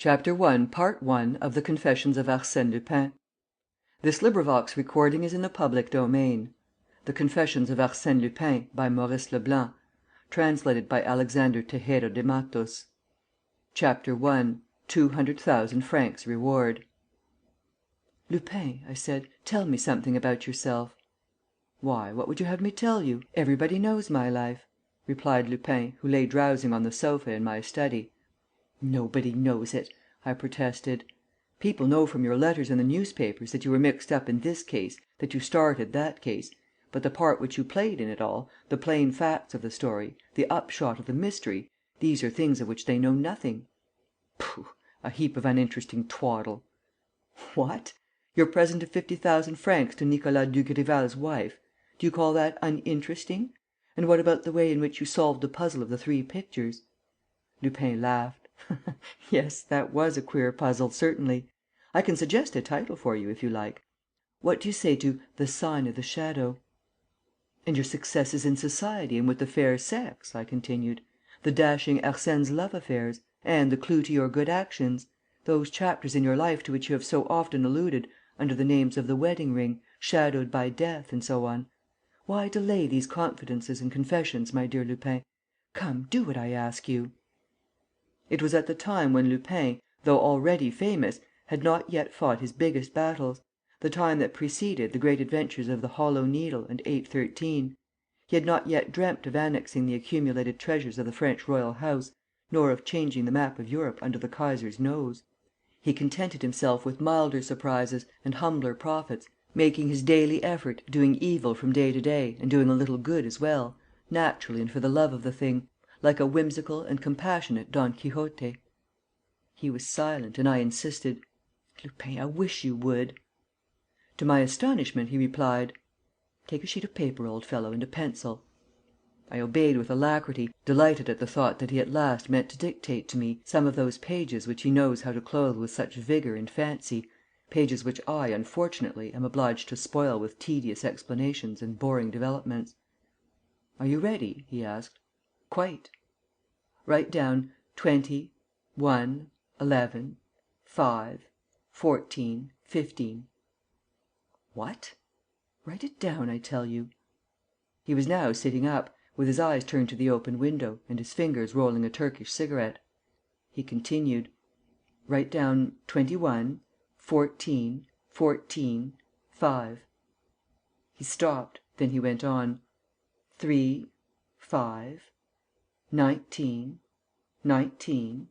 CHAPTER I Part I of The Confessions of Arsène Lupin. The Confessions of Arsène Lupin, by Maurice Leblanc, translated by Alexander Teixeira de Mattos. Chapter I 200,000 francs Reward. "Lupin," I said, "tell me something about yourself." "Why, what would you have me tell you? Everybody knows my life," replied Lupin, who lay drowsing on the sofa in my study. "Nobody knows it," I protested. "People know from your letters in the newspapers that you were mixed up in this case, that you started that case, but the part which you played in it all, the plain facts of the story, the upshot of the mystery, these are things of which they know nothing." "Pooh, a heap of uninteresting twaddle." "What? Your present of 50,000 francs to Nicolas Dugrival's wife? Do you call that uninteresting? And what about the way in which you solved the puzzle of the three pictures?" Lupin laughed. "Yes, that was a queer puzzle, certainly. I can suggest a title for you, if you like. What do you say to 'The Sign of the Shadow'?" "And your successes in society and with the fair sex?" I continued. "The dashing Arsène's love affairs? And the clue to your good actions? Those chapters in your life to which you have so often alluded, under the names of the wedding ring, shadowed by death, and so on? Why delay these confidences and confessions, my dear Lupin? Come, do what I ask you." It was at the time when Lupin, though already famous, had not yet fought his biggest battles, the time that preceded the great adventures of the Hollow Needle and 813. He had not yet dreamt of annexing the accumulated treasures of the French royal house, nor of changing the map of Europe under the Kaiser's nose. He contented himself with milder surprises and humbler profits, making his daily effort, doing evil from day to day and doing a little good as well, naturally and for the love of the thing, like a whimsical and compassionate Don Quixote. He was silent, and I insisted: "Lupin, I wish you would." To my astonishment, he replied: "Take a sheet of paper, old fellow, and a pencil." I obeyed with alacrity, delighted at the thought that he at last meant to dictate to me some of those pages which he knows how to clothe with such vigour and fancy, pages which I, unfortunately, am obliged to spoil with tedious explanations and boring developments. "Are you ready?" he asked. "Quite." "Write down 20, 1, 11, 5, 14, 15." "What?" "Write it down, I tell you." He was now sitting up, with his eyes turned to the open window and his fingers rolling a Turkish cigarette. He continued: "Write down 21, 14, 14, 5." He stopped. Then he went on: 3, 5, 19, 19,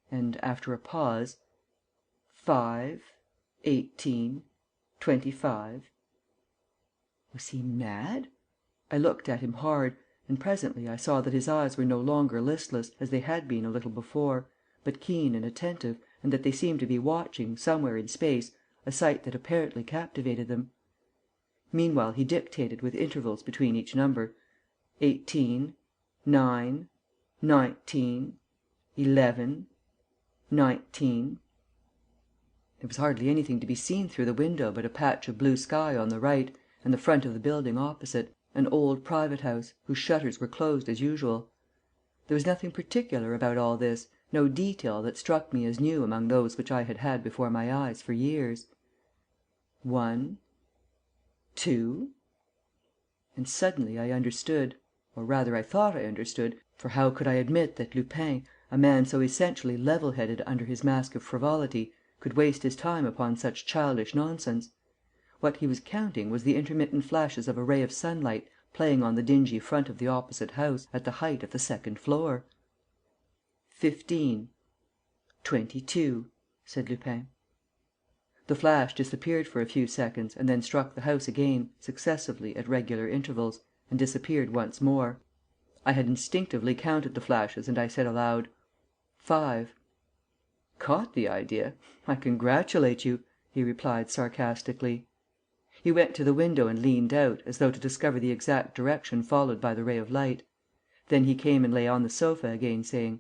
and, after a pause, 5, 18, 25. Was he mad? I looked at him hard, and presently I saw that his eyes were no longer listless, as they had been a little before, but keen and attentive, and that they seemed to be watching, somewhere in space, a sight that apparently captivated them. Meanwhile he dictated, with intervals between each number: 18, 9, 19, 11, 19. There was hardly anything to be seen through the window but a patch of blue sky on the right, and the front of the building opposite, an old private house, whose shutters were closed as usual. There was nothing particular about all this, no detail that struck me as new among those which I had had before my eyes for years. 1, 2... And suddenly I understood, or rather I thought I understood, for how could I admit that Lupin, a man so essentially level headed under his mask of frivolity, could waste his time upon such childish nonsense? What he was counting was the intermittent flashes of a ray of sunlight playing on the dingy front of the opposite house, at the height of the second floor. 15, 22, said Lupin. The flash disappeared for a few seconds and then struck the house again, successively, at regular intervals, and disappeared once more. I had instinctively counted the flashes and I said aloud: 5. "Caught the idea? I congratulate you," he replied sarcastically. He went to the window and leant out, as though to discover the exact direction followed by the ray of light. Then he came and lay on the sofa again, saying: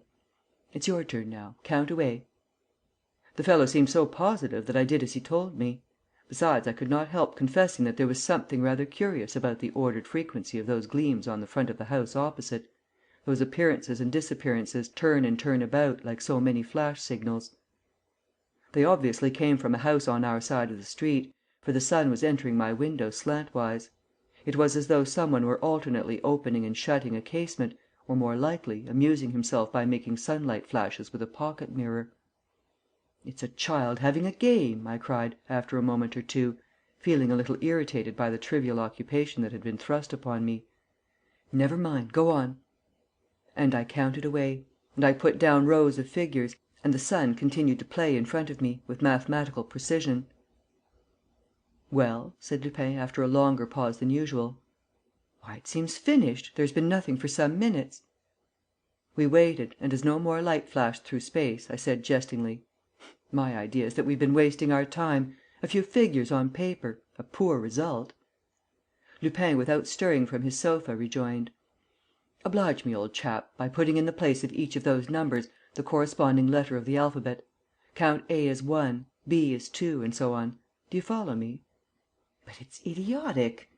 "It's your turn now. Count away." The fellow seemed so positive that I did as he told me. Besides, I could not help confessing that there was something rather curious about the ordered frequency of those gleams on the front of the house opposite. Those appearances and disappearances turn and turn about, like so many flash signals. They obviously came from a house on our side of the street, for the sun was entering my window slantwise. It was as though some one were alternately opening and shutting a casement, or, more likely, amusing himself by making sunlight flashes with a pocket mirror. "It's a child having a game," I cried, after a moment or two, feeling a little irritated by the trivial occupation that had been thrust upon me. "Never mind, go on." And I counted away, and I put down rows of figures, and the sun continued to play in front of me, with mathematical precision. "Well?" said Lupin, after a longer pause than usual. "Why, it seems finished. There's been nothing for some minutes." We waited, and as no more light flashed through space, I said jestingly, "My idea is that we've been wasting our time. A few figures on paper. A poor result." Lupin, without stirring from his sofa, rejoined: "Oblige me, old chap, by putting in the place of each of those numbers the corresponding letter of the alphabet. Count A as 1, B as 2, and so on. Do you follow me?" "But it's idiotic."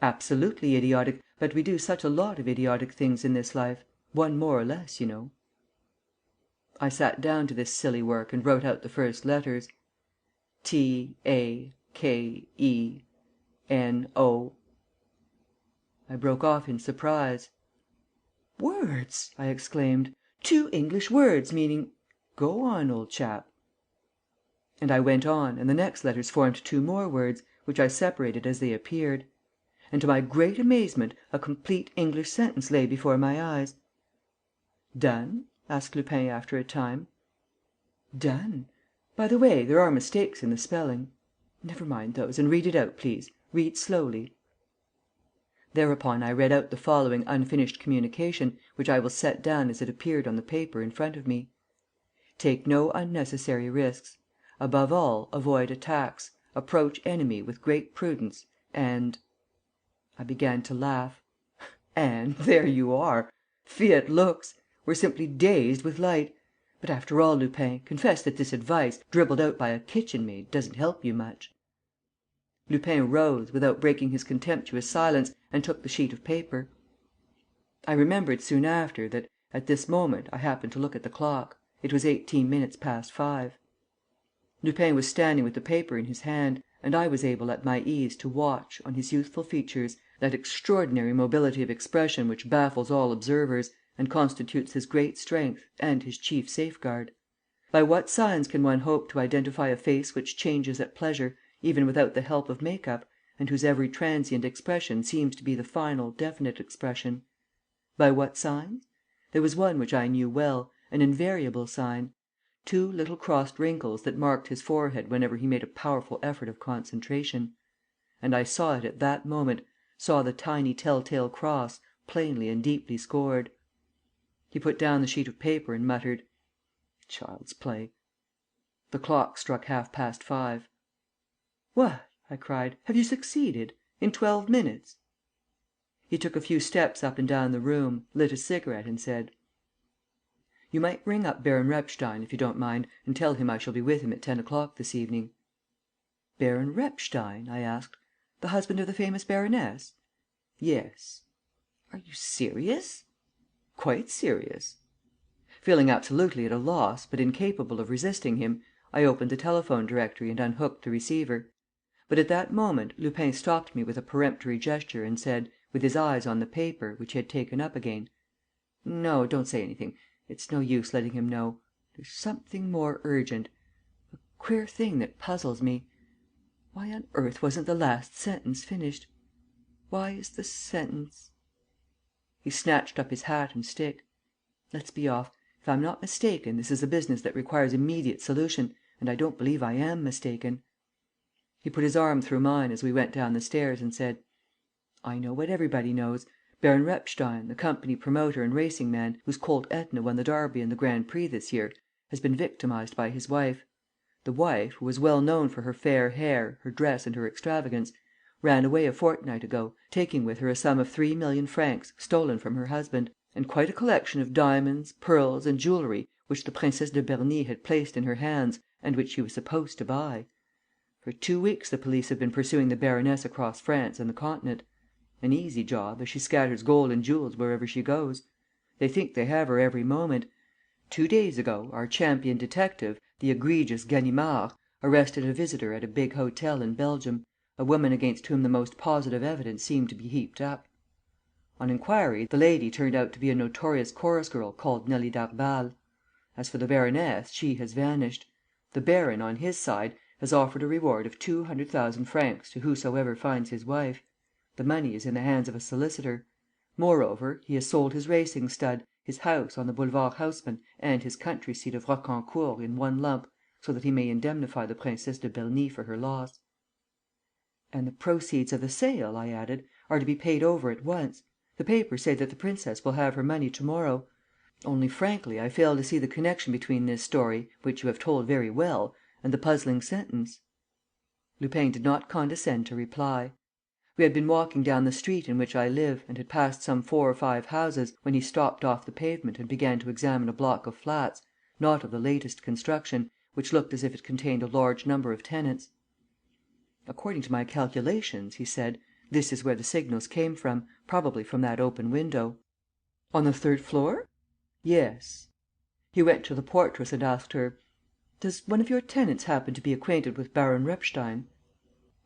"Absolutely idiotic, but we do such a lot of idiotic things in this life. One more or less, you know." I sat down to this silly work and wrote out the first letters: TAKENO. I broke off in surprise. "Words!" I exclaimed. "Two English words meaning—" "Go on, old chap." And I went on, and the next letters formed two more words, which I separated as they appeared. And to my great amazement a complete English sentence lay before my eyes. "Done?" asked Lupin after a time. "Done. By the way, there are mistakes in the spelling." "Never mind those, and read it out, please. Read slowly." Thereupon I read out the following unfinished communication, which I will set down as it appeared on the paper in front of me: "Take no unnecessary risks. Above all, avoid attacks. Approach enemy with great prudence, and—" I began to laugh. "And there you are! Fiat lux! We're simply dazed with light. But, after all, Lupin, confess that this advice, dribbled out by a kitchen maid, doesn't help you much." Lupin rose, without breaking his contemptuous silence, and took the sheet of paper. I remembered soon after that, at this moment, I happened to look at the clock. It was 18 minutes past 5. Lupin was standing with the paper in his hand, and I was able at my ease to watch, on his youthful features, that extraordinary mobility of expression which baffles all observers, and constitutes his great strength and his chief safeguard. By what signs can one hope to identify a face which changes at pleasure, even without the help of make up, and whose every transient expression seems to be the final, definite expression? By what signs? There was one which I knew well, an invariable sign: two little crossed wrinkles that marked his forehead whenever he made a powerful effort of concentration. And I saw it at that moment, saw the tiny tell tale cross, plainly and deeply scored. He put down the sheet of paper and muttered: "Child's play." The clock struck 5:30. "What?" I cried. "Have you succeeded? In 12 minutes?" He took a few steps up and down the room, lit a cigarette, and said: "You might ring up Baron Repstein, if you don't mind, and tell him I shall be with him at 10 o'clock this evening." "Baron Repstein?" I asked. "The husband of the famous baroness?" "Yes." "Are you serious?" "Quite serious." Feeling absolutely at a loss, but incapable of resisting him, I opened the telephone directory and unhooked the receiver. But at that moment Lupin stopped me with a peremptory gesture and said, with his eyes on the paper, which he had taken up again: "No, don't say anything. It's no use letting him know. There's something more urgent. A queer thing that puzzles me. Why on earth wasn't the last sentence finished? Why is the sentence—" He snatched up his hat and stick. "Let's be off. If I'm not mistaken, this is a business that requires immediate solution, and I don't believe I am mistaken." He put his arm through mine as we went down the stairs and said: "I know what everybody knows. Baron Repstein, the company promoter and racing man, whose colt Etna won the Derby and the Grand Prix this year, has been victimized by his wife. The wife, who was well known for her fair hair, her dress and her extravagance, ran away a fortnight ago, taking with her a sum of 3 million francs stolen from her husband, and quite a collection of diamonds, pearls and jewellery which the Princesse de Berny had placed in her hands and which she was supposed to buy. For 2 weeks the police have been pursuing the baroness across France and the Continent. An easy job, as she scatters gold and jewels wherever she goes. They think they have her every moment. 2 days ago, our champion detective, the egregious Ganimard, arrested a visitor at a big hotel in Belgium, a woman against whom the most positive evidence seemed to be heaped up. On inquiry, the lady turned out to be a notorious chorus girl called Nelly Darbal. As for the baroness, she has vanished. The baron, on his side, has offered a reward of 200,000 francs to whosoever finds his wife. The money is in the hands of a solicitor. Moreover, he has sold his racing stud, his house on the Boulevard Haussmann and his country seat of Rocancourt in one lump, so that he may indemnify the Princesse de Berny for her loss." "And the proceeds of the sale," I added, "are to be paid over at once. The papers say that the princess will have her money to morrow. Only, frankly, I fail to see the connection between this story, which you have told very well, and the puzzling sentence." Lupin did not condescend to reply. We had been walking down the street in which I live and had passed some 4 or 5 houses, when he stopped off the pavement and began to examine a block of flats, not of the latest construction, which looked as if it contained a large number of tenants. "According to my calculations," he said, "this is where the signals came from, probably from that open window." "On the 3rd floor?" "Yes." He went to the portress and asked her: "Does one of your tenants happen to be acquainted with Baron Repstein?"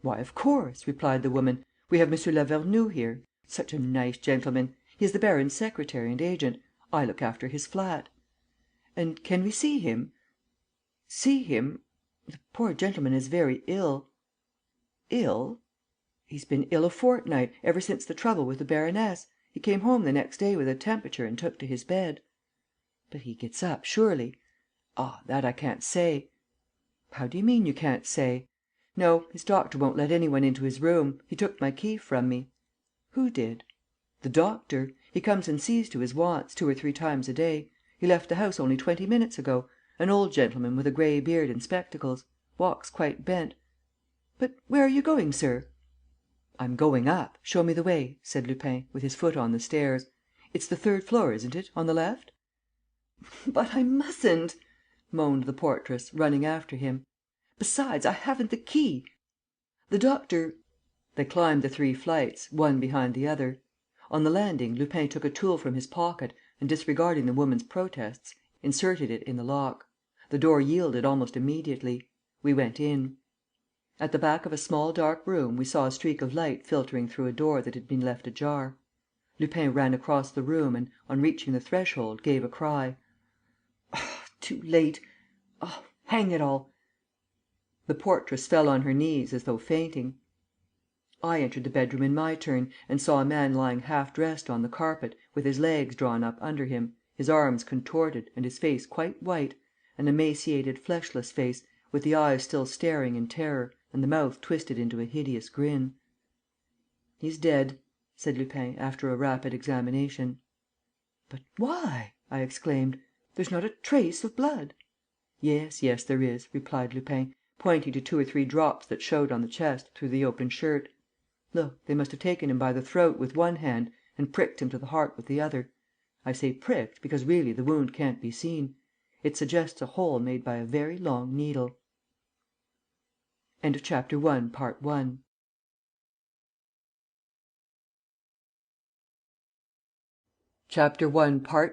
"Why, of course," replied the woman. "We have M. Lavernoux here. Such a nice gentleman! He is the baron's secretary and agent. I look after his flat." "And can we see him?" "See him? The poor gentleman is very ill." "Ill?" "He's been ill a fortnight, ever since the trouble with the baroness. He came home the next day with a temperature and took to his bed." "But he gets up, surely?" "Ah, that I can't say." "How do you mean, you can't say?" "No, his doctor won't let any one into his room. He took my key from me." "Who did?" "The doctor. He comes and sees to his wants, 2 or 3 times a day. He left the house only 20 minutes ago. An old gentleman with a gray beard and spectacles. Walks quite bent." "But where are you going, sir?" "I'm going up. Show me the way," said Lupin, with his foot on the stairs. "It's the 3rd floor, isn't it, on the left?" "But I mustn't," moaned the portress, running after him. "Besides, I haven't the key. The doctor...." They climbed the 3 flights, one behind the other. On the landing, Lupin took a tool from his pocket and, disregarding the woman's protests, inserted it in the lock. The door yielded almost immediately. We went in. At the back of a small dark room we saw a streak of light filtering through a door that had been left ajar. Lupin ran across the room and, on reaching the threshold, gave a cry: "Too late! Oh, hang it all!" The portress fell on her knees, as though fainting. I entered the bedroom in my turn and saw a man lying half dressed on the carpet, with his legs drawn up under him, his arms contorted and his face quite white, an emaciated, fleshless face, with the eyes still staring in terror and the mouth twisted into a hideous grin. "He's dead," said Lupin, after a rapid examination. "But why?" I exclaimed. "There's not a trace of blood." "Yes, yes, there is," replied Lupin, pointing to 2 or 3 drops that showed on the chest, through the open shirt. "Look, they must have taken him by the throat with one hand and pricked him to the heart with the other. I say pricked, because really the wound can't be seen. It suggests a hole made by a very long needle." Chapter 1, Part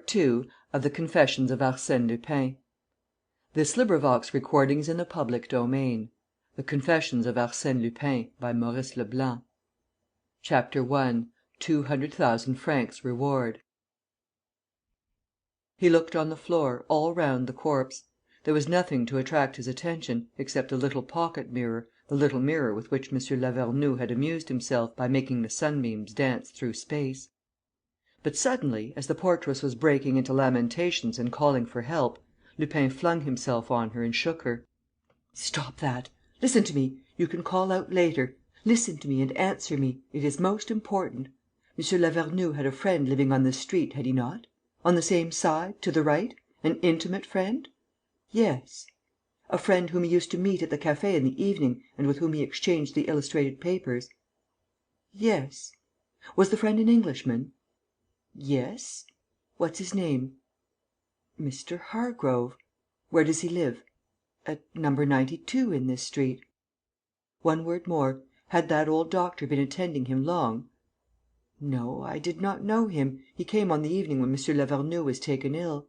2 of The Confessions of Arsène Lupin. The Confessions of Arsène Lupin, by Maurice Leblanc. CHAPTER I. 200,000 francs reward. He looked on the floor, all round the corpse. There was nothing to attract his attention, except a little pocket mirror, the little mirror with which M. Lavernoux had amused himself by making the sunbeams dance through space. But suddenly, as the portress was breaking into lamentations and calling for help, Lupin flung himself on her and shook her: "Stop that! Listen to me. You can call out later. Listen to me and answer me. It is most important. M. Lavernoux had a friend living on this street, had he not? On the same side, to the right? An intimate friend?" "Yes." "A friend whom he used to meet at the café in the evening and with whom he exchanged the illustrated papers?" "Yes." "Was the friend an Englishman?" "Yes." "What's his name?" "Mr. Hargrove." "Where does he live?" "At number 92 in this street." "One word more. Had that old doctor been attending him long?" "No, I did not know him. He came on the evening when M. Lavernoux was taken ill."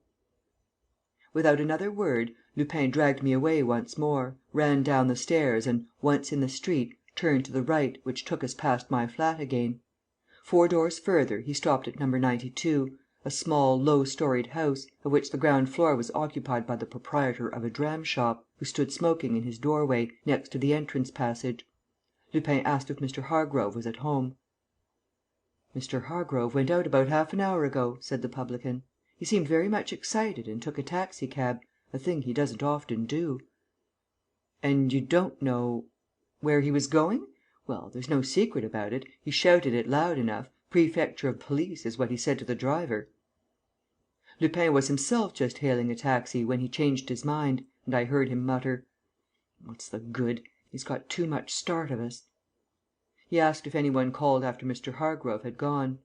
Without another word, Lupin dragged me away once more, ran down the stairs and, once in the street, turned to the right, which took us past my flat again. 4 doors further, he stopped at number 92, a small, low storied house, of which the ground floor was occupied by the proprietor of a dram shop, who stood smoking in his doorway, next to the entrance passage. Lupin asked if Mr. Hargrove was at home. "Mr. Hargrove went out about half an hour ago," said the publican. "He seemed very much excited and took a taxi cab, a thing he doesn't often do." "And you don't know where he was going? Well, there's no secret about it. He shouted it loud enough. Prefecture of Police is what he said to the driver." Lupin was himself just hailing a taxi when he changed his mind, and I heard him mutter: "What's the good? He's got too much start of us." He asked if any one called after Mr. Hargrove had gone.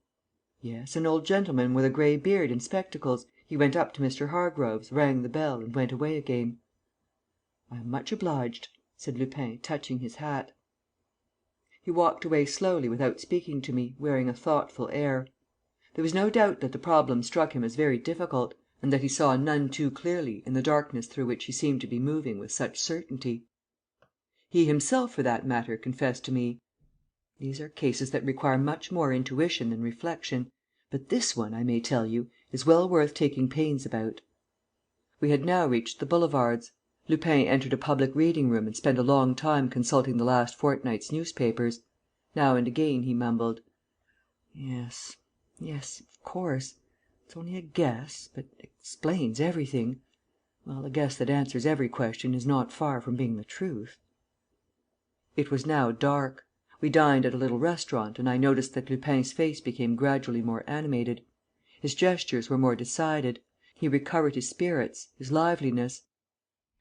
"Yes, an old gentleman with a grey beard and spectacles. He went up to Mr. Hargrove's, rang the bell and went away again." "I am much obliged," said Lupin, touching his hat. He walked away slowly without speaking to me, wearing a thoughtful air. There was no doubt that the problem struck him as very difficult, and that he saw none too clearly in the darkness through which he seemed to be moving with such certainty. He himself, for that matter, confessed to me: "These are cases that require much more intuition than reflection. But this one, I may tell you, is well worth taking pains about." We had now reached the boulevards. Lupin entered a public reading room and spent a long time consulting the last fortnight's newspapers. Now and again he mumbled: "Yes, yes, of course. It's only a guess, but it explains everything. Well, a guess that answers every question is not far from being the truth." It was now dark. We dined at a little restaurant and I noticed that Lupin's face became gradually more animated. His gestures were more decided. He recovered his spirits, his liveliness.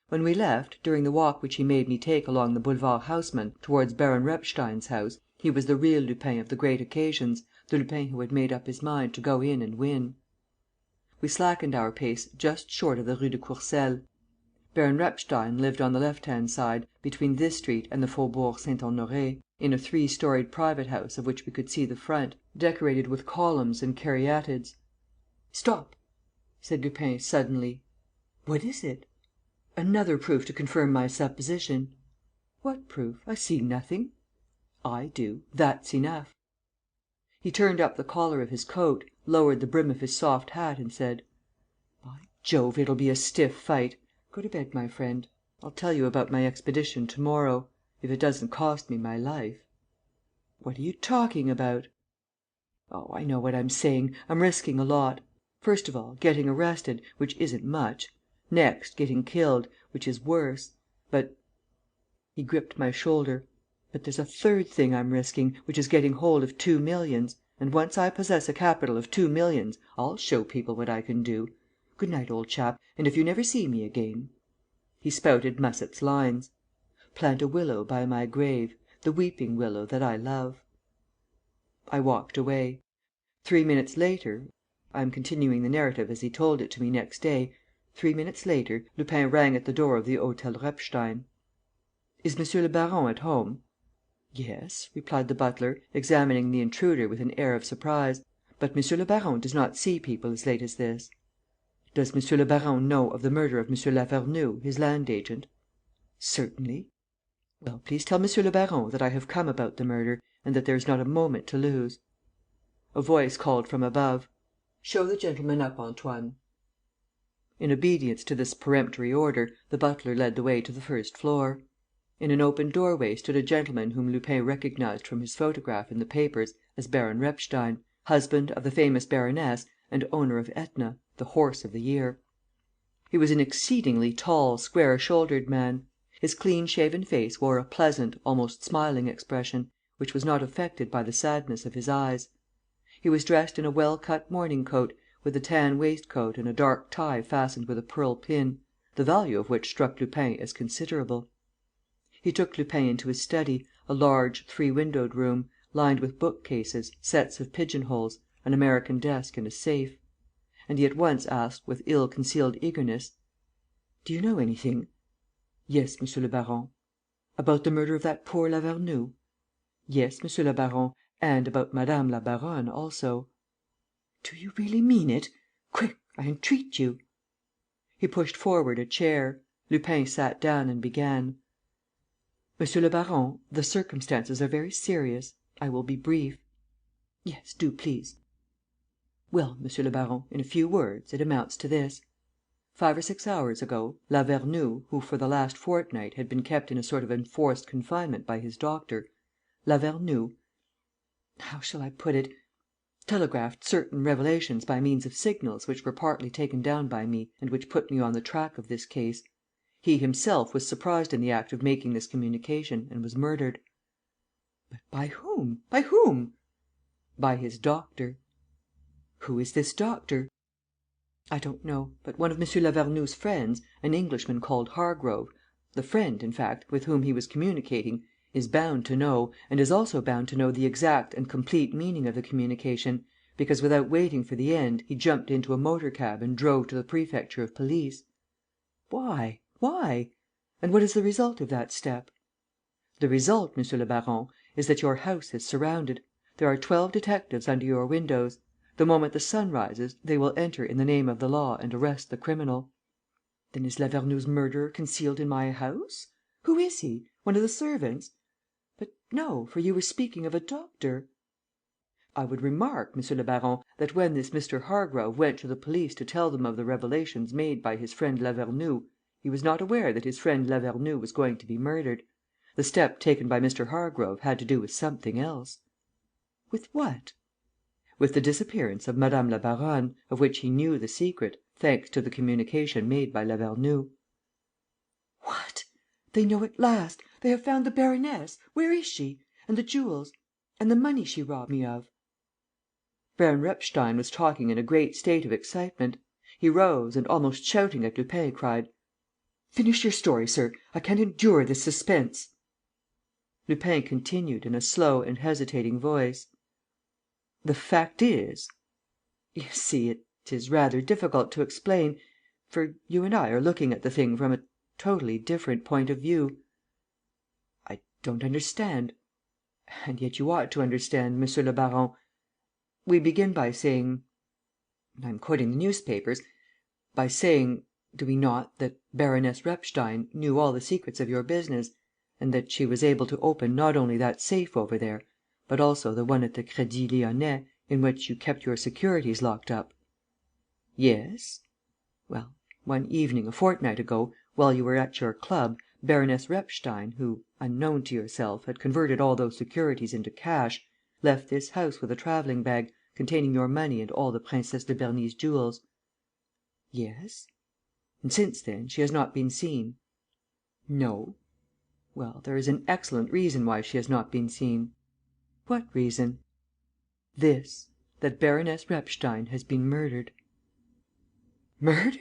When we left, during the walk which he made me take along the Boulevard Haussmann towards Baron Repstein's house, he was the real Lupin of the great occasions, the Lupin who had made up his mind to go in and win. We slackened our pace just short of the Rue de Courcelles. Baron Repstein lived on the left hand side, between this street and the Faubourg Saint Honoré, in a 3-storied private house of which we could see the front, decorated with columns and caryatids. "Stop!" said Lupin, suddenly. "What is it?" "Another proof to confirm my supposition." "What proof? I see nothing." "I do. That's enough." He turned up the collar of his coat, lowered the brim of his soft hat and said: "By Jove, it'll be a stiff fight! Go to bed, my friend. I'll tell you about my expedition to morrow, if it doesn't cost me my life." "What are you talking about?" "Oh, I know what I'm saying. I'm risking a lot. First of all, getting arrested, which isn't much. Next, getting killed, which is worse. But" he gripped my shoulder "but there's a third thing I'm risking, which is getting hold of 2 millions, and, once I possess a capital of 2 millions, I'll show people what I can do. Good night, old chap, and if you never see me again." He spouted Musset's lines: "Plant a willow by my grave, the weeping willow that I love." I walked away. 3 minutes later I am continuing the narrative as he told it to me next day 3 minutes later, Lupin rang at the door of the Hôtel Repstein. "Is monsieur le baron at home?" "Yes," replied the butler, examining the intruder with an air of surprise, "but monsieur le baron does not see people as late as this." "Does monsieur le baron know of the murder of M. Lavernoux, his land agent?" "Certainly." "Well, please tell monsieur le baron that I have come about the murder and that there is not a moment to lose." A voice called from above: "Show the gentleman up, Antoine." In obedience to this peremptory order, the butler led the way to the first floor. In an open doorway stood a gentleman whom Lupin recognized from his photograph in the papers as Baron Repstein, husband of the famous baroness and owner of Etna, the horse of the year. He was an exceedingly tall, square shouldered man. His clean shaven face wore a pleasant, almost smiling expression, which was not affected by the sadness of his eyes. He was dressed in a well cut morning coat, with a tan waistcoat and a dark tie fastened with a pearl pin, the value of which struck Lupin as considerable. He took Lupin into his study, a large, 3-windowed room, lined with bookcases, sets of pigeon holes, an American desk and a safe. And he at once asked, with ill-concealed eagerness: "Do you know anything?" "Yes, monsieur le baron." "About the murder of that poor Lavernoux?" "Yes, monsieur le baron. And about Madame la Baronne also." "Do you really mean it? Quick, I entreat you." He pushed forward a chair. Lupin sat down and began: "Monsieur le baron, the circumstances are very serious. I will be brief." "Yes, do, please." "Well, monsieur le baron, in a few words, it amounts to this: 5 or 6 hours ago, Lavernoux, who for the last fortnight had been kept in a sort of enforced confinement by his doctor, Lavernoux, how shall I put it, telegraphed certain revelations by means of signals which were partly taken down by me and which put me on the track of this case. He himself was surprised in the act of making this communication and was murdered." "But by whom? By whom?" "By his doctor." "Who is this doctor?" "I don't know, but one of M. Lavernoux's friends, an Englishman called Hargrove, the friend, in fact, with whom he was communicating, is bound to know and is also bound to know the exact and complete meaning of the communication, because, without waiting for the end, he jumped into a motor cab and drove to the Prefecture of Police." "Why? Why? And what is the result of that step?" "The result, monsieur le baron, is that your house is surrounded. There are 12 detectives under your windows. The moment the sun rises, they will enter in the name of the law and arrest the criminal." "Then is Lavernoux's murderer concealed in my house? Who is he? One of the servants? But no, for you were speaking of a doctor." "I would remark, monsieur le baron, that when this Mr. Hargrove went to the police to tell them of the revelations made by his friend Lavernoux, he was not aware that his friend Lavernoux was going to be murdered. The step taken by Mr. Hargrove had to do with something else." "With what?" "With the disappearance of Madame la Baronne, of which he knew the secret, thanks to the communication made by Lavernoux." "What! They know at last? They have found the baroness? Where is she? And the jewels? And the money she robbed me of?" Baron Repstein was talking in a great state of excitement. He rose and, almost shouting at Lupin, cried: "Finish your story, sir. I can't endure this suspense." Lupin continued, in a slow and hesitating voice: "The fact is, you see, it is rather difficult to explain, for you and I are looking at the thing from a totally different point of view." "I don't understand." "And yet you ought to understand, monsieur le baron. We begin by saying, I am quoting the newspapers, by saying, do we not, that Baroness Repstein knew all the secrets of your business and that she was able to open not only that safe over there, but also the one at the Crédit Lyonnais, in which you kept your securities locked up?" "Yes." "Well, one evening, a fortnight ago, while you were at your club, Baroness Repstein, who, unknown to yourself, had converted all those securities into cash, left this house with a travelling bag, containing your money and all the Princesse de Berny's jewels." "Yes." "And since then she has not been seen?" "No." "Well, there is an excellent reason why she has not been seen." "What reason?" "This: that Baroness Repstein has been murdered." "Murdered?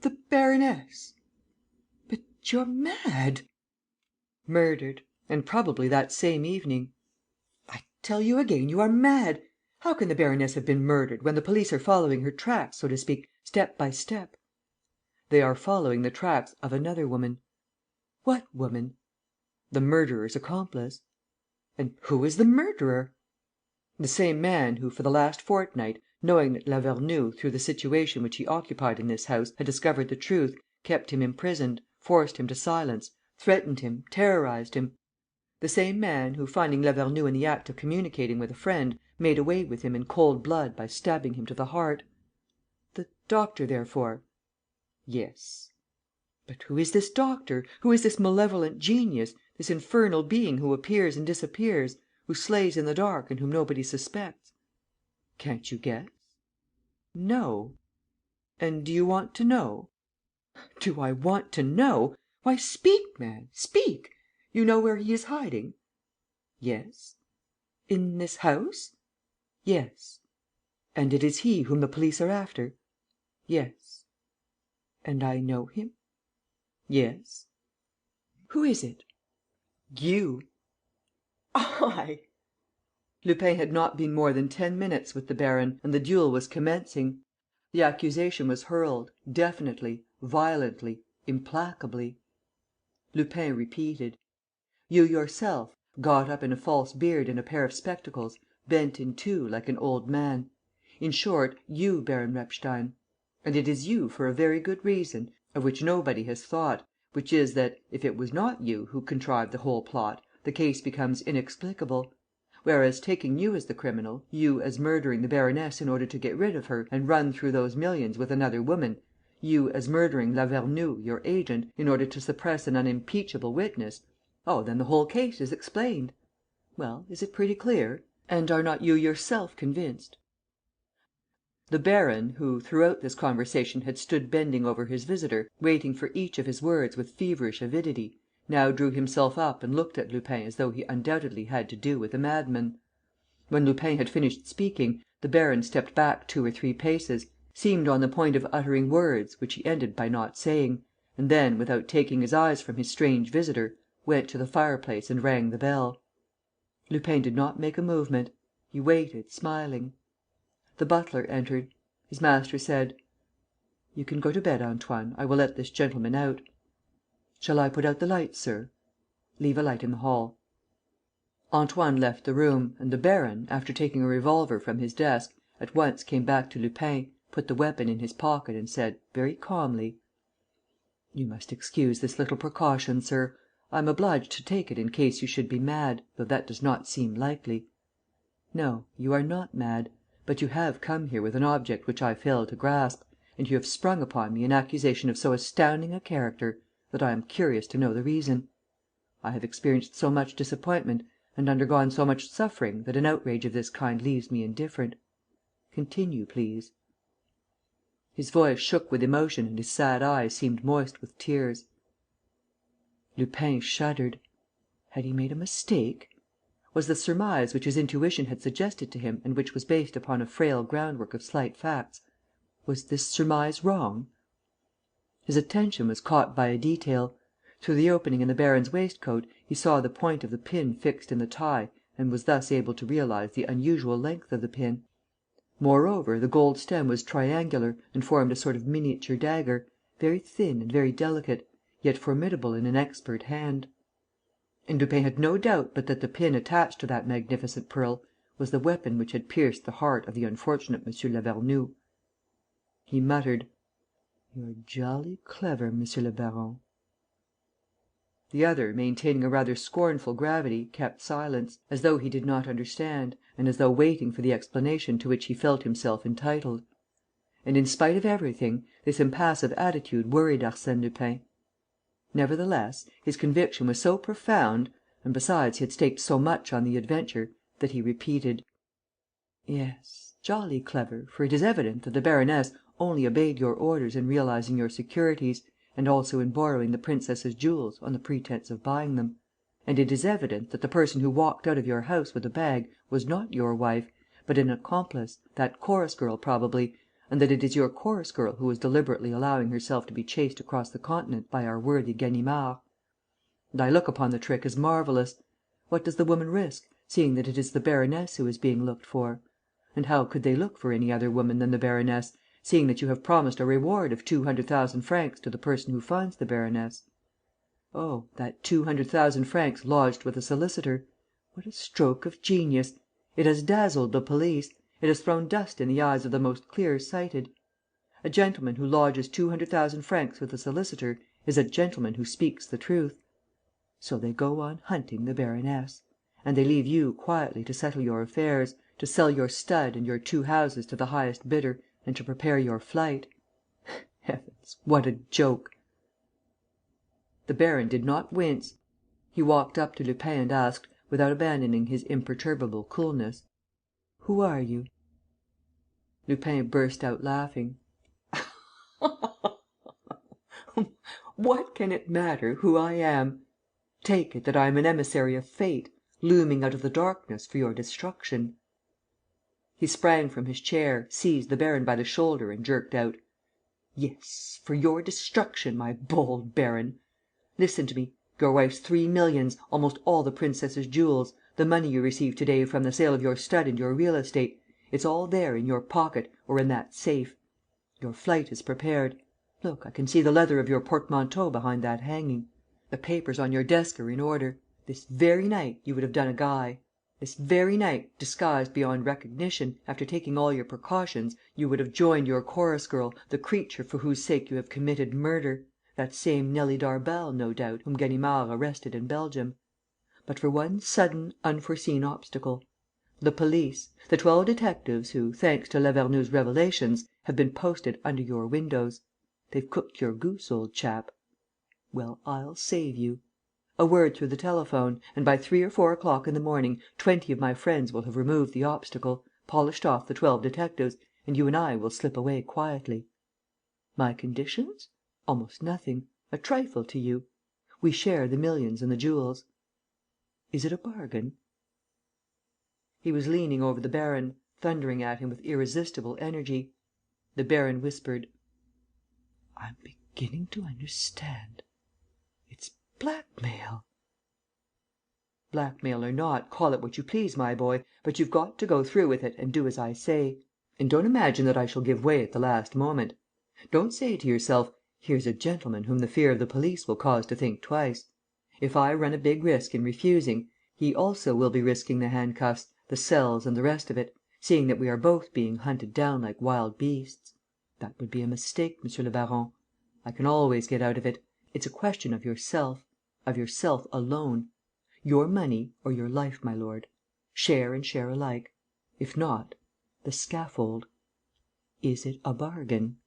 The baroness? But you're mad!" "Murdered. And probably that same evening." "I tell you again, you are mad! How can the baroness have been murdered, when the police are following her tracks, so to speak, step by step?" "They are following the tracks of another woman." "What woman?" "The murderer's accomplice." "And who is the murderer?" "The same man who, for the last fortnight, knowing that Lavernoux, through the situation which he occupied in this house, had discovered the truth, kept him imprisoned, forced him to silence, threatened him, terrorized him. The same man who, finding Lavernoux in the act of communicating with a friend, made away with him in cold blood by stabbing him to the heart." "The doctor, therefore?" "Yes." "But who is this doctor? Who is this malevolent genius, this infernal being who appears and disappears, who slays in the dark and whom nobody suspects?" "Can't you guess?" "No." "And do you want to know?" "Do I want to know? Why, speak, man, speak! You know where he is hiding?" "Yes." "In this house?" "Yes." "And it is he whom the police are after?" "Yes." "And I know him?" "Yes." "Who is it?" "You." "I!" Lupin had not been more than 10 minutes with the baron and the duel was commencing. The accusation was hurled, definitely, violently, implacably. Lupin repeated: "You yourself, got up in a false beard and a pair of spectacles, bent in two, like an old man. In short, you, Baron Repstein. And it is you for a very good reason, of which nobody has thought, which is that, if it was not you who contrived the whole plot, the case becomes inexplicable. Whereas, taking you as the criminal, you as murdering the baroness in order to get rid of her and run through those millions with another woman, you as murdering Lavernoux, your agent, in order to suppress an unimpeachable witness, oh, then the whole case is explained. Well, is it pretty clear? And are not you yourself convinced?" The baron, who, throughout this conversation, had stood bending over his visitor, waiting for each of his words with feverish avidity, now drew himself up and looked at Lupin as though he undoubtedly had to do with a madman. When Lupin had finished speaking, the baron stepped back 2 or 3 paces, seemed on the point of uttering words, which he ended by not saying, and then, without taking his eyes from his strange visitor, went to the fireplace and rang the bell. Lupin did not make a movement. He waited, smiling. The butler entered. His master said: "You can go to bed, Antoine. I will let this gentleman out." "Shall I put out the lights, sir?" "Leave a light in the hall." Antoine left the room, and the baron, after taking a revolver from his desk, at once came back to Lupin, put the weapon in his pocket and said, very calmly: "You must excuse this little precaution, sir. I am obliged to take it in case you should be mad, though that does not seem likely. No, you are not mad, but you have come here with an object which I fail to grasp, and you have sprung upon me an accusation of so astounding a character that I am curious to know the reason. I have experienced so much disappointment and undergone so much suffering that an outrage of this kind leaves me indifferent. Continue, please." His voice shook with emotion and his sad eyes seemed moist with tears. Lupin shuddered. Had he made a mistake? Was the surmise which his intuition had suggested to him and which was based upon a frail groundwork of slight facts, was this surmise wrong? His attention was caught by a detail. Through the opening in the baron's waistcoat he saw the point of the pin fixed in the tie and was thus able to realize the unusual length of the pin. Moreover, the gold stem was triangular and formed a sort of miniature dagger, very thin and very delicate, yet formidable in an expert hand. And Lupin had no doubt but that the pin attached to that magnificent pearl was the weapon which had pierced the heart of the unfortunate M. Lavernoux. He muttered: "You're jolly clever, monsieur le baron." The other, maintaining a rather scornful gravity, kept silence, as though he did not understand and as though waiting for the explanation to which he felt himself entitled. And, in spite of everything, this impassive attitude worried Arsène Lupin. Nevertheless, his conviction was so profound, and besides he had staked so much on the adventure, that he repeated: "Yes, jolly clever, for it is evident that the baroness only obeyed your orders in realizing your securities and also in borrowing the princess's jewels on the pretence of buying them. And it is evident that the person who walked out of your house with the bag was not your wife, but an accomplice, that chorus girl probably, and that it is your chorus girl who was deliberately allowing herself to be chased across the continent by our worthy Ganimard. And I look upon the trick as marvellous. What does the woman risk, seeing that it is the baroness who is being looked for? And how could they look for any other woman than the baroness, seeing that you have promised a reward of 200,000 francs to the person who finds the baroness? Oh, that 200,000 francs lodged with a solicitor! What a stroke of genius! It has dazzled the police. It has thrown dust in the eyes of the most clear-sighted. A gentleman who lodges 200,000 francs with a solicitor is a gentleman who speaks the truth. So they go on hunting the baroness. And they leave you quietly to settle your affairs, to sell your stud and your 2 houses to the highest bidder and to prepare your flight. Heavens, what a joke!" The baron did not wince. He walked up to Lupin and asked, without abandoning his imperturbable coolness: "Who are you?" Lupin burst out laughing: "What can it matter who I am? Take it that I am an emissary of fate, looming out of the darkness for your destruction." He sprang from his chair, seized the baron by the shoulder and jerked out: "Yes, for your destruction, my bold baron! Listen to me. Your wife's 3 millions, almost all the princess's jewels, the money you received to day from the sale of your stud and your real estate: it's all there, in your pocket, or in that safe. Your flight is prepared. Look, I can see the leather of your portmanteau behind that hanging. The papers on your desk are in order. This very night, you would have done a guy. This very night, disguised beyond recognition, after taking all your precautions, you would have joined your chorus girl, the creature for whose sake you have committed murder, that same Nelly Darbal, no doubt, whom Ganimard arrested in Belgium. But for one sudden, unforeseen obstacle: the police, the 12 detectives who, thanks to Lavernoux's revelations, have been posted under your windows. They've cooked your goose, old chap. Well, I'll save you. A word through the telephone; and by 3 or 4 o'clock in the morning 20 of my friends will have removed the obstacle, polished off the 12 detectives, and you and I will slip away quietly. My conditions? Almost nothing. A trifle to you. We share the millions and the jewels. Is it a bargain?" He was leaning over the baron, thundering at him with irresistible energy. The baron whispered: "I'm beginning to understand. It's blackmail." "Blackmail or not, call it what you please, my boy, but you've got to go through with it and do as I say. And don't imagine that I shall give way at the last moment. Don't say to yourself, 'Here's a gentleman whom the fear of the police will cause to think twice.' If I run a big risk in refusing, he also will be risking the handcuffs, the cells and the rest of it, seeing that we are both being hunted down like wild beasts. That would be a mistake, monsieur le baron. I can always get out of it. It's a question of yourself alone. Your money or your life, my lord. Share and share alike. If not, the scaffold. Is it a bargain?"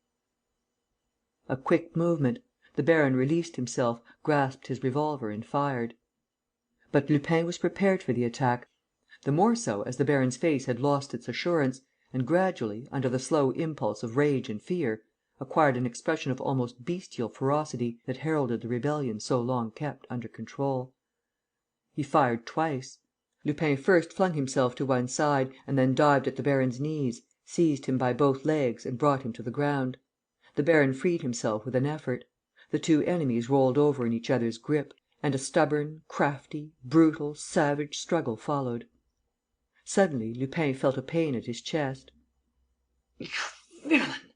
A quick movement. The baron released himself, grasped his revolver and fired. But Lupin was prepared for the attack, the more so as the baron's face had lost its assurance and gradually, under the slow impulse of rage and fear, acquired an expression of almost bestial ferocity that heralded the rebellion so long kept under control. He fired twice. Lupin first flung himself to one side and then dived at the baron's knees, seized him by both legs and brought him to the ground. The baron freed himself with an effort. The two enemies rolled over in each other's grip; and a stubborn, crafty, brutal, savage struggle followed. Suddenly, Lupin felt a pain at his chest. "You villain!"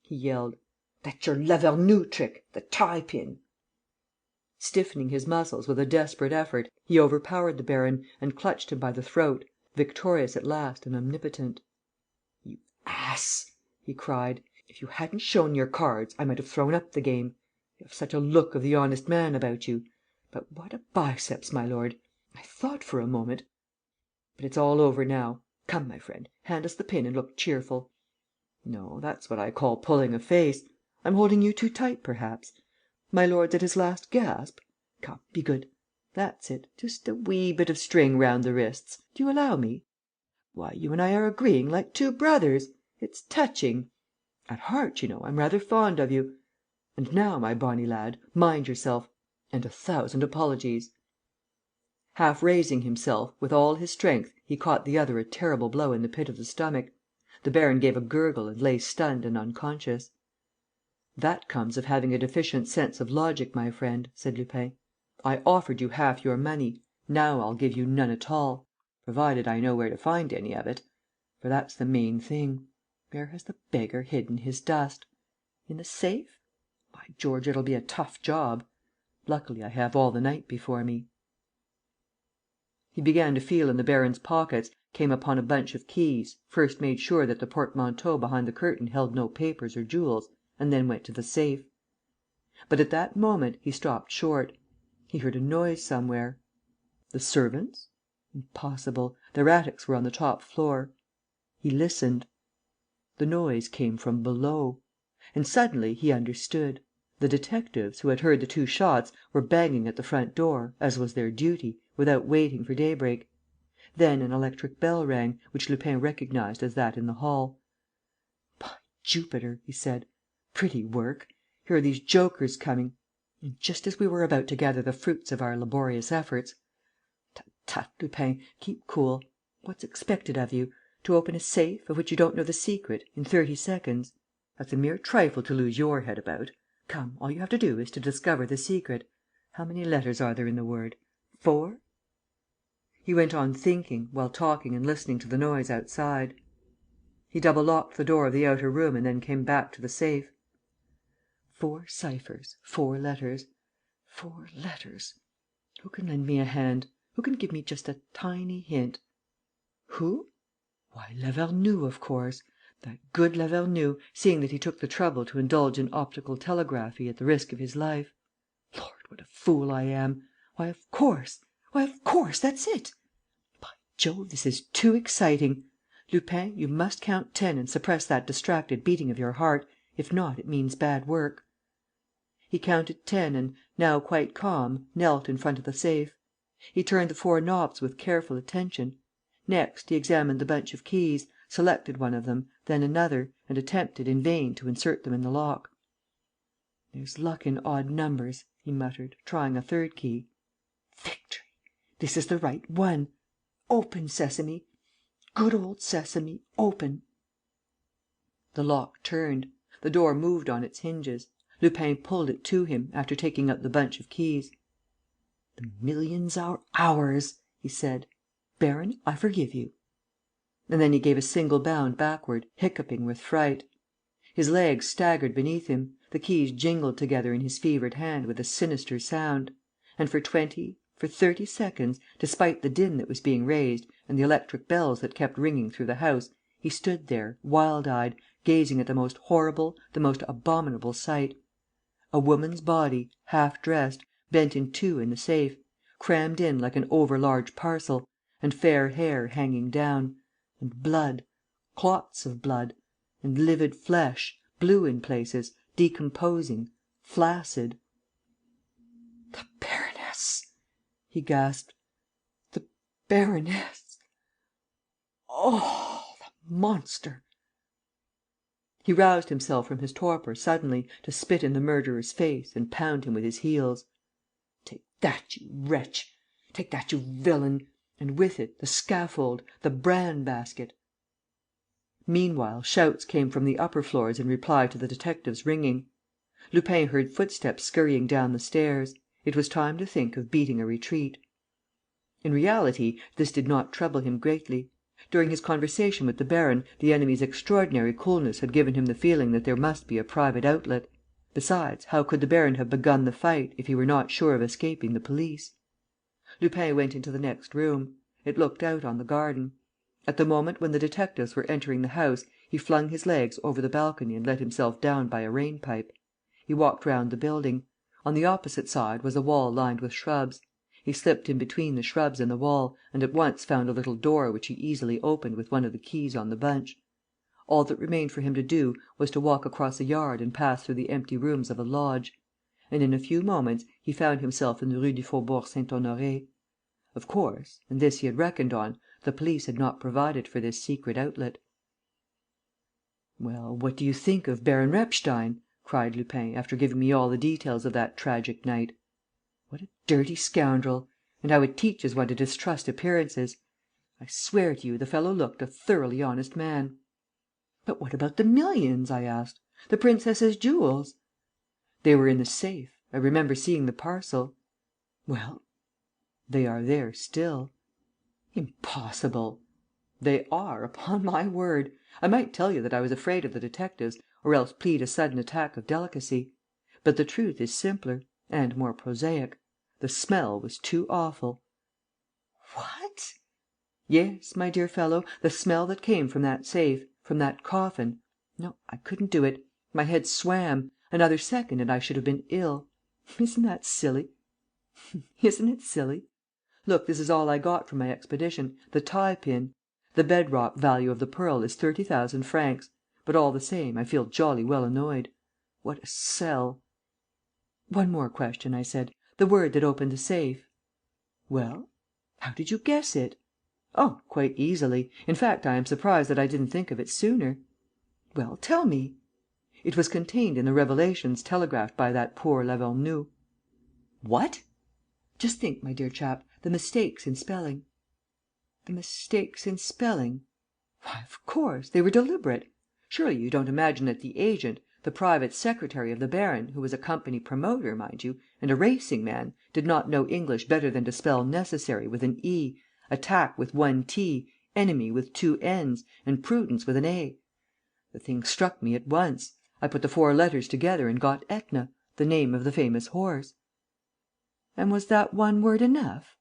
he yelled. "That's your Lavernoux trick, the tie pin!" Stiffening his muscles with a desperate effort, he overpowered the baron and clutched him by the throat, victorious at last and omnipotent. "You ass!" he cried. "If you hadn't shown your cards, I might have thrown up the game. You have such a look of the honest man about you. But what a biceps, my lord! I thought for a moment. But it's all over now. Come, my friend, hand us the pin and look cheerful. No, that's what I call pulling a face. I'm holding you too tight, perhaps? My lord's at his last gasp? Come, be good. That's it, just a wee bit of string round the wrists. Do you allow me? Why, you and I are agreeing like two brothers. It's touching. At heart, you know, I'm rather fond of you. And now, my bonny lad, mind yourself. And 1,000 apologies." Half raising himself, with all his strength, he caught the other a terrible blow in the pit of the stomach. The baron gave a gurgle and lay stunned and unconscious. "That comes of having a deficient sense of logic, my friend," said Lupin. "I offered you half your money. Now I'll give you none at all. Provided I know where to find any of it. For that's the main thing. Where has the beggar hidden his dust? In the safe? By George, it'll be a tough job! Luckily, I have all the night before me." He began to feel in the baron's pockets, came upon a bunch of keys, first made sure that the portmanteau behind the curtain held no papers or jewels, and then went to the safe. But, at that moment, he stopped short. He heard a noise somewhere. The servants? Impossible. Their attics were on the top floor. He listened. The noise came from below. And suddenly he understood. The detectives, who had heard the 2 shots, were banging at the front door, as was their duty, without waiting for daybreak. Then an electric bell rang, which Lupin recognized as that in the hall. "By Jupiter!" he said. "Pretty work! Here are these jokers coming. And just as we were about to gather the fruits of our laborious efforts. Tut, tut, Lupin, keep cool. What's expected of you? To open a safe, of which you don't know the secret, in 30 seconds? That's a mere trifle to lose your head about. Come, all you have to do is to discover the secret. How many letters are there in the word? 4?" He went on thinking, while talking and listening to the noise outside. He double locked the door of the outer room and then came back to the safe. 4 ciphers, 4 letters. 4 letters. Who can lend me a hand? Who can give me just a tiny hint? Who? Why, Lavernoux, of course. That good Lavernoux, seeing that he took the trouble to indulge in optical telegraphy at the risk of his life. Lord, what a fool I am! Why, of course! Why, of course, that's it! By Jove, this is too exciting! Lupin, you must count 10 and suppress that distracted beating of your heart. If not, it means bad work. He counted 10 and, now quite calm, knelt in front of the safe. He turned the 4 knobs with careful attention. Next, he examined the bunch of keys, selected one of them, then another, and attempted in vain to insert them in the lock. "There's luck in odd numbers," he muttered, trying a third key. "Victory! This is the right one. Open, Sesame! Good old Sesame, open!" The lock turned. The door moved on its hinges. Lupin pulled it to him, after taking out the bunch of keys. "The millions are ours," he said. "Baron, I forgive you." And then he gave a single bound backward, hiccoughing with fright. His legs staggered beneath him, the keys jingled together in his fevered hand with a sinister sound; and for 20, for 30 seconds, despite the din that was being raised and the electric bells that kept ringing through the house, he stood there, wild eyed, gazing at the most horrible, the most abominable sight: a woman's body, half dressed, bent in two in the safe, crammed in like an over large parcel, and fair hair hanging down, and blood, clots of blood, and livid flesh, blue in places, decomposing, flaccid. "The baroness!" he gasped. "The baroness! Oh, the monster!" He roused himself from his torpor suddenly, to spit in the murderer's face and pound him with his heels. "Take that, you wretch! Take that, you villain! And with it, the scaffold, the bran basket!" Meanwhile, shouts came from the upper floors in reply to the detectives' ringing. Lupin heard footsteps scurrying down the stairs. It was time to think of beating a retreat. In reality, this did not trouble him greatly. During his conversation with the baron, the enemy's extraordinary coolness had given him the feeling that there must be a private outlet. Besides, how could the baron have begun the fight, if he were not sure of escaping the police? Lupin went into the next room. It looked out on the garden. At the moment when the detectives were entering the house, he flung his legs over the balcony and let himself down by a rain pipe. He walked round the building. On the opposite side was a wall lined with shrubs. He slipped in between the shrubs and the wall and at once found a little door which he easily opened with one of the keys on the bunch. All that remained for him to do was to walk across a yard and pass through the empty rooms of a lodge. And in a few moments he found himself in the Rue du Faubourg Saint-Honoré. Of course, and this he had reckoned on, the police had not provided for this secret outlet. "Well, what do you think of Baron Repstein?" cried Lupin, after giving me all the details of that tragic night. "What a dirty scoundrel! And how it teaches one to distrust appearances! I swear to you, the fellow looked a thoroughly honest man." "But what about the millions?" I asked. "The princess's jewels?" "They were in the safe. I remember seeing the parcel." "Well?" "They are there still." "Impossible!" "They are, upon my word. I might tell you that I was afraid of the detectives, or else plead a sudden attack of delicacy. But the truth is simpler and more prosaic. The smell was too awful." "What?" "Yes, my dear fellow, the smell that came from that safe, from that coffin. No, I couldn't do it. My head swam. Another second and I should have been ill. Isn't that silly? Isn't it silly? Look, this is all I got from my expedition, the tie pin. The bed rock value of the pearl is 30,000 francs. But all the same, I feel jolly well annoyed. What a sell!" "One more question," I said. "The word that opened the safe?" "Well?" "How did you guess it?" "Oh, quite easily. In fact, I am surprised that I didn't think of it sooner." "Well, tell me." "It was contained in the revelations telegraphed by that poor Lavernoux." "What?" "Just think, my dear chap, the mistakes in spelling." "The mistakes in spelling?" "Why, of course, they were deliberate. Surely you don't imagine that the agent, the private secretary of the baron, who was a company promoter, mind you, and a racing man, did not know English better than to spell necessary with an E, attack with one T, enemy with two N's, and prudence with an A? The thing struck me at once. I put the four letters together and got Etna, the name of the famous horse." And was that one word enough?"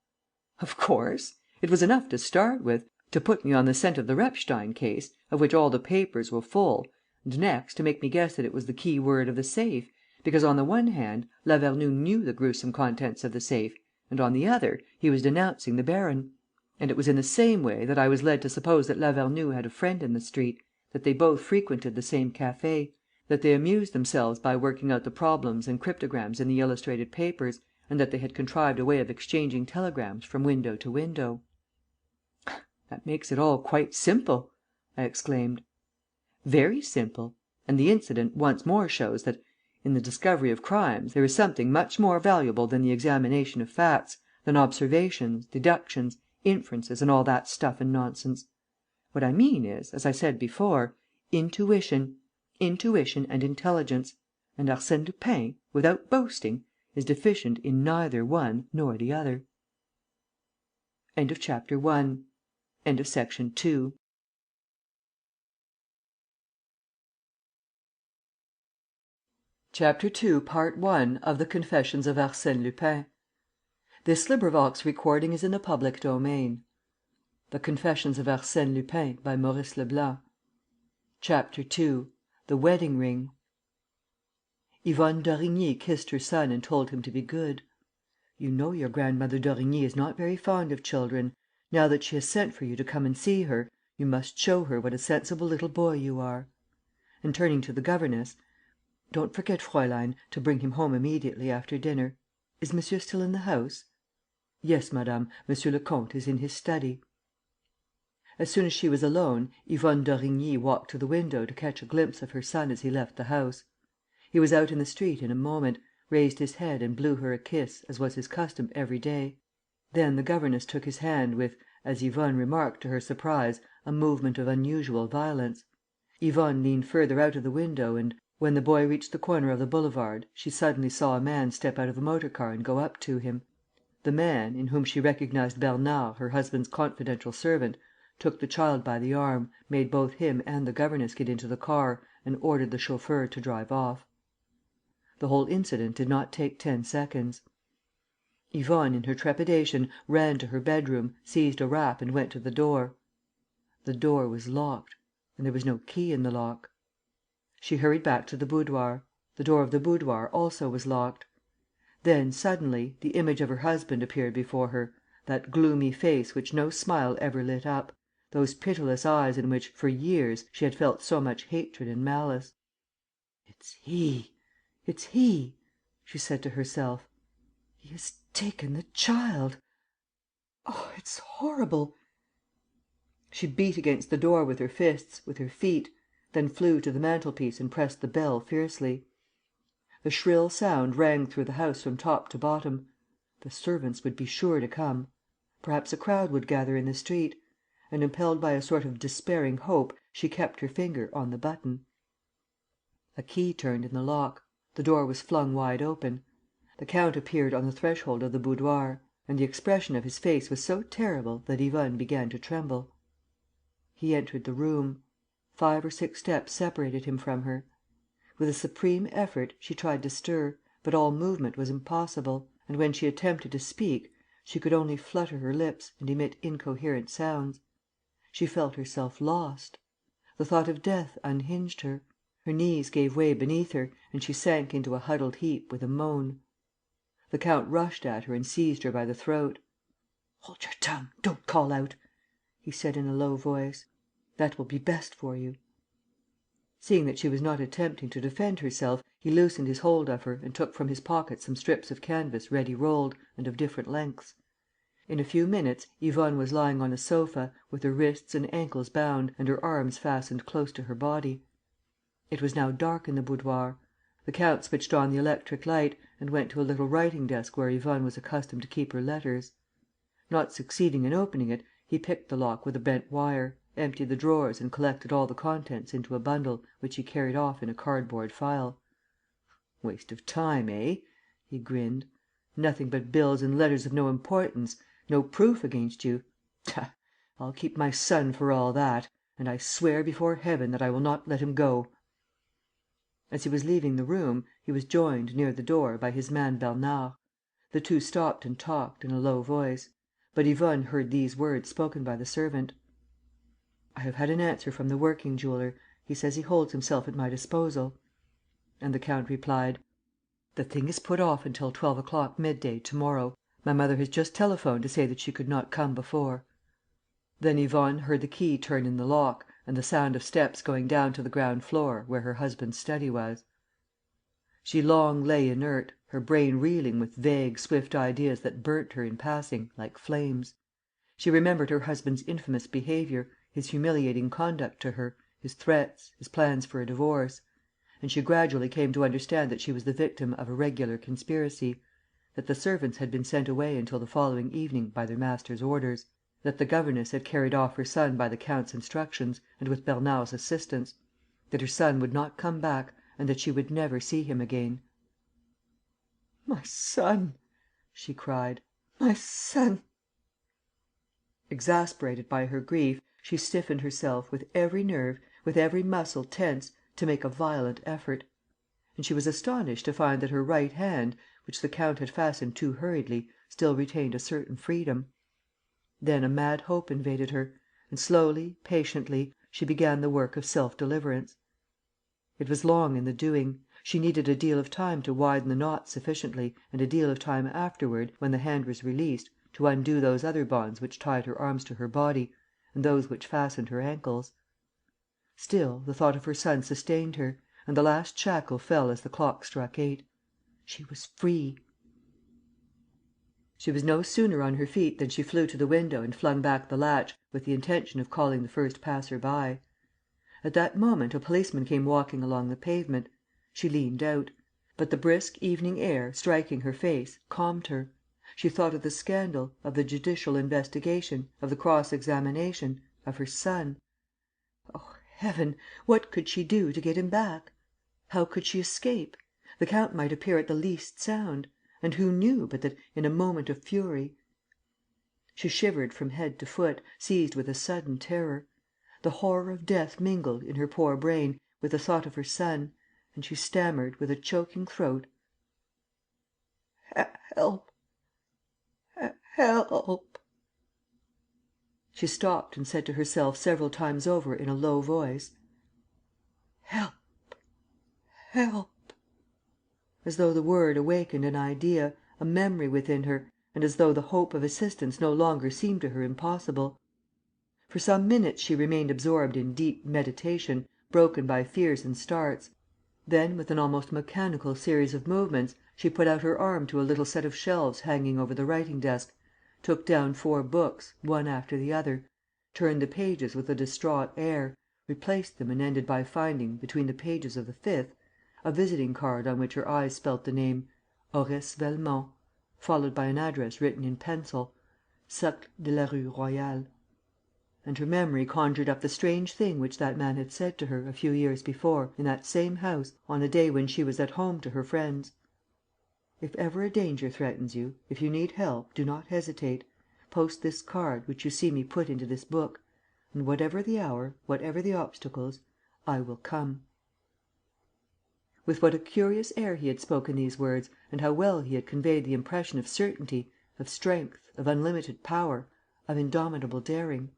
"Of course. It was enough to start with, to put me on the scent of the Repstein case, of which all the papers were full, and next to make me guess that it was the key word of the safe, because, on the one hand, Lavernoux knew the gruesome contents of the safe, and, on the other, he was denouncing the baron. And it was in the same way that I was led to suppose that Lavernoux had a friend in the street, that they both frequented the same café, that they amused themselves by working out the problems and cryptograms in the illustrated papers, and that they had contrived a way of exchanging telegrams from window to window." "That makes it all quite simple!" I exclaimed. "Very simple. And the incident once more shows that, in the discovery of crimes, there is something much more valuable than the examination of facts, than observations, deductions, inferences and all that stuff and nonsense. What I mean is, as I said before, intuition and intelligence, and Arsène Lupin, without boasting, is deficient in neither one nor the other." Chapter 2. Part I of the Confessions of Arsène Lupin. Recording is in the public domain. The Confessions of Arsène Lupin, by Maurice Leblanc. Chapter 2. The Wedding Ring. Yvonne d'Origny kissed her son and told him to be good. "You know your grandmother d'Origny is not very fond of children. Now that she has sent for you to come and see her, you must show her what a sensible little boy you are." And, turning to the governess, "Don't forget, Fräulein, to bring him home immediately after dinner. Is monsieur still in the house?" "Yes, madame, monsieur le comte is in his study." As soon as she was alone, Yvonne d'Origny walked to the window to catch a glimpse of her son as he left the house. He was out in the street in a moment, raised his head and blew her a kiss, as was his custom every day. Then the governess took his hand with, as Yvonne remarked to her surprise, a movement of unusual violence. Yvonne leant further out of the window and, when the boy reached the corner of the boulevard, she suddenly saw a man step out of a motor car and go up to him. The man, in whom she recognized Bernard, her husband's confidential servant, took the child by the arm, made both him and the governess get into the car and ordered the chauffeur to drive off. The whole incident did not take 10 seconds. Yvonne, in her trepidation, ran to her bedroom, seized a wrap and went to the door. The door was locked; and there was no key in the lock. She hurried back to the boudoir. The door of the boudoir also was locked. Then, suddenly, the image of her husband appeared before her, that gloomy face which no smile ever lit up, those pitiless eyes in which, for years, she had felt so much hatred and malice. "It's he," she said to herself. "He has taken the child. Oh, it's horrible!" She beat against the door with her fists, with her feet, then flew to the mantelpiece and pressed the bell fiercely. The shrill sound rang through the house from top to bottom. The servants would be sure to come. Perhaps a crowd would gather in the street. And, impelled by a sort of despairing hope, she kept her finger on the button. A key turned in the lock. The door was flung wide open. The count appeared on the threshold of the boudoir; and the expression of his face was so terrible that Yvonne began to tremble. He entered the room. 5 or 6 steps separated him from her. With a supreme effort, she tried to stir, but all movement was impossible; and, when she attempted to speak, she could only flutter her lips and emit incoherent sounds. She felt herself lost. The thought of death unhinged her. Her knees gave way beneath her and she sank into a huddled heap with a moan. The count rushed at her and seized her by the throat. "Hold your tongue! Don't call out!" he said, in a low voice. "That will be best for you." Seeing that she was not attempting to defend herself, he loosened his hold of her and took from his pocket some strips of canvas ready rolled and of different lengths. In a few minutes, Yvonne was lying on a sofa, with her wrists and ankles bound and her arms fastened close to her body. It was now dark in the boudoir. The count switched on the electric light and went to a little writing desk where Yvonne was accustomed to keep her letters. Not succeeding in opening it, he picked the lock with a bent wire, emptied the drawers and collected all the contents into a bundle, which he carried off in a cardboard file. "Waste of time, eh?" he grinned. "Nothing but bills and letters of no importance. No proof against you. Ha! I'll keep my son for all that, and I swear before Heaven that I will not let him go." As he was leaving the room, he was joined, near the door, by his man Bernard. The two stopped and talked, in a low voice. But Yvonne heard these words spoken by the servant: "I have had an answer from the working jeweler. He says he holds himself at my disposal." And the count replied: "The thing is put off until 12 o'clock midday to morrow. My mother has just telephoned to say that she could not come before." Then Yvonne heard the key turn in the lock and the sound of steps going down to the ground floor, where her husband's study was. She long lay inert, her brain reeling with vague, swift ideas that burnt her in passing, like flames. She remembered her husband's infamous behaviour, his humiliating conduct to her, his threats, his plans for a divorce; and she gradually came to understand that she was the victim of a regular conspiracy, that the servants had been sent away until the following evening by their master's orders, that the governess had carried off her son by the count's instructions and with Bernard's assistance, that her son would not come back and that she would never see him again. "My son!" she cried. "My son!" Exasperated by her grief, she stiffened herself, with every nerve, with every muscle tense, to make a violent effort. And she was astonished to find that her right hand, which the count had fastened too hurriedly, still retained a certain freedom. Then a mad hope invaded her; and slowly, patiently, she began the work of self deliverance. It was long in the doing. She needed a deal of time to widen the knot sufficiently and a deal of time afterward, when the hand was released, to undo those other bonds which tied her arms to her body and those which fastened her ankles. Still, the thought of her son sustained her; and the last shackle fell as the clock struck 8. She was free. She was no sooner on her feet than she flew to the window and flung back the latch, with the intention of calling the first passer by. At that moment a policeman came walking along the pavement. She leant out. But the brisk evening air, striking her face, calmed her. She thought of the scandal, of the judicial investigation, of the cross examination, of her son. Oh, Heaven, what could she do to get him back? How could she escape? The count might appear at the least sound; and who knew but that, in a moment of fury... She shivered from head to foot, seized with a sudden terror. The horror of death mingled, in her poor brain, with the thought of her son; and she stammered, with a choking throat: "Help! Help!" She stopped and said to herself several times over, in a low voice: "Help! Help!" As though the word awakened an idea, a memory within her, and as though the hope of assistance no longer seemed to her impossible. For some minutes she remained absorbed in deep meditation, broken by fears and starts. Then, with an almost mechanical series of movements, she put out her arm to a little set of shelves hanging over the writing desk, took down 4 books, one after the other, turned the pages with a distraught air, replaced them and ended by finding, between the pages of the 5th, a visiting card on which her eyes spelt the name Maurice Leblanc, followed by an address written in pencil: Cercle de la Rue Royale. And her memory conjured up the strange thing which that man had said to her, a few years before, in that same house, on a day when she was at home to her friends: "If ever a danger threatens you, if you need help, do not hesitate. Post this card, which you see me put into this book; and whatever the hour, whatever the obstacles, I will come." With what a curious air he had spoken these words, and how well he had conveyed the impression of certainty, of strength, of unlimited power, of indomitable daring!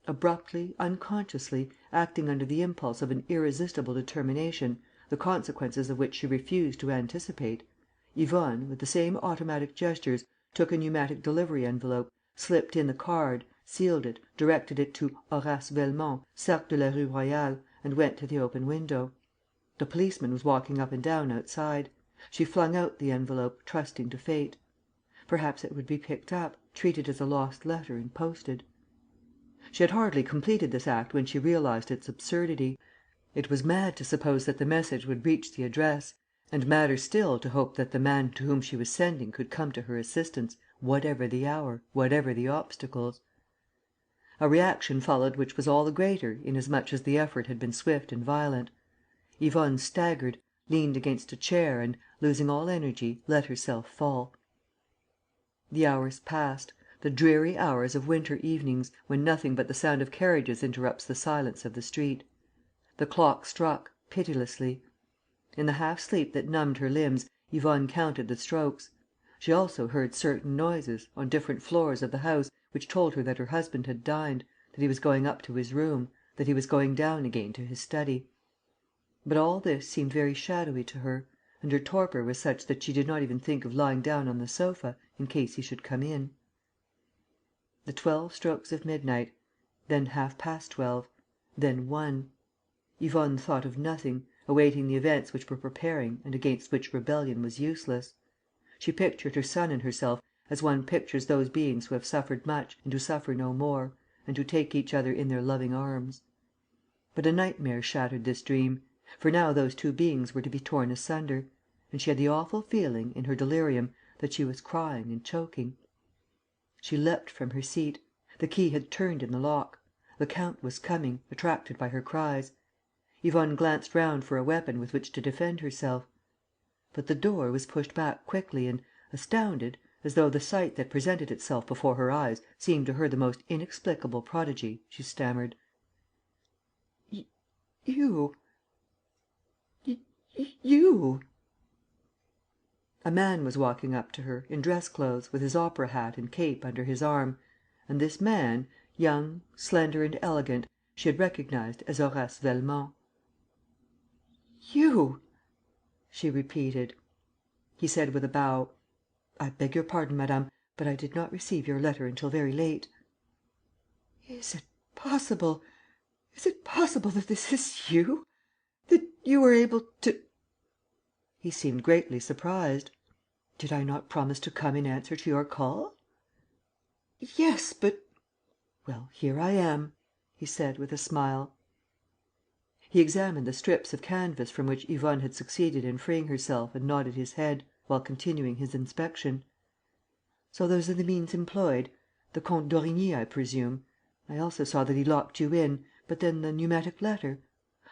Abruptly, unconsciously, acting under the impulse of an irresistible determination, the consequences of which she refused to anticipate, Yvonne, with the same automatic gestures, took a pneumatic delivery envelope, slipped in the card, sealed it, directed it to Horace Velmont, Cercle de la Rue Royale, and went to the open window. The policeman was walking up and down outside. She flung out the envelope, trusting to fate. Perhaps it would be picked up, treated as a lost letter and posted. She had hardly completed this act when she realized its absurdity. It was mad to suppose that the message would reach the address, and madder still to hope that the man to whom she was sending could come to her assistance, whatever the hour, whatever the obstacles. A reaction followed which was all the greater inasmuch as the effort had been swift and violent. Yvonne staggered, leant against a chair and, losing all energy, let herself fall. The hours passed, the dreary hours of winter evenings, when nothing but the sound of carriages interrupts the silence of the street. The clock struck, pitilessly. In the half sleep that numbed her limbs, Yvonne counted the strokes. She also heard certain noises, on different floors of the house, which told her that her husband had dined, that he was going up to his room, that he was going down again to his study. But all this seemed very shadowy to her; and her torpor was such that she did not even think of lying down on the sofa, in case he should come in. The 12 strokes of midnight, then 12:30, then 1. Yvonne thought of nothing, awaiting the events which were preparing and against which rebellion was useless. She pictured her son and herself as one pictures those beings who have suffered much and who suffer no more, and who take each other in their loving arms. But a nightmare shattered this dream, for now those two beings were to be torn asunder; and she had the awful feeling, in her delirium, that she was crying and choking. She leapt from her seat. The key had turned in the lock. The count was coming, attracted by her cries. Yvonne glanced round for a weapon with which to defend herself. But the door was pushed back quickly and, astounded, as though the sight that presented itself before her eyes seemed to her the most inexplicable prodigy, she stammered: "You. A man was walking up to her, in dress clothes, with his opera hat and cape under his arm; and this man, young, slender and elegant, she had recognized as Horace Velmont. "You!" she repeated. He said, with a bow: "I beg your pardon, madame, but I did not receive your letter until very late." Is it possible that this is you? That you were able to...." He seemed greatly surprised. "Did I not promise to come in answer to your call?" "Yes, but...." "Well, here I am," he said, with a smile. He examined the strips of canvas from which Yvonne had succeeded in freeing herself and nodded his head, while continuing his inspection. "So those are the means employed? The Comte d'Origny, I presume? I also saw that he locked you in. But then the pneumatic letter?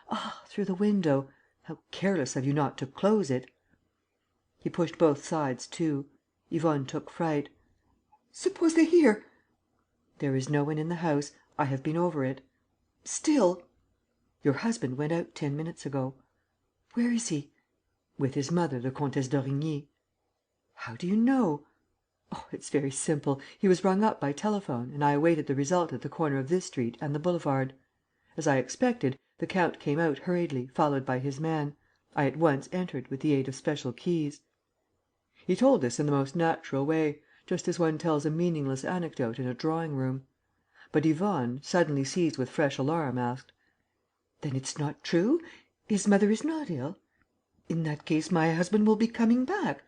Ah, through the window! How careless of you not to close it!" He pushed both sides to. Yvonne took fright: "Suppose they hear?" "There is no one in the house. I have been over it." "Still...." "Your husband went out 10 minutes ago." "Where is he?" "With his mother, the Comtesse d'Origny." "How do you know?" "Oh, it's very simple. He was rung up by telephone and I awaited the result at the corner of this street and the boulevard. As I expected, the count came out hurriedly, followed by his man. I at once entered, with the aid of special keys." He told this in the most natural way, just as one tells a meaningless anecdote in a drawing room. But Yvonne, suddenly seized with fresh alarm, asked: "Then it's not true? His mother is not ill? In that case, my husband will be coming back."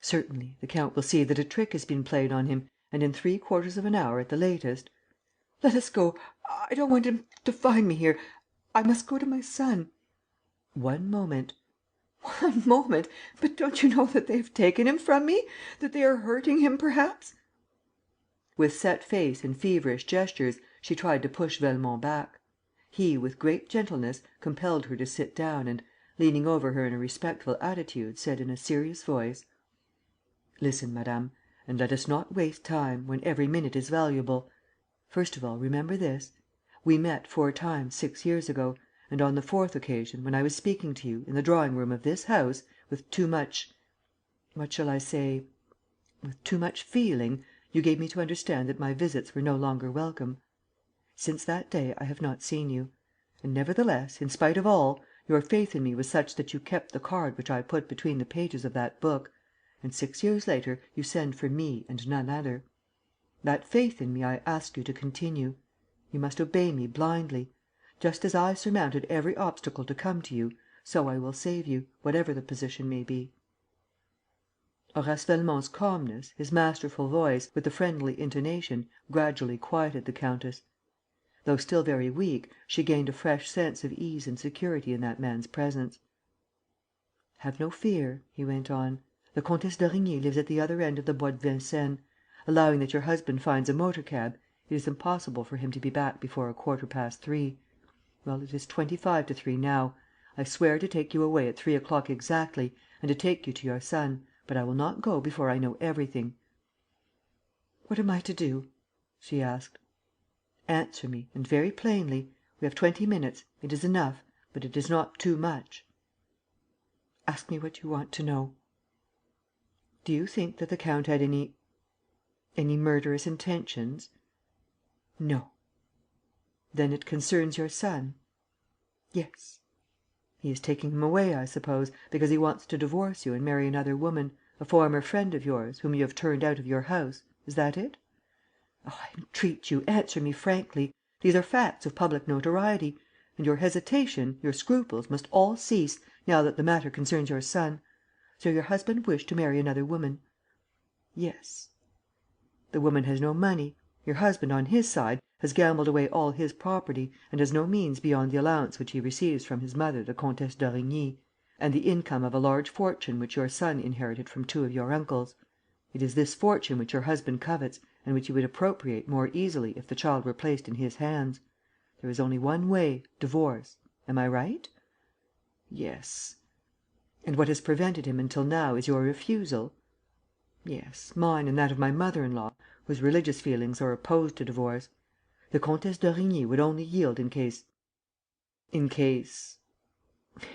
"Certainly, the count will see that a trick has been played on him and, in 3/4 of an hour at the latest...." "Let us go. I don't want him to find me here. I must go to my son." "One moment." "One moment? But don't you know that they have taken him from me? That they are hurting him perhaps?" With set face and feverish gestures, she tried to push Velmont back. He, with great gentleness, compelled her to sit down and, leaning over her in a respectful attitude, said, in a serious voice: "Listen, madame, and let us not waste time, when every minute is valuable. First of all, remember this: we met 4 times 6 years ago; and, on the 4th occasion, when I was speaking to you, in the drawing room of this house, with too much what shall I say? With too much feeling, you gave me to understand that my visits were no longer welcome. Since that day, I have not seen you. And, nevertheless, in spite of all, your faith in me was such that you kept the card which I put between the pages of that book; and, 6 years later, you send for me and none other. That faith in me I ask you to continue. You must obey me blindly. Just as I surmounted every obstacle to come to you, so I will save you, whatever the position may be." Horace Velmont's calmness, his masterful voice, with the friendly intonation, gradually quieted the countess. Though still very weak, she gained a fresh sense of ease and security in that man's presence. "Have no fear," he went on. "The Comtesse d'Origny lives at the other end of the Bois de Vincennes. Allowing that your husband finds a motor cab, it is impossible for him to be back before 3:15. Well, it is 3:25 now. I swear to take you away at 3 o'clock exactly and to take you to your son, but I will not go before I know everything." "What am I to do?" she asked. "Answer me, and very plainly. We have 20 minutes. It is enough, but it is not too much." "Ask me what you want to know." Do you think that the count had any murderous intentions?" "No." "Then it concerns your son?" "Yes." "He is taking him away, I suppose, because he wants to divorce you and marry another woman, a former friend of yours, whom you have turned out of your house. Is that it?" "Oh, I entreat you, answer me frankly. These are facts of public notoriety; and your hesitation, your scruples must all cease, now that the matter concerns your son. So your husband wished to marry another woman?" "Yes." "The woman has no money. Your husband, on his side, has gambled away all his property and has no means beyond the allowance which he receives from his mother, the Comtesse d'Origny, and the income of a large fortune which your son inherited from two of your uncles. It is this fortune which your husband covets and which he would appropriate more easily if the child were placed in his hands. There is only one way: divorce. Am I right?" "Yes." "And what has prevented him until now is your refusal?" "Yes, mine and that of my mother in law, whose religious feelings are opposed to divorce. The Comtesse d'Origny would only yield in case...." "In case?"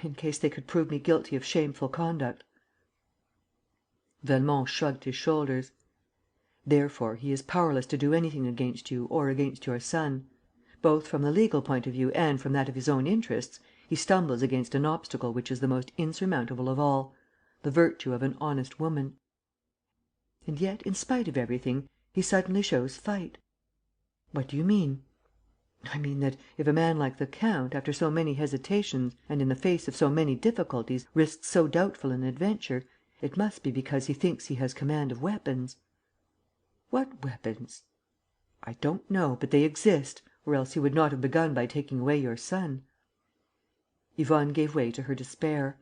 "In case they could prove me guilty of shameful conduct." Velmont shrugged his shoulders. "Therefore he is powerless to do anything against you or against your son. Both from the legal point of view and from that of his own interests, he stumbles against an obstacle which is the most insurmountable of all: the virtue of an honest woman. And yet, in spite of everything, he suddenly shows fight." "What do you mean?" "I mean that, if a man like the count, after so many hesitations and in the face of so many difficulties, risks so doubtful an adventure, it must be because he thinks he has command of weapons." "What weapons?" "I don't know, but they exist, or else he would not have begun by taking away your son." Yvonne gave way to her despair: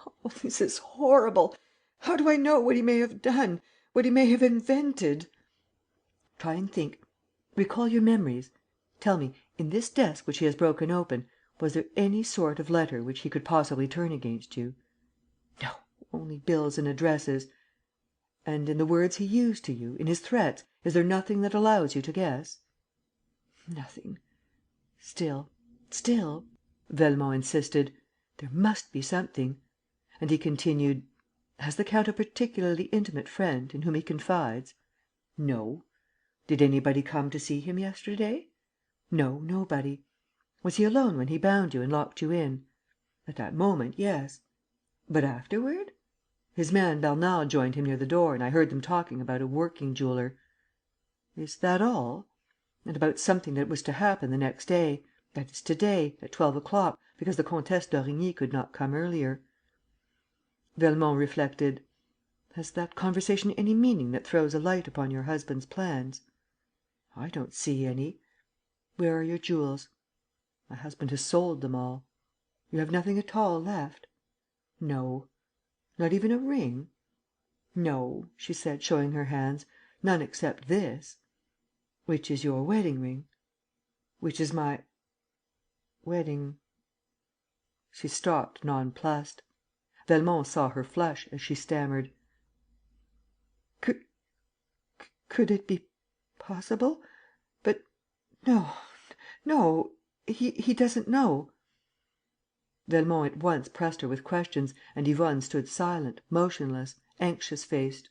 "Oh, this is horrible! How do I know what he may have done, what he may have invented?" "Try and think. Recall your memories. Tell me, in this desk which he has broken open, was there any sort of letter which he could possibly turn against you?" "No, only bills and addresses." "And in the words he used to you, in his threats, is there nothing that allows you to guess?" "Nothing." "Still, Velmont insisted, "there must be something." And he continued, "Has the count a particularly intimate friend, in whom he confides?" "No." "Did anybody come to see him yesterday?" "No, nobody." "Was he alone when he bound you and locked you in?" "At that moment, yes." "But afterward?" "His man Bernard joined him near the door and I heard them talking about a working jeweler." "Is that all?" "And about something that was to happen the next day, that is to day, at 12 o'clock, because the Comtesse d'Origny could not come earlier." Velmont reflected: "Has that conversation any meaning that throws a light upon your husband's plans?" "I don't see any." "Where are your jewels?" "My husband has sold them all." "You have nothing at all left?" "No." "Not even a ring?" "No," she said, showing her hands, "none except this." "Which is your wedding ring?" "Which is my wedding...." She stopped, nonplussed. Velmont saw her flush, as she stammered: "Could it be possible? But no, he doesn't know." Velmont at once pressed her with questions and Yvonne stood silent, motionless, anxious faced.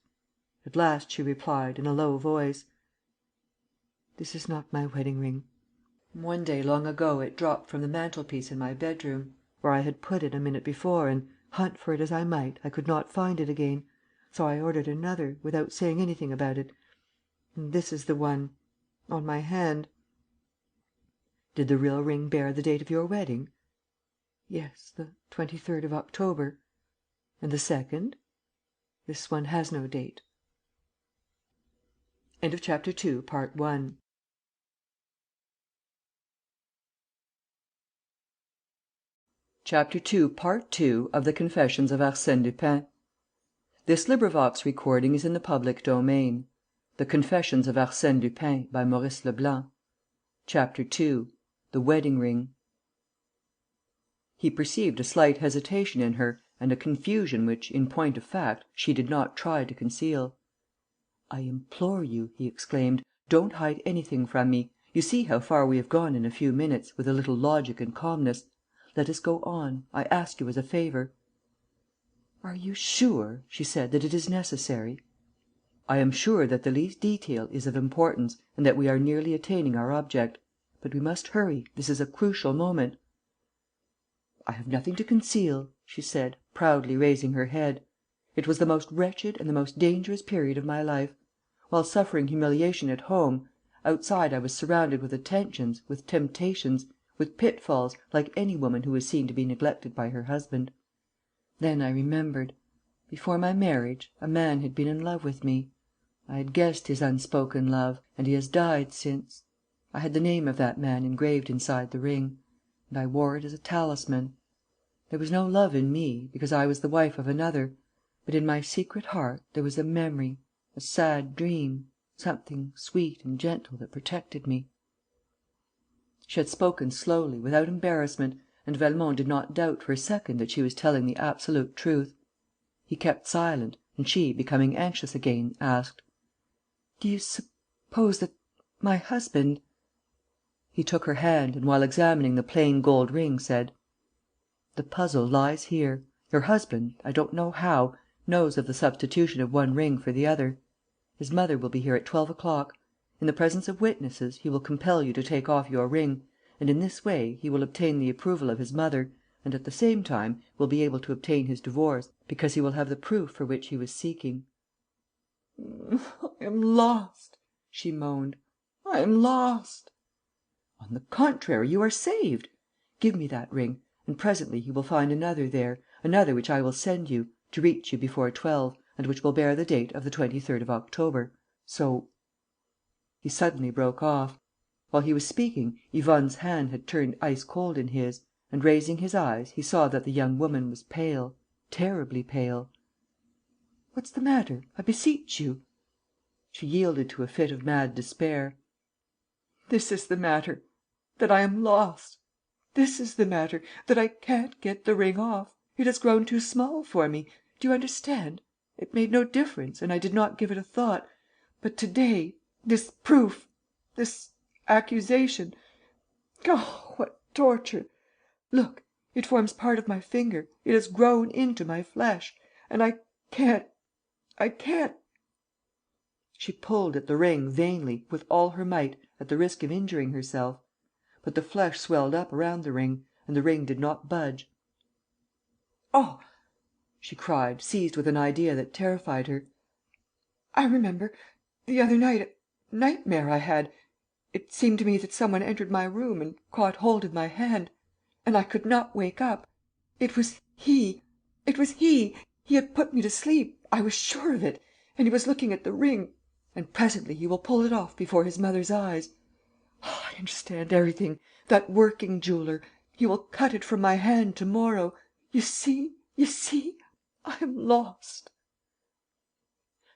At last she replied, in a low voice: "This is not my wedding ring. One day, long ago, it dropped from the mantelpiece in my bedroom, where I had put it a minute before, and, hunt for it as I might, I could not find it again. So I ordered another, without saying anything about it. And this is the one ... on my hand." "Did the real ring bear the date of your wedding?" "Yes, the 23rd of October." "And the second?" "This one has no date." Chapter 2, Part I. Of the Confessions of Arsène Lupin. This recording is in the public domain. The Confessions of Arsène Lupin, by Maurice Leblanc. Chapter 2. The Wedding Ring. He perceived a slight hesitation in her and a confusion which, in point of fact, she did not try to conceal. "I implore you," he exclaimed, "don't hide anything from me. You see how far we have gone in a few minutes, with a little logic and calmness. Let us go on. I ask you as a favour." "Are you sure," she said, "that it is necessary?" "I am sure that the least detail is of importance and that we are nearly attaining our object. But we must hurry. This is a crucial moment." "I have nothing to conceal," she said, proudly raising her head. "It was the most wretched and the most dangerous period of my life. While suffering humiliation at home, outside I was surrounded with attentions, with temptations, with pitfalls, like any woman who is seen to be neglected by her husband. Then I remembered. Before my marriage, a man had been in love with me. I had guessed his unspoken love, and he has died since. I had the name of that man engraved inside the ring, and I wore it as a talisman. There was no love in me, because I was the wife of another, but in my secret heart there was a memory, a sad dream, something sweet and gentle that protected me." She had spoken slowly, without embarrassment, and Velmont did not doubt for a second that she was telling the absolute truth. He kept silent, and she, becoming anxious again, asked: "Do you suppose that my husband...." He took her hand and, while examining the plain gold ring, said: "The puzzle lies here. Your husband, I don't know how, knows of the substitution of one ring for the other. His mother will be here at 12 o'clock. In the presence of witnesses, he will compel you to take off your ring, and, in this way, he will obtain the approval of his mother and, at the same time, will be able to obtain his divorce, because he will have the proof for which he was seeking." "I am lost," she moaned. "I am lost." "On the contrary, you are saved. Give me that ring; and presently he will find another there, another which I will send you, to reach you before 12, and which will bear the date of the 23rd of October. So..." He suddenly broke off. While he was speaking, Yvonne's hand had turned ice cold in his, and, raising his eyes, he saw that the young woman was pale, terribly pale. "What's the matter? I beseech you." She yielded to a fit of mad despair: "This is the matter, that I am lost. This is the matter, that I can't get the ring off. It has grown too small for me. Do you understand? It made no difference and I did not give it a thought. But to day, this proof, this accusation. Oh, what torture! Look, it forms part of my finger, it has grown into my flesh. And I can't. She pulled at the ring, vainly, with all her might, at the risk of injuring herself. But the flesh swelled up around the ring; and the ring did not budge. "Oh," she cried, seized with an idea that terrified her, "I remember! The other night, a nightmare I had. It seemed to me that some one entered my room and caught hold of my hand. And I could not wake up. It was he. He had put me to sleep, I was sure of it. And he was looking at the ring. And presently he will pull it off before his mother's eyes. Oh, I understand everything. That working jeweler. He will cut it from my hand to morrow. You see, I am lost."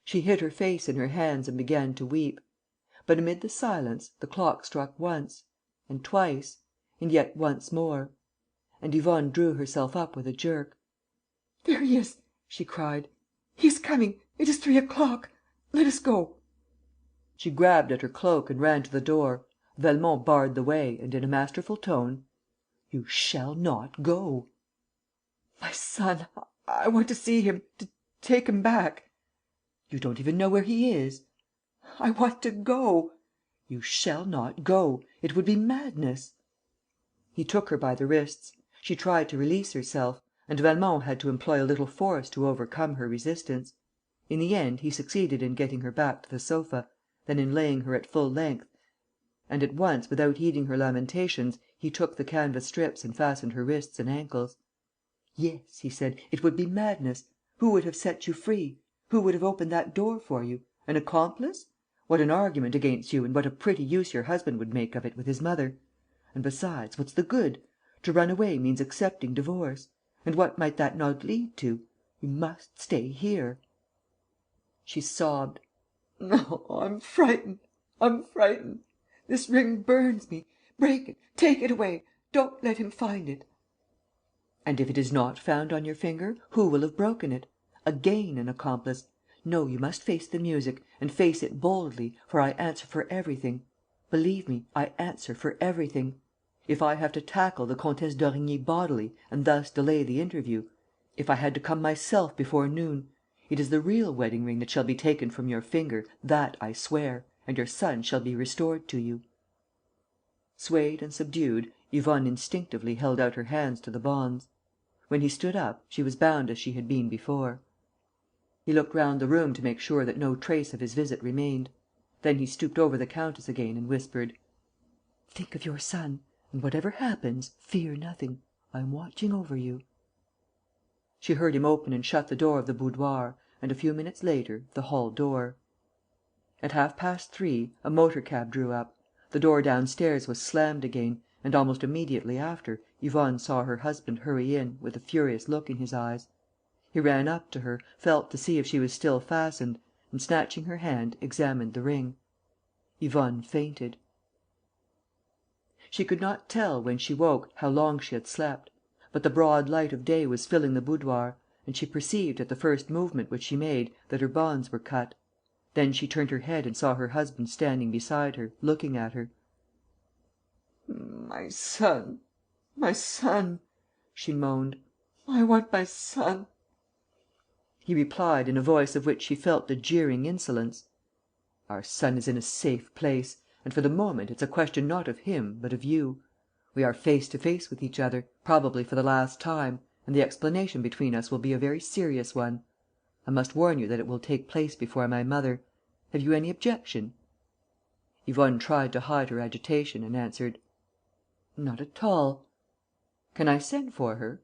She hid her face in her hands and began to weep. But, amid the silence, the clock struck once, and twice, and yet once more. And Yvonne drew herself up with a jerk: "There he is!" she cried. "He is coming! It is 3 o'clock! Let us go!" She grabbed at her cloak and ran to the door. Velmont barred the way and, in a masterful tone: "You shall not go." "My son, I want to see him, to take him back." "You don't even know where he is." "I want to go." "You shall not go. It would be madness." He took her by the wrists. She tried to release herself; and Velmont had to employ a little force to overcome her resistance. In the end, he succeeded in getting her back to the sofa, then in laying her at full length; and, at once, without heeding her lamentations, he took the canvas strips and fastened her wrists and ankles. "Yes," he said, "it would be madness. Who would have set you free? Who would have opened that door for you? An accomplice? What an argument against you and what a pretty use your husband would make of it with his mother! And, besides, what's the good? To run away means accepting divorce. And what might that not lead to? You must stay here." She sobbed: "No, I'm frightened. This ring burns me. Break it, take it away. Don't let him find it." "And if it is not found on your finger, who will have broken it? Again an accomplice. No, you must face the music, and face it boldly, for I answer for everything. Believe me, I answer for everything. If I have to tackle the Comtesse d'Origny bodily and thus delay the interview, If I had to come myself before noon. It is the real wedding ring that shall be taken from your finger, that I swear, and your son shall be restored to you." Swayed and subdued, Yvonne instinctively held out her hands to the bonds. When he stood up, she was bound as she had been before. He looked round the room to make sure that no trace of his visit remained. Then he stooped over the countess again and whispered: "Think of your son, and, whatever happens, fear nothing. I am watching over you." She heard him open and shut the door of the boudoir and, a few minutes later, the hall door. At 3:30, a motor cab drew up. The door downstairs was slammed again and, almost immediately after, Yvonne saw her husband hurry in, with a furious look in his eyes. He ran up to her, felt to see if she was still fastened and, snatching her hand, examined the ring. Yvonne fainted. She could not tell, when she woke, how long she had slept. But the broad light of day was filling the boudoir and she perceived, at the first movement which she made, that her bonds were cut. Then she turned her head and saw her husband standing beside her, looking at her. "My son, my son," she moaned. "I want my son." He replied, in a voice of which she felt the jeering insolence: "Our son is in a safe place; and, for the moment, it's a question not of him, but of you. We are face to face with each other, probably for the last time, and the explanation between us will be a very serious one. I must warn you that it will take place before my mother. Have you any objection?" Yvonne tried to hide her agitation and answered: "Not at all." "Can I send for her?"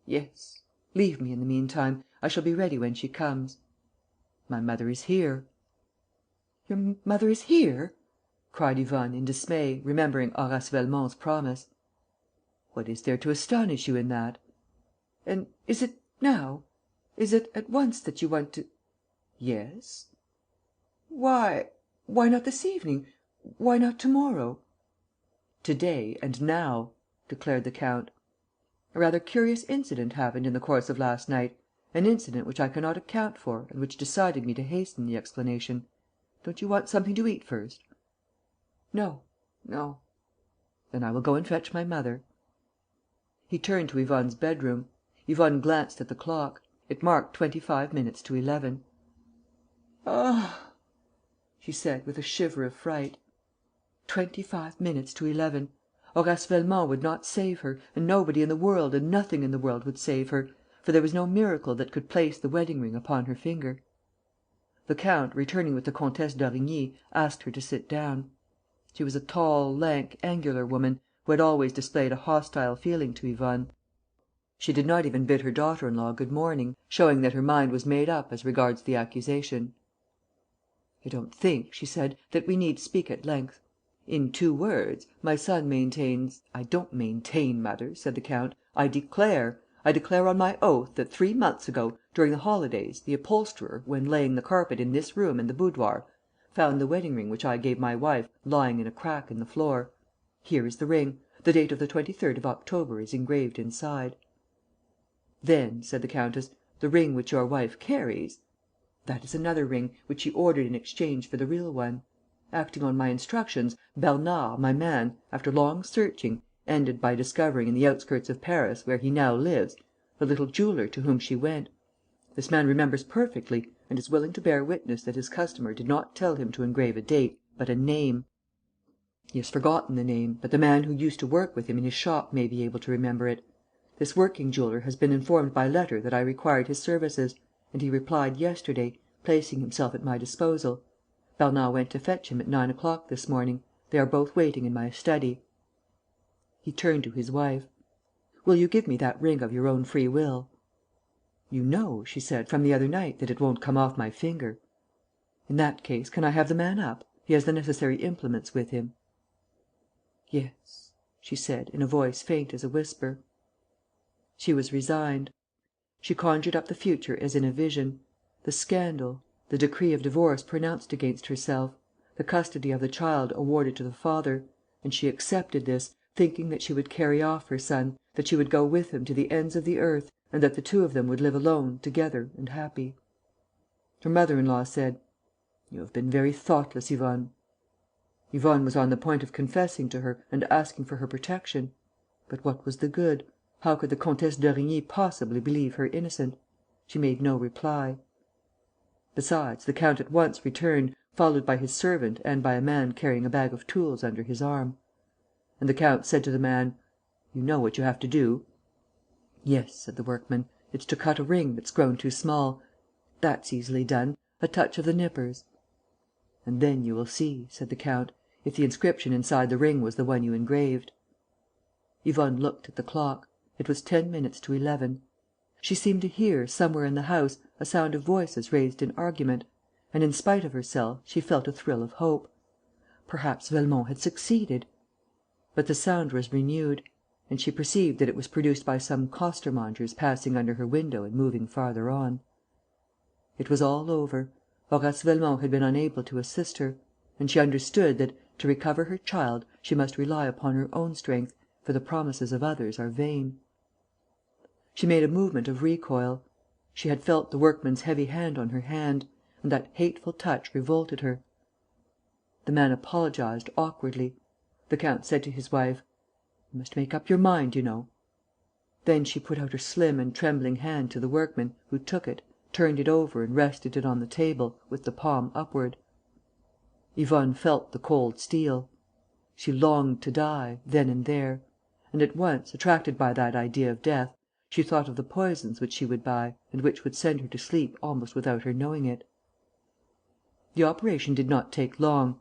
"Yes. Leave me in the meantime. I shall be ready when she comes." "My mother is here." "Your mother is here?" cried Yvonne, in dismay, remembering Horace Velmont's promise. "What is there to astonish you in that?" "And is it now? Is it at once that you want to?" "Yes." "Why not this evening? Why not to morrow?" "To day and now," declared the count. "A rather curious incident happened in the course of last night, an incident which I cannot account for and which decided me to hasten the explanation. Don't you want something to eat first?" "No, no." "Then I will go and fetch my mother." He turned to Yvonne's bedroom. Yvonne glanced at the clock. It marked 25 minutes to 11. "Ah!" she said, with a shiver of fright. 25 minutes to 11. Horace Velmont would not save her, and nobody in the world and nothing in the world would save her, for there was no miracle that could place the wedding ring upon her finger. The count, returning with the Comtesse d'Origny, asked her to sit down. She was a tall, lank, angular woman, who had always displayed a hostile feeling to Yvonne. She did not even bid her daughter-in-law good morning, showing that her mind was made up as regards the accusation. "I don't think," she said, "that we need speak at length. In 2 words, my son maintains—" "I don't maintain, mother," said the count. "I declare on my oath that, 3 months ago, during the holidays, the upholsterer, when laying the carpet in this room and the boudoir, found the wedding ring which I gave my wife lying in a crack in the floor. Here is the ring. The date of the 23rd of October is engraved inside." "Then," said the countess, "the ring which your wife carries—" "That is another ring, which she ordered in exchange for the real one. Acting on my instructions, Bernard, my man, after long searching, ended by discovering in the outskirts of Paris, where he now lives, the little jeweller to whom she went. This man remembers perfectly and is willing to bear witness that his customer did not tell him to engrave a date, but a name. He has forgotten the name, but the man who used to work with him in his shop may be able to remember it. This working jeweller has been informed by letter that I required his services, and he replied yesterday, placing himself at my disposal. Bernard went to fetch him at 9 o'clock this morning. They are both waiting in my study." He turned to his wife: "Will you give me that ring of your own free will?" "You know," she said, "from the other night, that it won't come off my finger." "In that case, can I have the man up? He has the necessary implements with him." "Yes," she said, in a voice faint as a whisper. She was resigned. She conjured up the future as in a vision: the scandal, the decree of divorce pronounced against herself, the custody of the child awarded to the father; and she accepted this, thinking that she would carry off her son, that she would go with him to the ends of the earth, and that the two of them would live alone, together and happy. Her mother in law said: "You have been very thoughtless, Yvonne." Yvonne was on the point of confessing to her and asking for her protection. But what was the good? How could the Comtesse d'Origny possibly believe her innocent? She made no reply. Besides, the count at once returned, followed by his servant and by a man carrying a bag of tools under his arm. And the count said to the man: "You know what you have to do?" "Yes," said the workman. "It's to cut a ring that's grown too small. That's easily done. A touch of the nippers." "And then you will see," said the count, "if the inscription inside the ring was the one you engraved." Yvonne looked at the clock. It was 10 minutes to 11. She seemed to hear, somewhere in the house, a sound of voices raised in argument; and, in spite of herself, she felt a thrill of hope. Perhaps Velmont had succeeded. But the sound was renewed; and she perceived that it was produced by some costermongers passing under her window and moving farther on. It was all over. Horace Velmont had been unable to assist her; and she understood that, to recover her child, she must rely upon her own strength, for the promises of others are vain. She made a movement of recoil. She had felt the workman's heavy hand on her hand; and that hateful touch revolted her. The man apologized awkwardly. The count said to his wife: "You must make up your mind, you know." Then she put out her slim and trembling hand to the workman, who took it, turned it over and rested it on the table, with the palm upward. Yvonne felt the cold steel. She longed to die, then and there; and, at once, attracted by that idea of death, she thought of the poisons which she would buy and which would send her to sleep almost without her knowing it. The operation did not take long.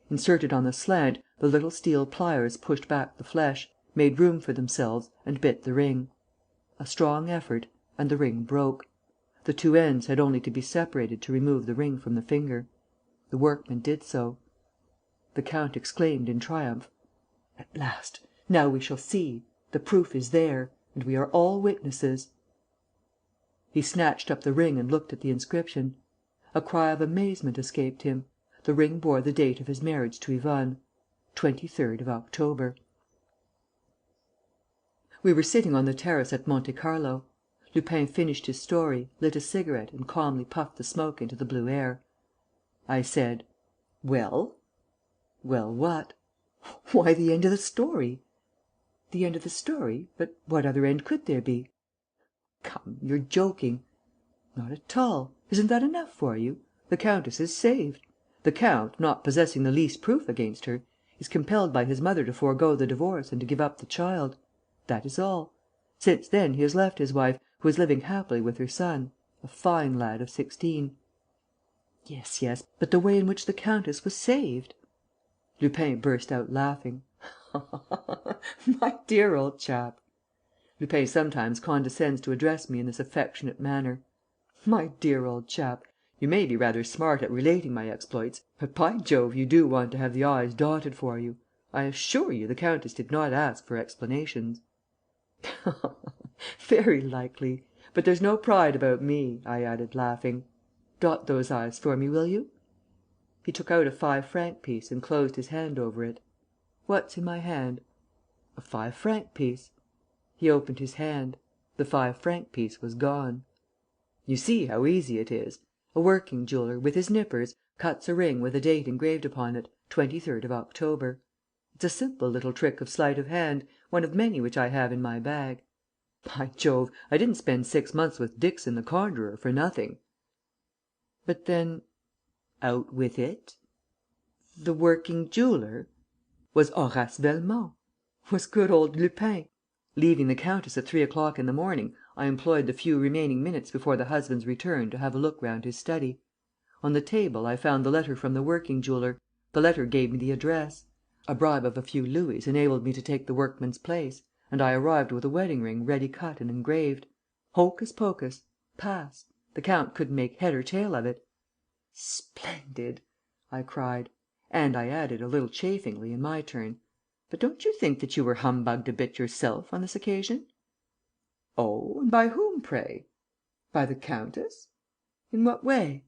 Inserted on the slant, the little steel pliers pushed back the flesh, made room for themselves and bit the ring. A strong effort; and the ring broke. The two ends had only to be separated to remove the ring from the finger. The workman did so. The count exclaimed, in triumph: "At last! Now we shall see! The proof is there; and we are all witnesses." He snatched up the ring and looked at the inscription. A cry of amazement escaped him. The ring bore the date of his marriage to Yvonne: 23rd of October. We were sitting on the terrace at Monte Carlo. Lupin finished his story, lit a cigarette and calmly puffed the smoke into the blue air. I said: "Well?" "Well what?" "Why, the end of the story." "The end of the story? But what other end could there be?" "Come, you're joking." "Not at all. Isn't that enough for you? The countess is saved. The count, not possessing the least proof against her, is compelled by his mother to forego the divorce and to give up the child. That is all. Since then he has left his wife, who is living happily with her son, a fine lad of 16. Yes, yes, but the way in which the countess was saved?" Lupin burst out laughing: "My dear old chap!" Lupin sometimes condescends to address me in this affectionate manner. "My dear old chap, you may be rather smart at relating my exploits, but, by Jove, you do want to have the i's dotted for you. I assure you, the countess did not ask for explanations." "Very likely. But there's no pride about me," I added, laughing. "Dot those i's for me, will you?" He took out a 5-franc piece and closed his hand over it. "What's in my hand?" "A 5-franc piece." He opened his hand. The 5-franc piece was gone. "You see how easy it is. A working jeweller, with his nippers, cuts a ring with a date engraved upon it, 23rd of October. It's a simple little trick of sleight of hand, one of many which I have in my bag. By Jove, I didn't spend 6 months with Dixon the conjurer for nothing." "But then ..." "Out with it." "The working jeweller?" "Was Horace Velmont. Was good old Lupin. Leaving the countess at 3 o'clock in the morning, I employed the few remaining minutes before the husband's return to have a look round his study. On the table, I found the letter from the working jeweller. The letter gave me the address. A bribe of a few louis enabled me to take the workman's place; and I arrived with a wedding ring ready cut and engraved. Hocus pocus! Pass! The count couldn't make head or tail of it." "Splendid!" I cried. And I added, a little chaffingly, in my turn: "But don't you think that you were humbugged a bit yourself on this occasion?" "Oh? And by whom, pray?" "By the countess." "In what way?"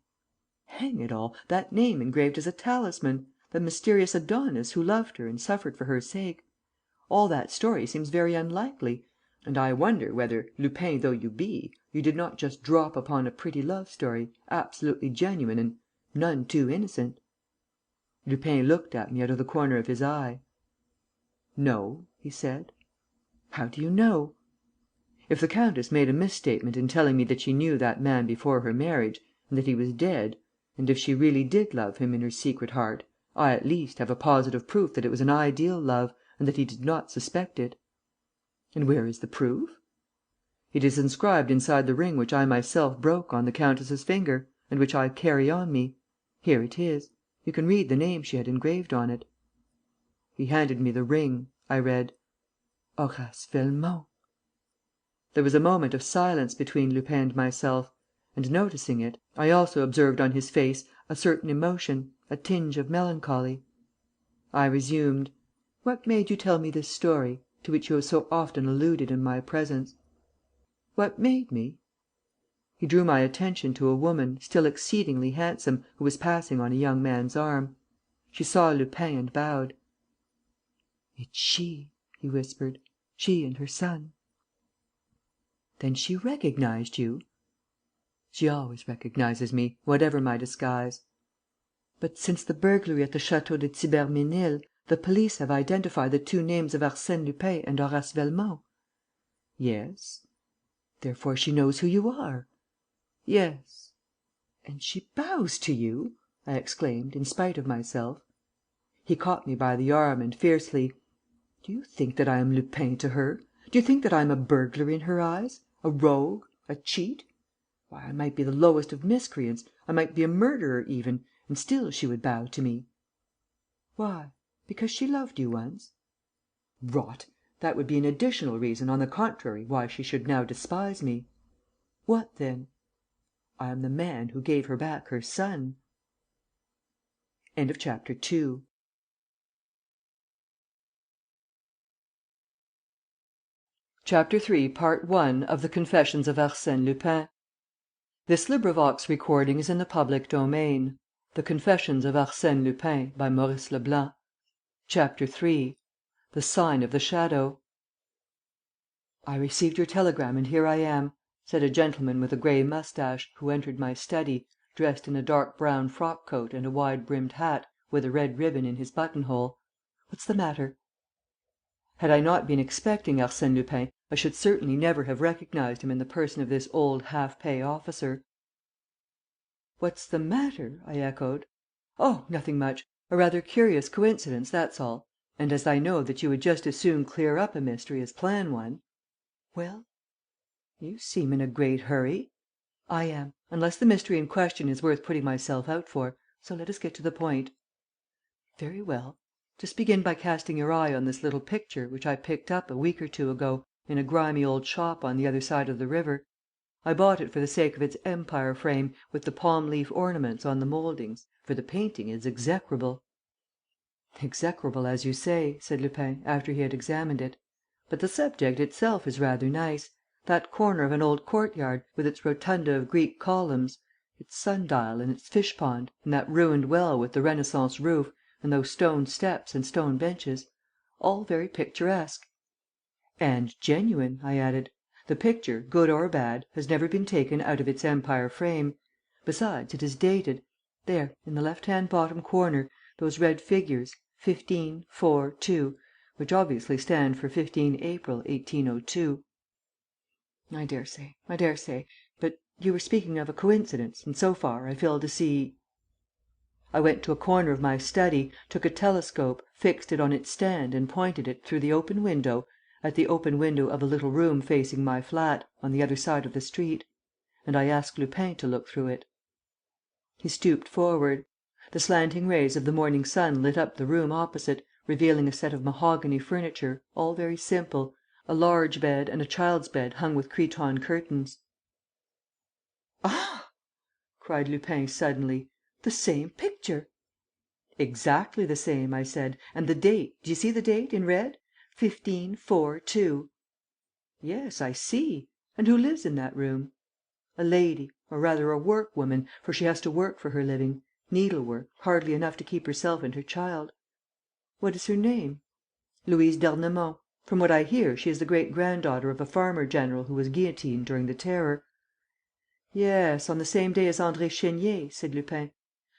"Hang it all, that name engraved as a talisman, the mysterious Adonis who loved her and suffered for her sake. All that story seems very unlikely; and I wonder whether, Lupin though you be, you did not just drop upon a pretty love story, absolutely genuine and none too innocent." Lupin looked at me out of the corner of his eye. "No," he said. "How do you know?" If the countess made a misstatement in telling me that she knew that man before her marriage and that he was dead, and if she really did love him in her secret heart, I, at least, have a positive proof that it was an ideal love and that he did not suspect it." "And where is the proof?" "It is inscribed inside the ring which I myself broke on the countess's finger and which I carry on me. Here it is. You can read the name she had engraved on it." He handed me the ring. I read: "Horace Velmont." There was a moment of silence between Lupin and myself; and, noticing it, I also observed on his face a certain emotion, a tinge of melancholy. I resumed: "What made you tell me this story, to which you have so often alluded in my presence?" "What made me?" He drew my attention to a woman, still exceedingly handsome, who was passing on a young man's arm. She saw Lupin and bowed. "It's she," he whispered. "She and her son." "Then she recognized you?" "She always recognizes me, whatever my disguise." "But, since the burglary at the Château de Thibermesnil, the police have identified the two names of Arsène Lupin and Horace Velmont?" "Yes." "Therefore she knows who you are?" "Yes." "And she bows to you?" I exclaimed, in spite of myself. He caught me by the arm and, fiercely: "Do you think that I am Lupin to her? Do you think that I am a burglar in her eyes? A rogue? A cheat? Why, I might be the lowest of miscreants, I might be a murderer even, and still she would bow to me." "Why? Because she loved you once?" "Rot! That would be an additional reason, on the contrary, why she should now despise me." "What then?" "I am the man who gave her back her son." Chapter 3. Part I. Of the Confessions of Arsène Lupin. This recording is in the public domain. The Confessions of Arsène Lupin, by Maurice Leblanc. Chapter 3. The Sign of the Shadow. "I received your telegram and here I am," said a gentleman with a grey moustache, who entered my study, dressed in a dark brown frock coat and a wide brimmed hat, with a red ribbon in his buttonhole. "What's the matter?" Had I not been expecting Arsène Lupin, I should certainly never have recognized him in the person of this old half pay officer. "What's the matter?" I echoed. "Oh, nothing much. A rather curious coincidence, that's all. And as I know that you would just as soon clear up a mystery as plan one." "Well?" "You seem in a great hurry." "I am, unless the mystery in question is worth putting myself out for. So let us get to the point." "Very well. Just begin by casting your eye on this little picture, which I picked up, a week or two ago, in a grimy old shop on the other side of the river. I bought it for the sake of its Empire frame, with the palm leaf ornaments on the mouldings, for the painting is execrable." "Execrable, as you say," said Lupin, after he had examined it. "But the subject itself is rather nice. That corner of an old courtyard, with its rotunda of Greek columns, its sun dial and its fish pond, and that ruined well with the Renaissance roof, and those stone steps and stone benches: all very picturesque." "And genuine," I added. "The picture, good or bad, has never been taken out of its Empire frame. Besides, it is dated. There, in the left hand bottom corner, those red figures, 15, 4, 2, which obviously stand for 15 April, 1802. "I daresay. But you were speaking of a coincidence and, so far, I fail to see." I went to a corner of my study, took a telescope, fixed it on its stand and pointed it, through the open window, at the open window of a little room facing my flat, on the other side of the street. And I asked Lupin to look through it. He stooped forward. The slanting rays of the morning sun lit up the room opposite, revealing a set of mahogany furniture, all very simple, a large bed and a child's bed hung with cretonne curtains. "Ah!" cried Lupin, suddenly. "The same picture!" "Exactly the same," I said. "And the date, do you see the date, in red? 15 4 2." "Yes, I see. And who lives in that room?" "A lady, or rather a workwoman, for she has to work for her living. Needlework, hardly enough to keep herself and her child." "What is her name?" "Louise d'Ernemont. From what I hear, she is the great granddaughter of a farmer general who was guillotined during the Terror." "Yes, on the same day as André Chénier," said Lupin.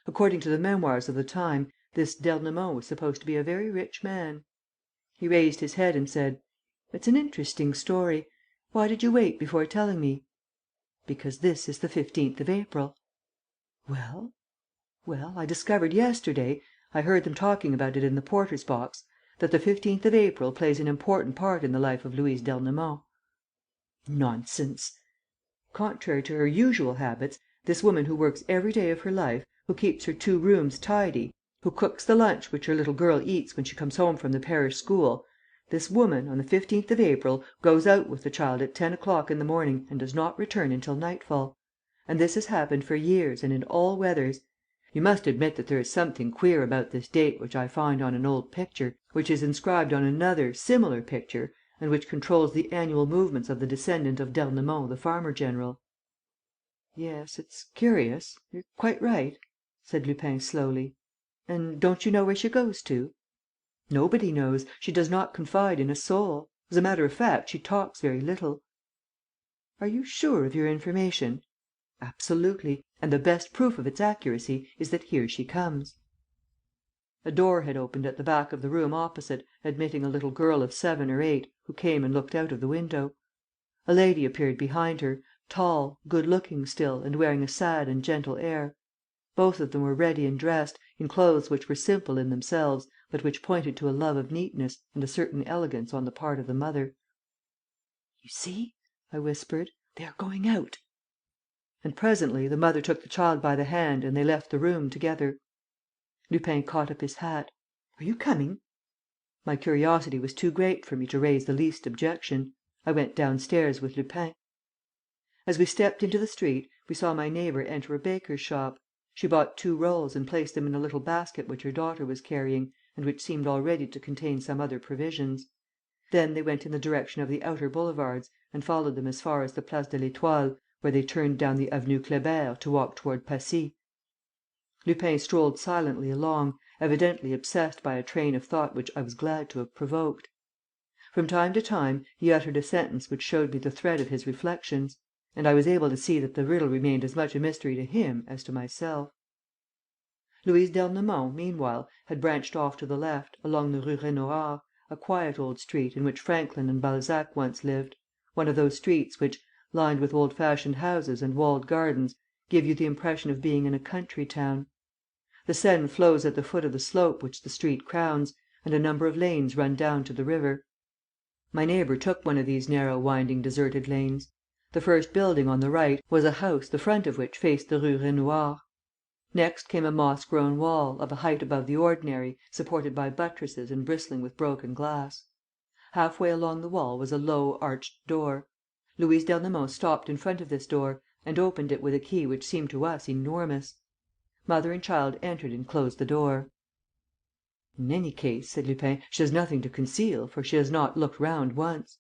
"According to the memoirs of the time, this d'Ernemont was supposed to be a very rich man." He raised his head and said: "It's an interesting story. Why did you wait before telling me?" "Because this is the 15th of April." "Well?" "Well, I discovered yesterday I heard them talking about it in the porter's box that the 15th of April plays an important part in the life of Louise d'Ernemont." "Nonsense!" "Contrary to her usual habits, this woman who works every day of her life, who keeps her 2 rooms tidy, who cooks the lunch which her little girl eats when she comes home from the parish school, this woman, on the 15th of April, goes out with the child at 10 o'clock in the morning and does not return until nightfall. And this has happened for years and in all weathers. You must admit that there is something queer about this date which I find on an old picture, which is inscribed on another, similar picture and which controls the annual movements of the descendant of d'Ernemont the farmer general." "Yes, it's curious. You're quite right," said Lupin, slowly. "And don't you know where she goes to?" "Nobody knows. She does not confide in a soul. As a matter of fact, she talks very little." "Are you sure of your information?" "Absolutely. And the best proof of its accuracy is that here she comes." A door had opened at the back of the room opposite, admitting a little girl of 7 or 8, who came and looked out of the window. A lady appeared behind her, tall, good looking still and wearing a sad and gentle air. Both of them were ready and dressed, in clothes which were simple in themselves, but which pointed to a love of neatness and a certain elegance on the part of the mother. "You see," I whispered, "they are going out." And presently the mother took the child by the hand and they left the room together. Lupin caught up his hat: "Are you coming?" My curiosity was too great for me to raise the least objection. I went downstairs with Lupin. As we stepped into the street, we saw my neighbour enter a baker's shop. She bought 2 rolls and placed them in a little basket which her daughter was carrying and which seemed already to contain some other provisions. Then they went in the direction of the outer boulevards and followed them as far as the Place de l'Étoile, where they turned down the Avenue Kléber to walk toward Passy. Lupin strolled silently along, evidently obsessed by a train of thought which I was glad to have provoked. From time to time, he uttered a sentence which showed me the thread of his reflections; and I was able to see that the riddle remained as much a mystery to him as to myself. Louise d'Ernemont, meanwhile, had branched off to the left, along the Rue Raynouard, a quiet old street in which Franklin and Balzac once lived, one of those streets which, lined with old fashioned houses and walled gardens, give you the impression of being in a country town. The Seine flows at the foot of the slope which the street crowns, and a number of lanes run down to the river. My neighbour took one of these narrow winding deserted lanes. The first building on the right was a house the front of which faced the Rue Raynouard. Next came a moss grown wall, of a height above the ordinary, supported by buttresses and bristling with broken glass. Half way along the wall was a low arched door. Louise d'Ernemont stopped in front of this door and opened it with a key which seemed to us enormous. Mother and child entered and closed the door. "In any case," said Lupin, "she has nothing to conceal, for she has not looked round once."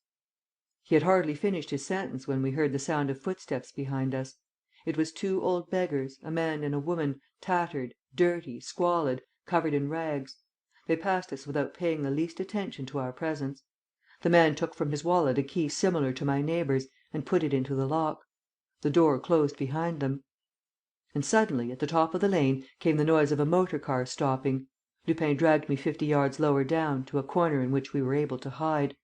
He had hardly finished his sentence when we heard the sound of footsteps behind us. It was 2 old beggars, a man and a woman, tattered, dirty, squalid, covered in rags. They passed us without paying the least attention to our presence. The man took from his wallet a key similar to my neighbour's and put it into the lock. The door closed behind them. And suddenly, at the top of the lane, came the noise of a motor car stopping. Lupin dragged me 50 yards lower down, to a corner in which we were able to hide.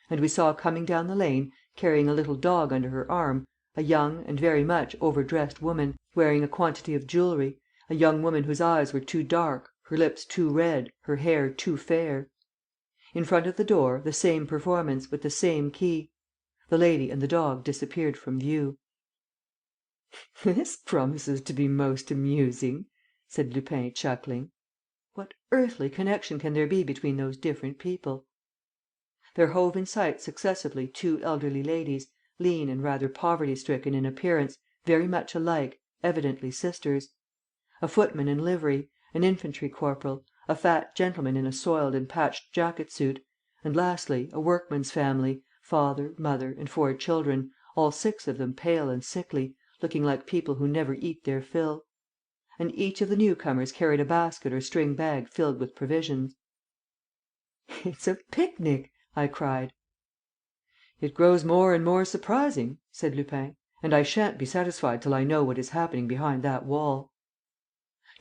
And we saw coming down the lane, carrying a little dog under her arm, a young and very much overdressed woman, wearing a quantity of jewellery, a young woman whose eyes were too dark, her lips too red, her hair too fair. In front of the door, the same performance, with the same key. The lady and the dog disappeared from view. "This promises to be most amusing," said Lupin, chuckling. "What earthly connection can there be between those different people?" There hove in sight successively 2 elderly ladies, lean and rather poverty stricken in appearance, very much alike, evidently sisters; a footman in livery, an infantry corporal, a fat gentleman in a soiled and patched jacket suit, and lastly, a workman's family, father, mother, and 4 children, all 6 of them pale and sickly, looking like people who never eat their fill. And each of the newcomers carried a basket or string bag filled with provisions. "It's a picnic!" I cried. "It grows more and more surprising," said Lupin, "and I shan't be satisfied till I know what is happening behind that wall."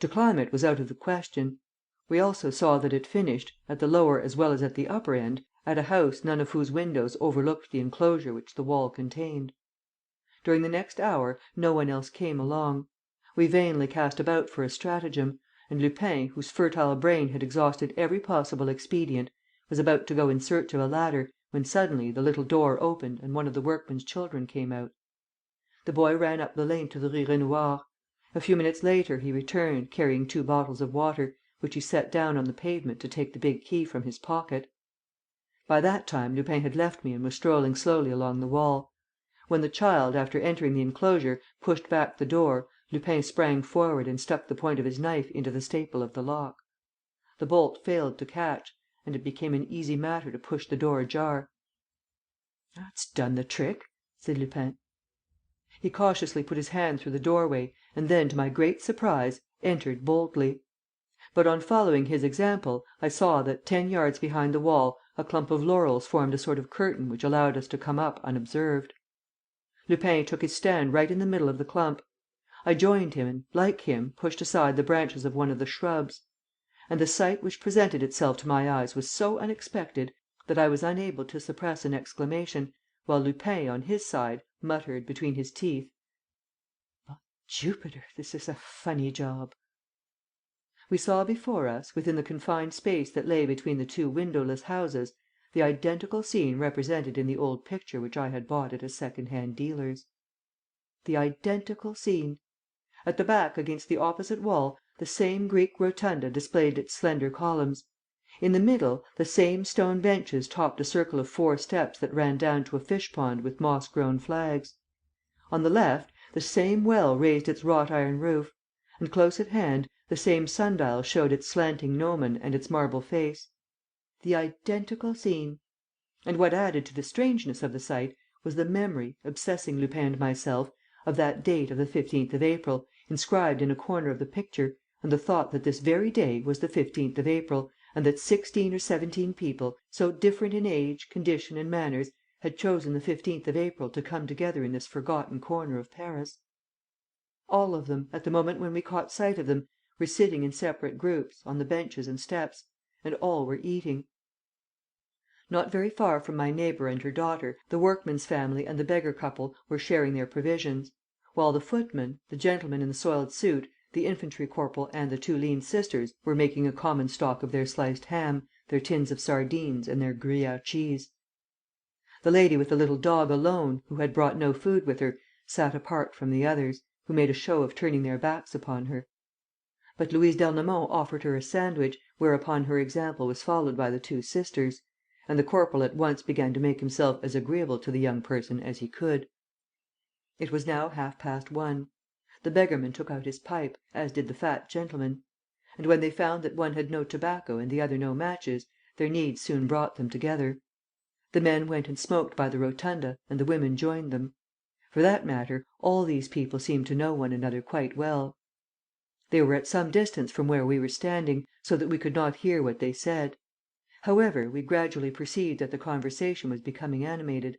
To climb it was out of the question. We also saw that it finished, at the lower as well as at the upper end, at a house none of whose windows overlooked the enclosure which the wall contained. During the next hour no one else came along. We vainly cast about for a stratagem, and Lupin, whose fertile brain had exhausted every possible expedient, was about to go in search of a ladder, when suddenly the little door opened and one of the workman's children came out. The boy ran up the lane to the Rue Raynouard. A few minutes later he returned, carrying 2 bottles of water, which he set down on the pavement to take the big key from his pocket. By that time Lupin had left me and was strolling slowly along the wall. When the child, after entering the enclosure, pushed back the door, Lupin sprang forward and stuck the point of his knife into the staple of the lock. The bolt failed to catch; and it became an easy matter to push the door ajar. "That's done the trick," said Lupin. He cautiously put his hand through the doorway and then, to my great surprise, entered boldly. But, on following his example, I saw that, 10 yards behind the wall, a clump of laurels formed a sort of curtain which allowed us to come up unobserved. Lupin took his stand right in the middle of the clump. I joined him and, like him, pushed aside the branches of one of the shrubs. And the sight which presented itself to my eyes was so unexpected that I was unable to suppress an exclamation, while Lupin, on his side, muttered, between his teeth: "By Jupiter, this is a funny job!" We saw before us, within the confined space that lay between the 2 windowless houses, the identical scene represented in the old picture which I had bought at a second hand dealer's. The identical scene! At the back, against the opposite wall, the same Greek rotunda displayed its slender columns. In the middle, the same stone benches topped a circle of 4 steps that ran down to a fish pond with moss grown flags. On the left, the same well raised its wrought iron roof; and, close at hand, the same sundial showed its slanting gnomon and its marble face. The identical scene! And what added to the strangeness of the sight was the memory, obsessing Lupin and myself, of that date of the 15th of April, inscribed in a corner of the picture, and the thought that this very day was the 15th of April, and that 16 or 17 people, so different in age, condition and manners, had chosen the 15th of April to come together in this forgotten corner of Paris. All of them, at the moment when we caught sight of them, were sitting in separate groups, on the benches and steps; and all were eating. Not very far from my neighbour and her daughter, the workman's family and the beggar couple were sharing their provisions; while the footman, the gentleman in the soiled suit, the infantry corporal and the 2 lean sisters were making a common stock of their sliced ham, their tins of sardines and their Gruyère cheese. The lady with the little dog alone, who had brought no food with her, sat apart from the others, who made a show of turning their backs upon her. But Louise d'Ernemont offered her a sandwich, whereupon her example was followed by the 2 sisters; and the corporal at once began to make himself as agreeable to the young person as he could. It was now 1:30. The beggarman took out his pipe, as did the fat gentleman; and, when they found that one had no tobacco and the other no matches, their needs soon brought them together. The men went and smoked by the rotunda, and the women joined them. For that matter, all these people seemed to know one another quite well. They were at some distance from where we were standing, so that we could not hear what they said. However, we gradually perceived that the conversation was becoming animated.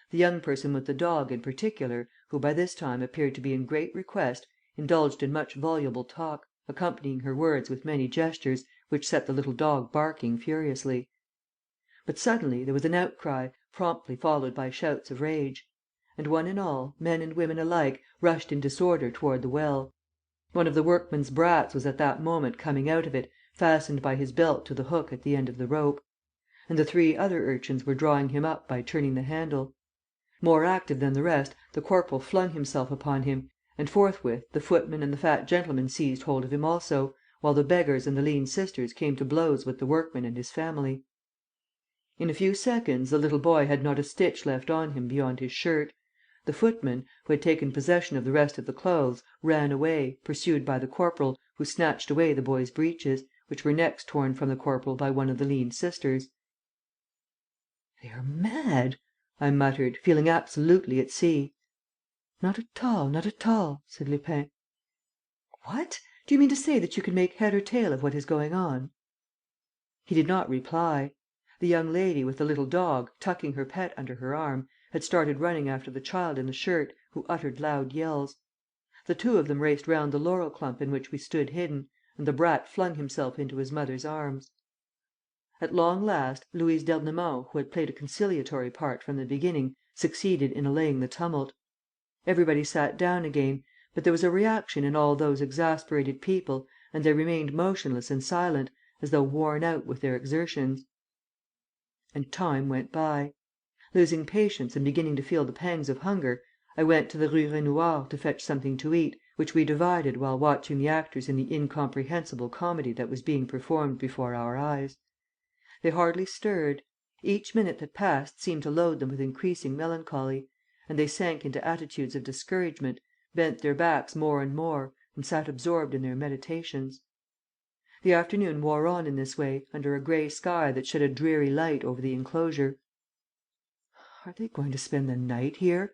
The young person with the dog, in particular, who by this time appeared to be in great request, indulged in much voluble talk, accompanying her words with many gestures, which set the little dog barking furiously. But suddenly there was an outcry, promptly followed by shouts of rage; and one and all, men and women alike, rushed in disorder toward the well. One of the workman's brats was at that moment coming out of it, fastened by his belt to the hook at the end of the rope; and the 3 other urchins were drawing him up by turning the handle. More active than the rest, the corporal flung himself upon him; and forthwith the footman and the fat gentleman seized hold of him also, while the beggars and the lean sisters came to blows with the workman and his family. In a few seconds the little boy had not a stitch left on him beyond his shirt. The footman, who had taken possession of the rest of the clothes, ran away, pursued by the corporal, who snatched away the boy's breeches, which were next torn from the corporal by one of the lean sisters. "They are mad!" I muttered, feeling absolutely at sea. "Not at all, not at all," said Lupin. "What? Do you mean to say that you can make head or tail of what is going on?" He did not reply. The young lady with the little dog, tucking her pet under her arm, had started running after the child in the shirt, who uttered loud yells. The 2 of them raced round the laurel clump in which we stood hidden, and the brat flung himself into his mother's arms. At long last, Louise d'Ernemont, who had played a conciliatory part from the beginning, succeeded in allaying the tumult. Everybody sat down again, but there was a reaction in all those exasperated people and they remained motionless and silent, as though worn out with their exertions. And time went by. Losing patience and beginning to feel the pangs of hunger, I went to the Rue Raynouard to fetch something to eat, which we divided while watching the actors in the incomprehensible comedy that was being performed before our eyes. They hardly stirred. Each minute that passed seemed to load them with increasing melancholy, and they sank into attitudes of discouragement, bent their backs more and more, and sat absorbed in their meditations. The afternoon wore on in this way, under a grey sky that shed a dreary light over the enclosure. "Are they going to spend the night here?"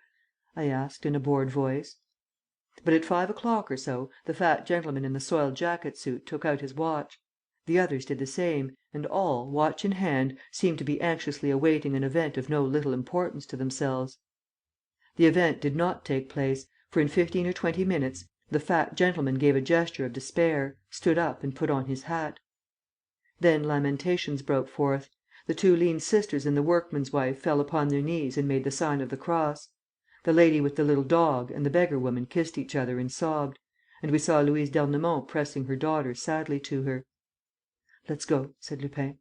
I asked, in a bored voice. But at 5 o'clock or so, the fat gentleman in the soiled jacket suit took out his watch. The others did the same, and all, watch in hand, seemed to be anxiously awaiting an event of no little importance to themselves. The event did not take place, for in 15 or 20 minutes the fat gentleman gave a gesture of despair, stood up and put on his hat. Then lamentations broke forth. The two lean sisters and the workman's wife fell upon their knees and made the sign of the cross. The lady with the little dog and the beggar woman kissed each other and sobbed, and we saw Louise d'Ernemont pressing her daughter sadly to her. "Let's go," said Lupin.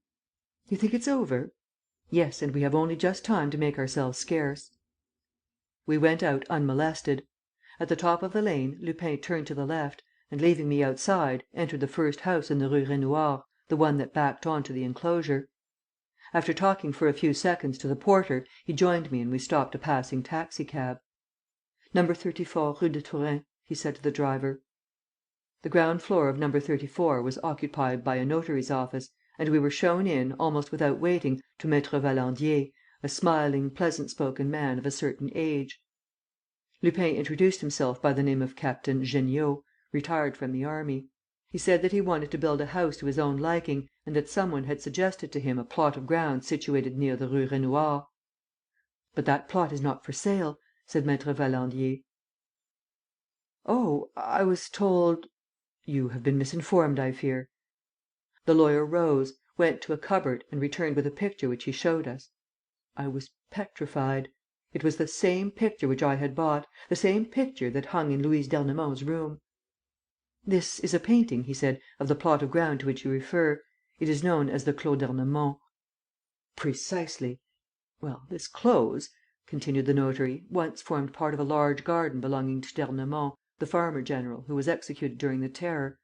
"You think it's over?" "Yes, and we have only just time to make ourselves scarce." We went out unmolested. At the top of the lane, Lupin turned to the left and, leaving me outside, entered the first house in the Rue Raynouard, the one that backed on to the enclosure. After talking for a few seconds to the porter, he joined me and we stopped a passing taxi cab. "Number 34, Rue de Turin," he said to the driver. The ground floor of number 34 was occupied by a notary's office, and we were shown in, almost without waiting, to Maître Valandier, a smiling, pleasant-spoken man of a certain age. Lupin introduced himself by the name of Captain Jeanniot, retired from the army. He said that he wanted to build a house to his own liking, and that some one had suggested to him a plot of ground situated near the Rue Raynouard. "But that plot is not for sale," said Maître Valandier. "Oh, I was told...." "You have been misinformed, I fear." The lawyer rose, went to a cupboard and returned with a picture which he showed us. I was petrified. It was the same picture which I had bought, the same picture that hung in Louise d'Ernemont's room. "This is a painting," he said, "of the plot of ground to which you refer. It is known as the Clos d'Ernemont." "Precisely." "Well, this close," continued the notary, "once formed part of a large garden belonging to d'Ernemont, the farmer general, who was executed during the Terror.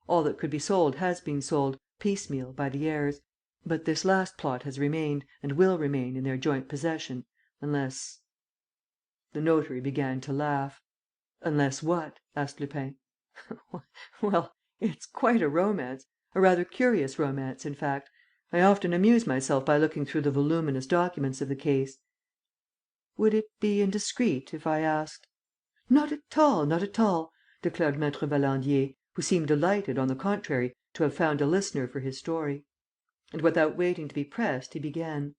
All that could be sold has been sold, piecemeal, by the heirs. But this last plot has remained, and will remain, in their joint possession, unless..." The notary began to laugh. "Unless what?" asked Lupin. "Well, it's quite a romance, a rather curious romance, in fact. I often amuse myself by looking through the voluminous documents of the case." "Would it be indiscreet if I asked...." "Not at all, not at all," declared Maître Valandier, who seemed delighted, on the contrary, to have found a listener for his story. And, without waiting to be pressed, he began: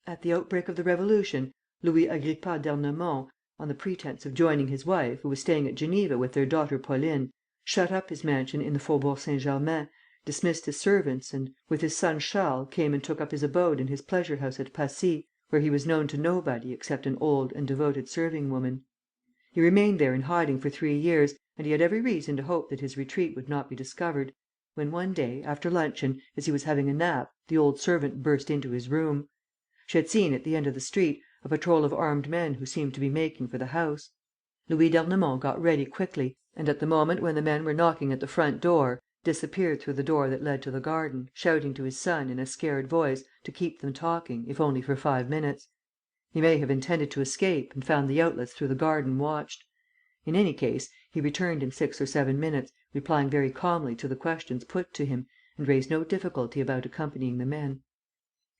"At the outbreak of the Revolution, Louis Agrippa d'Ernemont, on the pretence of joining his wife, who was staying at Geneva with their daughter Pauline, shut up his mansion in the Faubourg Saint Germain, dismissed his servants and, with his son Charles, came and took up his abode in his pleasure house at Passy, where he was known to nobody except an old and devoted serving woman. He remained there in hiding for 3 years, and he had every reason to hope that his retreat would not be discovered, when one day, after luncheon, as he was having a nap, the old servant burst into his room. She had seen, at the end of the street, a patrol of armed men who seemed to be making for the house. Louis d'Ernemont got ready quickly and, at the moment when the men were knocking at the front door, disappeared through the door that led to the garden, shouting to his son, in a scared voice, to keep them talking, if only for 5 minutes. He may have intended to escape and found the outlets through the garden watched. In any case, he returned in 6 or 7 minutes, replying very calmly to the questions put to him, and raised no difficulty about accompanying the men.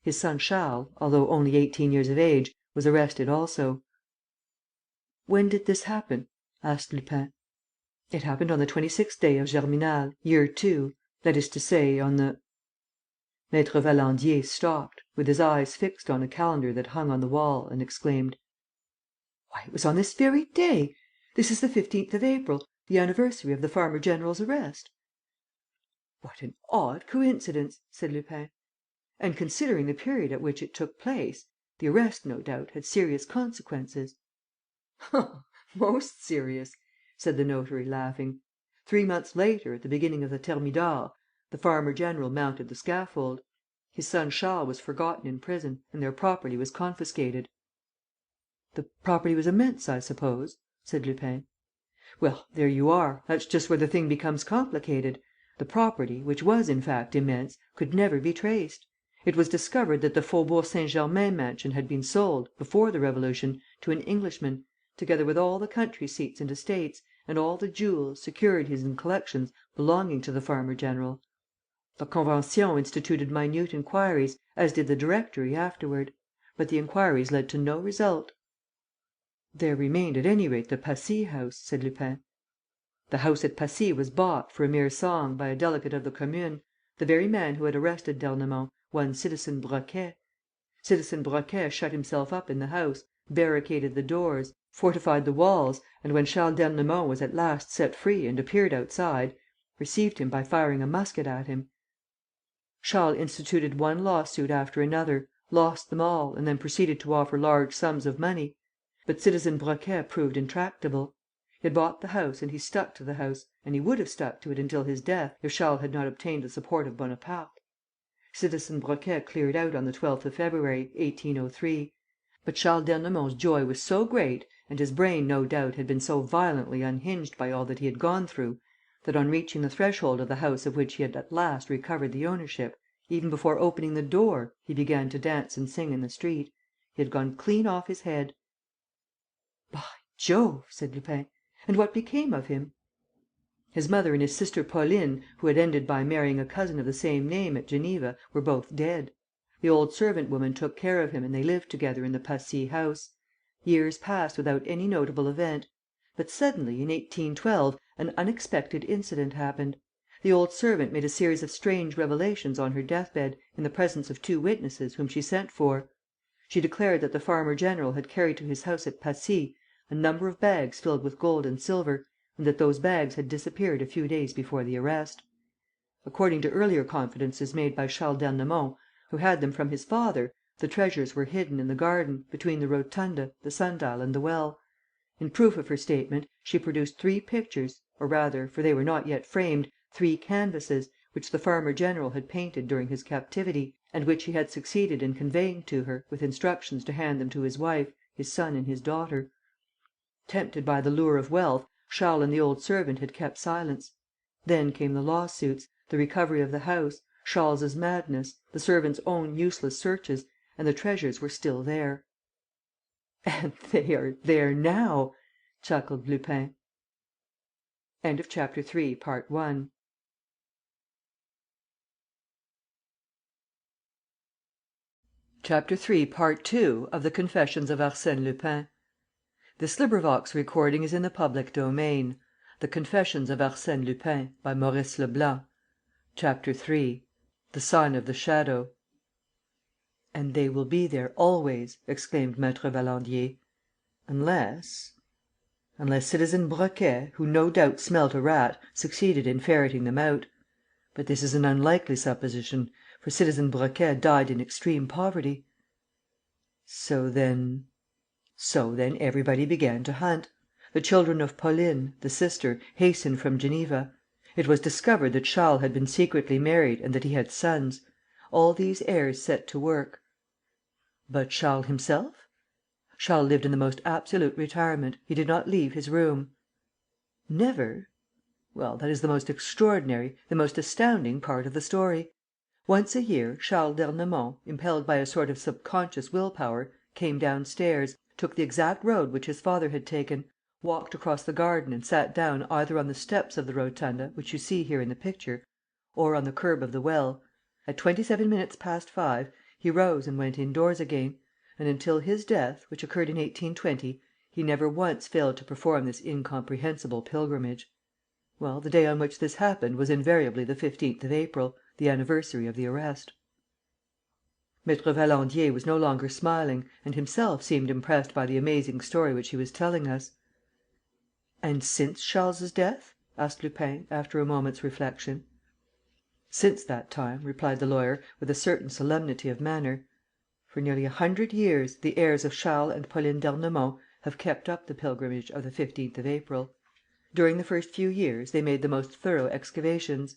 His son Charles, although only 18 years of age, was arrested also. "When did this happen?" asked Lupin. "It happened on the 26th day of Germinal, year II, that is to say, on the..." Maître Valandier stopped, with his eyes fixed on a calendar that hung on the wall, and exclaimed: "Why, it was on this very day! This is the 15th of April, the anniversary of the farmer general's arrest." "What an odd coincidence!" said Lupin. And, considering the period at which it took place, the arrest, no doubt, had serious consequences." "Most serious," said the notary, laughing. "3 months later, at the beginning of the Thermidor, the farmer general mounted the scaffold. His son Charles was forgotten in prison and their property was confiscated." "The property was immense, I suppose?" said Lupin. "Well, there you are, that's just where the thing becomes complicated. The property, which was, in fact, immense, could never be traced. It was discovered that the Faubourg Saint Germain mansion had been sold, before the Revolution, to an Englishman, together with all the country seats and estates, and all the jewels, securities and collections belonging to the farmer general. The Convention instituted minute inquiries, as did the Directory afterward. But the inquiries led to no result." "There remained, at any rate, the Passy house," said Lupin. "The house at Passy was bought, for a mere song, by a delegate of the Commune, the very man who had arrested d'Ernemont, one Citizen Broquet. Citizen Broquet shut himself up in the house, barricaded the doors, fortified the walls, and, when Charles d'Ernemont was at last set free and appeared outside, received him by firing a musket at him. Charles instituted one lawsuit after another, lost them all, and then proceeded to offer large sums of money. But Citizen Broquet proved intractable. He had bought the house and he stuck to the house, and he would have stuck to it until his death, if Charles had not obtained the support of Bonaparte. Citizen Broquet cleared out on the 12th of February, 1803. But Charles d'Ernemont's joy was so great, and his brain, no doubt, had been so violently unhinged by all that he had gone through, that, on reaching the threshold of the house of which he had at last recovered the ownership, even before opening the door, he began to dance and sing in the street. He had gone clean off his head." "By Jove!" said Lupin. "And what became of him?" "His mother and his sister Pauline, who had ended by marrying a cousin of the same name at Geneva, were both dead. The old servant woman took care of him and they lived together in the Passy house. Years passed without any notable event. But suddenly, in 1812, an unexpected incident happened. The old servant made a series of strange revelations on her deathbed, in the presence of 2 witnesses, whom she sent for. She declared that the farmer general had carried to his house at Passy a number of bags filled with gold and silver, and that those bags had disappeared a few days before the arrest. According to earlier confidences made by Charles d'Ernemont, who had them from his father, the treasures were hidden in the garden, between the rotunda, the sundial and the well. In proof of her statement, she produced 3 pictures, or rather, for they were not yet framed, 3 canvases, which the farmer general had painted during his captivity, and which he had succeeded in conveying to her, with instructions to hand them to his wife, his son and his daughter. Tempted by the lure of wealth, Charles and the old servant had kept silence. Then came the lawsuits, the recovery of the house, Charles's madness, the servant's own useless searches, and the treasures were still there." "And they are there now!" chuckled Lupin. Chapter 3, of the Confessions of Arsène Lupin. Is in the public domain. The Confessions of Arsène Lupin, by Maurice Leblanc. Chapter 3. The Sign of the Shadow. "And they will be there always," exclaimed Maître Valandier. "Unless Citizen Broquet, who no doubt smelt a rat, succeeded in ferreting them out. But this is an unlikely supposition, for Citizen Broquet died in extreme poverty." So then everybody began to hunt. The children of Pauline, the sister, hastened from Geneva. It was discovered that Charles had been secretly married and that he had sons. All these heirs set to work. But Charles himself? Charles lived in the most absolute retirement. He did not leave his room. Never? Well, that is the most extraordinary, the most astounding part of the story. Once a year, Charles d'Ernemont, impelled by a sort of subconscious will power, came downstairs, took the exact road which his father had taken, walked across the garden and sat down either on the steps of the rotunda, which you see here in the picture, or on the curb of the well. At 27 minutes past 5, he rose and went indoors again, and until his death, which occurred in 1820, he never once failed to perform this incomprehensible pilgrimage. Well, the day on which this happened was invariably the 15th of April, the anniversary of the arrest. Maître Valandier was no longer smiling and himself seemed impressed by the amazing story which he was telling us. "And since Charles's death?" asked Lupin, after a moment's reflection. "Since that time," replied the lawyer, with a certain solemnity of manner, "for nearly 100 years, the heirs of Charles and Pauline d'Ernemont have kept up the pilgrimage of the 15th of April. During the first few years they made the most thorough excavations.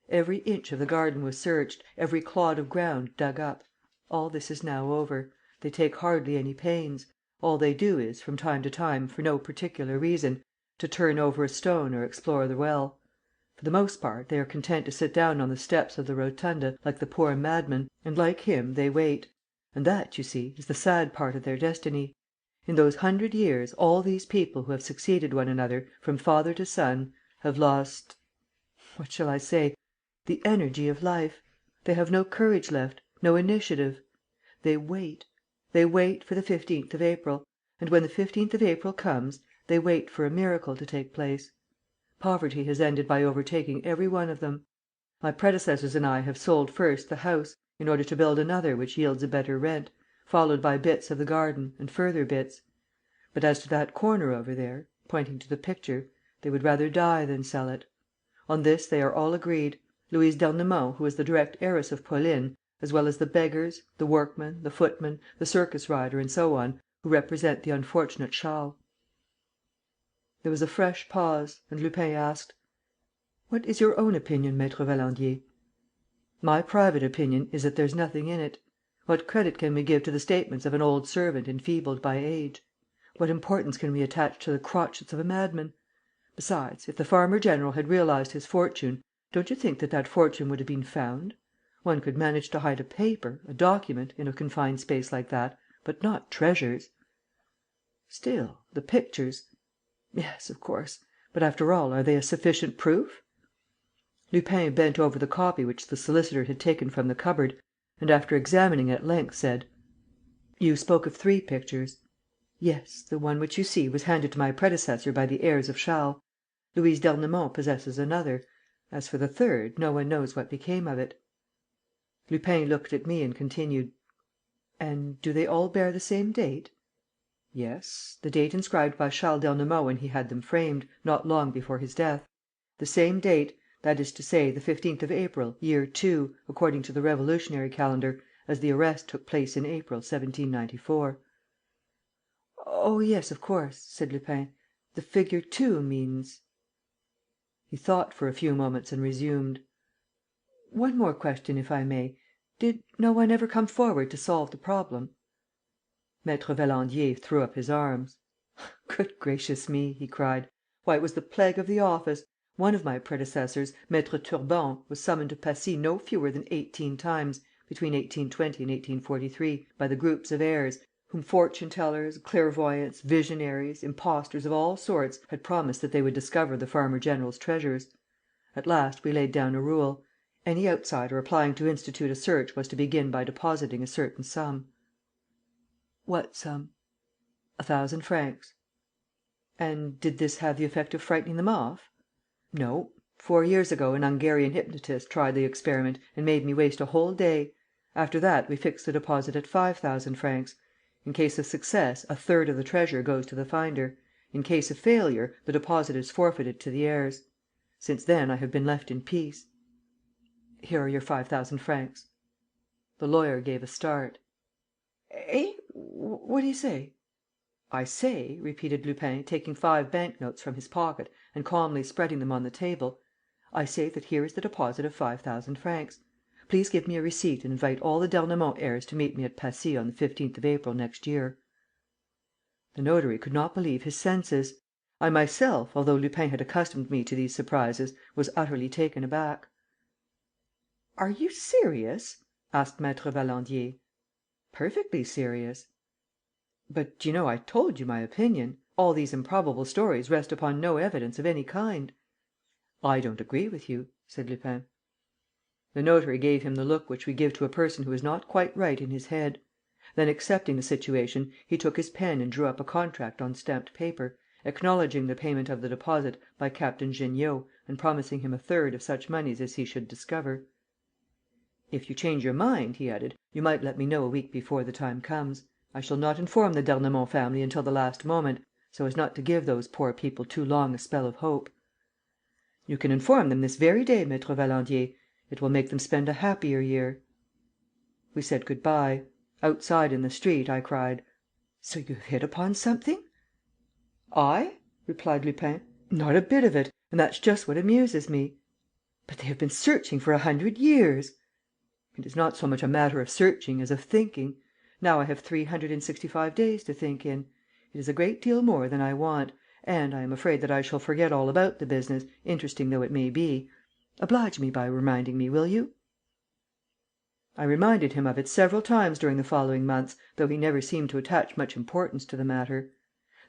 Every inch of the garden was searched, every clod of ground dug up. All this is now over. They take hardly any pains. All they do is, from time to time, for no particular reason, to turn over a stone or explore the well. For the most part, they are content to sit down on the steps of the rotunda, like the poor madman, and, like him, they wait. And that, you see, is the sad part of their destiny. In those 100 years, all these people who have succeeded one another, from father to son, have lost, what shall I say, the energy of life. They have no courage left, no initiative. They wait. They wait for the 15th of April. And, when the 15th of April comes, they wait for a miracle to take place. Poverty has ended by overtaking every one of them. My predecessors and I have sold first the house, in order to build another which yields a better rent, followed by bits of the garden and further bits. But as to that corner over there," pointing to the picture, "they would rather die than sell it. On this they are all agreed: Louise d'Ernemont, who is the direct heiress of Pauline, as well as the beggars, the workman, the footman, the circus rider and so on, who represent the unfortunate Charles." There was a fresh pause, and Lupin asked: "What is your own opinion, Maître Valandier?" "My private opinion is that there's nothing in it. What credit can we give to the statements of an old servant enfeebled by age? What importance can we attach to the crotchets of a madman? Besides, if the farmer general had realized his fortune, don't you think that that fortune would have been found? One could manage to hide a paper, a document, in a confined space like that, but not treasures." "Still, the pictures. ..." "Yes, of course. But, after all, are they a sufficient proof?" Lupin bent over the copy which the solicitor had taken from the cupboard and, after examining it at length, said: "You spoke of 3 pictures." "Yes, the one which you see was handed to my predecessor by the heirs of Charles. Louise d'Ernemont possesses another. As for the third, no one knows what became of it." Lupin looked at me and continued: "And do they all bear the same date?" "Yes, the date inscribed by Charles d'Ernemont when he had them framed, not long before his death. The same date, that is to say, the 15th of April, year II, according to the revolutionary calendar, as the arrest took place in April, 1794. "Oh, yes, of course," said Lupin. "The figure 2 means. ..." He thought for a few moments and resumed: "One more question, if I may. Did no one ever come forward to solve the problem?" Maître Valandier threw up his arms: "Good gracious me!" he cried. "Why, it was the plague of the office! One of my predecessors, Maître Turbon, was summoned to Passy no fewer than 18 times, between 1820 and 1843, by the groups of heirs, whom fortune tellers, clairvoyants, visionaries, impostors of all sorts had promised that they would discover the farmer general's treasures. At last, we laid down a rule: any outsider applying to institute a search was to begin by depositing a certain sum." "What sum?" "1,000 francs." "And did this have the effect of frightening them off?" "No. 4 years ago, an Hungarian hypnotist tried the experiment and made me waste a whole day. After that, we fixed the deposit at 5,000 francs. In case of success, a third of the treasure goes to the finder. In case of failure, the deposit is forfeited to the heirs. Since then, I have been left in peace." "Here are your 5,000 francs." The lawyer gave a start: "Eh? What do you say?" "I say," repeated Lupin, taking 5 bank notes from his pocket and calmly spreading them on the table, "I say that here is the deposit of 5,000 francs. Please give me a receipt and invite all the d'Ernemont heirs to meet me at Passy on the 15th of April next year." The notary could not believe his senses. I myself, although Lupin had accustomed me to these surprises, was utterly taken aback. "Are you serious?" asked Maître Valandier. "Perfectly serious." "But, you know, I told you my opinion. All these improbable stories rest upon no evidence of any kind." "I don't agree with you," said Lupin. The notary gave him the look which we give to a person who is not quite right in his head. Then, accepting the situation, he took his pen and drew up a contract on stamped paper, acknowledging the payment of the deposit by Captain Jeanniot and promising him a third of such moneys as he should discover. "If you change your mind," he added, "you might let me know a week before the time comes. I shall not inform the d'Ernemont family until the last moment, so as not to give those poor people too long a spell of hope." "You can inform them this very day, Maître Valandier. It will make them spend a happier year." We said good bye. Outside in the street, I cried: "So you've hit upon something?" "I?" replied Lupin. "Not a bit of it, and that's just what amuses me." "But they have been searching for 100 years!" "It is not so much a matter of searching as of thinking. Now I have 365 days to think in. It is a great deal more than I want, and I am afraid that I shall forget all about the business, interesting though it may be. Oblige me by reminding me, will you?" I reminded him of it several times during the following months, though he never seemed to attach much importance to the matter.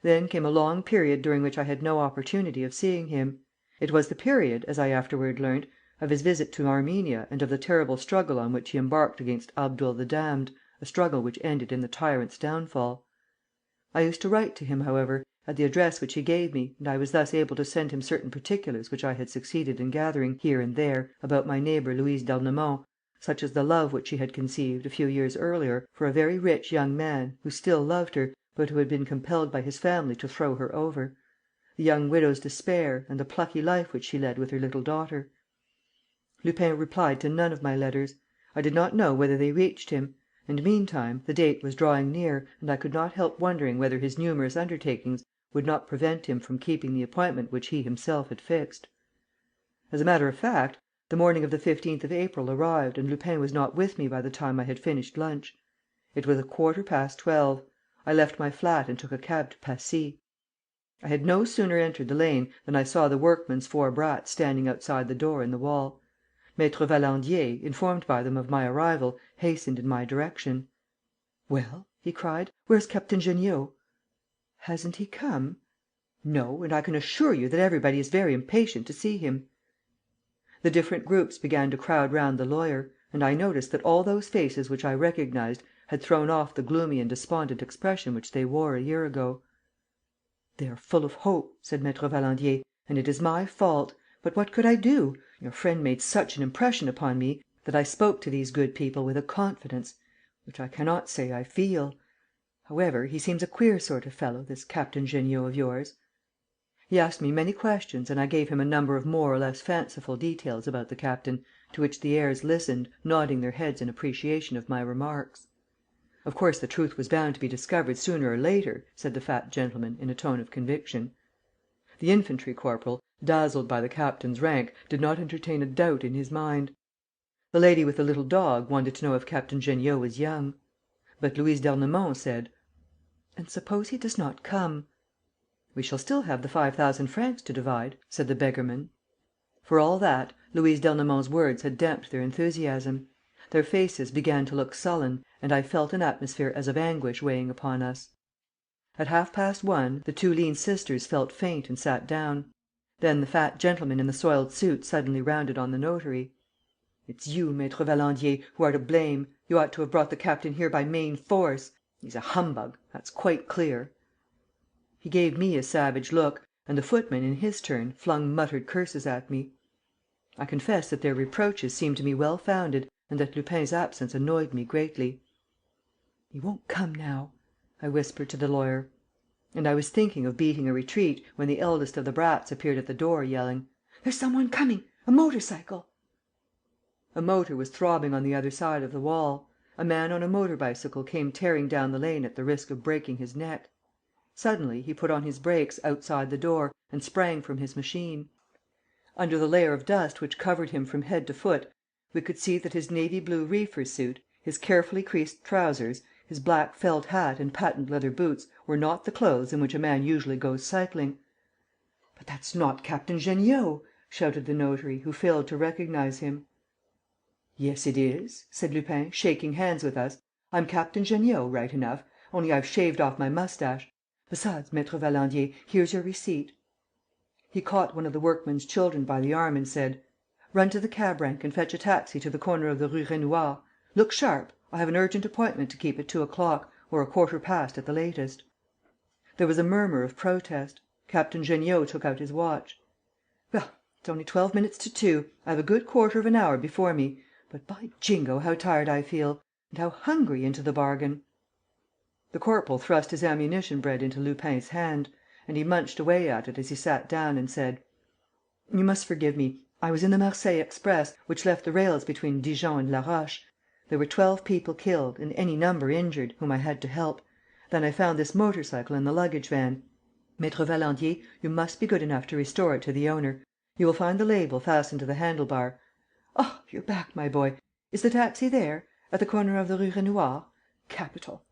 Then came a long period during which I had no opportunity of seeing him. It was the period, as I afterward learnt, of his visit to Armenia and of the terrible struggle on which he embarked against Abdul the Damned, a struggle which ended in the tyrant's downfall. I used to write to him, however, at the address which he gave me, and I was thus able to send him certain particulars which I had succeeded in gathering, here and there, about my neighbour Louise d'Ernemont, such as the love which she had conceived, a few years earlier, for a very rich young man, who still loved her, but who had been compelled by his family to throw her over; the young widow's despair, and the plucky life which she led with her little daughter. Lupin replied to none of my letters. I did not know whether they reached him; and, meantime, the date was drawing near, and I could not help wondering whether his numerous undertakings would not prevent him from keeping the appointment which he himself had fixed. As a matter of fact, the morning of the 15th of April arrived, and Lupin was not with me by the time I had finished lunch. It was 12:15. I left my flat and took a cab to Passy. I had no sooner entered the lane than I saw the workmen's 4 brats standing outside the door in the wall. Maître Valandier, informed by them of my arrival, hastened in my direction. "Well?" he cried. "Where's Captain Jeanniot?" "Hasn't he come?" "No, and I can assure you that everybody is very impatient to see him." The different groups began to crowd round the lawyer, and I noticed that all those faces which I recognized had thrown off the gloomy and despondent expression which they wore a year ago. "They are full of hope," said Maître Valandier, "and it is my fault. But what could I do? Your friend made such an impression upon me that I spoke to these good people with a confidence which I cannot say I feel. However, he seems a queer sort of fellow, this Captain Jeanniot of yours." He asked me many questions and I gave him a number of more or less fanciful details about the captain, to which the heirs listened, nodding their heads in appreciation of my remarks. "Of course the truth was bound to be discovered sooner or later," said the fat gentleman, in a tone of conviction. The infantry corporal, dazzled by the captain's rank, did not entertain a doubt in his mind. The lady with the little dog wanted to know if Captain Jeanniot was young. But Louise d'Ernemont said: "And suppose he does not come?" "We shall still have the 5,000 francs to divide," said the beggarman. For all that, Louise d'Ernemont's words had damped their enthusiasm. Their faces began to look sullen, and I felt an atmosphere as of anguish weighing upon us. At 1:30, the 2 lean sisters felt faint and sat down. Then the fat gentleman in the soiled suit suddenly rounded on the notary: "It's you, Maître Valandier, who are to blame. You ought to have brought the captain here by main force. He's a humbug, that's quite clear." He gave me a savage look, and the footman, in his turn, flung muttered curses at me. I confess that their reproaches seemed to me well founded and that Lupin's absence annoyed me greatly. "He won't come now," I whispered to the lawyer. And I was thinking of beating a retreat, when the eldest of the brats appeared at the door, yelling: "There's some one coming! A motor cycle!" A motor was throbbing on the other side of the wall. A man on a motor bicycle came tearing down the lane at the risk of breaking his neck. Suddenly, he put on his brakes outside the door and sprang from his machine. Under the layer of dust which covered him from head to foot, we could see that his navy blue reefer suit, his carefully creased trousers, his black felt hat and patent leather boots were not the clothes in which a man usually goes cycling. "But that's not Captain Jeanniot!" shouted the notary, who failed to recognize him. "Yes, it is," said Lupin, shaking hands with us. "I'm Captain Jeanniot, right enough, only I've shaved off my moustache. Besides, Maître Valandier, here's your receipt." He caught one of the workman's children by the arm and said: "Run to the cab rank and fetch a taxi to the corner of the Rue Raynouard. Look sharp. I have an urgent appointment to keep at 2 o'clock, or a quarter past at the latest." There was a murmur of protest. Captain Jeanniot took out his watch: "Well, it's only 12 minutes to 2. I have a good quarter of an hour before me. But, by Jingo, how tired I feel! And how hungry into the bargain!" The corporal thrust his ammunition bread into Lupin's hand; and he munched away at it as he sat down and said: "You must forgive me. I was in the Marseilles express, which left the rails between Dijon and La Roche. There were 12 people killed and any number injured, whom I had to help. Then I found this motor cycle in the luggage van. Maître Valandier, you must be good enough to restore it to the owner. You will find the label fastened to the handle bar. Ah, you're back, my boy. Is the taxi there? At the corner of the Rue Renoir? Capital."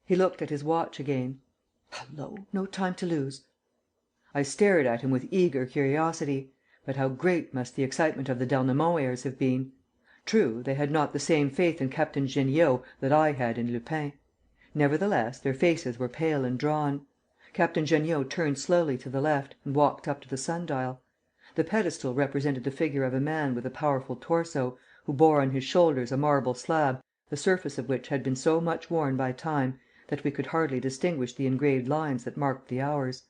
He looked at his watch again. "Hallo, no time to lose." I stared at him with eager curiosity. But how great must the excitement of the d'Ernemont heirs have been! True, they had not the same faith in Captain Jeanniot that I had in Lupin. Nevertheless, their faces were pale and drawn. Captain Jeanniot turned slowly to the left and walked up to the sun-dial. The pedestal represented the figure of a man with a powerful torso, who bore on his shoulders a marble slab, the surface of which had been so much worn by time that we could hardly distinguish the engraved lines that marked the hours.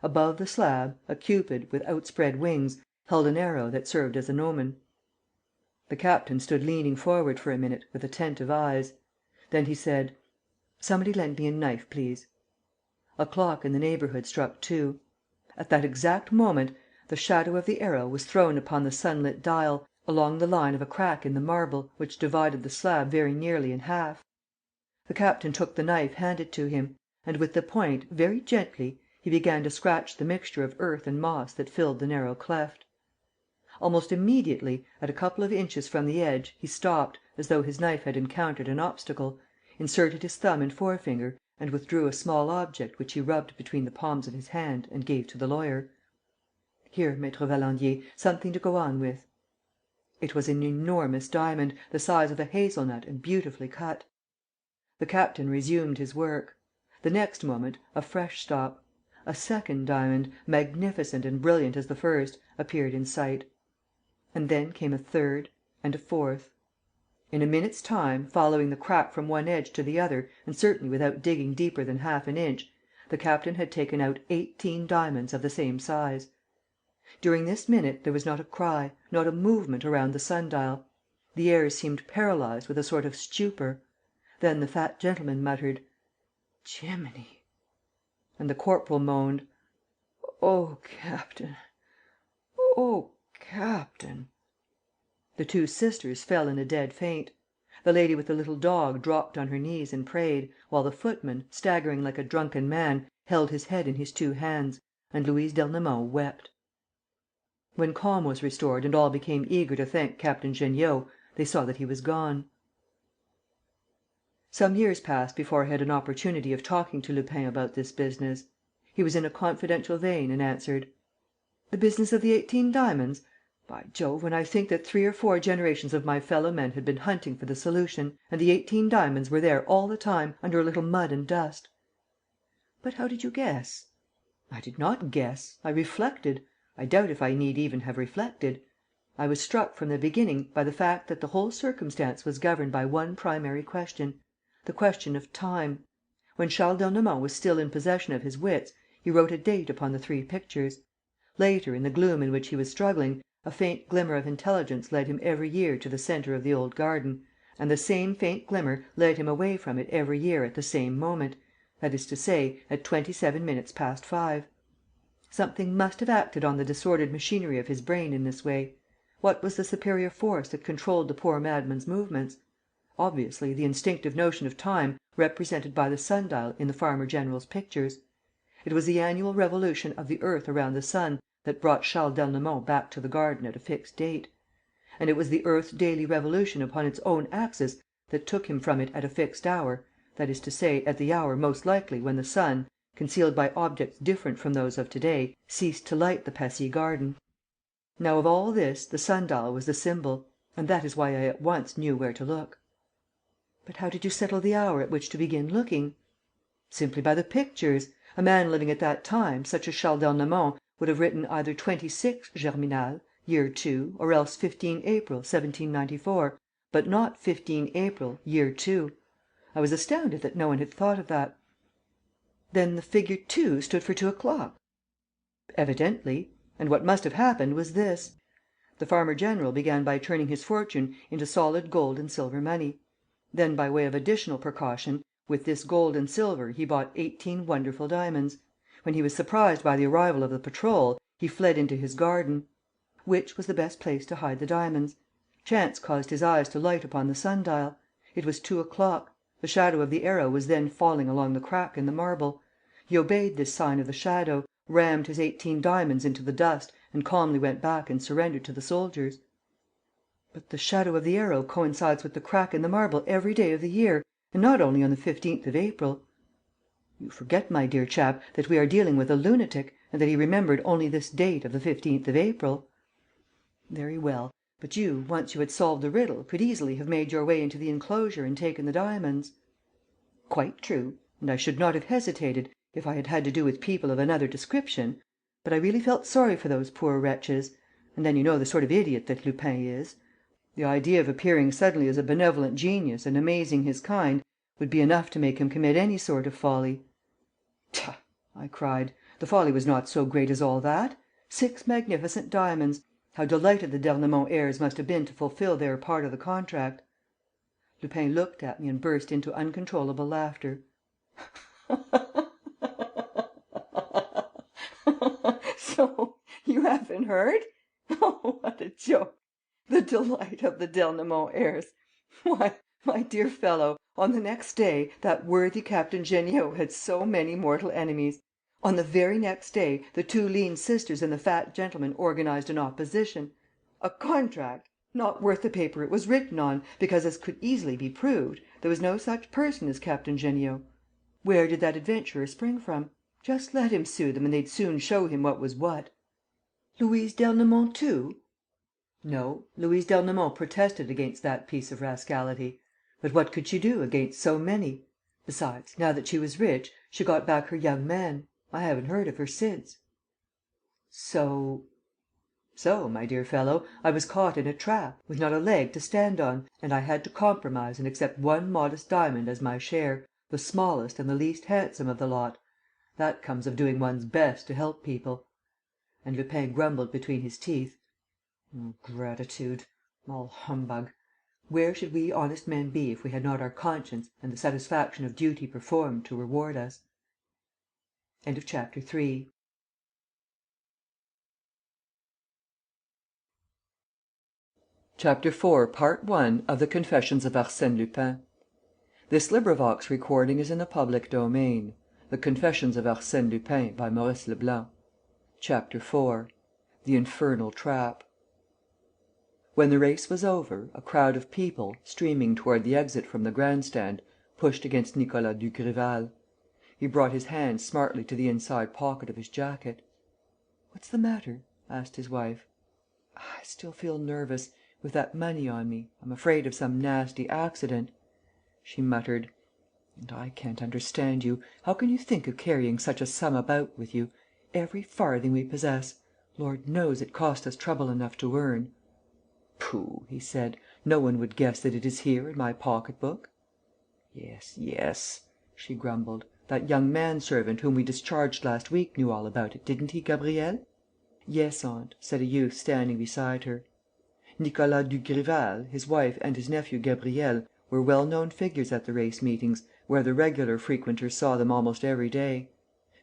Above the slab, a Cupid, with outspread wings, held an arrow that served as an omen. The captain stood leaning forward for a minute, with attentive eyes. Then he said: "Somebody lend me a knife, please." A clock in the neighbourhood struck 2. At that exact moment, the shadow of the arrow was thrown upon the sunlit dial, along the line of a crack in the marble which divided the slab very nearly in half. The captain took the knife handed to him, and with the point, very gently, he began to scratch the mixture of earth and moss that filled the narrow cleft. Almost immediately, at a couple of inches from the edge, he stopped, as though his knife had encountered an obstacle, inserted his thumb and forefinger and withdrew a small object which he rubbed between the palms of his hand and gave to the lawyer. "Here, Maître Valandier, something to go on with." It was an enormous diamond, the size of a hazelnut and beautifully cut. The captain resumed his work. The next moment, a fresh stop. A second diamond, magnificent and brilliant as the first, appeared in sight. And then came a third and a fourth. In a minute's time, following the crack from one edge to the other and certainly without digging deeper than half an inch, the captain had taken out 18 diamonds of the same size. During this minute there was not a cry, not a movement around the sun-dial. The heirs seemed paralysed with a sort of stupor. Then the fat gentleman muttered: "Jiminy!" And the corporal moaned: "Oh, Captain! Oh, Captain!" The two sisters fell in a dead faint. The lady with the little dog dropped on her knees and prayed, while the footman, staggering like a drunken man, held his head in his two hands, and Louise d'Ernemont wept. When calm was restored and all became eager to thank Captain Jeanniot, they saw that he was gone. Some years passed before I had an opportunity of talking to Lupin about this business. He was in a confidential vein and answered: "The business of the 18 diamonds? By Jove, when I think that 3 or 4 generations of my fellow men had been hunting for the solution, and the 18 diamonds were there all the time, under a little mud and dust!" "But how did you guess?" "I did not guess, I reflected. I doubt if I need even have reflected. I was struck, from the beginning, by the fact that the whole circumstance was governed by one primary question: the question of time. When Charles d'Ernemont was still in possession of his wits, he wrote a date upon the 3 pictures. Later, in the gloom in which he was struggling, a faint glimmer of intelligence led him every year to the centre of the old garden, and the same faint glimmer led him away from it every year at the same moment, that is to say, at 27 minutes past 5. Something must have acted on the disordered machinery of his brain in this way. What was the superior force that controlled the poor madman's movements? Obviously, the instinctive notion of time represented by the sun-dial in the farmer general's pictures. It was the annual revolution of the earth around the sun that brought Charles d'Ernemont back to the garden at a fixed date. And it was the earth's daily revolution upon its own axis that took him from it at a fixed hour, that is to say, at the hour most likely when the sun, concealed by objects different from those of to day, ceased to light the Passy garden. Now of all this the sun-dial was the symbol, and that is why I at once knew where to look. "But how did you settle the hour at which to begin looking?" "Simply by the pictures. A man living at that time, such as Charles d'Ernemont, would have written either 26 Germinal, year 2, or else 15 April, 1794, but not 15 April, year 2. I was astounded that no one had thought of that." "Then the figure 2 stood for 2 o'clock?" "Evidently. And what must have happened was this: the farmer general began by turning his fortune into solid gold and silver money. Then, by way of additional precaution, with this gold and silver he bought 18 wonderful diamonds. When he was surprised by the arrival of the patrol, he fled into his garden. which was the best place to hide the diamonds. Chance caused his eyes to light upon the sun-dial. It was 2 o'clock. The shadow of the arrow was then falling along the crack in the marble. He obeyed this sign of the shadow, rammed his 18 diamonds into the dust and calmly went back and surrendered to the soldiers. "But the shadow of the arrow coincides with the crack in the marble every day of the year and not only on the 15th of April." "You forget, my dear chap, that we are dealing with a lunatic and that he remembered only this date of the 15th of April." "Very well. But you, once you had solved the riddle, could easily have made your way into the enclosure and taken the diamonds." "Quite true. And I should not have hesitated, if I had had to do with people of another description. But I really felt sorry for those poor wretches. And then you know the sort of idiot that Lupin is. The idea of appearing suddenly as a benevolent genius and amazing his kind would be enough to make him commit any sort of folly." "Tch!" I cried. "The folly was not so great as all that. 6 magnificent diamonds! How delighted the d'Ernemont heirs must have been to fulfil their part of the contract!" Lupin looked at me and burst into uncontrollable laughter. "So you haven't heard? Oh, what a joke! The delight of the d'Ernemont heirs! Why, my dear fellow, on the next day, that worthy Captain Jeanniot had so many mortal enemies. On the very next day, the 2 lean sisters and the fat gentleman organized an opposition. A contract! Not worth the paper it was written on, because, as could easily be proved, there was no such person as Captain Jeanniot. Where did that adventurer spring from? Just let him sue them and they'd soon show him what was what." "Louise d'Ernemont too?" "No, Louise d'Ernemont protested against that piece of rascality. But what could she do against so many? Besides, now that she was rich, she got back her young man. I haven't heard of her since." "So, my dear fellow, I was caught in a trap, with not a leg to stand on, and I had to compromise and accept 1 modest diamond as my share, the smallest and the least handsome of the lot. That comes of doing one's best to help people." And Lupin grumbled between his teeth: "Gratitude! All humbug! Where should we honest men be if we had not our conscience and the satisfaction of duty performed to reward us?" Chapter 4, Part 1 of The Confessions of Arsène Lupin. This recording is in the public domain. The Confessions of Arsène Lupin, by Maurice Leblanc. Chapter 4: The Infernal Trap. When the race was over, a crowd of people, streaming toward the exit from the grand stand, pushed against Nicolas Dugrival. He brought his hand smartly to the inside pocket of his jacket. "What's the matter?" asked his wife. "I still feel nervous. With that money on me, I'm afraid of some nasty accident." She muttered: "And I can't understand you. How can you think of carrying such a sum about with you? Every farthing we possess. Lord knows it cost us trouble enough to earn." "Pooh!" he said. "No one would guess that it is here, in my pocket book." "Yes, yes," she grumbled. "That young manservant whom we discharged last week knew all about it, didn't he, Gabriel?" "Yes, aunt," said a youth standing beside her. Nicolas Dugrival, his wife and his nephew Gabriel were well-known figures at the race meetings, where the regular frequenters saw them almost every day.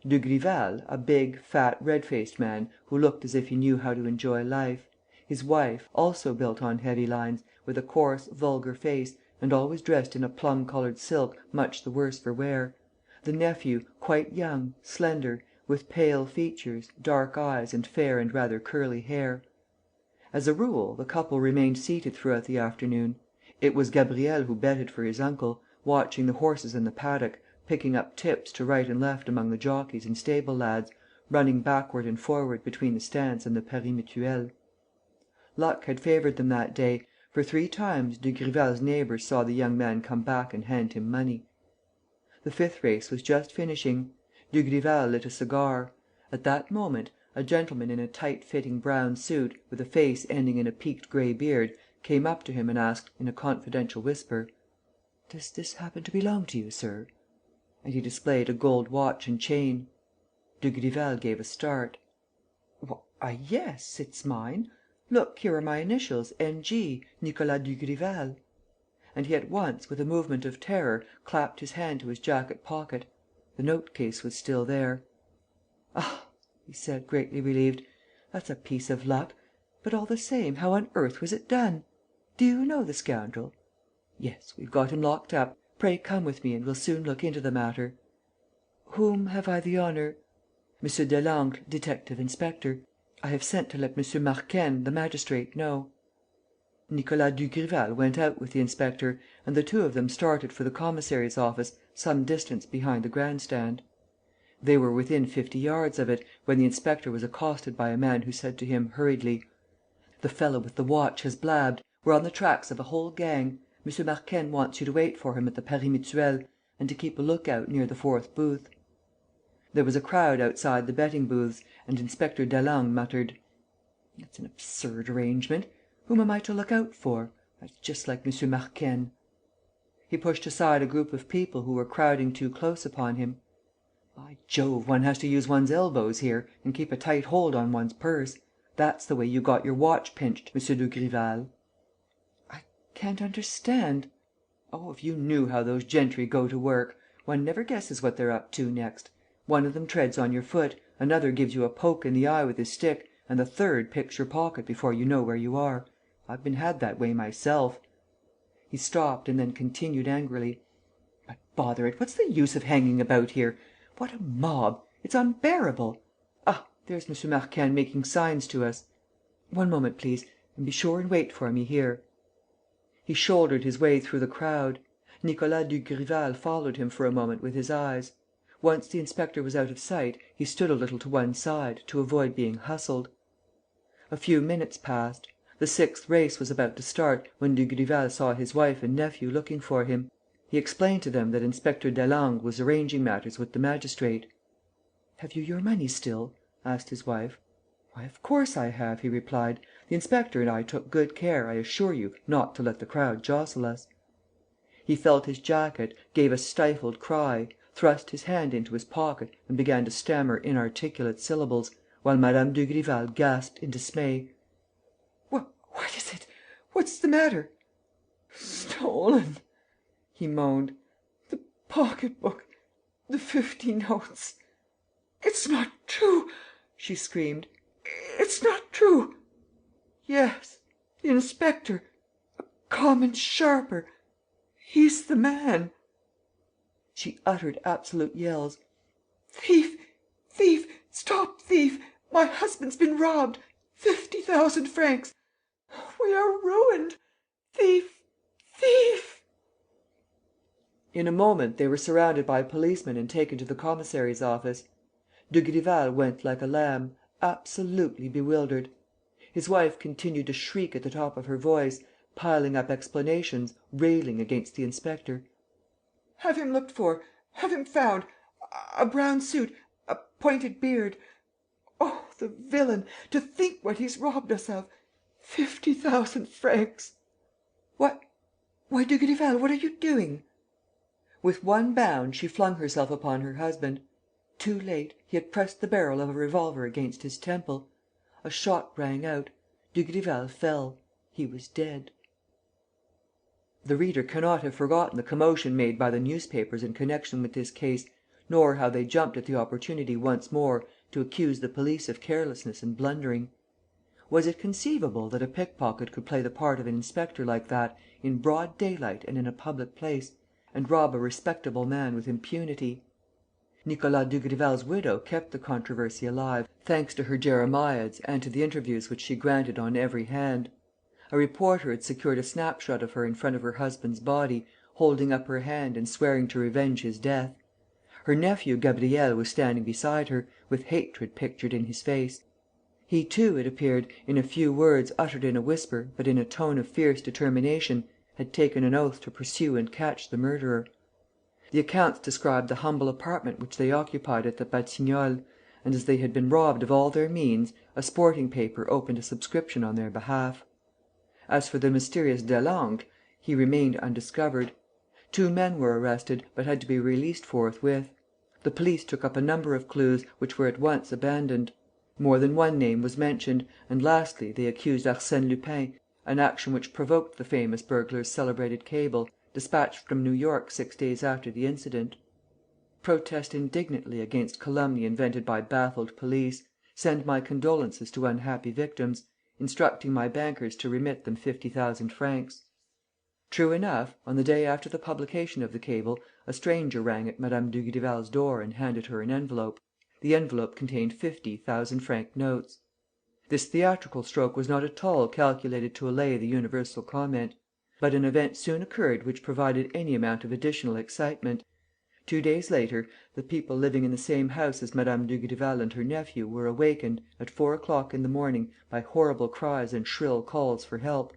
Dugrival, a big, fat, red-faced man who looked as if he knew how to enjoy life; his wife, also built on heavy lines, with a coarse, vulgar face, and always dressed in a plum-coloured silk much the worse for wear; the nephew, quite young, slender, with pale features, dark eyes and fair and rather curly hair. As a rule, the couple remained seated throughout the afternoon. It was Gabriel who betted for his uncle, watching the horses in the paddock, picking up tips to right and left among the jockeys and stable lads, running backward and forward between the stands and the Paris Mutuel. Luck had favoured them that day, for 3 times Dugrival's neighbours saw the young man come back and hand him money. The 5th race was just finishing. Dugrival lit a cigar. At that moment, a gentleman in a tight-fitting brown suit, with a face ending in a peaked grey beard, came up to him and asked, in a confidential whisper: "Does this happen to belong to you, sir?" And he displayed a gold watch and chain. Dugrival gave a start: "Why, yes, it's mine. Look, here are my initials, N.G., Nicolas Dugrival." And he at once, with a movement of terror, clapped his hand to his jacket pocket. The note case was still there. "Ah," he said, greatly relieved, "that's a piece of luck. But all the same, how on earth was it done? Do you know the scoundrel?" "Yes, we've got him locked up. Pray come with me and we'll soon look into the matter." "Whom have I the honour?" "M. Delangle, detective-inspector. I have sent to let M. Marquenne, the magistrate, know." Nicolas Dugrival went out with the inspector and the two of them started for the commissary's office, some distance behind the grand stand. They were within 50 yards of it, when the inspector was accosted by a man who said to him, hurriedly: "The fellow with the watch has blabbed. We're on the tracks of a whole gang. M. Marquenne wants you to wait for him at the Pari Mutuel and to keep a look out near the fourth booth." There was a crowd outside the betting booths and Inspector Delangle muttered: "It's an absurd arrangement. Whom am I to look out for? That's just like M. Marquenne." He pushed aside a group of people who were crowding too close upon him. "By Jove, one has to use one's elbows here and keep a tight hold on one's purse. That's the way you got your watch pinched, M. Dugrival." "I can't understand." "Oh, if you knew how those gentry go to work! One never guesses what they're up to next. One of them treads on your foot, another gives you a poke in the eye with his stick and the third picks your pocket before you know where you are. I've been had that way myself." He stopped and then continued angrily: "But bother it, what's the use of hanging about here? What a mob! It's unbearable! Ah, there's M. Marquenne making signs to us. One moment, please, and be sure and wait for me here." He shouldered his way through the crowd. Nicolas Dugrival followed him for a moment with his eyes. Once the inspector was out of sight, he stood a little to one side, to avoid being hustled. A few minutes passed. The sixth race was about to start, when Dugrival saw his wife and nephew looking for him. He explained to them that Inspector Delangle was arranging matters with the magistrate. "Have you your money still?" asked his wife. "Why, of course I have," he replied. "The inspector and I took good care, I assure you, not to let the crowd jostle us." He felt his jacket, gave a stifled cry, thrust his hand into his pocket and began to stammer inarticulate syllables, while Mme. Dugrival gasped, in dismay: "What is it? What's the matter?" "Stolen!" he moaned. "The pocket book, the 50 notes. It's not true!" she screamed. "It's not true! Yes, the inspector, a common sharper, he's the man." She uttered absolute yells: "Thief! Thief! Stop thief! My husband's been robbed! 50,000 francs! We are ruined! Thief! Thief!" In a moment, they were surrounded by policemen and taken to the commissary's office. Dugrival went like a lamb, absolutely bewildered. His wife continued to shriek at the top of her voice, piling up explanations, railing against the inspector: "Have him looked for! Have him found! A brown suit, a pointed beard! Oh, the villain, to think what he's robbed us of! 50,000 francs!" "What? Why, Dugrival, what are you doing?" With one bound, she flung herself upon her husband. Too late, he had pressed the barrel of a revolver against his temple. A shot rang out. Dugrival fell. He was dead. The reader cannot have forgotten the commotion made by the newspapers in connection with this case, nor how they jumped at the opportunity once more to accuse the police of carelessness and blundering. Was it conceivable that a pickpocket could play the part of an inspector like that, in broad daylight and in a public place, and rob a respectable man with impunity? Nicolas Dugrival's widow kept the controversy alive, thanks to her jeremiads and to the interviews which she granted on every hand. A reporter had secured a snapshot of her in front of her husband's body, holding up her hand and swearing to revenge his death. Her nephew Gabriel was standing beside her, with hatred pictured in his face. He too, it appeared, in a few words uttered in a whisper but in a tone of fierce determination, had taken an oath to pursue and catch the murderer. The accounts described the humble apartment which they occupied at the Batignolles, and as they had been robbed of all their means, a sporting paper opened a subscription on their behalf. As for the mysterious Delangle, he remained undiscovered. 2 men were arrested, but had to be released forthwith. The police took up a number of clues, which were at once abandoned. More than one name was mentioned, and lastly they accused Arsène Lupin, an action which provoked the famous burglar's celebrated cable, dispatched from New York 6 days after the incident: "Protest indignantly against calumny invented by baffled police. Send my condolences to unhappy victims. instructing my bankers to remit them 50,000 francs. True enough, on the day after the publication of the cable, a stranger rang at Mme. Dugrival's door and handed her an envelope. The envelope contained 50,000-franc notes. This theatrical stroke was not at all calculated to allay the universal comment. But an event soon occurred which provided any amount of additional excitement. 2 days later, the people living in the same house as Mme. Dugrival and her nephew were awakened, at 4 o'clock in the morning, by horrible cries and shrill calls for help.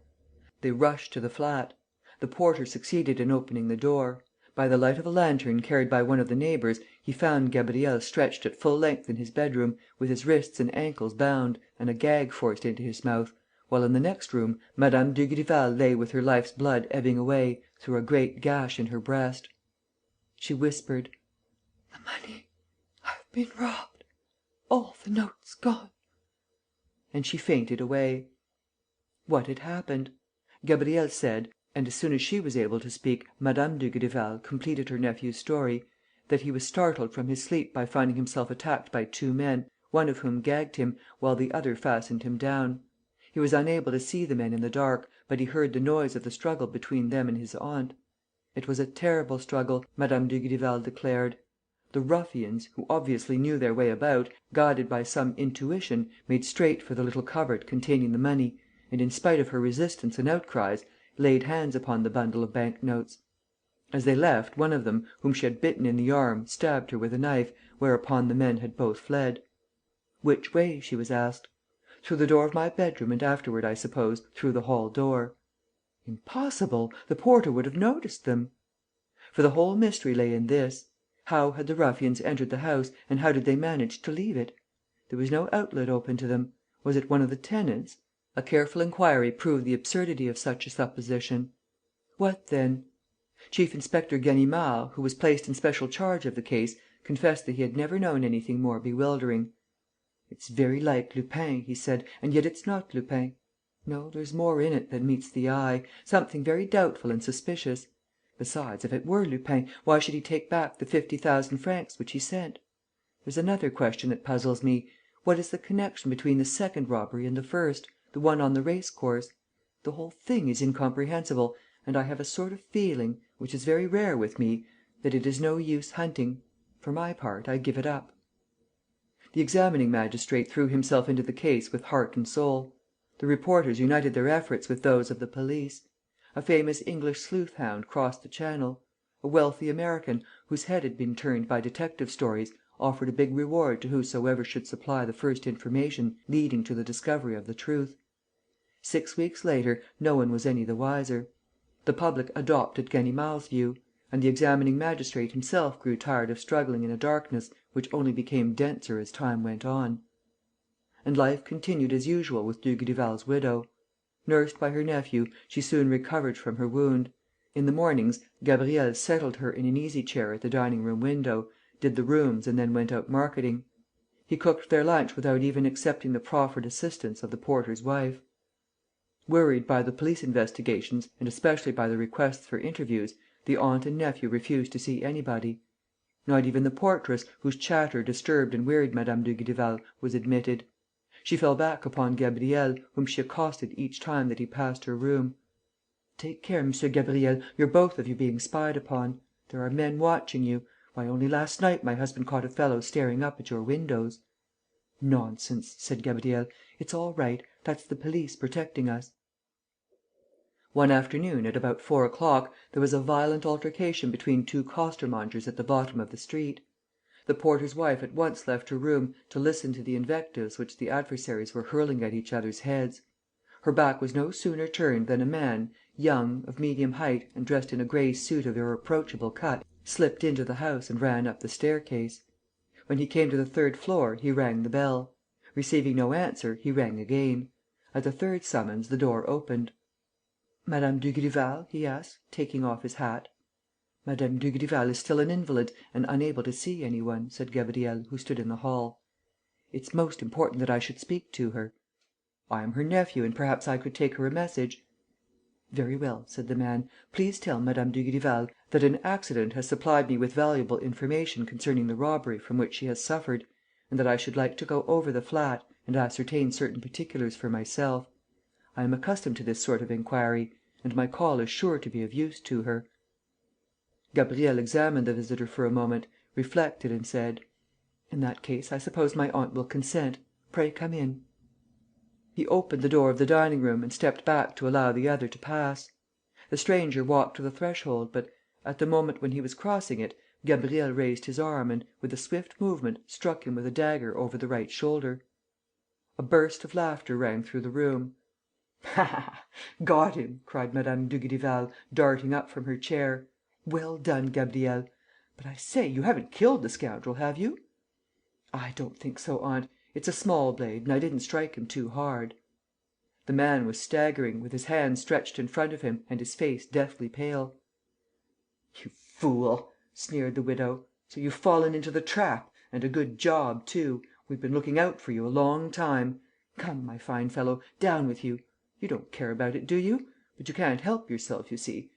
They rushed to the flat. The porter succeeded in opening the door. By the light of a lantern carried by one of the neighbours, he found Gabriel stretched at full length in his bedroom, with his wrists and ankles bound, and a gag forced into his mouth, while in the next room Mme. Dugrival lay with her life's blood ebbing away, through a great gash in her breast. She whispered: "The money. I've been robbed. All the notes gone." And she fainted away. What had happened? Gabriel said, and as soon as she was able to speak, Mme. Dugrival completed her nephew's story, that he was startled from his sleep by finding himself attacked by 2 men, one of whom gagged him, while the other fastened him down. He was unable to see the men in the dark, but he heard the noise of the struggle between them and his aunt. It was a terrible struggle, Mme. Dugrival declared. The ruffians, who obviously knew their way about, guided by some intuition, made straight for the little cupboard containing the money and, in spite of her resistance and outcries, laid hands upon the bundle of bank notes. As they left, one of them, whom she had bitten in the arm, stabbed her with a knife, whereupon the men had both fled. "Which way?" she was asked. "Through the door of my bedroom and afterward, I suppose, through the hall door." Impossible! The porter would have noticed them. For the whole mystery lay in this: how had the ruffians entered the house and how did they manage to leave it? There was no outlet open to them. Was it one of the tenants? A careful inquiry proved the absurdity of such a supposition. What then? Chief inspector Ganimard, who was placed in special charge of the case, confessed that he had never known anything more bewildering. "It's very like Lupin," he said, "and yet it's not Lupin. No, there's more in it than meets the eye, something very doubtful and suspicious. Besides, if it were Lupin, why should he take back the 50,000 francs which he sent? There's another question that puzzles me: what is the connection between the second robbery and the first, the one on the race course? The whole thing is incomprehensible and I have a sort of feeling, which is very rare with me, that it is no use hunting. For my part, I give it up." The examining magistrate threw himself into the case with heart and soul. The reporters united their efforts with those of the police. A famous English sleuth hound crossed the Channel. A wealthy American, whose head had been turned by detective stories, offered a big reward to whosoever should supply the first information leading to the discovery of the truth. 6 weeks later, no one was any the wiser. The public adopted Ganimard's view; and the examining magistrate himself grew tired of struggling in a darkness which only became denser as time went on. And life continued as usual with Dugrival's widow. Nursed by her nephew, she soon recovered from her wound. In the mornings, Gabriel settled her in an easy chair at the dining-room window, did the rooms and then went out marketing. He cooked their lunch without even accepting the proffered assistance of the porter's wife. Worried by the police investigations and especially by the requests for interviews, the aunt and nephew refused to see anybody. Not even the portress, whose chatter disturbed and wearied Mme. Dugrival, was admitted. She fell back upon Gabriel, whom she accosted each time that he passed her room: "Take care, M. Gabriel, you're both of you being spied upon. There are men watching you. Why, only last night my husband caught a fellow staring up at your windows." "Nonsense," said Gabriel. "It's all right. That's the police protecting us." One afternoon, at about 4 o'clock, there was a violent altercation between 2 costermongers at the bottom of the street. The porter's wife at once left her room to listen to the invectives which the adversaries were hurling at each other's heads. Her back was no sooner turned than a man, young, of medium height and dressed in a gray suit of irreproachable cut, slipped into the house and ran up the staircase. When he came to the 3rd floor, he rang the bell. Receiving no answer, he rang again. At the 3rd summons, the door opened. "Madame Dugrival?" he asked, taking off his hat. "Madame Dugrival is still an invalid and unable to see any one," said Gabriel, who stood in the hall. "It's most important that I should speak to her." "I am her nephew and perhaps I could take her a message." "Very well," said the man. "Please tell Madame Dugrival that an accident has supplied me with valuable information concerning the robbery from which she has suffered and that I should like to go over the flat and ascertain certain particulars for myself. I am accustomed to this sort of inquiry, and my call is sure to be of use to her." Gabriel examined the visitor for a moment, reflected and said: "In that case, I suppose my aunt will consent. Pray come in." He opened the door of the dining room and stepped back to allow the other to pass. The stranger walked to the threshold, but, at the moment when he was crossing it, Gabriel raised his arm and, with a swift movement, struck him with a dagger over the right shoulder. A burst of laughter rang through the room. "Got him!" cried Mme. Dugrival, darting up from her chair. "Well done, Gabriel! But, I say, you haven't killed the scoundrel, have you?" "I don't think so, aunt. It's a small blade and I didn't strike him too hard." The man was staggering, with his hands stretched in front of him and his face deathly pale. "You fool!" sneered the widow. "So you've fallen into the trap! And a good job too! We've been looking out for you a long time. Come, my fine fellow, down with you! You don't care about it, do you? But you can't help yourself, you see.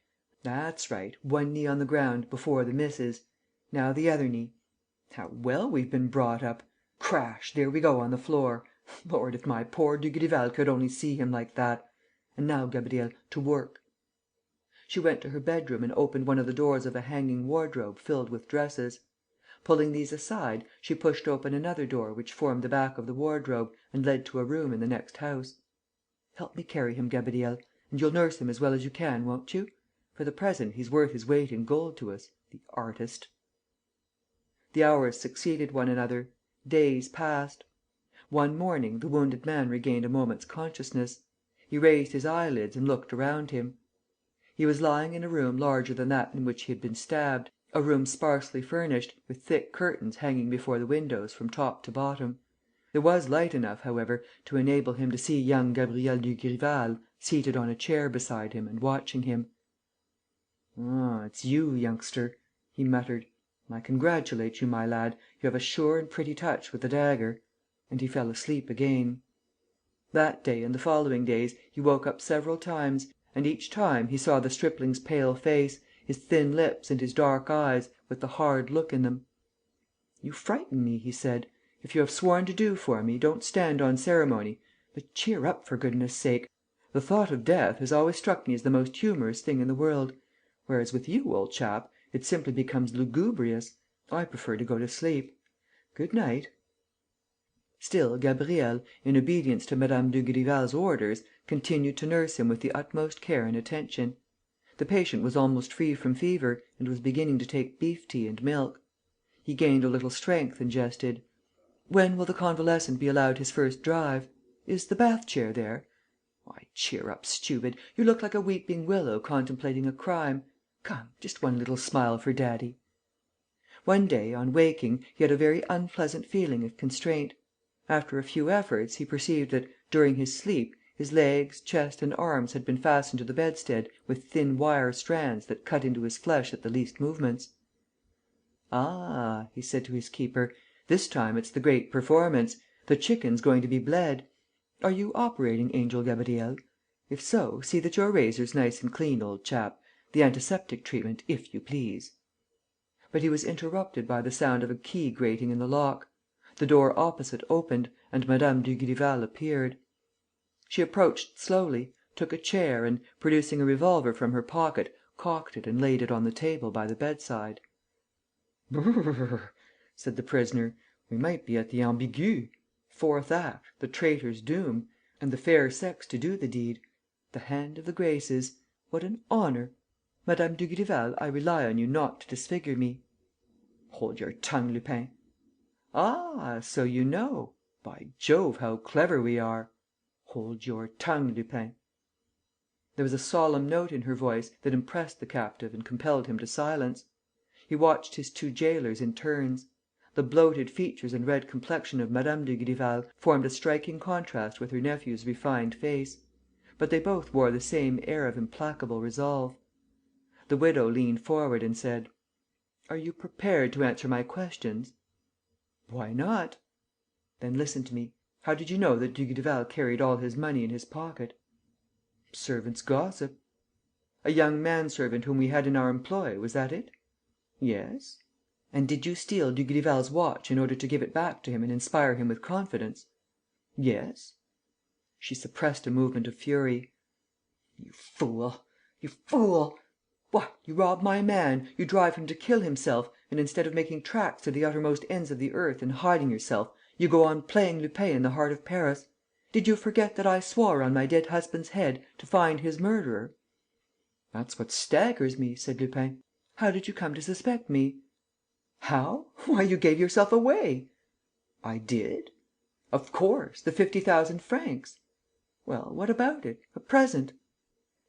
That's right, one knee on the ground, before the missus. Now the other knee. How well we've been brought up! Crash, there we go on the floor! Lord, if my poor Dugrival could only see him like that! And now, Gabriel, to work." She went to her bedroom and opened one of the doors of a hanging wardrobe filled with dresses. Pulling these aside, she pushed open another door which formed the back of the wardrobe and led to a room in the next house. "Help me carry him, Gabriel, and you'll nurse him as well as you can, won't you? For the present, he's worth his weight in gold to us, the artist." The hours succeeded one another. Days passed. One morning, the wounded man regained a moment's consciousness. He raised his eyelids and looked around him. He was lying in a room larger than that in which he had been stabbed, a room sparsely furnished, with thick curtains hanging before the windows from top to bottom. There was light enough, however, to enable him to see young Gabriel Dugrival seated on a chair beside him and watching him. "Ah, it's you, youngster," he muttered. "I congratulate you, my lad. You have a sure and pretty touch with the dagger." And he fell asleep again. That day and the following days he woke up several times, and each time he saw the stripling's pale face, his thin lips and his dark eyes, with the hard look in them. "You frighten me," he said. "If you have sworn to do for me, don't stand on ceremony. But cheer up, for goodness' sake. The thought of death has always struck me as the most humorous thing in the world. Whereas with you, old chap, it simply becomes lugubrious. I prefer to go to sleep. Good night." Still Gabriel, in obedience to Mme. Dugrival's orders, continued to nurse him with the utmost care and attention. The patient was almost free from fever and was beginning to take beef tea and milk. He gained a little strength and jested: "When will the convalescent be allowed his first drive? Is the bath chair there? Why, cheer up, stupid, you look like a weeping willow contemplating a crime. Come, just one little smile for daddy." One day, on waking, he had a very unpleasant feeling of constraint. After a few efforts, he perceived that, during his sleep, his legs, chest and arms had been fastened to the bedstead with thin wire strands that cut into his flesh at the least movements. "Ah," he said to his keeper, "this time it's the great performance. The chicken's going to be bled. Are you operating, Angel Gabriel? If so, see that your razor's nice and clean, old chap. The antiseptic treatment, if you please." But he was interrupted by the sound of a key grating in the lock. The door opposite opened and Mme. Dugrival appeared. She approached slowly, took a chair and, producing a revolver from her pocket, cocked it and laid it on the table by the bedside. "Brrr!" said the prisoner. "We might be at the ambigu. Fourth act, the traitor's doom. And the fair sex to do the deed. The hand of the Graces. What an honour! Mme. Dugrival, I rely on you not to disfigure me." "Hold your tongue, Lupin." "Ah, so you know? By Jove, how clever we are!" "Hold your tongue, Lupin." There was a solemn note in her voice that impressed the captive and compelled him to silence. He watched his two gaolers in turns. The bloated features and red complexion of Mme. Dugrival formed a striking contrast with her nephew's refined face. But they both wore the same air of implacable resolve. The widow leant forward and said: "Are you prepared to answer my questions?" "Why not?" "Then listen to me. How did you know that Dugrival carried all his money in his pocket?" "Servants' gossip." "A young manservant whom we had in our employ, was that it?" "Yes." "And did you steal Dugrival's watch in order to give it back to him and inspire him with confidence?" "Yes." She suppressed a movement of fury. "You fool! You fool! What, you rob my man, you drive him to kill himself and, instead of making tracks to the uttermost ends of the earth and hiding yourself, you go on playing Lupin in the heart of Paris. Did you forget that I swore on my dead husband's head to find his murderer?" "That's what staggers me," said Lupin. "How did you come to suspect me?" "How? Why, you gave yourself away!" "I did?" "Of course, the 50,000 francs." "Well, what about it? A present?"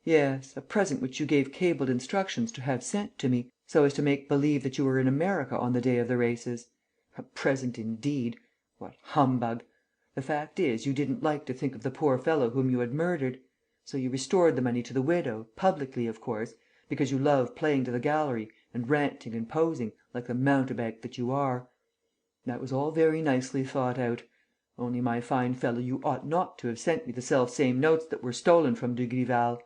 "Yes, a present which you gave cabled instructions to have sent to me, so as to make believe that you were in America on the day of the races. A present, indeed! What humbug! The fact is, you didn't like to think of the poor fellow whom you had murdered. So you restored the money to the widow, publicly, of course, because you love playing to the gallery and ranting and posing, like the mountebank that you are. That was all very nicely thought out. Only, my fine fellow, you ought not to have sent me the self-same notes that were stolen from Dugrival.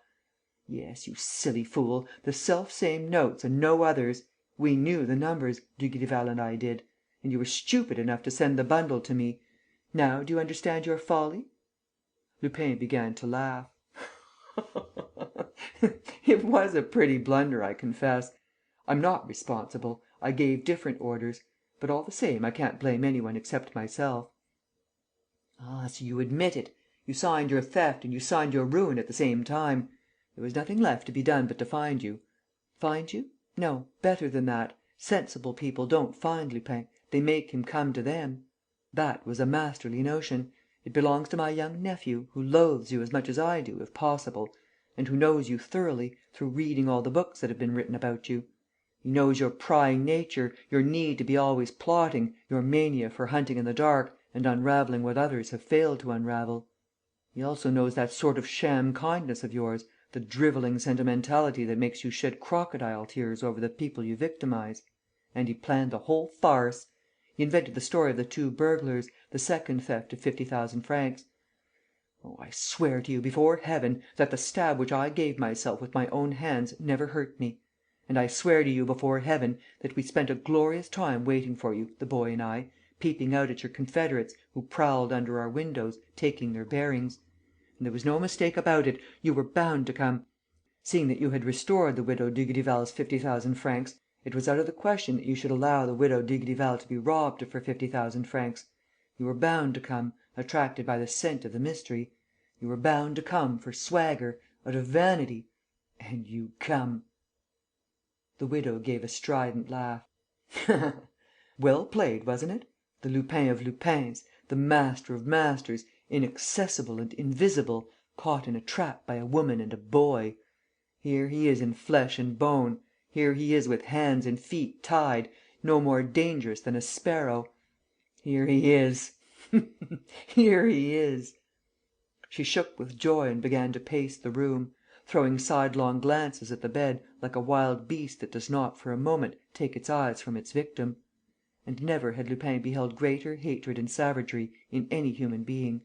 Yes, you silly fool, the self-same notes and no others. We knew the numbers, Dugrival and I did. And you were stupid enough to send the bundle to me. Now do you understand your folly?" Lupin began to laugh. "It was a pretty blunder, I confess. I'm not responsible. I gave different orders. But, all the same, I can't blame any one except myself." "Ah, so you admit it! You signed your theft and you signed your ruin at the same time. There was nothing left to be done but to find you. Find you? No, better than that. Sensible people don't find Lupin, they make him come to them. That was a masterly notion. It belongs to my young nephew, who loathes you as much as I do, if possible, and who knows you thoroughly, through reading all the books that have been written about you. He knows your prying nature, your need to be always plotting, your mania for hunting in the dark and unravelling what others have failed to unravel. He also knows that sort of sham kindness of yours, the drivelling sentimentality that makes you shed crocodile tears over the people you victimize. And he planned the whole farce. He invented the story of the two burglars, the second theft of 50,000 francs. Oh, I swear to you, before Heaven, that the stab which I gave myself with my own hands never hurt me. And I swear to you, before Heaven, that we spent a glorious time waiting for you, the boy and I, peeping out at your confederates, who prowled under our windows, taking their bearings. And there was no mistake about it, you were bound to come. Seeing that you had restored the Widow Dugrival's 50,000 francs, it was out of the question that you should allow the Widow Dugrival to be robbed of her 50,000 francs. You were bound to come, attracted by the scent of the mystery. You were bound to come, for swagger, out of vanity. And you come." The widow gave a strident laugh: "Well played, wasn't it? The Lupin of Lupins, the master of masters, inaccessible and invisible, caught in a trap by a woman and a boy! Here he is in flesh and bone, here he is with hands and feet tied, no more dangerous than a sparrow. Here he is, here he is!" She shook with joy and began to pace the room, throwing sidelong glances at the bed, like a wild beast that does not for a moment take its eyes from its victim. And never had Lupin beheld greater hatred and savagery in any human being.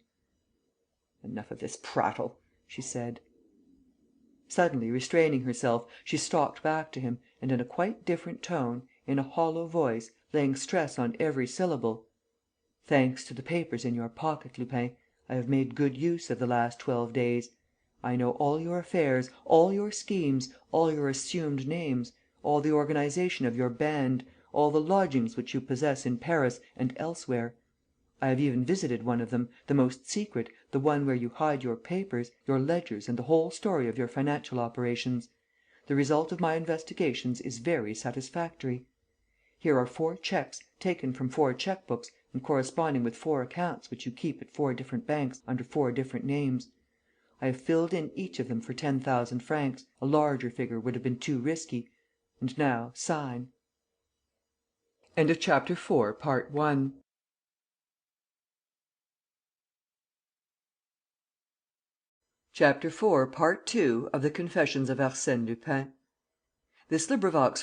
"Enough of this prattle," she said. Suddenly restraining herself, she stalked back to him and, in a quite different tone, in a hollow voice, laying stress on every syllable: "Thanks to the papers in your pocket, Lupin, I have made good use of the last 12 days. I know all your affairs, all your schemes, all your assumed names, all the organization of your band, all the lodgings which you possess in Paris and elsewhere. I have even visited one of them, the most secret, the one where you hide your papers, your ledgers and the whole story of your financial operations. The result of my investigations is very satisfactory. Here are 4 cheques, taken from 4 cheque books and corresponding with 4 accounts which you keep at 4 different banks under 4 different names. I have filled in each of them for 10,000 francs. A larger figure would have been too risky. And now, sign." Chapter 4, Part 2 of The Confessions of Arsène Lupin.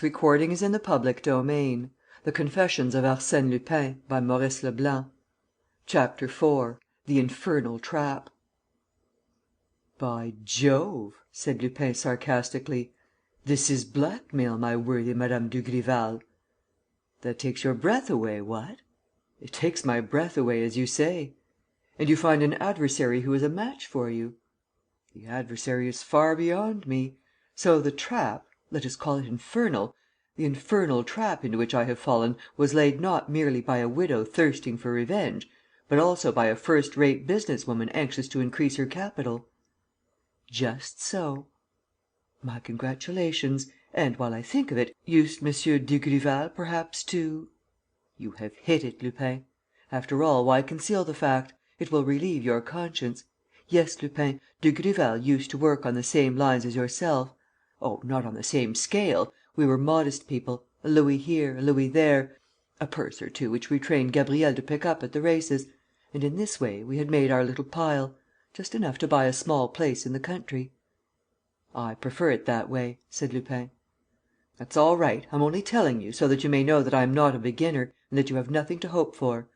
Recording is in the public domain. The Confessions of Arsène Lupin, by Maurice Leblanc. Chapter 4. The Infernal Trap. "By Jove!" said Lupin, sarcastically. "This is blackmail, my worthy Madame Dugrival. That takes your breath away, what?" "It takes my breath away, as you say." And you find an adversary who is a match for you?" "The adversary is far beyond me. So the trap let us call it infernal the infernal trap into which I have fallen was laid not merely by a widow thirsting for revenge, but also by a first rate business woman anxious to increase her capital." "Just so." "My congratulations. And, while I think of it, used M. Dugrival perhaps to...." "You have hit it, Lupin. After all, why conceal the fact? It will relieve your conscience. Yes, Lupin, Dugrival used to work on the same lines as yourself. Oh, not on the same scale! We were modest people, a louis here, a louis there, a purse or two which we trained Gabriel to pick up at the races; and, in this way, we had made our little pile: just enough to buy a small place in the country." "I prefer it that way," said Lupin. "That's all right. I'm only telling you so that you may know that I am not a beginner and that you have nothing to hope for.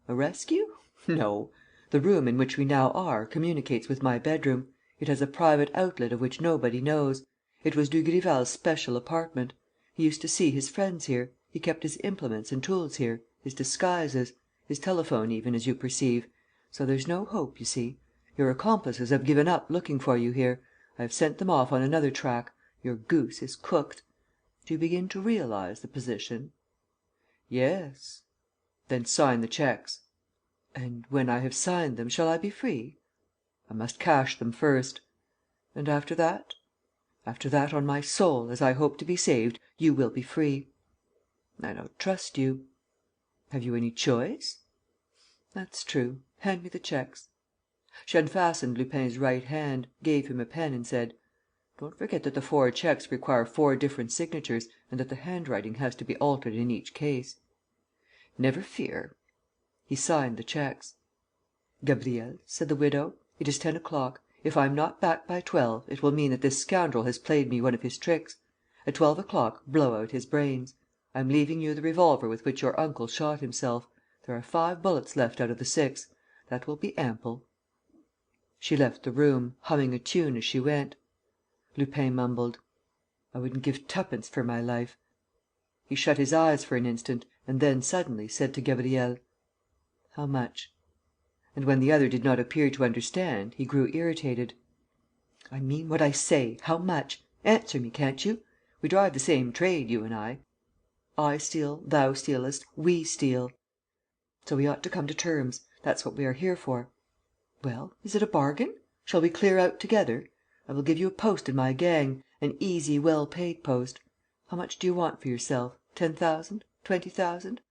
A rescue? No. The room in which we now are communicates with my bedroom. It has a private outlet of which nobody knows. It was Dugrival's special apartment. He used to see his friends here. He kept his implements and tools here, his disguises, his telephone even, as you perceive. So there's no hope, you see. Your accomplices have given up looking for you here. I have sent them off on another track. Your goose is cooked. Do you begin to realize the position?" "Yes." "Then sign the cheques." "And, when I have signed them, shall I be free?" "I must cash them first." "And, after that?" "After that, on my soul, as I hope to be saved, you will be free." "I don't trust you." "Have you any choice?" "That's true. Hand me the cheques." She unfastened Lupin's right hand, gave him a pen and said: "Don't forget that the 4 cheques require 4 different signatures and that the handwriting has to be altered in each case." "Never fear." He signed the cheques. "Gabriel," said the widow, "it is 10 o'clock. If I am not back by 12, it will mean that this scoundrel has played me one of his tricks. At 12 o'clock, blow out his brains. I am leaving you the revolver with which your uncle shot himself. There are 5 bullets left out of the 6. That will be ample." She left the room, humming a tune as she went. Lupin mumbled: "I wouldn't give twopence for my life." He shut his eyes for an instant and then, suddenly, said to Gabriel: "How much?" And, when the other did not appear to understand, he grew irritated: "I mean what I say. How much? Answer me, can't you? We drive the same trade, you and I. I steal, thou stealest, we steal. So we ought to come to terms. That's what we are here for. Well, is it a bargain? Shall we clear out together? I will give you a post in my gang, an easy, well paid post. How much do you want for yourself? 10,000? 20,000?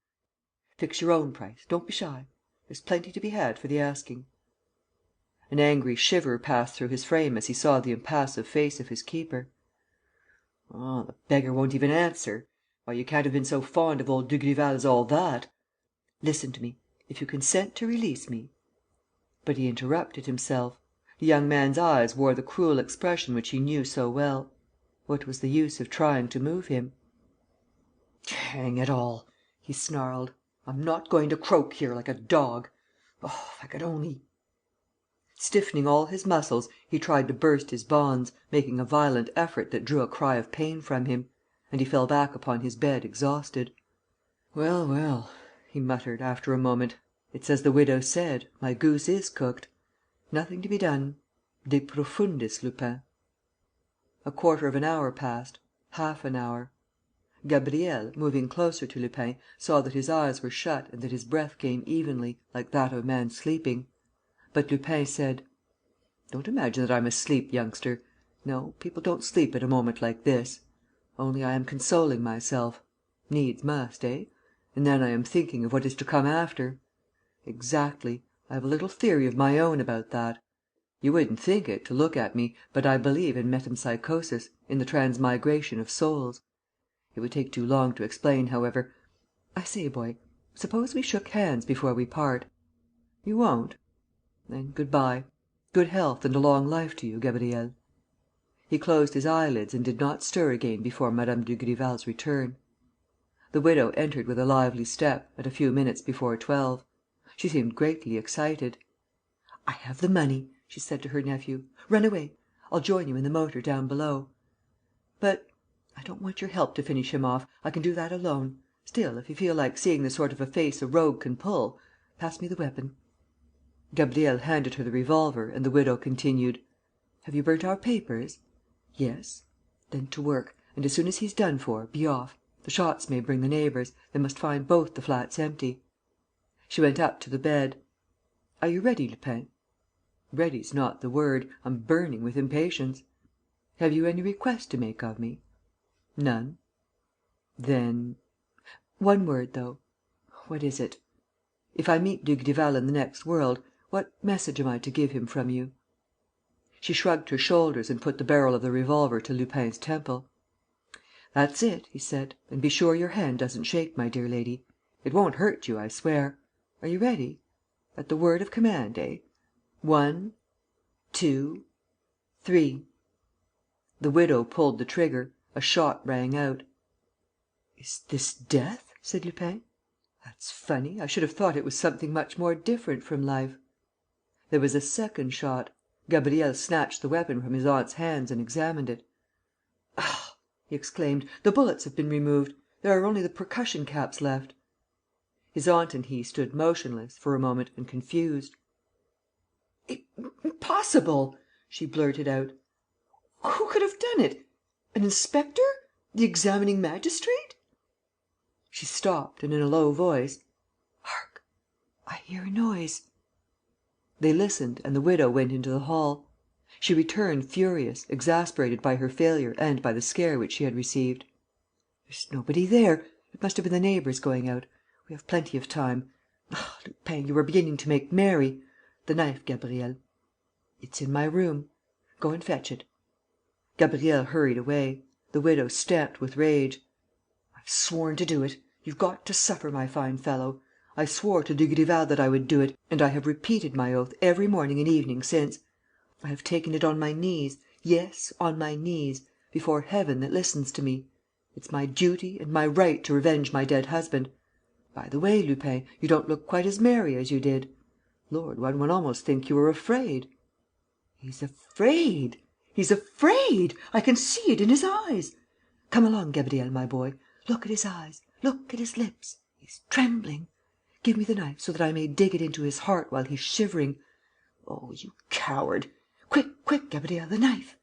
Fix your own price. Don't be shy. There's plenty to be had for the asking." An angry shiver passed through his frame as he saw the impassive face of his keeper. "Oh, the beggar won't even answer! Why, you can't have been so fond of old Dugrival as all that!" "Listen to me. If you consent to release me...." But he interrupted himself. The young man's eyes wore the cruel expression which he knew so well. What was the use of trying to move him? "Hang it all!" he snarled. "I'm not going to croak here, like a dog. Oh, if I could only...." Stiffening all his muscles, he tried to burst his bonds, making a violent effort that drew a cry of pain from him; and he fell back upon his bed exhausted. "Well, well," he muttered, after a moment, "it's as the widow said, my goose is cooked. Nothing to be done. De profundis, Lupin." A quarter of an hour passed, half an hour. Gabriel, moving closer to Lupin, saw that his eyes were shut and that his breath came evenly, like that of a man sleeping. But Lupin said: "Don't imagine that I'm asleep, youngster. No, people don't sleep at a moment like this. Only I am consoling myself. Needs must, eh? And then I am thinking of what is to come after. Exactly. I have a little theory of my own about that. You wouldn't think it, to look at me, but I believe in metempsychosis, in the transmigration of souls. It would take too long to explain, however. I say, boy, suppose we shook hands before we part? You won't? Then good bye. Good health and a long life to you, Gabriel." He closed his eyelids and did not stir again before Mme. Dugrival's return. The widow entered with a lively step, at a few minutes before 12. She seemed greatly excited: "I have the money," she said to her nephew. "Run away. I'll join you in the motor down below." "But...." "I don't want your help to finish him off. I can do that alone. Still, if you feel like seeing the sort of a face a rogue can pull, pass me the weapon." Gabriel handed her the revolver and the widow continued: "Have you burnt our papers?" "Yes." "Then to work. And, as soon as he's done for, be off. The shots may bring the neighbours. They must find both the flats empty." She went up to the bed: "Are you ready, Lupin?" "Ready's not the word. I'm burning with impatience." "Have you any request to make of me?" "None." "Then...." "One word, though." "What is it?" "If I meet Dugrival in the next world, what message am I to give him from you?" She shrugged her shoulders and put the barrel of the revolver to Lupin's temple. "That's it," he said. "And be sure your hand doesn't shake, my dear lady. It won't hurt you, I swear. Are you ready? At the word of command, eh? 1, 2, 3." The widow pulled the trigger. A shot rang out. "Is this death?" said Lupin. "That's funny. I should have thought it was something much more different from life." There was a second shot. Gabriel snatched the weapon from his aunt's hands and examined it. "Ah!" he exclaimed. "The bullets have been removed. There are only the percussion caps left." His aunt and he stood motionless, for a moment, and confused. "Impossible!" she blurted out. "Who could have done it? An inspector? The examining magistrate?" She stopped and, in a low voice: "Hark! I hear a noise." They listened and the widow went into the hall. She returned furious, exasperated by her failure and by the scare which she had received. "There's nobody there. It must have been the neighbours going out. We have plenty of time. Ah, Lupin, you are beginning to make merry. The knife, Gabriel." "It's in my room." "Go and fetch it." Gabriel hurried away. The widow stamped with rage: "I've sworn to do it. You've got to suffer, my fine fellow. I swore to Dugrival that I would do it and I have repeated my oath every morning and evening since. I have taken it on my knees, yes, on my knees, before Heaven that listens to me. It's my duty and my right to revenge my dead husband. By the way, Lupin, you don't look quite as merry as you did. Lord, one would almost think you were afraid." "He's afraid! He's afraid! I can see it in his eyes. Come along, Gabriel, my boy. Look at his eyes. Look at his lips. He's trembling. Give me the knife, so that I may dig it into his heart while he's shivering. Oh, you coward! Quick, quick, Gabriel, the knife!"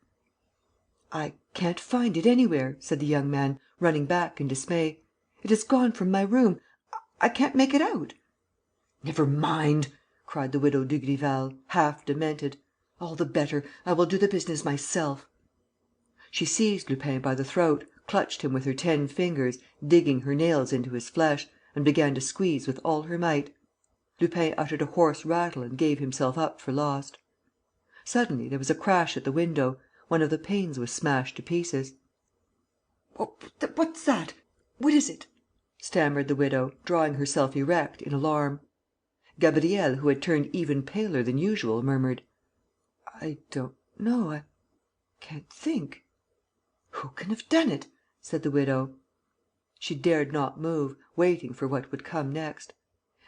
"I can't find it anywhere," said the young man, running back in dismay. "It has gone from my room. I can't make it out." "Never mind!" cried the Widow Dugrival, half demented. "All the better. I will do the business myself." She seized Lupin by the throat, clutched him with her 10 fingers, digging her nails into his flesh, and began to squeeze with all her might. Lupin uttered a hoarse rattle and gave himself up for lost. Suddenly, there was a crash at the window. One of the panes was smashed to pieces. "What's that? What is it?" stammered the widow, drawing herself erect, in alarm. Gabriel, who had turned even paler than usual, murmured: "I don't know. I can't think." "Who can have done it?" said the widow. She dared not move, waiting for what would come next.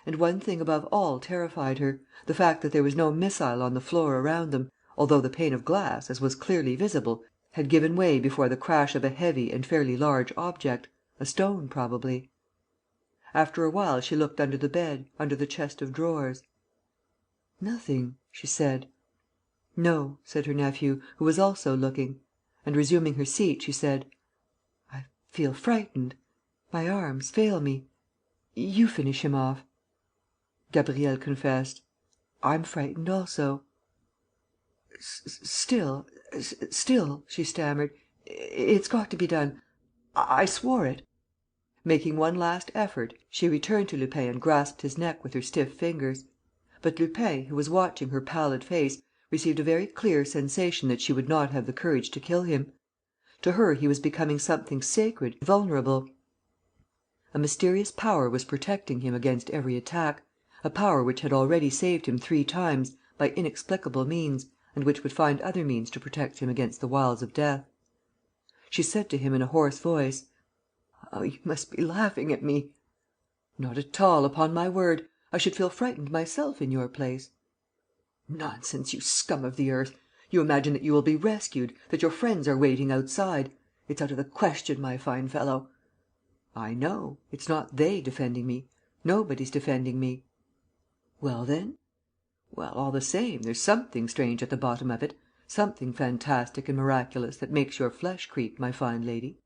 And one thing above all terrified her: the fact that there was no missile on the floor around them, although the pane of glass, as was clearly visible, had given way before the crash of a heavy and fairly large object, a stone probably. After a while she looked under the bed, under the chest of drawers. "Nothing," she said. "No," said her nephew, who was also looking. And, resuming her seat, she said: "I feel frightened. My arms fail me. You finish him off." Gabriel confessed: "I'm frightened also." Still," she stammered, "it's got to be done. I swore it." Making one last effort, she returned to Lupin and grasped his neck with her stiff fingers. But Lupin, who was watching her pallid face, received a very clear sensation that she would not have the courage to kill him. To her he was becoming something sacred, vulnerable. A mysterious power was protecting him against every attack, a power which had already saved him 3 times, by inexplicable means, and which would find other means to protect him against the wiles of death. She said to him, in a hoarse voice: "Oh, you must be laughing at me!" "Not at all, upon my word. I should feel frightened myself in your place." "Nonsense, you scum of the earth! You imagine that you will be rescued, that your friends are waiting outside. It's out of the question, my fine fellow." "I know. It's not they defending me. Nobody's defending me." "Well, then?" Well, all the same, there's something strange at the bottom of it, something fantastic and miraculous that makes your flesh creep, my fine lady."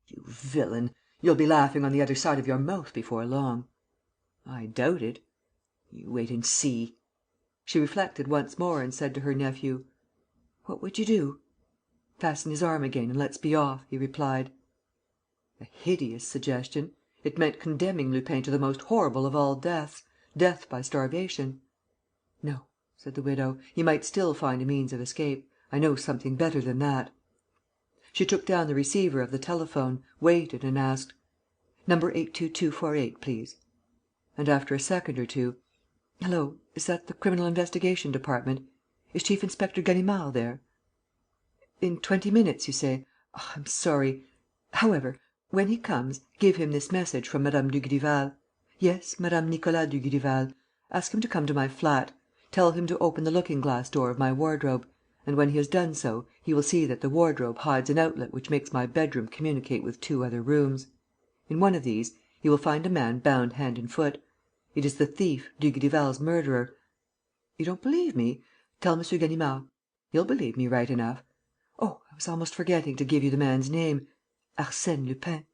"You villain! You'll be laughing on the other side of your mouth before long." "I doubt it." "You wait and see." She reflected once more and said to her nephew: "What would you do?" "Fasten his arm again and let's be off," he replied. A hideous suggestion! It meant condemning Lupin to the most horrible of all deaths, death by starvation. "No," said the widow. "He might still find a means of escape. I know something better than that." She took down the receiver of the telephone, waited and asked: "Number 82248, please." And, after a second or two: "Hullo, is that the Criminal Investigation Department? Is Chief inspector Ganimard there?" "In 20 minutes, you say? I'm sorry. However, when he comes, give him this message from Mme. Dugrival. Yes, Mme. Nicolas Dugrival. Ask him to come to my flat. Tell him to open the looking-glass door of my wardrobe; and, when he has done so, he will see that the wardrobe hides an outlet which makes my bedroom communicate with 2 other rooms. In one of these, he will find a man bound hand and foot. It is the thief, Dugrival's murderer. You don't believe me? Tell M. Ganimard. He'll believe me right enough. Oh, I was almost forgetting to give you the man's name: Arsène Lupin."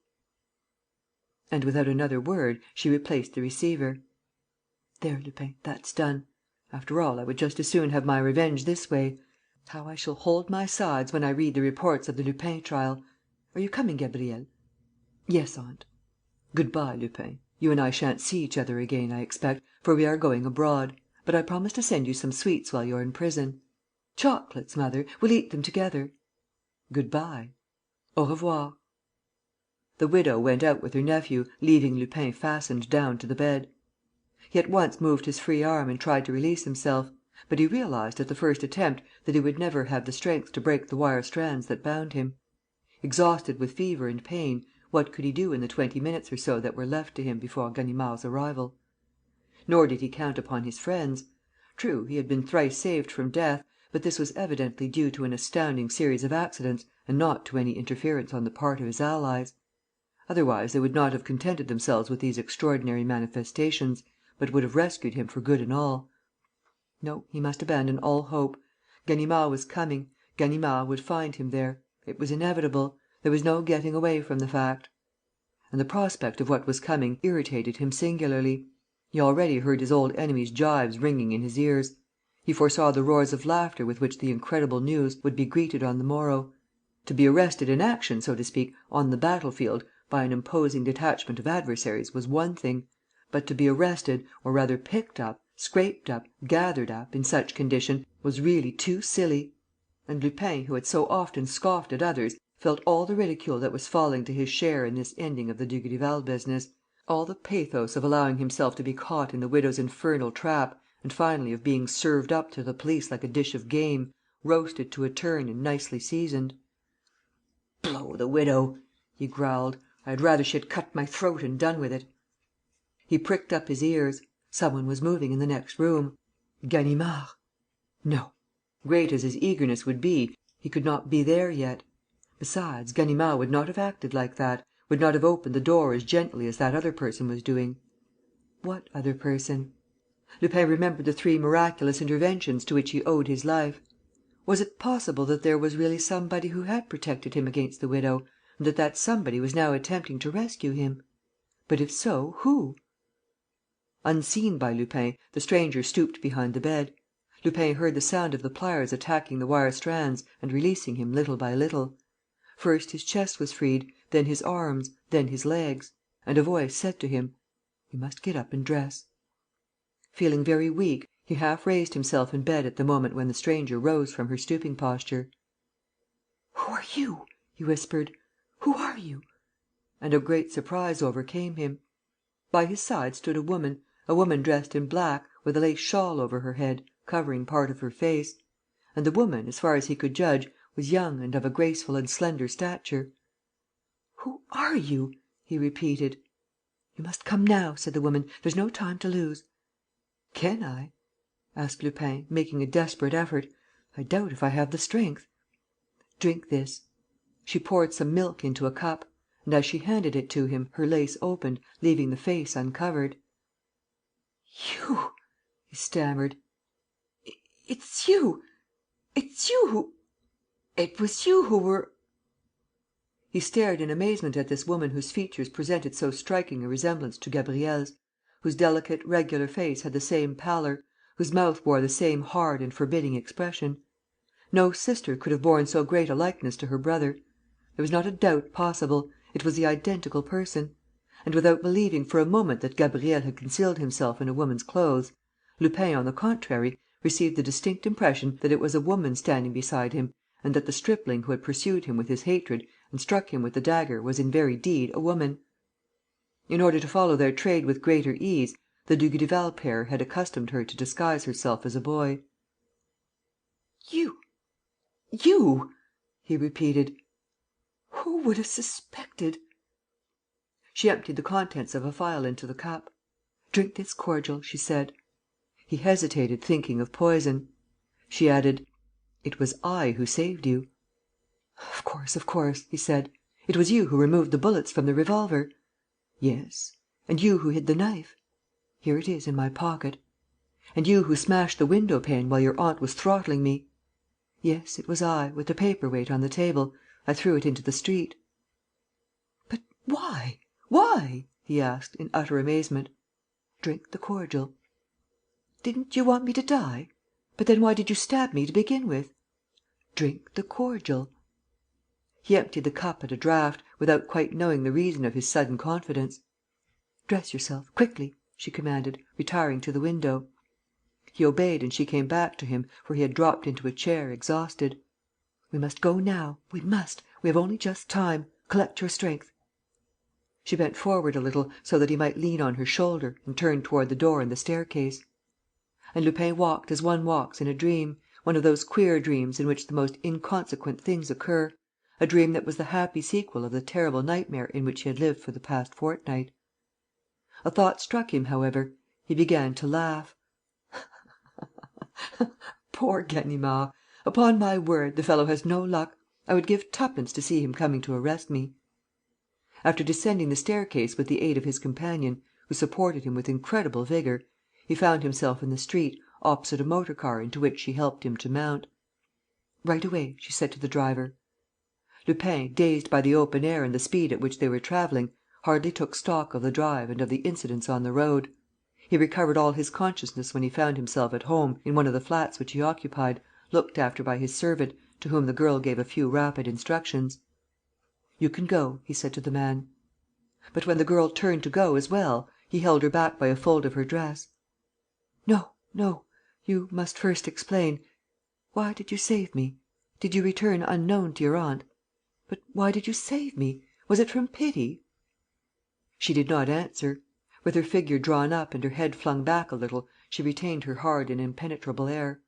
And, without another word, she replaced the receiver. "There, Lupin, that's done. After all, I would just as soon have my revenge this way. How I shall hold my sides when I read the reports of the Lupin trial! Are you coming, Gabriel?" "Yes, aunt." "Good bye, Lupin. You and I shan't see each other again, I expect, for we are going abroad. But I promise to send you some sweets while you're in prison." "Chocolates, mother. We'll eat them together." "Good bye." "Au revoir." The widow went out with her nephew, leaving Lupin fastened down to the bed. He at once moved his free arm and tried to release himself; but he realized, at the first attempt, that he would never have the strength to break the wire strands that bound him. Exhausted with fever and pain, what could he do in the 20 minutes or so that were left to him before Ganimard's arrival? Nor did he count upon his friends. True, he had been thrice saved from death, but this was evidently due to an astounding series of accidents and not to any interference on the part of his allies. Otherwise, they would not have contented themselves with these extraordinary manifestations, but would have rescued him for good and all. No, he must abandon all hope. Ganimard was coming. Ganimard would find him there. It was inevitable. There was no getting away from the fact. And the prospect of what was coming irritated him singularly. He already heard his old enemy's gibes ringing in his ears. He foresaw the roars of laughter with which the incredible news would be greeted on the morrow. To be arrested in action, so to speak, on the battlefield, by an imposing detachment of adversaries was one thing; but to be arrested, or rather picked up, scraped up, gathered up, in such condition, was really too silly. And Lupin, who had so often scoffed at others, felt all the ridicule that was falling to his share in this ending of the Dugrival business, all the pathos of allowing himself to be caught in the widow's infernal trap and finally of being served up to the police like a dish of game, roasted to a turn and nicely seasoned. "Blow the widow!" he growled. "I had rather she had cut my throat and done with it." He pricked up his ears. Some one was moving in the next room. Ganimard! No. Great as his eagerness would be, he could not be there yet. Besides, Ganimard would not have acted like that, would not have opened the door as gently as that other person was doing. What other person? Lupin remembered the 3 miraculous interventions to which he owed his life. Was it possible that there was really somebody who had protected him against the widow and that that somebody was now attempting to rescue him? But, if so, who? Unseen by Lupin, the stranger stooped behind the bed. Lupin heard the sound of the pliers attacking the wire strands and releasing him little by little. First his chest was freed, then his arms, then his legs; and a voice said to him: "You must get up and dress." Feeling very weak, he half raised himself in bed at the moment when the stranger rose from her stooping posture. "Who are you?" he whispered. "Who are you?" And a great surprise overcame him. By his side stood a woman dressed in black, with a lace shawl over her head, covering part of her face. And the woman, as far as he could judge, was young and of a graceful and slender stature. "Who are you?" he repeated. "You must come now," said the woman. "There's no time to lose." "Can I?" asked Lupin, making a desperate effort. "I doubt if I have the strength." "Drink this." She poured some milk into a cup; and, as she handed it to him, her lace opened, leaving the face uncovered. "You!" he stammered. It's you! It's you who... It was you who were...." He stared in amazement at this woman whose features presented so striking a resemblance to Gabriel's, whose delicate, regular face had the same pallor, whose mouth wore the same hard and forbidding expression. No sister could have borne so great a likeness to her brother. There was not a doubt possible: it was the identical person. And, without believing for a moment that Gabriel had concealed himself in a woman's clothes, Lupin, on the contrary, received the distinct impression that it was a woman standing beside him and that the stripling who had pursued him with his hatred and struck him with the dagger was in very deed a woman. In order to follow their trade with greater ease, the Dugrival pair had accustomed her to disguise herself as a boy. "You! You!" he repeated. "Who would have suspected?" She emptied the contents of a phial into the cup. "Drink this cordial," she said. He hesitated, thinking of poison. She added: "It was I who saved you." Of course," he said. "It was you who removed the bullets from the revolver?" "Yes." "And you who hid the knife?" "Here it is, in my pocket." "And you who smashed the window pane while your aunt was throttling me?" "Yes, it was I, with the paper weight on the table. I threw it into the street." "But why? Why?" he asked, in utter amazement. "Drink the cordial." "Didn't you want me to die? But then why did you stab me to begin with?" "Drink the cordial." He emptied the cup at a draught, without quite knowing the reason of his sudden confidence. "Dress yourself, quickly," she commanded, retiring to the window. He obeyed and she came back to him, for he had dropped into a chair, exhausted. "We must go now, we must. We have only just time. Collect your strength." She bent forward a little, so that he might lean on her shoulder, and turned toward the door and the staircase. And Lupin walked as one walks in a dream, one of those queer dreams in which the most inconsequent things occur, a dream that was the happy sequel of the terrible nightmare in which he had lived for the past fortnight. A thought struck him, however. He began to laugh. Poor Ganimard! Upon my word, the fellow has no luck. I would give twopence to see him coming to arrest me. After descending the staircase with the aid of his companion, who supported him with incredible vigour, he found himself in the street, opposite a motor car into which she helped him to mount. "Right away," she said to the driver. Lupin, dazed by the open air and the speed at which they were travelling, hardly took stock of the drive and of the incidents on the road. He recovered all his consciousness when he found himself at home in one of the flats which he occupied, looked after by his servant, to whom the girl gave a few rapid instructions. "You can go," he said to the man. But, when the girl turned to go as well, he held her back by a fold of her dress. "No, no. You must first explain. Why did you save me? Did you return unknown to your aunt? But why did you save me? Was it from pity?" She did not answer. With her figure drawn up and her head flung back a little, she retained her hard and impenetrable air.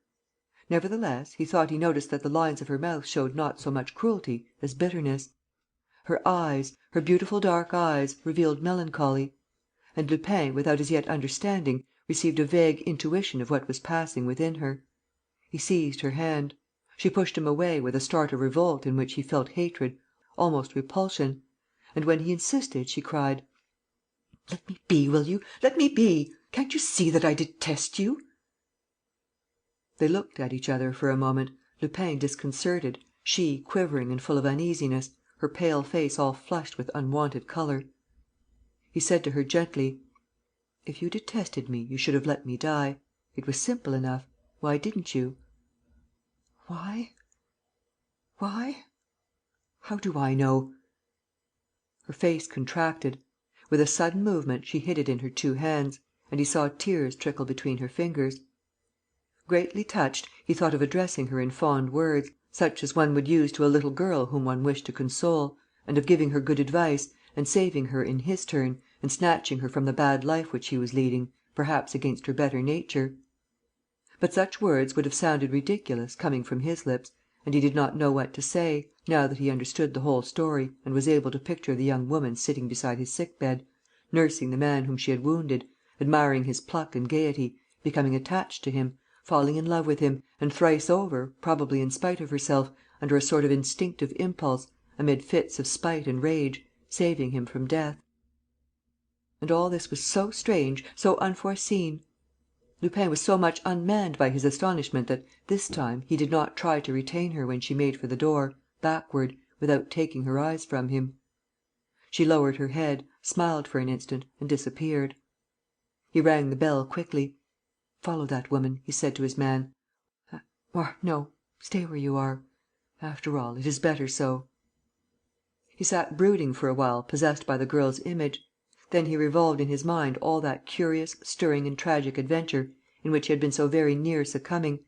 Nevertheless, he thought he noticed that the lines of her mouth showed not so much cruelty as bitterness. Her eyes, her beautiful dark eyes, revealed melancholy. And Lupin, without as yet understanding, received a vague intuition of what was passing within her. He seized her hand. She pushed him away, with a start of revolt in which he felt hatred, almost repulsion. And, when he insisted, she cried: "Let me be, will you? Let me be! Can't you see that I detest you?" They looked at each other for a moment, Lupin disconcerted, she quivering and full of uneasiness, her pale face all flushed with unwonted colour. He said to her gently: "If you detested me, you should have let me die. It was simple enough. Why didn't you?" "Why? Why? How do I know?" Her face contracted. With a sudden movement, she hid it in her two hands; and he saw tears trickle between her fingers. Greatly touched, he thought of addressing her in fond words, such as one would use to a little girl whom one wished to console, and of giving her good advice, and saving her in his turn, and snatching her from the bad life which he was leading, perhaps against her better nature. But such words would have sounded ridiculous, coming from his lips, and he did not know what to say, now that he understood the whole story and was able to picture the young woman sitting beside his sick bed, nursing the man whom she had wounded, admiring his pluck and gaiety, becoming attached to him, falling in love with him, and thrice over, probably in spite of herself, under a sort of instinctive impulse, amid fits of spite and rage, saving him from death. And all this was so strange, so unforeseen. Lupin was so much unmanned by his astonishment that, this time, he did not try to retain her when she made for the door, backward, without taking her eyes from him. She lowered her head, smiled for an instant and disappeared. He rang the bell quickly: "Follow that woman," he said to his man. "Or no, stay where you are. After all, it is better so." He sat brooding for a while, possessed by the girl's image. Then he revolved in his mind all that curious, stirring and tragic adventure in which he had been so very near succumbing,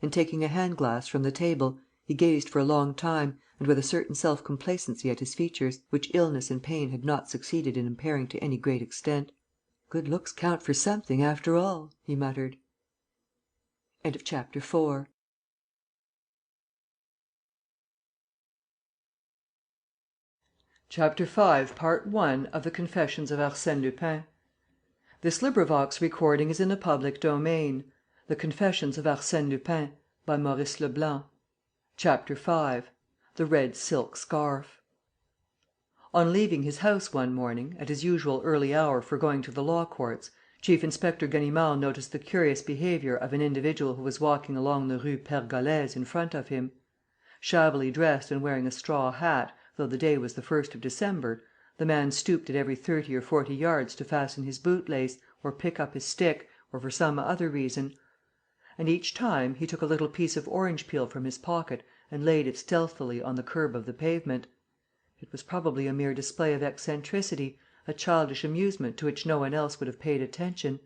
and, taking a hand glass from the table, he gazed for a long time and with a certain self complacency at his features, which illness and pain had not succeeded in impairing to any great extent. "Good looks count for something, after all," he muttered. Chapter 5 Part I of the Confessions of Arsène Lupin. This recording is in the public domain. The Confessions of Arsène Lupin, by Maurice Leblanc. Chapter 5: The Red Silk Scarf. On leaving his house one morning, at his usual early hour for going to the law courts, Chief inspector Ganimard noticed the curious behaviour of an individual who was walking along the Rue Pergolèse in front of him. Shabbily dressed and wearing a straw hat, though the day was the 1st of December, the man stooped at every 30 or 40 yards to fasten his bootlace, or pick up his stick, or for some other reason. And, each time, he took a little piece of orange peel from his pocket and laid it stealthily on the kerb of the pavement. It was probably a mere display of eccentricity, a childish amusement to which no one else would have paid attention.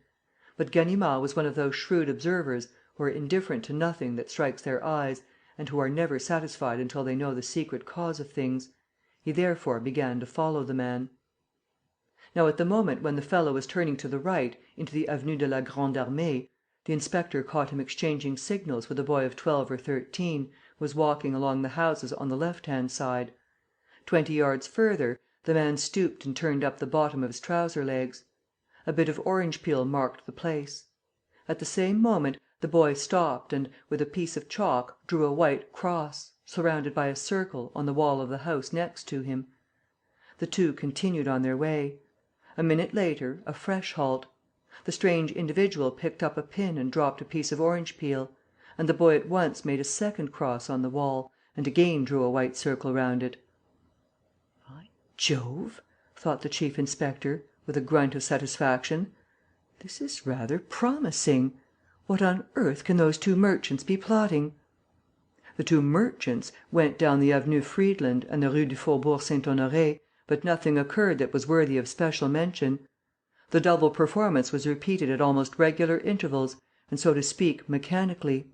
But Ganimard was one of those shrewd observers who are indifferent to nothing that strikes their eyes and who are never satisfied until they know the secret cause of things. He therefore began to follow the man. Now, at the moment when the fellow was turning to the right, into the Avenue de la Grande Armée, the inspector caught him exchanging signals with a boy of 12 or 13, who was walking along the houses on the left-hand side. 20 yards further, the man stooped and turned up the bottom of his trouser legs. A bit of orange peel marked the place. At the same moment, the boy stopped and, with a piece of chalk, drew a white cross, surrounded by a circle, on the wall of the house next to him. The two continued on their way. A minute later, a fresh halt. The strange individual picked up a pin and dropped a piece of orange peel; and the boy at once made a second cross on the wall and again drew a white circle round it. "By Jove!" thought the chief inspector, with a grunt of satisfaction. "This is rather promising. What on earth can those two merchants be plotting?" The two "merchants" went down the Avenue Friedland and the Rue du Faubourg Saint-Honoré, but nothing occurred that was worthy of special mention. The double performance was repeated at almost regular intervals and, so to speak, mechanically.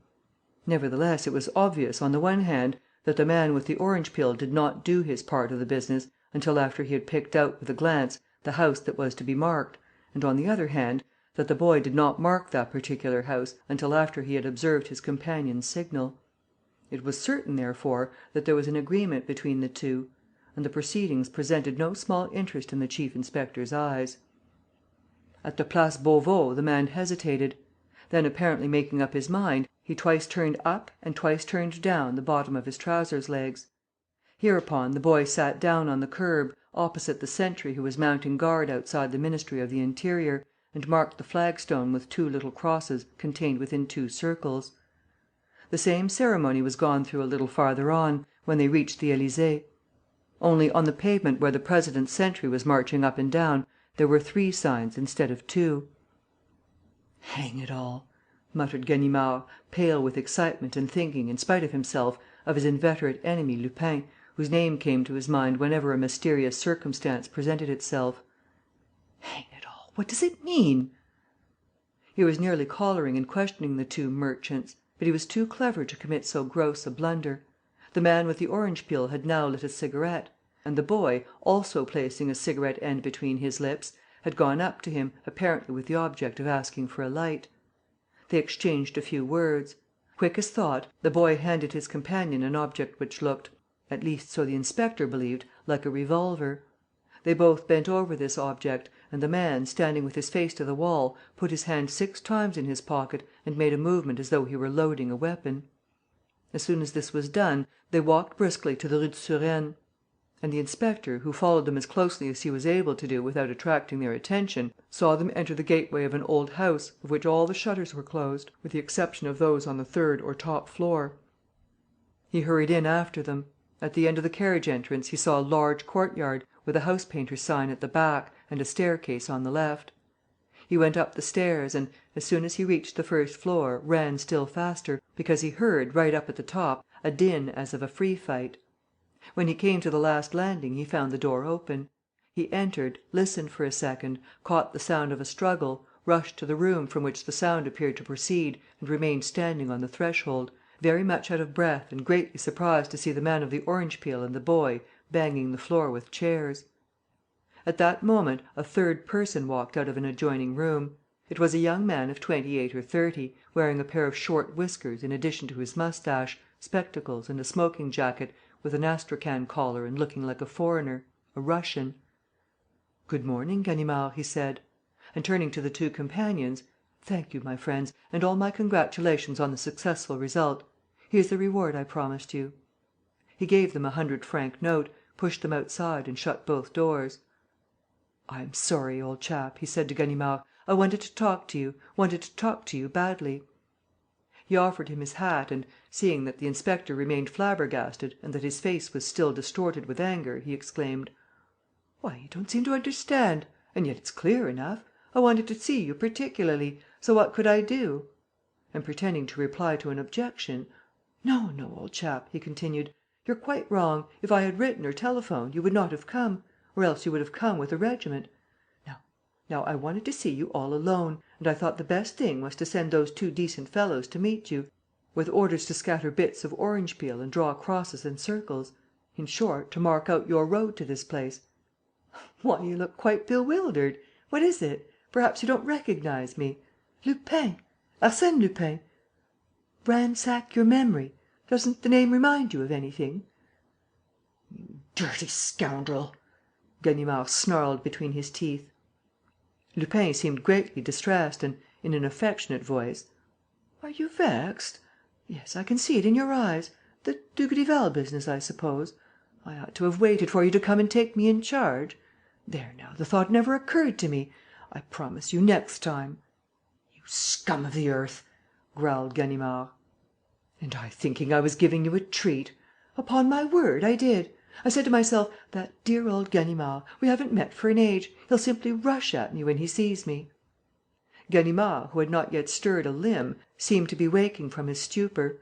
Nevertheless, it was obvious, on the one hand, that the man with the orange peel did not do his part of the business until after he had picked out with a glance the house that was to be marked, and, on the other hand, that the boy did not mark that particular house until after he had observed his companion's signal. It was certain, therefore, that there was an agreement between the two; and the proceedings presented no small interest in the chief inspector's eyes. At the Place Beauvau the man hesitated. Then, apparently making up his mind, he twice turned up and twice turned down the bottom of his trousers legs. Hereupon the boy sat down on the kerb, opposite the sentry who was mounting guard outside the Ministry of the Interior, and marked the flagstone with two little crosses contained within two circles. The same ceremony was gone through a little farther on, when they reached the Élysée. Only, on the pavement where the president's sentry was marching up and down, there were 3 signs instead of 2. "Hang it all!" muttered Ganimard, pale with excitement and thinking, in spite of himself, of his inveterate enemy Lupin, whose name came to his mind whenever a mysterious circumstance presented itself. "Hang it all, what does it mean?" He was nearly collaring and questioning the two "merchants," but he was too clever to commit so gross a blunder. The man with the orange peel had now lit a cigarette; and the boy, also placing a cigarette end between his lips, had gone up to him, apparently with the object of asking for a light. They exchanged a few words. Quick as thought, the boy handed his companion an object which looked, at least so the inspector believed, like a revolver. They both bent over this object; and the man, standing with his face to the wall, put his hand 6 times in his pocket and made a movement as though he were loading a weapon. As soon as this was done, they walked briskly to the Rue de Surène. And the inspector, who followed them as closely as he was able to do without attracting their attention, saw them enter the gateway of an old house of which all the shutters were closed, with the exception of those on the third or top floor. He hurried in after them. At the end of the carriage entrance he saw a large courtyard, with a house painter's sign at the back and a staircase on the left. He went up the stairs and, as soon as he reached the first floor, ran still faster, because he heard, right up at the top, a din as of a free fight. When he came to the last landing he found the door open. He entered, listened for a second, caught the sound of a struggle, rushed to the room from which the sound appeared to proceed and remained standing on the threshold, very much out of breath and greatly surprised to see the man of the orange peel and the boy banging the floor with chairs. At that moment a third person walked out of an adjoining room. It was a young man of 28 or 30, wearing a pair of short whiskers in addition to his moustache, spectacles and a smoking jacket, with an astrakhan collar and looking like a foreigner, a Russian. "Good morning, Ganimard," he said. And turning to the two companions: "Thank you, my friends, and all my congratulations on the successful result. Here's the reward I promised you." He gave them a 100-franc note, pushed them outside and shut both doors. "I am sorry, old chap," he said to Ganimard. "I wanted to talk to you badly." He offered him his hat and, seeing that the inspector remained flabbergasted and that his face was still distorted with anger, he exclaimed: "Why, you don't seem to understand! And yet it's clear enough. I wanted to see you particularly. So what could I do?" And, pretending to reply to an objection: "No, no, old chap," he continued, "you're quite wrong. If I had written or telephoned, you would not have come. Or else you would have come with a regiment. Now, I wanted to see you all alone; and I thought the best thing was to send those two decent fellows to meet you, with orders to scatter bits of orange peel and draw crosses and circles: in short, to mark out your road to this place. Why, you look quite bewildered! What is it? Perhaps you don't recognize me? Lupin! Arsène Lupin! Ransack your memory. Doesn't the name remind you of anything?" "You dirty scoundrel!" Ganimard snarled between his teeth. Lupin seemed greatly distressed and, in an affectionate voice: "Are you vexed? Yes, I can see it in your eyes. The Dugrival business, I suppose. I ought to have waited for you to come and take me in charge. There now, the thought never occurred to me. I promise you, next time. You scum of the earth!" growled Ganimard. "And I thinking I was giving you a treat! Upon my word, I did. I said to myself, that dear old Ganimard, we haven't met for an age. He'll simply rush at me when he sees me." Ganimard, who had not yet stirred a limb, seemed to be waking from his stupor.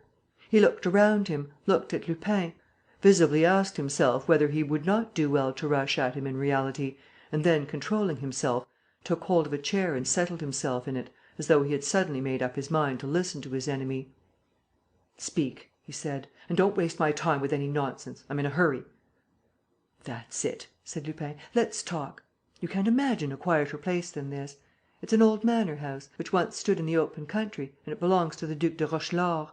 He looked around him, looked at Lupin, visibly asked himself whether he would not do well to rush at him in reality, and then, controlling himself, took hold of a chair and settled himself in it, as though he had suddenly made up his mind to listen to his enemy. "Speak," he said, "and don't waste my time with any nonsense. I'm in a hurry." "That's it," said Lupin. "Let's talk. You can't imagine a quieter place than this. It's an old manor house, which once stood in the open country, and it belongs to the Duc de Rochelaure.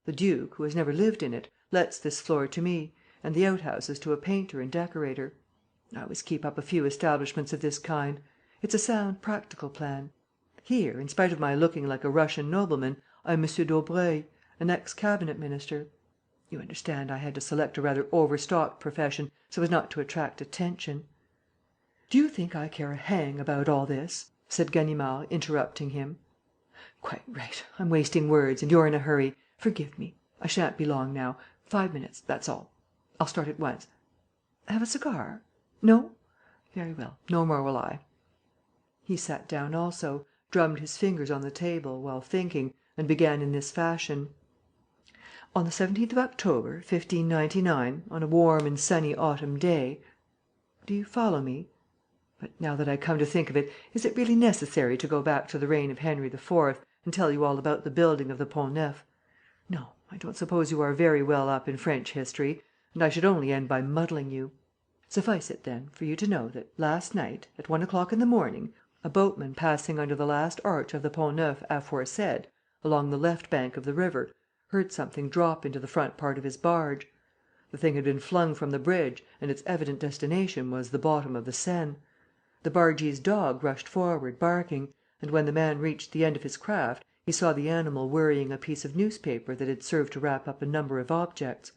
The duke, who has never lived in it, lets this floor to me, and the outhouses to a painter and decorator. I always keep up a few establishments of this kind. It's a sound, practical plan. Here, in spite of my looking like a Russian nobleman, I'm M. d'Aubreuil, an ex-cabinet minister. You understand, I had to select a rather overstocked profession, so as not to attract attention." "Do you think I care a hang about all this?" said Ganimard, interrupting him. "Quite right. I'm wasting words and you're in a hurry. Forgive me. I shan't be long now. 5 minutes, that's all. I'll start at once. Have a cigar? No? Very well, no more will I." He sat down also, drummed his fingers on the table, while thinking, and began in this fashion: "On the 17th of October, 1599, on a warm and sunny autumn day. Do you follow me? But, now that I come to think of it, is it really necessary to go back to the reign of Henry IV and tell you all about the building of the Pont Neuf? No, I don't suppose you are very well up in French history, and I should only end by muddling you. Suffice it, then, for you to know that, last night, at 1 o'clock in the morning, a boatman passing under the last arch of the Pont Neuf aforesaid, along the left bank of the river, heard something drop into the front part of his barge. The thing had been flung from the bridge and its evident destination was the bottom of the Seine. The bargee's dog rushed forward, barking, and, when the man reached the end of his craft, he saw the animal worrying a piece of newspaper that had served to wrap up a number of objects.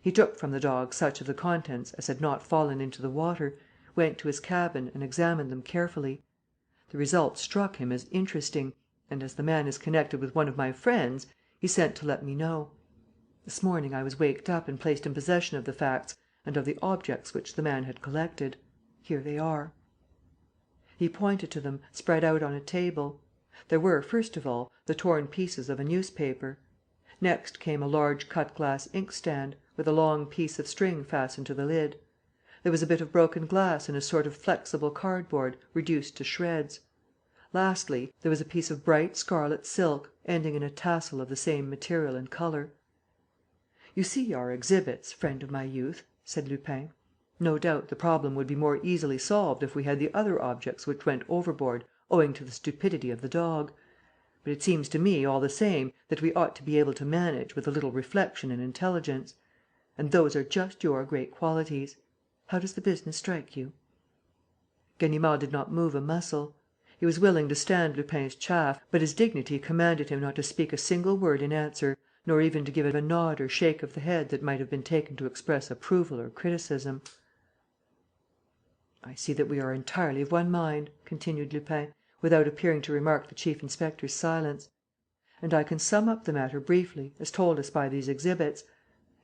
He took from the dog such of the contents as had not fallen into the water, went to his cabin and examined them carefully. The result struck him as interesting and, as the man is connected with one of my friends, he sent to let me know. This morning I was waked up and placed in possession of the facts and of the objects which the man had collected. Here they are." He pointed to them, spread out on a table. There were, first of all, the torn pieces of a newspaper. Next came a large cut-glass inkstand, with a long piece of string fastened to the lid. There was a bit of broken glass and a sort of flexible cardboard, reduced to shreds. Lastly, there was a piece of bright scarlet silk, ending in a tassel of the same material and colour. "You see our exhibits, friend of my youth," said Lupin. "No doubt, the problem would be more easily solved if we had the other objects which went overboard owing to the stupidity of the dog. But it seems to me, all the same, that we ought to be able to manage with a little reflection and intelligence. And those are just your great qualities. How does the business strike you?" Ganimard did not move a muscle. He was willing to stand Lupin's chaff, but his dignity commanded him not to speak a single word in answer, nor even to give a nod or shake of the head that might have been taken to express approval or criticism. "I see that we are entirely of one mind," continued Lupin, without appearing to remark the chief inspector's silence. "And I can sum up the matter briefly, as told us by these exhibits.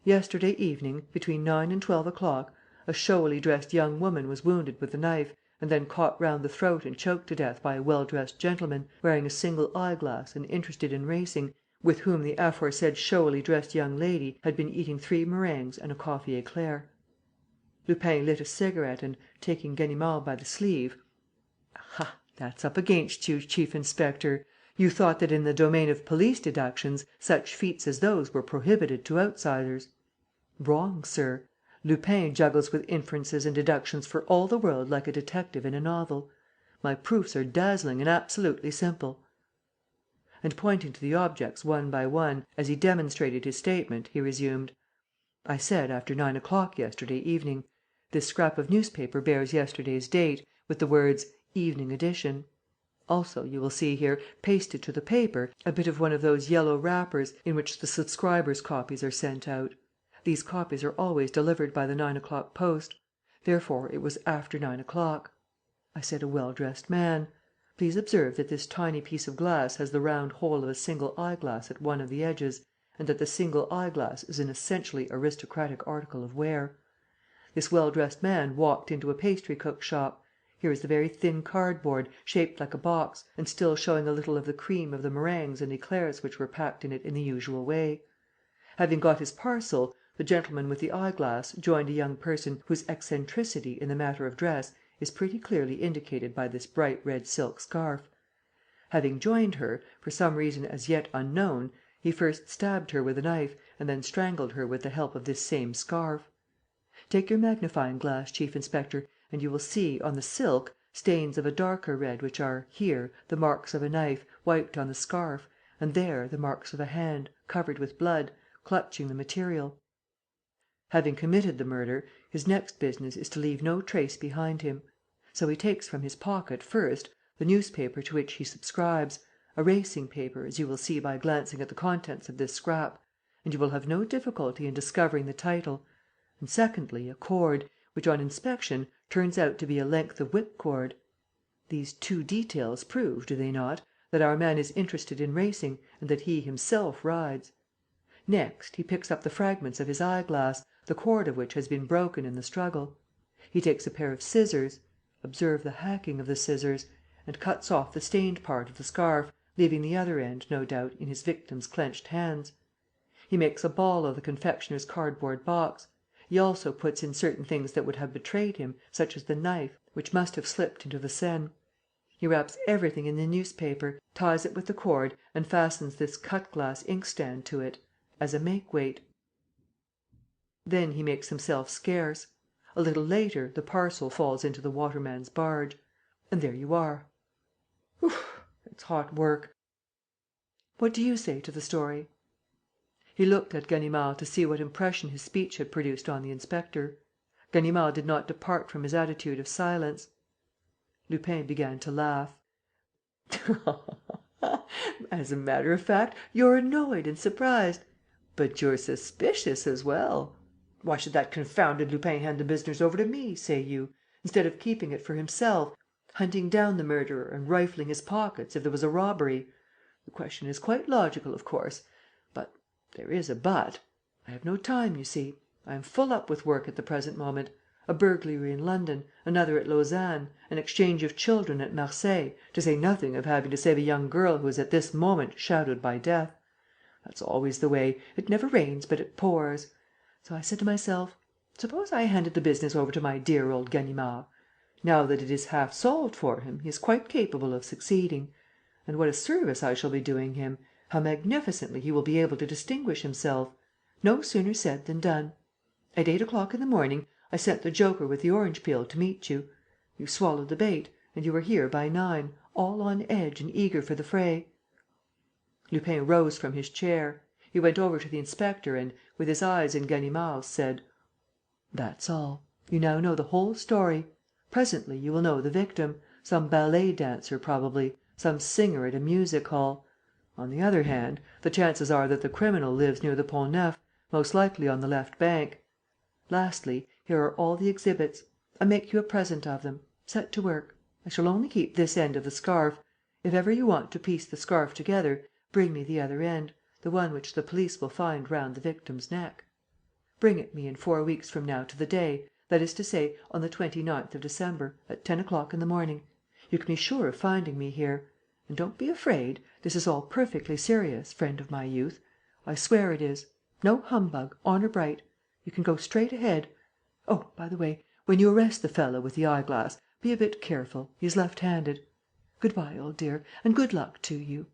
Yesterday evening, between 9 and 12 o'clock, a showily dressed young woman was wounded with a knife and then caught round the throat and choked to death by a well-dressed gentleman, wearing a single eyeglass and interested in racing, with whom the aforesaid showily dressed young lady had been eating 3 meringues and a coffee éclair." Lupin lit a cigarette and, taking Ganimard by the sleeve: "Aha, that's up against you, chief inspector! You thought that, in the domain of police deductions, such feats as those were prohibited to outsiders. Wrong, sir. Lupin juggles with inferences and deductions for all the world like a detective in a novel. My proofs are dazzling and absolutely simple." And, pointing to the objects one by one, as he demonstrated his statement, he resumed: "I said, after 9 o'clock yesterday evening. This scrap of newspaper bears yesterday's date, with the words 'Evening Edition.' Also, you will see here, pasted to the paper, a bit of one of those yellow wrappers in which the subscribers' copies are sent out. These copies are always delivered by the 9 o'clock post. Therefore, it was after 9 o'clock. I said a well-dressed man. Please observe that this tiny piece of glass has the round hole of a single eyeglass at one of the edges and that the single eyeglass is an essentially aristocratic article of wear. This well-dressed man walked into a pastry-cook's shop. Here is the very thin cardboard, shaped like a box and still showing a little of the cream of the meringues and éclairs which were packed in it in the usual way. Having got his parcel, the gentleman with the eyeglass joined a young person whose eccentricity in the matter of dress is pretty clearly indicated by this bright red silk scarf. Having joined her, for some reason as yet unknown, he first stabbed her with a knife and then strangled her with the help of this same scarf. Take your magnifying glass, chief inspector, and you will see, on the silk, stains of a darker red which are, here, the marks of a knife, wiped on the scarf, and there, the marks of a hand, covered with blood, clutching the material. Having committed the murder, his next business is to leave no trace behind him. So he takes from his pocket, first, the newspaper to which he subscribes, a racing paper, as you will see by glancing at the contents of this scrap, and you will have no difficulty in discovering the title, and, secondly, a cord, which, on inspection, turns out to be a length of whipcord. These 2 details prove, do they not, that our man is interested in racing and that he himself rides? Next, he picks up the fragments of his eyeglass, the cord of which has been broken in the struggle. He takes a pair of scissors, observe the hacking of the scissors, and cuts off the stained part of the scarf, leaving the other end, no doubt, in his victim's clenched hands. He makes a ball of the confectioner's cardboard box. He also puts in certain things that would have betrayed him, such as the knife, which must have slipped into the Seine. He wraps everything in the newspaper, ties it with the cord and fastens this cut-glass inkstand to it, as a make-weight. Then he makes himself scarce. A little later, the parcel falls into the waterman's barge. And there you are. Oof, it's hot work! What do you say to the story?" He looked at Ganimard to see what impression his speech had produced on the inspector. Ganimard did not depart from his attitude of silence. Lupin began to laugh: "As a matter of fact, you're annoyed and surprised. But you're suspicious as well. Why should that confounded Lupin hand the business over to me, say you, instead of keeping it for himself, hunting down the murderer and rifling his pockets if there was a robbery? The question is quite logical, of course. But there is a but. I have no time, you see. I am full up with work at the present moment: a burglary in London, another at Lausanne, an exchange of children at Marseilles, to say nothing of having to save a young girl who is at this moment shadowed by death. That's always the way: it never rains but it pours. So I said to myself, suppose I handed the business over to my dear old Ganimard? Now that it is half solved for him, he is quite capable of succeeding. And what a service I shall be doing him! How magnificently he will be able to distinguish himself! No sooner said than done. At 8 o'clock in the morning, I sent the joker with the orange peel to meet you. You swallowed the bait; and you were here by 9, all on edge and eager for the fray." Lupin rose from his chair. He went over to the inspector and, with his eyes in Ganimard's, said: "That's all. You now know the whole story. Presently, you will know the victim: some ballet dancer, probably, some singer at a music hall. On the other hand, the chances are that the criminal lives near the Pont Neuf, most likely on the left bank. Lastly, here are all the exhibits. I make you a present of them. Set to work. I shall only keep this end of the scarf. If ever you want to piece the scarf together, bring me the other end, the one which the police will find round the victim's neck. Bring it me in 4 weeks from now to the day, that is to say, on the 29th of December, at 10 o'clock in the morning. You can be sure of finding me here. And don't be afraid: this is all perfectly serious, friend of my youth. I swear it is. No humbug, honour bright. You can go straight ahead. Oh, by the way, when you arrest the fellow with the eyeglass, be a bit careful: he is left-handed. Good-bye, old dear, and good luck to you."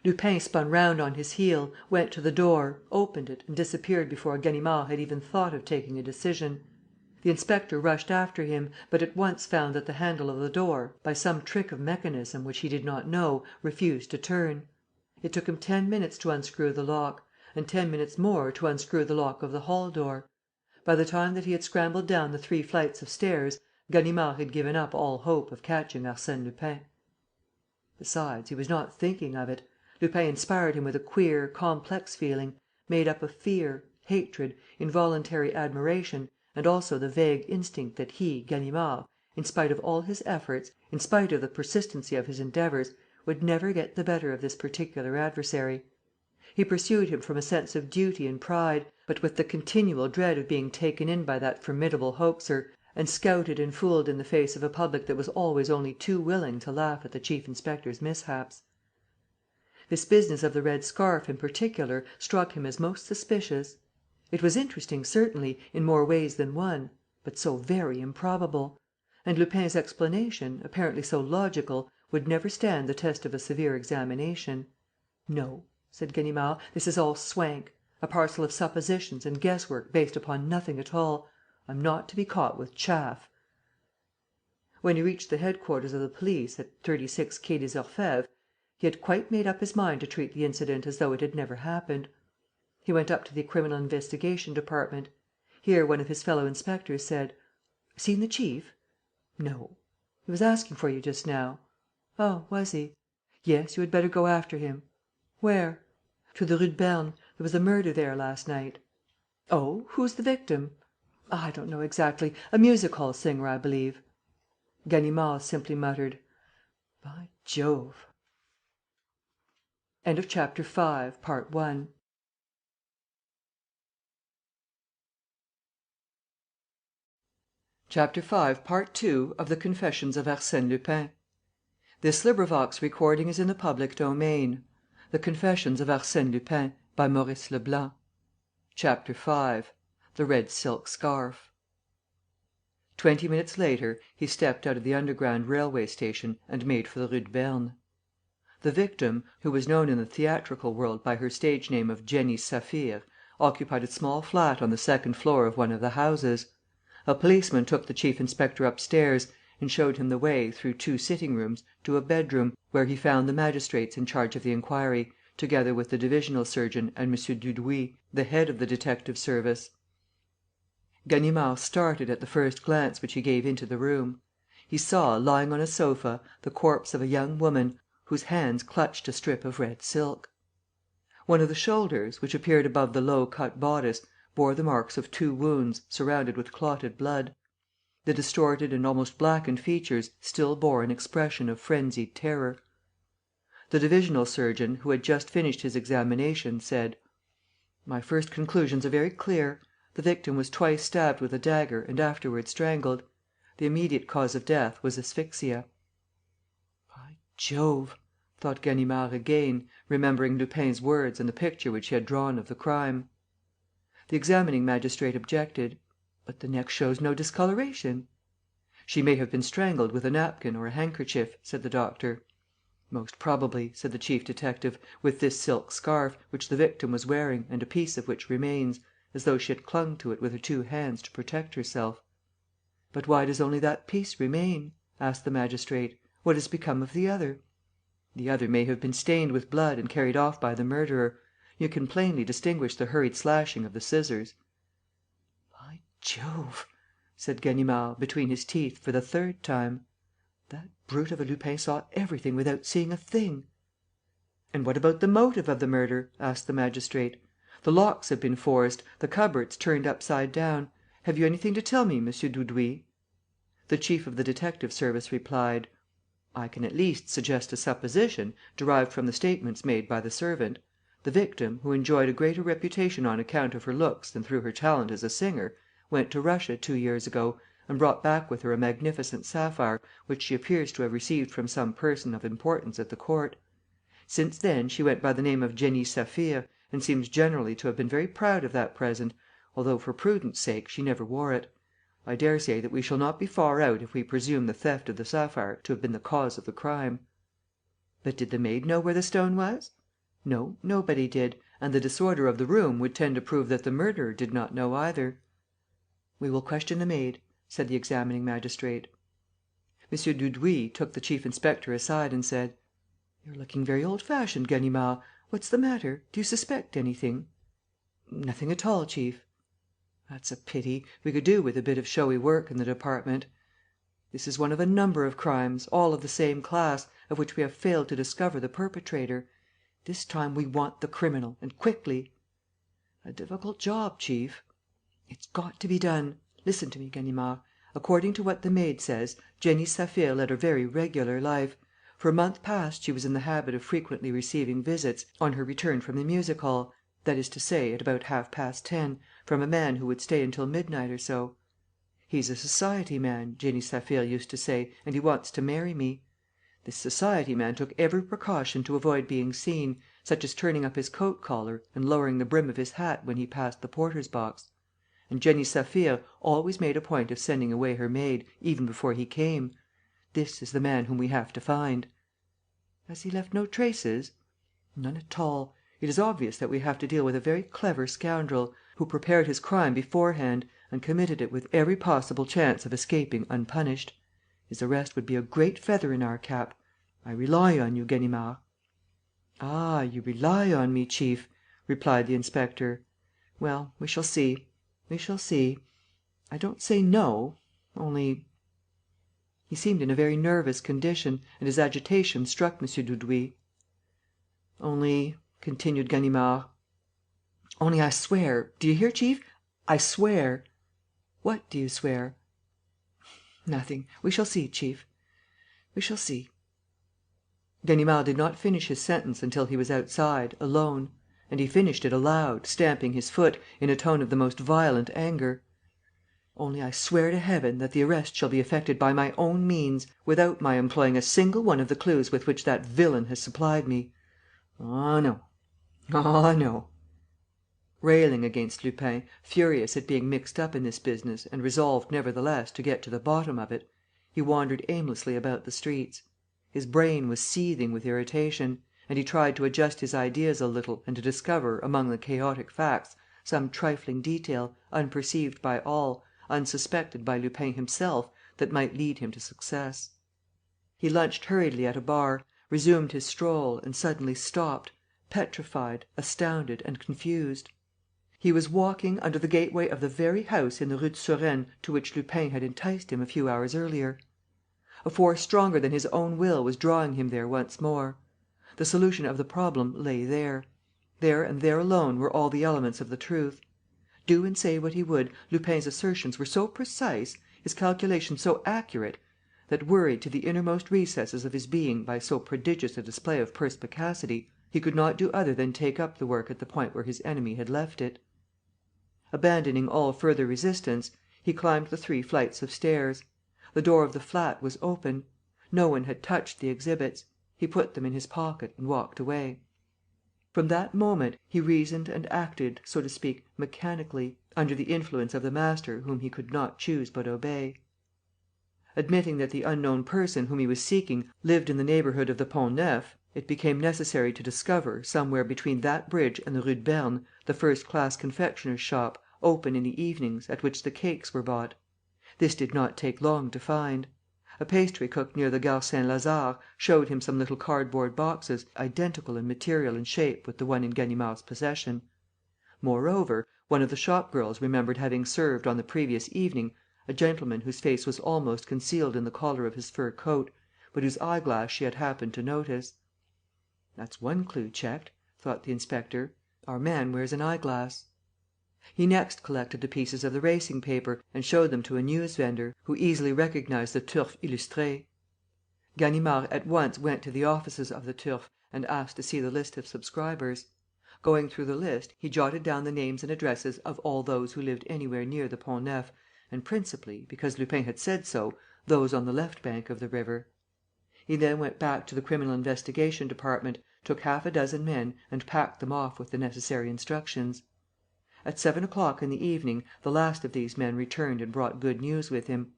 Lupin spun round on his heel, went to the door, opened it and disappeared before Ganimard had even thought of taking a decision. The inspector rushed after him, but at once found that the handle of the door, by some trick of mechanism which he did not know, refused to turn. It took him 10 minutes to unscrew the lock, and 10 minutes more to unscrew the lock of the hall door. By the time that he had scrambled down the 3 flights of stairs, Ganimard had given up all hope of catching Arsène Lupin. Besides, he was not thinking of it. Lupin inspired him with a queer, complex feeling, made up of fear, hatred, involuntary admiration and also the vague instinct that he, Ganimard, in spite of all his efforts, in spite of the persistency of his endeavours, would never get the better of this particular adversary. He pursued him from a sense of duty and pride, but with the continual dread of being taken in by that formidable hoaxer and scouted and fooled in the face of a public that was always only too willing to laugh at the chief inspector's mishaps. This business of the red scarf, in particular, struck him as most suspicious. It was interesting, certainly, in more ways than one, but so very improbable. And Lupin's explanation, apparently so logical, would never stand the test of a severe examination. "No," said Ganimard, "this is all swank, a parcel of suppositions and guesswork based upon nothing at all. I'm not to be caught with chaff." When he reached the headquarters of the police, at 36 Quai des Orfèvres, he had quite made up his mind to treat the incident as though it had never happened. He went up to the Criminal Investigation Department. Here one of his fellow inspectors said: "Seen the chief?" "No." "He was asking for you just now." "Oh, was he?" "Yes, you had better go after him." "Where?" "To the Rue de Berne. There was a murder there last night." "Oh? Who's the victim?" "I don't know exactly. A music hall singer, I believe." Ganimard simply muttered: "By Jove!" Chapter 5. Part 2 of The Confessions of Arsène Lupin. Recording is in the public domain. The Confessions of Arsène Lupin, by Maurice Leblanc. Chapter 5. The Red Silk Scarf. 20 minutes later, he stepped out of the underground railway station and made for the Rue de Berne. The victim, who was known in the theatrical world by her stage name of Jenny Saphir, occupied a small flat on the second floor of one of the houses. A policeman took the chief inspector upstairs and showed him the way, through 2 sitting rooms, to a bedroom, where he found the magistrates in charge of the inquiry, together with the divisional surgeon and M. Dudouis, the head of the detective service. Ganimard started at the first glance which he gave into the room. He saw, lying on a sofa, the corpse of a young woman, whose hands clutched a strip of red silk. One of the shoulders, which appeared above the low cut bodice, bore the marks of 2 wounds surrounded with clotted blood. The distorted and almost blackened features still bore an expression of frenzied terror. The divisional surgeon, who had just finished his examination, said: "My first conclusions are very clear. The victim was twice stabbed with a dagger and afterwards strangled. The immediate cause of death was asphyxia." "By Jove!" thought Ganimard again, remembering Lupin's words and the picture which he had drawn of the crime. The examining magistrate objected: "But the neck shows no discoloration." "She may have been strangled with a napkin or a handkerchief," said the doctor. "Most probably," said the chief detective, "with this silk scarf, which the victim was wearing and a piece of which remains, as though she had clung to it with her 2 hands to protect herself." "But why does only that piece remain?" asked the magistrate. "What has become of the other?" "The other may have been stained with blood and carried off by the murderer. You can plainly distinguish the hurried slashing of the scissors." "By Jove!" said Ganimard, between his teeth, for the 3rd time. "That brute of a Lupin saw everything without seeing a thing." "And what about the motive of the murder?" asked the magistrate. "The locks have been forced, the cupboards turned upside down. Have you anything to tell me, M. Dudouis?" The chief of the detective service replied: "I can at least suggest a supposition, derived from the statements made by the servant. The victim, who enjoyed a greater reputation on account of her looks than through her talent as a singer, went to Russia 2 years ago and brought back with her a magnificent sapphire which she appears to have received from some person of importance at the court. Since then she went by the name of Jenny Saphir and seems generally to have been very proud of that present, although, for prudence sake, she never wore it. I daresay that we shall not be far out if we presume the theft of the sapphire to have been the cause of the crime." "But did the maid know where the stone was?" "No, nobody did, and the disorder of the room would tend to prove that the murderer did not know either." "We will question the maid," said the examining magistrate. M. Dudouis took the chief inspector aside and said: "You're looking very old fashioned, Ganimard. What's the matter? Do you suspect anything?" "Nothing at all, chief." "That's a pity. We could do with a bit of showy work in the department. This is one of a number of crimes, all of the same class, of which we have failed to discover the perpetrator. This time we want the criminal, and quickly." "A difficult job, chief." "It's got to be done. Listen to me, Ganimard. According to what the maid says, Jenny Saphir led a very regular life. For a month past she was in the habit of frequently receiving visits, on her return from the music hall, that is to say, at about 10:30, from a man who would stay until midnight or so. 'He's a society man,' Jenny Saphir used to say, 'and he wants to marry me.' This society man took every precaution to avoid being seen, such as turning up his coat collar and lowering the brim of his hat when he passed the porter's box. And Jenny Saphir always made a point of sending away her maid, even before he came. This is the man whom we have to find." "Has he left no traces?" "None at all. It is obvious that we have to deal with a very clever scoundrel, who prepared his crime beforehand and committed it with every possible chance of escaping unpunished. His arrest would be a great feather in our cap. I rely on you, Ganimard." "Ah, you rely on me, chief," replied the inspector. "Well, we shall see. We shall see. I don't say no. Only..." He seemed in a very nervous condition, and his agitation struck M. Dudouis. "Only," continued Ganimard, "only I swear, do you hear, chief? I swear." "What do you swear?" "Nothing. We shall see, chief. We shall see." Ganimard did not finish his sentence until he was outside, alone; and he finished it aloud, stamping his foot, in a tone of the most violent anger. "Only I swear to heaven that the arrest shall be effected by my own means, without my employing a single one of the clues with which that villain has supplied me. Ah, no! Ah, no!" Railing against Lupin, furious at being mixed up in this business and resolved, nevertheless, to get to the bottom of it, he wandered aimlessly about the streets. His brain was seething with irritation; and he tried to adjust his ideas a little and to discover, among the chaotic facts, some trifling detail, unperceived by all, unsuspected by Lupin himself, that might lead him to success. He lunched hurriedly at a bar, resumed his stroll and suddenly stopped, petrified, astounded and confused. He was walking under the gateway of the very house in the Rue de Surène to which Lupin had enticed him a few hours earlier. A force stronger than his own will was drawing him there once more. The solution of the problem lay there. There and there alone were all the elements of the truth. Do and say what he would, Lupin's assertions were so precise, his calculations so accurate, that, worried to the innermost recesses of his being by so prodigious a display of perspicacity, he could not do other than take up the work at the point where his enemy had left it. Abandoning all further resistance, he climbed the 3 flights of stairs. The door of the flat was open. No one had touched the exhibits. He put them in his pocket and walked away. From that moment, he reasoned and acted, so to speak, mechanically, under the influence of the master whom he could not choose but obey. Admitting that the unknown person whom he was seeking lived in the neighbourhood of the Pont Neuf, it became necessary to discover, somewhere between that bridge and the Rue de Berne, the first-class confectioner's shop, open in the evenings, at which the cakes were bought. This did not take long to find. A pastry-cook near the Gare Saint-Lazare showed him some little cardboard boxes, identical in material and shape with the one in Ganimard's possession. Moreover, one of the shop-girls remembered having served, on the previous evening, a gentleman whose face was almost concealed in the collar of his fur coat, but whose eyeglass she had happened to notice. "That's one clue checked," thought the inspector. "Our man wears an eyeglass." He next collected the pieces of the racing paper and showed them to a newsvender, who easily recognized the Turf Illustré. Ganimard at once went to the offices of the Turf and asked to see the list of subscribers. Going through the list, he jotted down the names and addresses of all those who lived anywhere near the Pont Neuf, and principally, because Lupin had said so, those on the left bank of the river. He then went back to the Criminal Investigation Department, took half a dozen men and packed them off with the necessary instructions. At 7 o'clock in the evening, the last of these men returned and brought good news with him.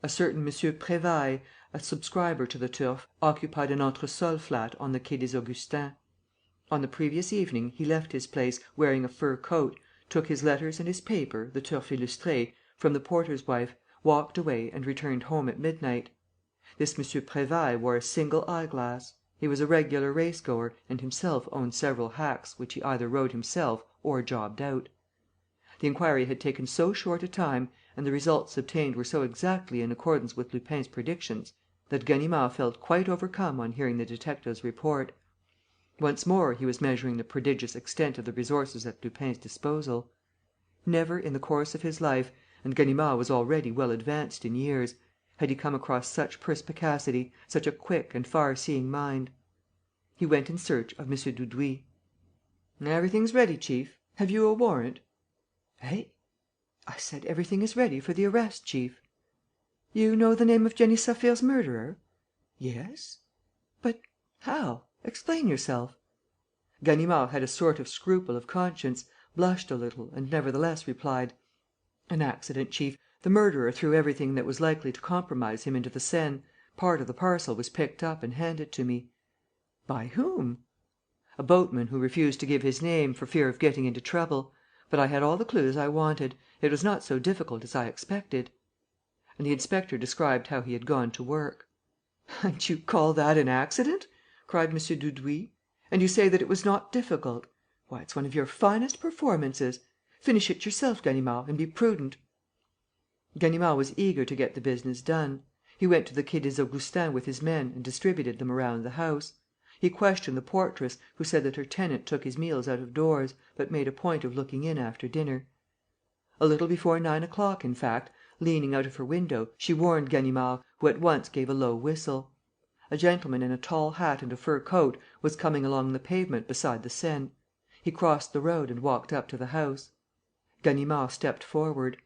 A certain M. Prévailles, a subscriber to the Turf, occupied an entresol flat on the Quai des Augustins. On the previous evening, he left his place, wearing a fur coat, took his letters and his paper, the Turf Illustré, from the porter's wife, walked away and returned home at midnight. This M. Prévailles wore a single eyeglass. He was a regular race-goer and himself owned several hacks which he either rode himself or jobbed out. The inquiry had taken so short a time and the results obtained were so exactly in accordance with Lupin's predictions that Ganimard felt quite overcome on hearing the detective's report. Once more he was measuring the prodigious extent of the resources at Lupin's disposal. Never in the course of his life, and Ganimard was already well advanced in years, had he come across such perspicacity, such a quick and far-seeing mind. He went in search of M. Dudouis. "Everything's ready, chief. Have you a warrant?" "Eh?" "I said everything is ready for the arrest, chief." "You know the name of Jenny Saphir's murderer?" "Yes." "But how? Explain yourself." Ganimard had a sort of scruple of conscience, blushed a little and nevertheless replied: "An accident, chief. The murderer threw everything that was likely to compromise him into the Seine. Part of the parcel was picked up and handed to me." "By whom?" "A boatman who refused to give his name, for fear of getting into trouble. But I had all the clues I wanted. It was not so difficult as I expected." And the inspector described how he had gone to work. "And you call that an accident?" cried M. Dudouis. "And you say that it was not difficult? Why, it's one of your finest performances! Finish it yourself, Ganimard, and be prudent." Ganimard was eager to get the business done. He went to the Quai des Augustins with his men and distributed them around the house. He questioned the portress, who said that her tenant took his meals out of doors, but made a point of looking in after dinner. A little before 9 o'clock, in fact, leaning out of her window, she warned Ganimard, who at once gave a low whistle. A gentleman in a tall hat and a fur coat was coming along the pavement beside the Seine. He crossed the road and walked up to the house. Ganimard stepped forward.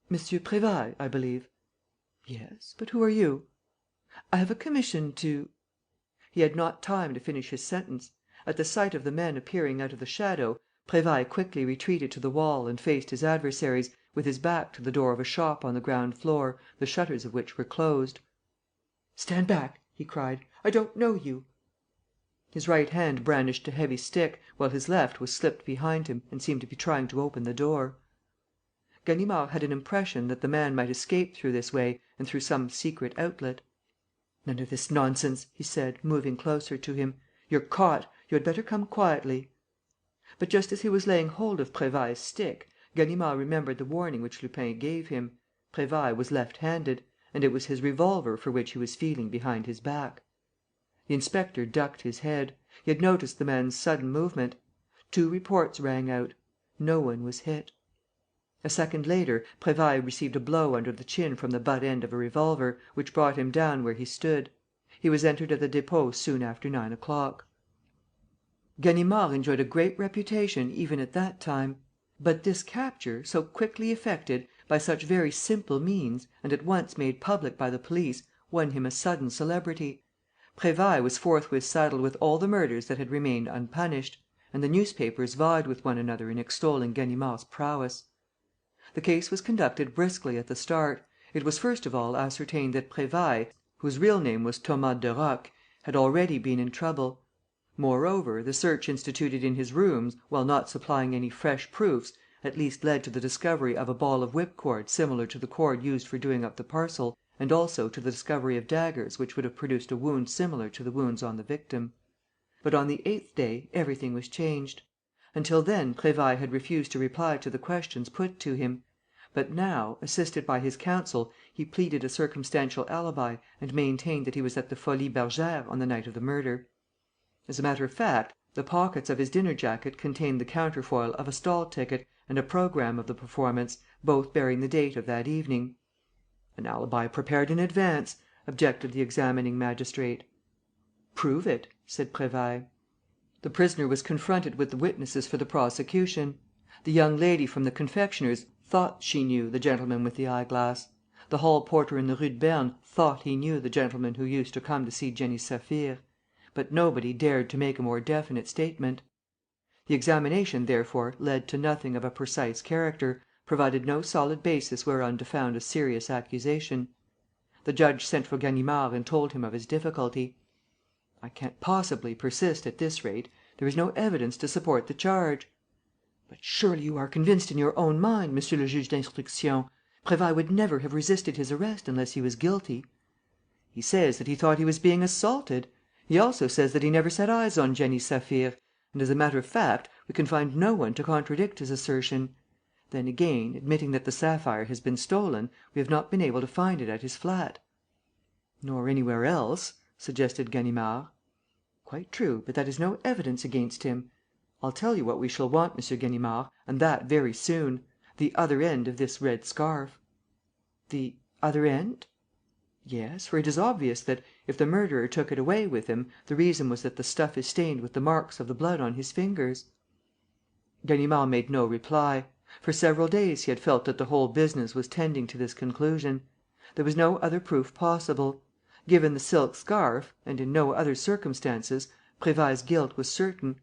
"Monsieur Prévailles, I believe?" "Yes, but who are you?" "I have a commission to..." He had not time to finish his sentence. At the sight of the men appearing out of the shadow, Prévailles quickly retreated to the wall and faced his adversaries, with his back to the door of a shop on the ground floor, the shutters of which were closed. "Stand back!" he cried. "I don't know you." His right hand brandished a heavy stick, while his left was slipped behind him and seemed to be trying to open the door. Ganimard had an impression that the man might escape through this way and through some secret outlet. "None of this nonsense!" he said, moving closer to him. "You're caught. You had better come quietly." But just as he was laying hold of Prévailles' stick, Ganimard remembered the warning which Lupin gave him. Prévailles was left-handed; and it was his revolver for which he was feeling behind his back. The inspector ducked his head. He had noticed the man's sudden movement. 2 reports rang out. No one was hit. A second later, Prévailles received a blow under the chin from the butt end of a revolver, which brought him down where he stood. He was entered at the Dépôt soon after 9 o'clock. Ganimard enjoyed a great reputation even at that time. But this capture, so quickly effected, by such very simple means, and at once made public by the police, won him a sudden celebrity. Prévailles was forthwith saddled with all the murders that had remained unpunished; and the newspapers vied with one another in extolling Ganimard's prowess. The case was conducted briskly at the start. It was first of all ascertained that Prévailles, whose real name was Thomas Derocq, had already been in trouble. Moreover, the search instituted in his rooms, while not supplying any fresh proofs, at least led to the discovery of a ball of whipcord similar to the cord used for doing up the parcel, and also to the discovery of daggers which would have produced a wound similar to the wounds on the victim. But on the eighth day everything was changed. Until then Prévailles had refused to reply to the questions put to him. But now, assisted by his counsel, he pleaded a circumstantial alibi and maintained that he was at the Folies Bergères on the night of the murder. As a matter of fact, the pockets of his dinner jacket contained the counterfoil of a stall ticket and a programme of the performance, both bearing the date of that evening. "An alibi prepared in advance," objected the examining magistrate. "Prove it," said Prévailles. The prisoner was confronted with the witnesses for the prosecution. The young lady from the confectioner's thought she knew the gentleman with the eyeglass. The hall porter in the Rue de Berne thought he knew the gentleman who used to come to see Jenny Saphir. But nobody dared to make a more definite statement. The examination, therefore, led to nothing of a precise character, provided no solid basis whereon to found a serious accusation. The judge sent for Ganimard and told him of his difficulty. "I can't possibly persist at this rate. There is no evidence to support the charge." "But surely you are convinced in your own mind, Monsieur le Juge d'Instruction. Prévailles would never have resisted his arrest unless he was guilty." "He says that he thought he was being assaulted. He also says that he never set eyes on Jenny Saphir; and, as a matter of fact, we can find no one to contradict his assertion. Then again, admitting that the sapphire has been stolen, we have not been able to find it at his flat." "Nor anywhere else," suggested Ganimard. "Quite true, but that is no evidence against him. I'll tell you what we shall want, M. Ganimard, and that very soon: the other end of this red scarf." "The other end?" "Yes, for it is obvious that, if the murderer took it away with him, the reason was that the stuff is stained with the marks of the blood on his fingers." Ganimard made no reply. For several days he had felt that the whole business was tending to this conclusion. There was no other proof possible. Given the silk scarf, and in no other circumstances, Prévailles' guilt was certain.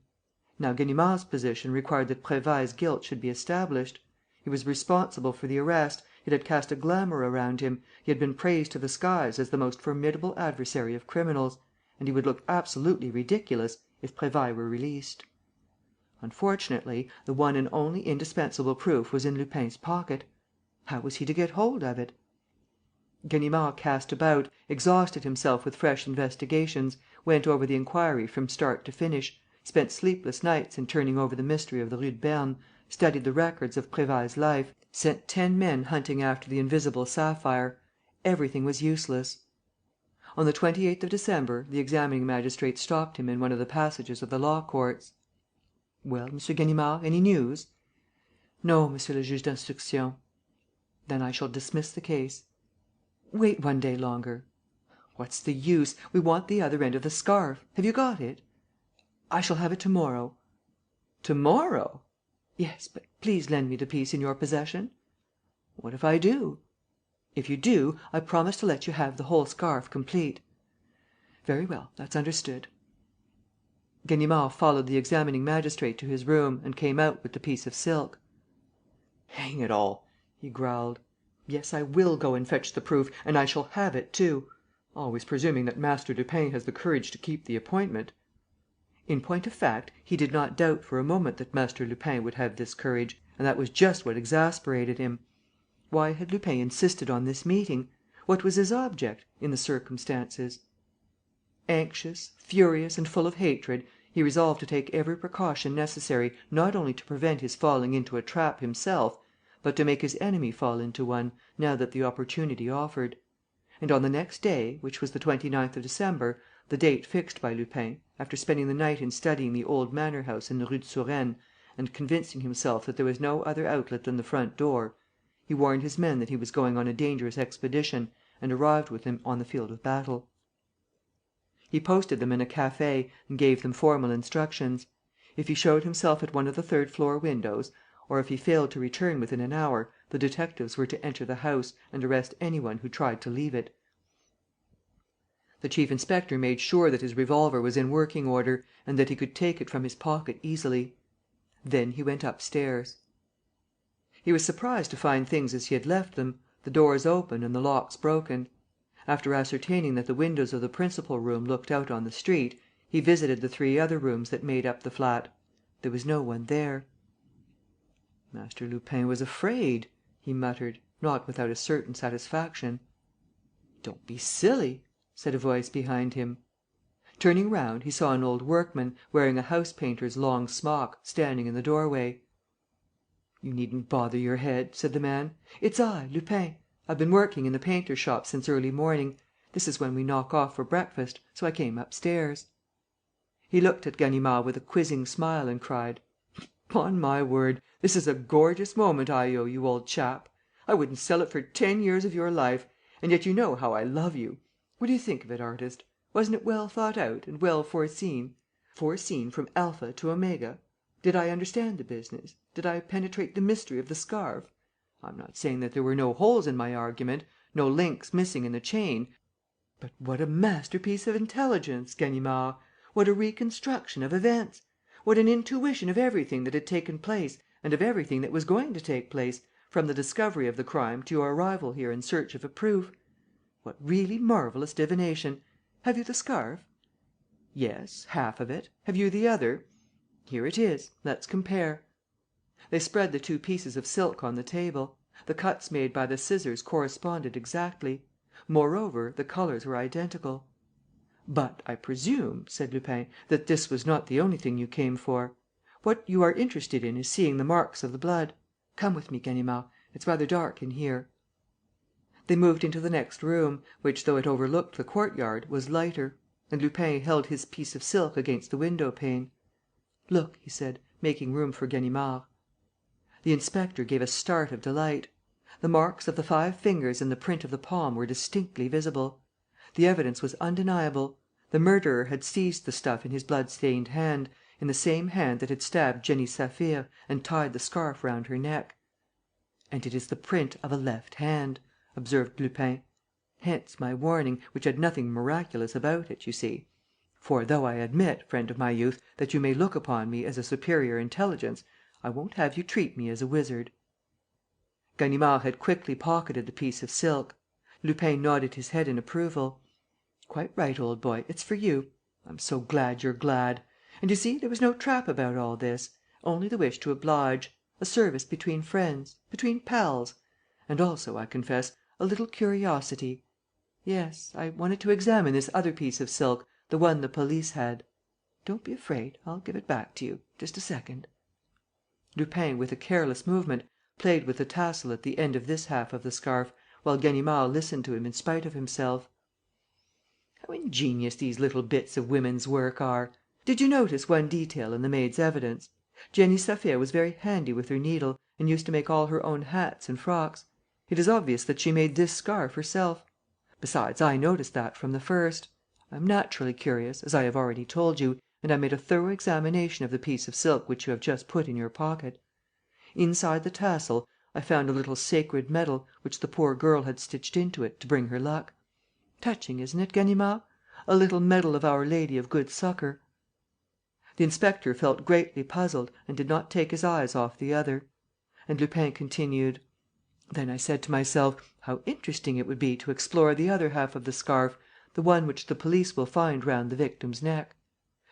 Now Ganimard's position required that Prévailles' guilt should be established. He was responsible for the arrest, it had cast a glamour around him, he had been praised to the skies as the most formidable adversary of criminals, and he would look absolutely ridiculous if Prévailles were released. Unfortunately, the one and only indispensable proof was in Lupin's pocket. How was he to get hold of it? Ganimard cast about, exhausted himself with fresh investigations, went over the inquiry from start to finish, spent sleepless nights in turning over the mystery of the Rue de Berne, studied the records of Prévailles' life, sent 10 men hunting after the invisible sapphire. Everything was useless. On the 28th of December, the examining magistrate stopped him in one of the passages of the law courts. "Well, M. Ganimard, any news?" "No, Monsieur le Juge d'Instruction." "Then I shall dismiss the case." "Wait one day longer." "What's the use? We want the other end of the scarf. Have you got it?" "I shall have it to morrow." "To morrow?" "Yes, but please lend me the piece in your possession." "What if I do?" "If you do, I promise to let you have the whole scarf complete." "Very well, that's understood." Ganimard followed the examining magistrate to his room and came out with the piece of silk. "Hang it all!" he growled. "Yes, I will go and fetch the proof and I shall have it too. Always presuming that Master Lupin has the courage to keep the appointment." In point of fact, he did not doubt for a moment that Master Lupin would have this courage; and that was just what exasperated him. Why had Lupin insisted on this meeting? What was his object, in the circumstances? Anxious, furious and full of hatred, he resolved to take every precaution necessary not only to prevent his falling into a trap himself, but to make his enemy fall into one, now that the opportunity offered. And on the next day, which was the 29th of December, the date fixed by Lupin, after spending the night in studying the old manor house in the Rue de Surène, and convincing himself that there was no other outlet than the front door, he warned his men that he was going on a dangerous expedition and arrived with them on the field of battle. He posted them in a café and gave them formal instructions. If he showed himself at one of the third-floor windows, or if he failed to return within an hour, the detectives were to enter the house and arrest any one who tried to leave it. The chief inspector made sure that his revolver was in working order and that he could take it from his pocket easily. Then he went upstairs. He was surprised to find things as he had left them, the doors open and the locks broken. After ascertaining that the windows of the principal room looked out on the street, he visited the 3 other rooms that made up the flat. There was no one there. "Master Lupin was afraid," he muttered, not without a certain satisfaction. "Don't be silly," said a voice behind him. Turning round, he saw an old workman, wearing a house painter's long smock, standing in the doorway. "You needn't bother your head," said the man. "It's I, Lupin. I've been working in the painter's shop since early morning. This is when we knock off for breakfast, so I came upstairs." He looked at Ganimard with a quizzing smile and cried: "'Pon my word, this is a gorgeous moment I owe you, old chap! I wouldn't sell it for 10 years of your life. And yet you know how I love you. What do you think of it, artist? Wasn't it well thought out and well foreseen? Foreseen from alpha to omega? Did I understand the business? Did I penetrate the mystery of the scarf? I'm not saying that there were no holes in my argument, no links missing in the chain. But what a masterpiece of intelligence, Ganimard! What a reconstruction of events! What an intuition of everything that had taken place and of everything that was going to take place, from the discovery of the crime to your arrival here in search of a proof! What really marvellous divination! Have you the scarf?" "Yes, half of it. Have you the other?" "Here it is. Let's compare." They spread the 2 pieces of silk on the table. The cuts made by the scissors corresponded exactly. Moreover, the colours were identical. "But I presume," said Lupin, "that this was not the only thing you came for. What you are interested in is seeing the marks of the blood. Come with me, Ganimard. It's rather dark in here." They moved into the next room, which, though it overlooked the courtyard, was lighter; and Lupin held his piece of silk against the window pane. "Look," he said, making room for Ganimard. The inspector gave a start of delight. The marks of the 5 fingers and the print of the palm were distinctly visible. The evidence was undeniable. The murderer had seized the stuff in his blood-stained hand, in the same hand that had stabbed Jenny Saphir and tied the scarf round her neck. "And it is the print of a left hand," observed Lupin. "Hence my warning, which had nothing miraculous about it, you see. For, though I admit, friend of my youth, that you may look upon me as a superior intelligence, I won't have you treat me as a wizard." Ganimard had quickly pocketed the piece of silk. Lupin nodded his head in approval: "Quite right, old boy, it's for you. I'm so glad you're glad. And, you see, there was no trap about all this. Only the wish to oblige, a service between friends, between pals. And also, I confess, a little curiosity. Yes, I wanted to examine this other piece of silk, the one the police had. Don't be afraid, I'll give it back to you. Just a second." Lupin, with a careless movement, played with the tassel at the end of this half of the scarf, while Ganimard listened to him in spite of himself. "How ingenious these little bits of women's work are! Did you notice one detail in the maid's evidence? Jenny Saphir was very handy with her needle and used to make all her own hats and frocks. It is obvious that she made this scarf herself. Besides, I noticed that from the first. I am naturally curious, as I have already told you, and I made a thorough examination of the piece of silk which you have just put in your pocket. Inside the tassel, I found a little sacred medal which the poor girl had stitched into it to bring her luck. Touching, isn't it, Ganimard? A little medal of Our Lady of Good Succour." The inspector felt greatly puzzled and did not take his eyes off the other. And Lupin continued: "Then I said to myself, how interesting it would be to explore the other half of the scarf, the one which the police will find round the victim's neck.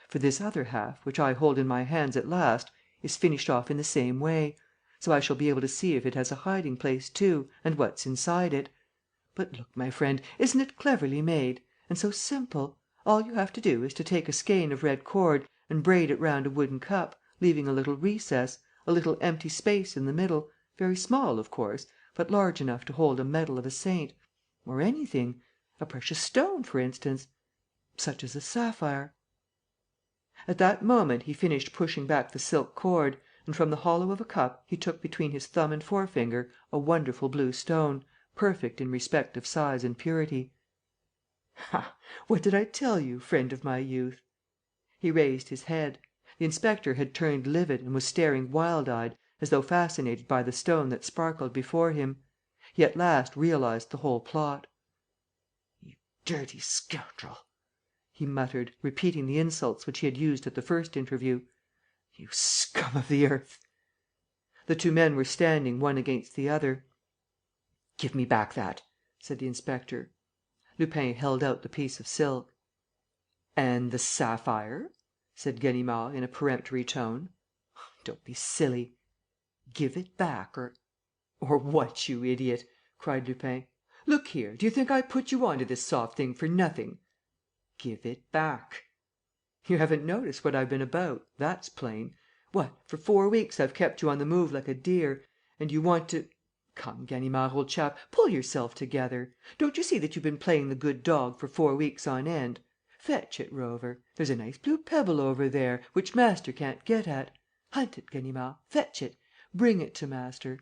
For this other half, which I hold in my hands at last, is finished off in the same way. So I shall be able to see if it has a hiding place too and what's inside it. But look, my friend, isn't it cleverly made? And so simple! All you have to do is to take a skein of red cord and braid it round a wooden cup, leaving a little recess, a little empty space in the middle, very small, of course, but large enough to hold a medal of a saint, or anything, a precious stone, for instance, such as a sapphire." At that moment he finished pushing back the silk cord, and from the hollow of a cup he took between his thumb and forefinger a wonderful blue stone, perfect in respect of size and purity. "Ha! What did I tell you, friend of my youth?" He raised his head. The inspector had turned livid and was staring wild-eyed, as though fascinated by the stone that sparkled before him. He at last realized the whole plot. "You dirty scoundrel!" he muttered, repeating the insults which he had used at the first interview. "You scum of the earth!" The two men were standing one against the other. "Give me back that," said the inspector. Lupin held out the piece of silk. "And the sapphire?" said Ganimard, in a peremptory tone. "Don't be silly." "Give it back, or...." "Or what, you idiot?" cried Lupin. "Look here, do you think I put you on to this soft thing for nothing?" "Give it back." "You haven't noticed what I've been about, that's plain. What, for 4 weeks I've kept you on the move like a deer; and you want to... Come, Ganimard, old chap, pull yourself together. Don't you see that you've been playing the good dog for 4 weeks on end? Fetch it, Rover. There's a nice blue pebble over there, which master can't get at. Hunt it, Ganimard, fetch it. Bring it to master.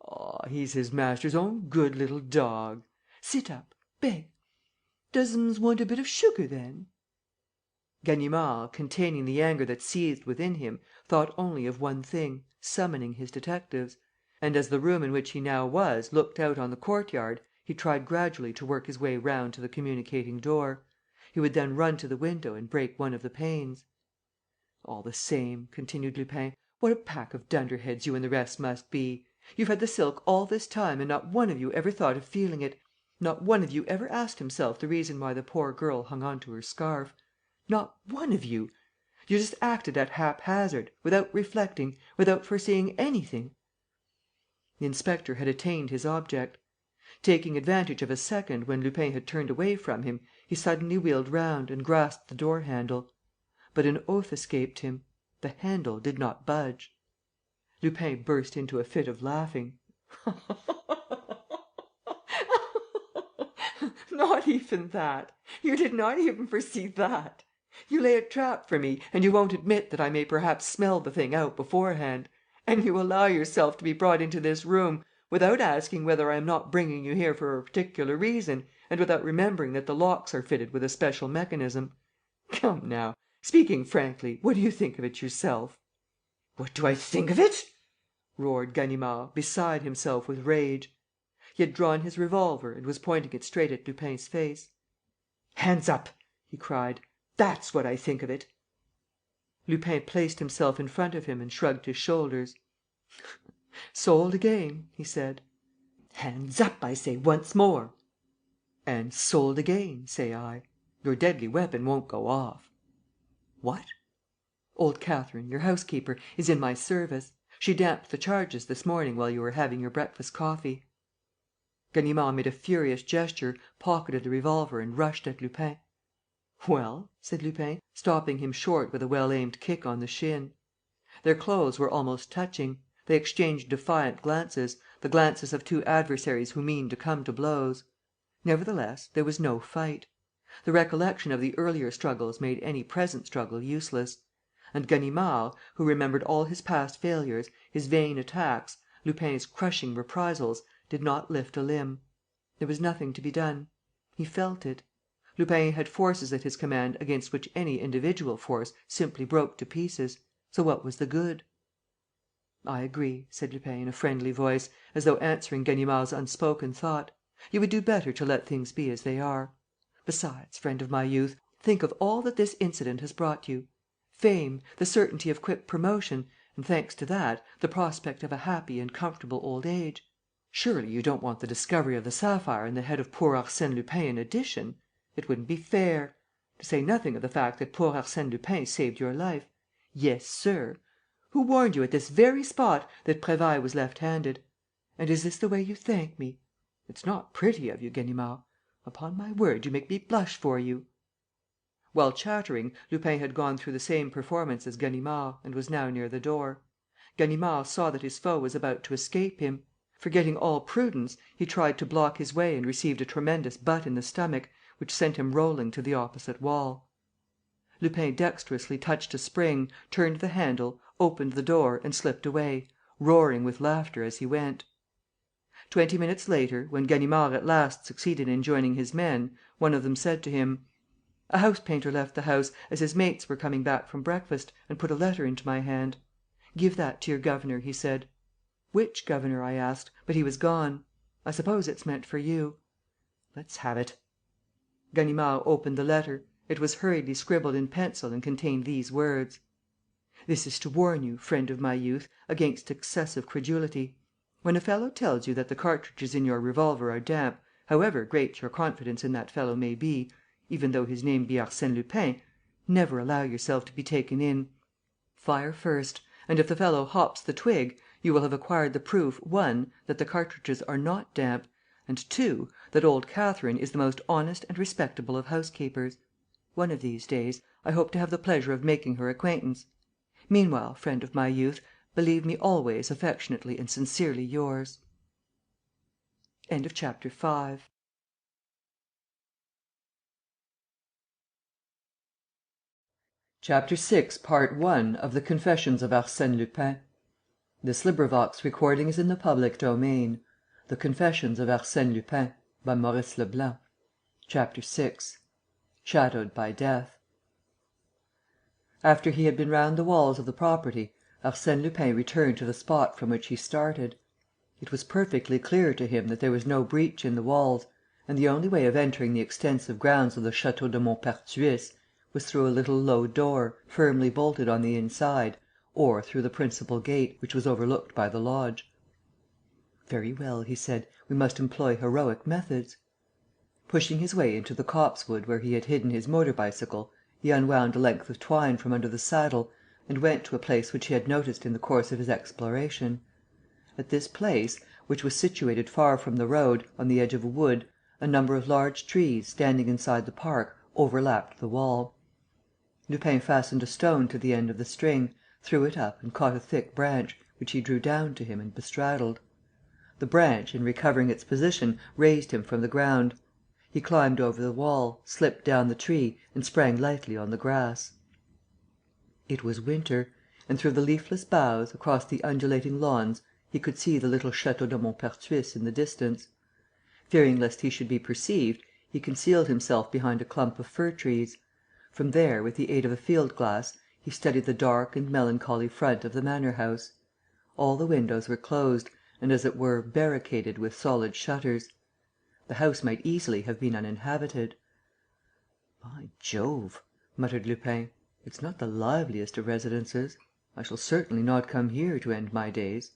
Ah, he's his master's own good little dog. Sit up, beg. Does 'ms want a bit of sugar, then?" Ganimard, containing the anger that seethed within him, thought only of one thing: summoning his detectives. And, as the room in which he now was looked out on the courtyard, he tried gradually to work his way round to the communicating door. He would then run to the window and break one of the panes. "All the same," continued Lupin, "what a pack of dunderheads you and the rest must be! You've had the silk all this time and not one of you ever thought of feeling it, not one of you ever asked himself the reason why the poor girl hung on to her scarf. Not one of you! You just acted at haphazard, without reflecting, without foreseeing anything." The inspector had attained his object. Taking advantage of a second when Lupin had turned away from him, he suddenly wheeled round and grasped the door handle. But an oath escaped him: the handle did not budge. Lupin burst into a fit of laughing: "Not even that? You did not even foresee that? You lay a trap for me and you won't admit that I may perhaps smell the thing out beforehand. And you allow yourself to be brought into this room, without asking whether I am not bringing you here for a particular reason and without remembering that the locks are fitted with a special mechanism. Come now, speaking frankly, what do you think of it yourself?" "What do I think of it?" roared Ganimard, beside himself with rage. He had drawn his revolver and was pointing it straight at Lupin's face. "Hands up!" he cried. "That's what I think of it!" Lupin placed himself in front of him and shrugged his shoulders: "Sold again," he said. "Hands up, I say, once more!" "And sold again, say I. Your deadly weapon won't go off." "What?" "Old Catherine, your housekeeper, is in my service. She damped the charges this morning while you were having your breakfast coffee." Ganimard made a furious gesture, pocketed the revolver and rushed at Lupin. "Well?" said Lupin, stopping him short with a well-aimed kick on the shin. Their clothes were almost touching. They exchanged defiant glances, the glances of two adversaries who mean to come to blows. Nevertheless, there was no fight. The recollection of the earlier struggles made any present struggle useless. And Ganimard, who remembered all his past failures, his vain attacks, Lupin's crushing reprisals, did not lift a limb. There was nothing to be done. He felt it. Lupin had forces at his command against which any individual force simply broke to pieces. So what was the good? "I agree," said Lupin, in a friendly voice, as though answering Ganimard's unspoken thought. "You would do better to let things be as they are. Besides, friend of my youth, think of all that this incident has brought you: fame, the certainty of quick promotion and, thanks to that, the prospect of a happy and comfortable old age. Surely you don't want the discovery of the sapphire and the head of poor Arsène Lupin in addition? It wouldn't be fair. To say nothing of the fact that poor Arsène Lupin saved your life. Yes, sir. Who warned you at this very spot that Prévailles was left-handed? And is this the way you thank me? It's not pretty of you, Ganimard. Upon my word, you make me blush for you." While chattering, Lupin had gone through the same performance as Ganimard and was now near the door. Ganimard saw that his foe was about to escape him. Forgetting all prudence, he tried to block his way and received a tremendous butt in the stomach, which sent him rolling to the opposite wall. Lupin dexterously touched a spring, turned the handle, opened the door and slipped away, roaring with laughter as he went. 20 minutes later, when Ganimard at last succeeded in joining his men, one of them said to him: "A house painter left the house, as his mates were coming back from breakfast, and put a letter into my hand. 'Give that to your governor,' he said. 'Which governor?' I asked, but he was gone. 'I suppose it's meant for you.' 'Let's have it.' Ganimard opened the letter. It was hurriedly scribbled in pencil and contained these words: 'This is to warn you, friend of my youth, against excessive credulity. When a fellow tells you that the cartridges in your revolver are damp, however great your confidence in that fellow may be, even though his name be Arsène Lupin, never allow yourself to be taken in. Fire first; and, if the fellow hops the twig, you will have acquired the proof, 1, that the cartridges are not damp, and 2, that old Catherine is the most honest and respectable of housekeepers. One of these days, I hope to have the pleasure of making her acquaintance. Meanwhile, friend of my youth, believe me always affectionately and sincerely yours.'" Chapter 6 Part I of the Confessions of Arsène Lupin. The Confessions of Arsène Lupin, by Maurice Leblanc. CHAPTER VI. SHADOWED BY DEATH. After he had been round the walls of the property, Arsène Lupin returned to the spot from which he started. It was perfectly clear to him that there was no breach in the walls, and the only way of entering the extensive grounds of the Château de Maupertuis was through a little low door, firmly bolted on the inside, or through the principal gate, which was overlooked by the lodge. "Very well," he said, "we must employ heroic methods." Pushing his way into the copsewood where he had hidden his motor bicycle, he unwound a length of twine from under the saddle and went to a place which he had noticed in the course of his exploration. At this place, which was situated far from the road, on the edge of a wood, a number of large trees, standing inside the park, overlapped the wall. Lupin fastened a stone to the end of the string, threw it up and caught a thick branch, which he drew down to him and bestraddled. The branch, in recovering its position, raised him from the ground. He climbed over the wall, slipped down the tree and sprang lightly on the grass. It was winter; and, through the leafless boughs, across the undulating lawns, he could see the little Château de Maupertuis in the distance. Fearing lest he should be perceived, he concealed himself behind a clump of fir trees. From there, with the aid of a field glass, he studied the dark and melancholy front of the manor house. All the windows were closed and, as it were, barricaded with solid shutters. The house might easily have been uninhabited. "By Jove!" muttered Lupin. "It's not the liveliest of residences. I shall certainly not come here to end my days."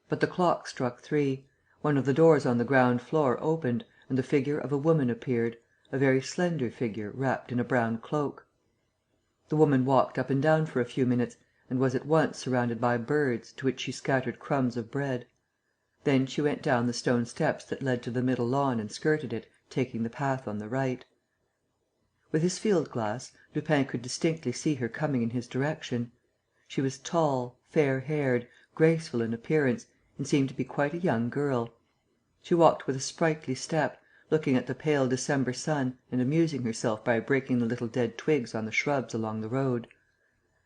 But the clock struck 3. One of the doors on the ground floor opened and the figure of a woman appeared, a very slender figure wrapped in a brown cloak. The woman walked up and down for a few minutes and was at once surrounded by birds, to which she scattered crumbs of bread. Then she went down the stone steps that led to the middle lawn and skirted it, taking the path on the right. With his field glass, Lupin could distinctly see her coming in his direction. She was tall, fair haired, graceful in appearance, and seemed to be quite a young girl. She walked with a sprightly step, looking at the pale December sun and amusing herself by breaking the little dead twigs on the shrubs along the road.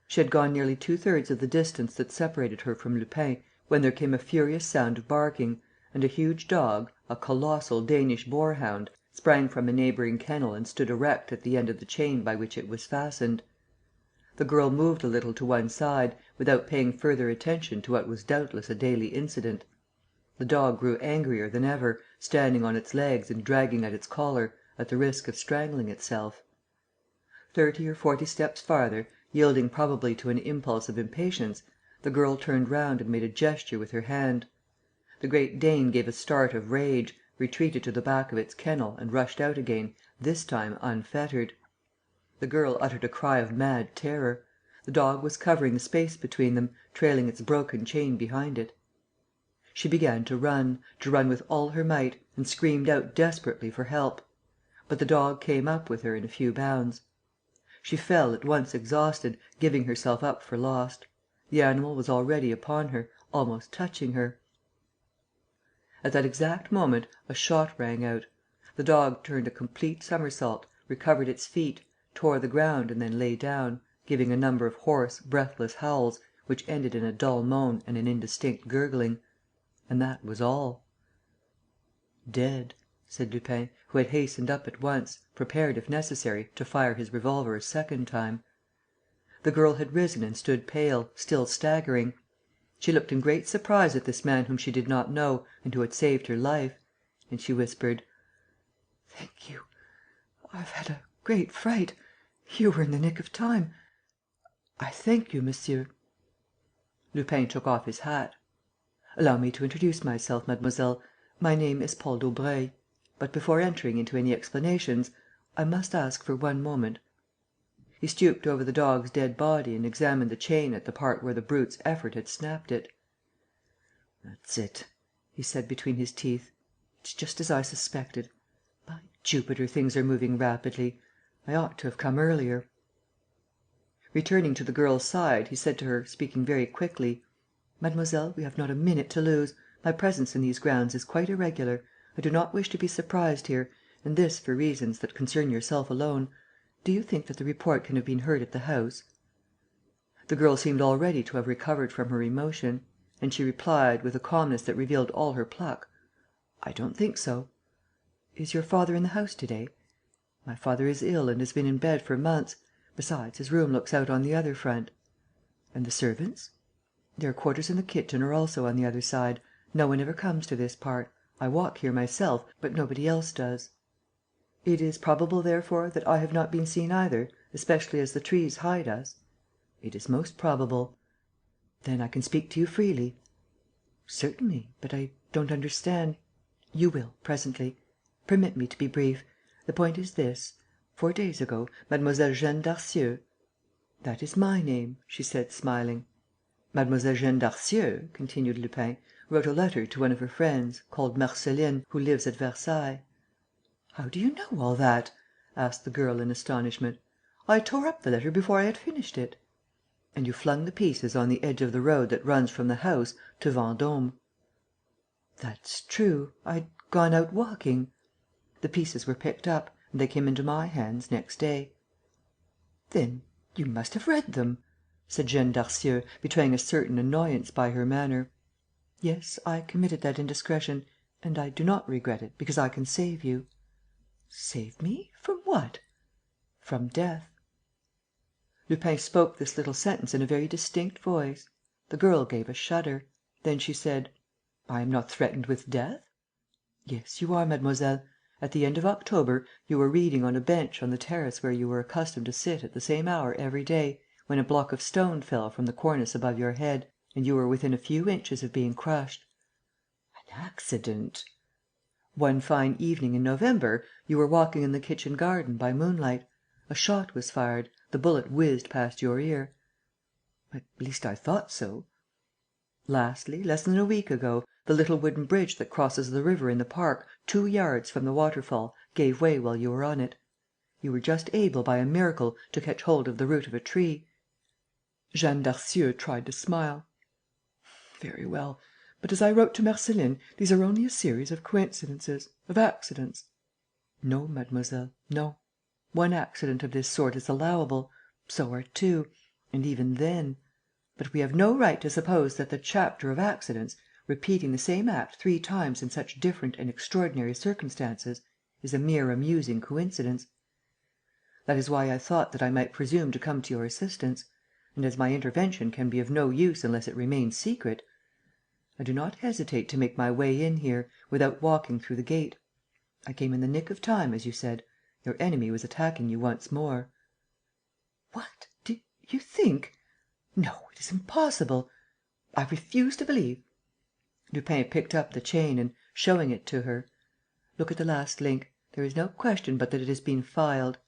She had gone nearly 2/3 of the distance that separated her from Lupin when there came a furious sound of barking, and a huge dog, a colossal Danish boarhound, sprang from a neighbouring kennel and stood erect at the end of the chain by which it was fastened. The girl moved a little to one side, without paying further attention to what was doubtless a daily incident. The dog grew angrier than ever, standing on its legs and dragging at its collar, at the risk of strangling itself. 30 or 40 steps farther, yielding probably to an impulse of impatience, the girl turned round and made a gesture with her hand. The Great Dane gave a start of rage, retreated to the back of its kennel and rushed out again, this time unfettered. The girl uttered a cry of mad terror. The dog was covering the space between them, trailing its broken chain behind it. She began to run with all her might, and screamed out desperately for help. But the dog came up with her in a few bounds. She fell, at once exhausted, giving herself up for lost. The animal was already upon her, almost touching her. At that exact moment, a shot rang out. The dog turned a complete somersault, recovered its feet, tore the ground and then lay down, giving a number of hoarse, breathless howls which ended in a dull moan and an indistinct gurgling. And that was all. "Dead," said Lupin, who had hastened up at once, prepared, if necessary, to fire his revolver a second time. The girl had risen and stood pale, still staggering. She looked in great surprise at this man whom she did not know and who had saved her life. And she whispered: "Thank you. I've had a great fright. You were in the nick of time. I thank you, monsieur." Lupin took off his hat: "Allow me to introduce myself, mademoiselle. My name is Paul Daubreuil. But, before entering into any explanations, I must ask for one moment." He stooped over the dog's dead body and examined the chain at the part where the brute's effort had snapped it: "That's it," he said, between his teeth. "It's just as I suspected. By Jupiter, things are moving rapidly! I ought to have come earlier." Returning to the girl's side, he said to her, speaking very quickly: "Mademoiselle, we have not a minute to lose. My presence in these grounds is quite irregular. I do not wish to be surprised here; and this for reasons that concern yourself alone. Do you think that the report can have been heard at the house?" The girl seemed already to have recovered from her emotion; and she replied, with a calmness that revealed all her pluck: "I don't think so." "Is your father in the house to day?" "My father is ill and has been in bed for months. Besides, his room looks out on the other front." "And the servants?" "Their quarters in the kitchen are also on the other side. No one ever comes to this part. I walk here myself, but nobody else does." "It is probable, therefore, that I have not been seen either, especially as the trees hide us?" "It is most probable." "Then I can speak to you freely?" "Certainly. But I don't understand." "You will, presently. Permit me to be brief. The point is this: 4 days ago, Mlle. Jeanne Darcieux—" "That is my name," she said, smiling. "Mlle. Jeanne Darcieux," continued Lupin, "wrote a letter to one of her friends, called Marceline, who lives at Versailles." "How do you know all that?" asked the girl, in astonishment. "I tore up the letter before I had finished it." "And you flung the pieces on the edge of the road that runs from the house to Vendôme." "That's true. I'd gone out walking." "The pieces were picked up and they came into my hands next day." "Then you must have read them?" said Jeanne Darcieux, betraying a certain annoyance by her manner. "Yes, I committed that indiscretion; and I do not regret it, because I can save you." "Save me? From what?" "From death." Lupin spoke this little sentence in a very distinct voice. The girl gave a shudder. Then she said: "I am not threatened with death?" "Yes, you are, mademoiselle. At the end of October, you were reading on a bench on the terrace where you were accustomed to sit at the same hour every day, when a block of stone fell from the cornice above your head and you were within a few inches of being crushed." "An accident?" "One fine evening in November, you were walking in the kitchen garden, by moonlight. A shot was fired. The bullet whizzed past your ear." "At least I thought so." "Lastly, less than a week ago, the little wooden bridge that crosses the river in the park, 2 yards from the waterfall, gave way while you were on it. You were just able, by a miracle, to catch hold of the root of a tree." Jeanne Darcieux tried to smile: "Very well. But, as I wrote to Marceline, these are only a series of coincidences, of accidents." "No, mademoiselle, no. One accident of this sort is allowable. So are 2. And even then. But we have no right to suppose that the chapter of accidents, repeating the same act 3 times in such different and extraordinary circumstances, is a mere amusing coincidence. That is why I thought that I might presume to come to your assistance; and, as my intervention can be of no use unless it remains secret, I do not hesitate to make my way in here, without walking through the gate. I came in the nick of time, as you said. Your enemy was attacking you once more." "What! Do you think? No, it is impossible. I refuse to believe." Lupin picked up the chain and, showing it to her: "Look at the last link. There is no question but that it has been filed.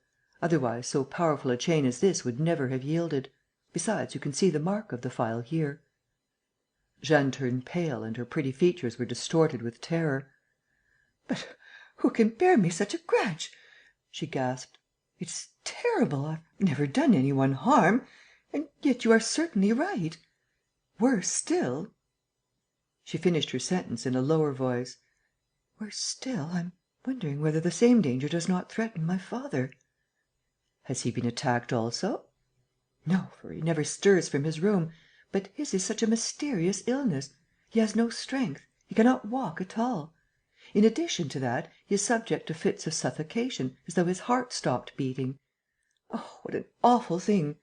Otherwise, so powerful a chain as this would never have yielded. Besides, you can see the mark of the file here." Jeanne turned pale and her pretty features were distorted with terror: "But who can bear me such a grudge?" she gasped. "It's terrible. I've never done any one harm. And yet you are certainly right. Worse still." She finished her sentence in a lower voice: "Worse still, I'm wondering whether the same danger does not threaten my father." "Has he been attacked also?" "No, for he never stirs from his room. But his is such a mysterious illness. He has no strength. He cannot walk at all. In addition to that, he is subject to fits of suffocation, as though his heart stopped beating. Oh, what an awful thing!"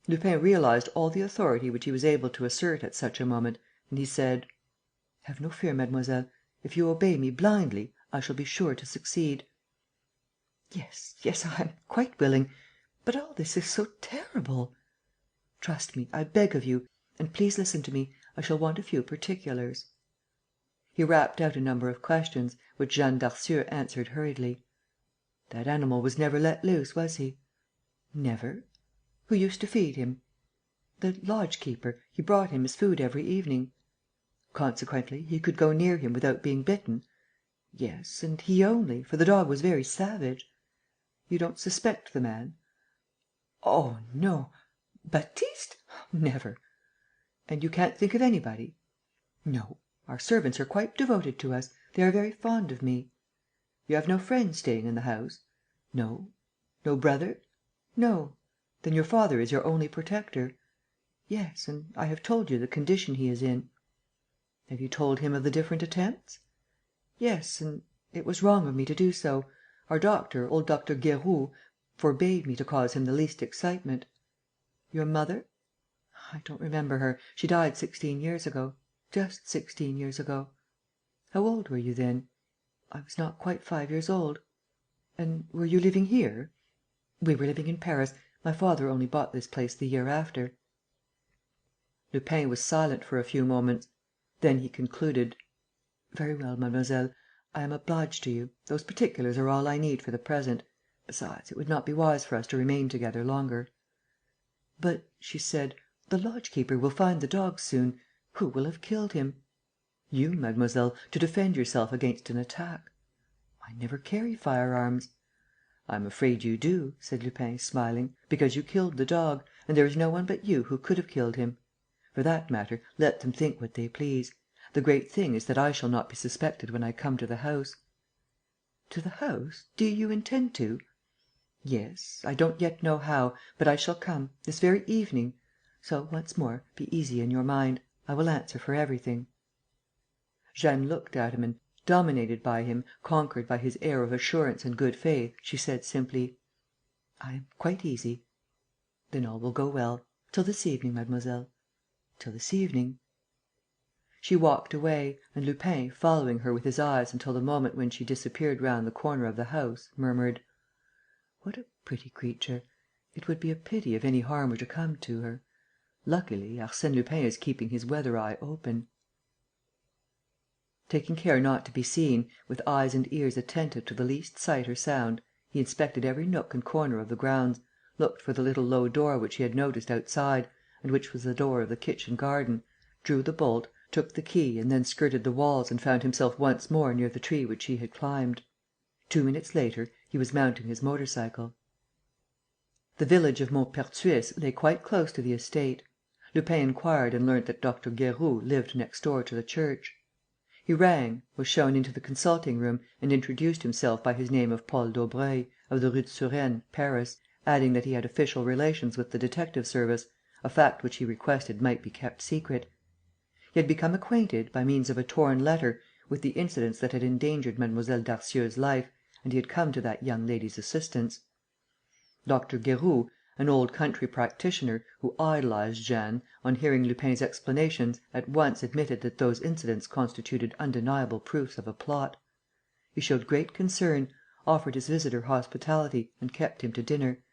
Lupin realized all the authority which he was able to assert at such a moment, and he said: "Have no fear, mademoiselle. If you obey me blindly, I shall be sure to succeed." "Yes, yes, I am quite willing. But all this is so terrible." "Trust me, I beg of you. And please listen to me. I shall want a few particulars." He rapped out a number of questions, which Jeanne Darcieux answered hurriedly. "That animal was never let loose, was he?" "Never." "Who used to feed him?" "The lodge keeper. He brought him his food every evening." "Consequently, he could go near him without being bitten?" "Yes, and he only, for the dog was very savage." "You don't suspect the man?" "Oh, no! Baptiste? Never." "And you can't think of anybody?" "No. Our servants are quite devoted to us. They are very fond of me." "You have no friends staying in the house?" "No." "No brother?" "No." "Then your father is your only protector?" "Yes, and I have told you the condition he is in." "Have you told him of the different attempts?" "Yes, and it was wrong of me to do so. Our doctor, old Dr. Guéroult, forbade me to cause him the least excitement." "Your mother?" "I don't remember her. She died 16 years ago. Just 16 years ago." "How old were you then?" "I was not quite 5 years old." "And were you living here?" "We were living in Paris. My father only bought this place the year after." Lupin was silent for a few moments. Then he concluded: "Very well, mademoiselle. I am obliged to you. Those particulars are all I need for the present. Besides, it would not be wise for us to remain together longer." "But," she said, "the lodge keeper will find the dog soon. Who will have killed him?" "You, mademoiselle, to defend yourself against an attack." "I never carry firearms." "I am afraid you do," said Lupin, smiling, "because you killed the dog; and there is no one but you who could have killed him. For that matter, let them think what they please. The great thing is that I shall not be suspected when I come to the house." "To the house? Do you intend to?" "Yes. I don't yet know how, but I shall come, this very evening. So, once more, be easy in your mind. I will answer for everything." Jeanne looked at him and, dominated by him, conquered by his air of assurance and good faith, she said simply: "I am quite easy." "Then all will go well. Till this evening, mademoiselle." "Till this evening." She walked away, and Lupin, following her with his eyes until the moment when she disappeared round the corner of the house, murmured: "What a pretty creature! It would be a pity if any harm were to come to her. Luckily, Arsène Lupin is keeping his weather eye open." Taking care not to be seen, with eyes and ears attentive to the least sight or sound, he inspected every nook and corner of the grounds, looked for the little low door which he had noticed outside and which was the door of the kitchen garden, drew the bolt, took the key and then skirted the walls and found himself once more near the tree which he had climbed. 2 minutes later, he was mounting his motor cycle. The village of Maupertuis lay quite close to the estate. Lupin inquired and learnt that Dr. Guéroult lived next door to the church. He rang, was shown into the consulting room and introduced himself by his name of Paul Daubreuil, of the Rue de Surène, Paris, adding that he had official relations with the detective service, a fact which he requested might be kept secret. He had become acquainted, by means of a torn letter, with the incidents that had endangered Mlle. Darcieux's life, and he had come to that young lady's assistance. Dr. Guéroult, an old country practitioner, who idolized Jeanne, on hearing Lupin's explanations, at once admitted that those incidents constituted undeniable proofs of a plot. He showed great concern, offered his visitor hospitality and kept him to dinner.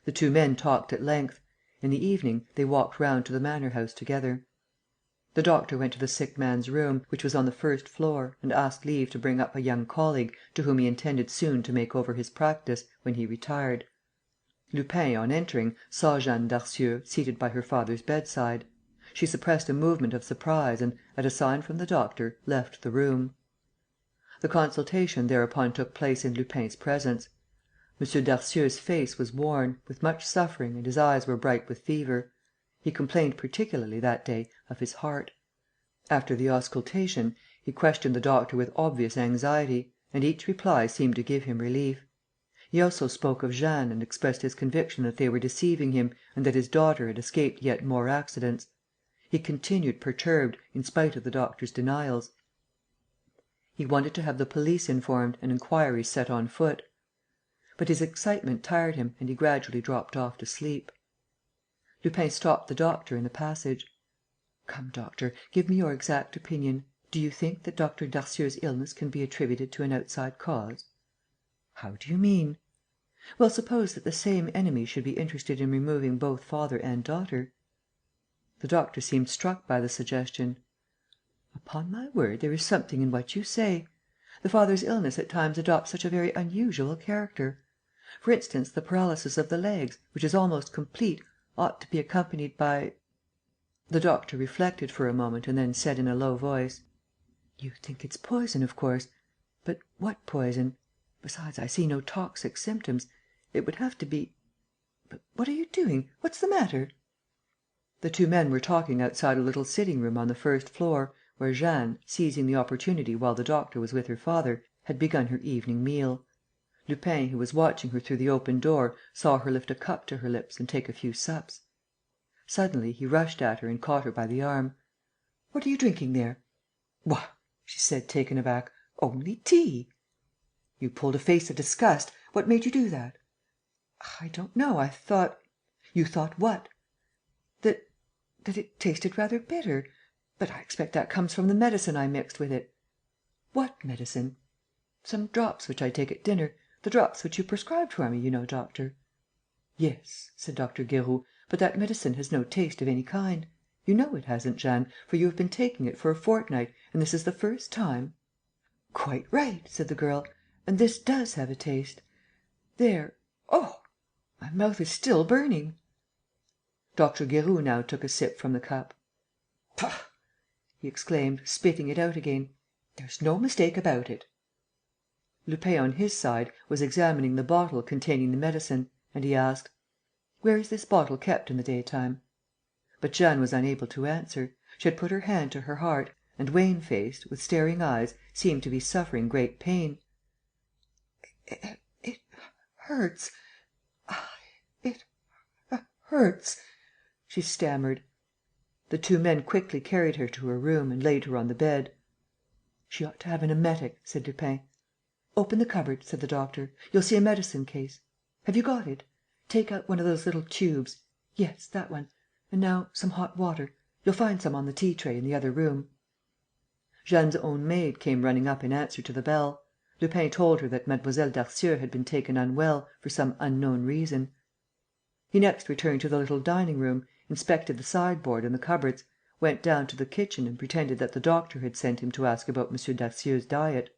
The two men talked at length. In the evening, they walked round to the manor house together. The doctor went to the sick man's room, which was on the first floor, and asked leave to bring up a young colleague, to whom he intended soon to make over his practice, when he retired. Lupin, on entering, saw Jeanne Darcieux seated by her father's bedside. She suppressed a movement of surprise and, at a sign from the doctor, left the room. The consultation thereupon took place in Lupin's presence. M. Darcieux's face was worn, with much suffering, and his eyes were bright with fever. He complained particularly, that day, of his heart. After the auscultation, he questioned the doctor with obvious anxiety, and each reply seemed to give him relief. He also spoke of Jeanne and expressed his conviction that they were deceiving him and that his daughter had escaped yet more accidents. He continued perturbed, in spite of the doctor's denials. He wanted to have the police informed and inquiries set on foot. But his excitement tired him and he gradually dropped off to sleep. Lupin stopped the doctor in the passage: "Come, doctor, give me your exact opinion. Do you think that Dr. Darcieux's illness can be attributed to an outside cause?" "How do you mean?" "Well, suppose that the same enemy should be interested in removing both father and daughter?" The doctor seemed struck by the suggestion: "Upon my word, there is something in what you say. The father's illness at times adopts such a very unusual character. For instance, the paralysis of the legs, which is almost complete, ought to be accompanied by..." The doctor reflected for a moment and then said, in a low voice: "You think it's poison, of course. But what poison? Besides, I see no toxic symptoms. It would have to be... But what are you doing? What's the matter?" The two men were talking outside a little sitting room on the first floor, where Jeanne, seizing the opportunity while the doctor was with her father, had begun her evening meal. Lupin, who was watching her through the open door, saw her lift a cup to her lips and take a few sups. Suddenly, he rushed at her and caught her by the arm: "What are you drinking there?" "What!" she said, taken aback. "Only tea!" "You pulled a face of disgust. What made you do that?" "I don't know. I thought..." "You thought what?" "That it tasted rather bitter. But I expect that comes from the medicine I mixed with it." "What medicine?" "Some drops which I take at dinner. The drops which you prescribed for me, you know, doctor." "Yes," said Dr. Guéroult, "but that medicine has no taste of any kind. You know it hasn't, Jeanne, for you have been taking it for a fortnight and this is the first time." "Quite right," said the girl, "and this does have a taste. There. Oh! My mouth is still burning." Dr. Guéroult now took a sip from the cup: "Pah!" he exclaimed, spitting it out again. "There's no mistake about it." Lupin, on his side, was examining the bottle containing the medicine, and he asked: "Where is this bottle kept in the daytime?" But Jeanne was unable to answer. She had put her hand to her heart and, wan faced, with staring eyes, seemed to be suffering great pain: "It hurts. It hurts," she stammered. The two men quickly carried her to her room and laid her on the bed. "She ought to have an emetic," said Lupin. "Open the cupboard," said the doctor. "You'll see a medicine case. Have you got it? Take out one of those little tubes. Yes, that one. And now some hot water. You'll find some on the tea tray in the other room." Jeanne's own maid came running up in answer to the bell. Lupin told her that Mlle. Darcieux had been taken unwell, for some unknown reason. He next returned to the little dining room, inspected the sideboard and the cupboards, went down to the kitchen and pretended that the doctor had sent him to ask about M. Darcieux's diet.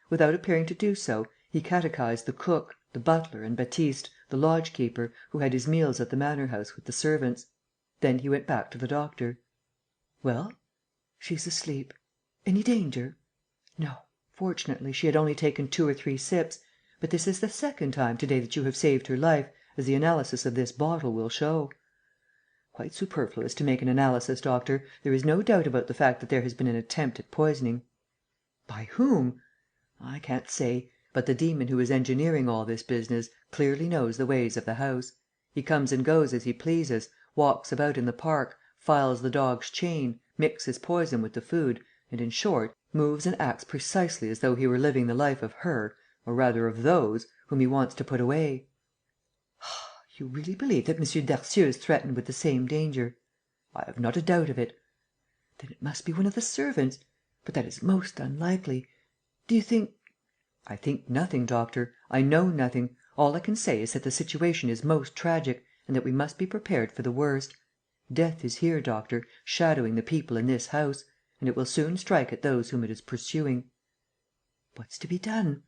Without appearing to do so, he catechized the cook, the butler and Baptiste, the lodge keeper, who had his meals at the manor house with the servants. Then he went back to the doctor: "Well?" "She's asleep." "Any danger?" "No. Fortunately, she had only taken 2 or 3 sips. But this is the second time to day that you have saved her life, as the analysis of this bottle will show." "Quite superfluous to make an analysis, doctor. There is no doubt about the fact that there has been an attempt at poisoning." "By whom?" "I can't say. But the demon who is engineering all this business clearly knows the ways of the house. He comes and goes as he pleases, walks about in the park, files the dog's chain, mixes poison with the food and, in short, moves and acts precisely as though he were living the life of her, or rather of those, whom he wants to put away." "You really believe that M. Darcieux is threatened with the same danger?" "I have not a doubt of it." "Then it must be one of the servants. But that is most unlikely. Do you think...." "I think nothing, doctor. I know nothing. All I can say is that the situation is most tragic and that we must be prepared for the worst. Death is here, doctor, shadowing the people in this house; and it will soon strike at those whom it is pursuing." "What's to be done?"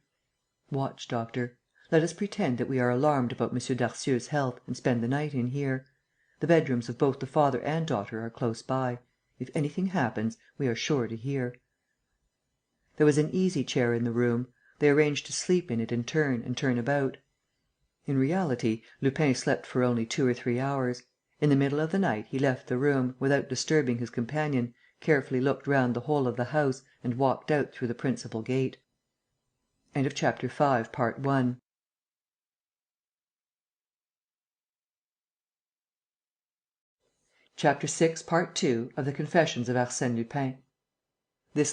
"Watch, doctor. Let us pretend that we are alarmed about M. Darcieux's health and spend the night in here. The bedrooms of both the father and daughter are close by. If anything happens, we are sure to hear." There was an easy chair in the room. They arranged to sleep in it in turn and turn about. In reality, Lupin slept for only 2 or 3 hours. In the middle of the night, he left the room, without disturbing his companion, carefully looked round the whole of the house and walked out through the principal gate. Chapter 6. Chapter 6, Part 2 of the Confessions of Arsène Lupin. The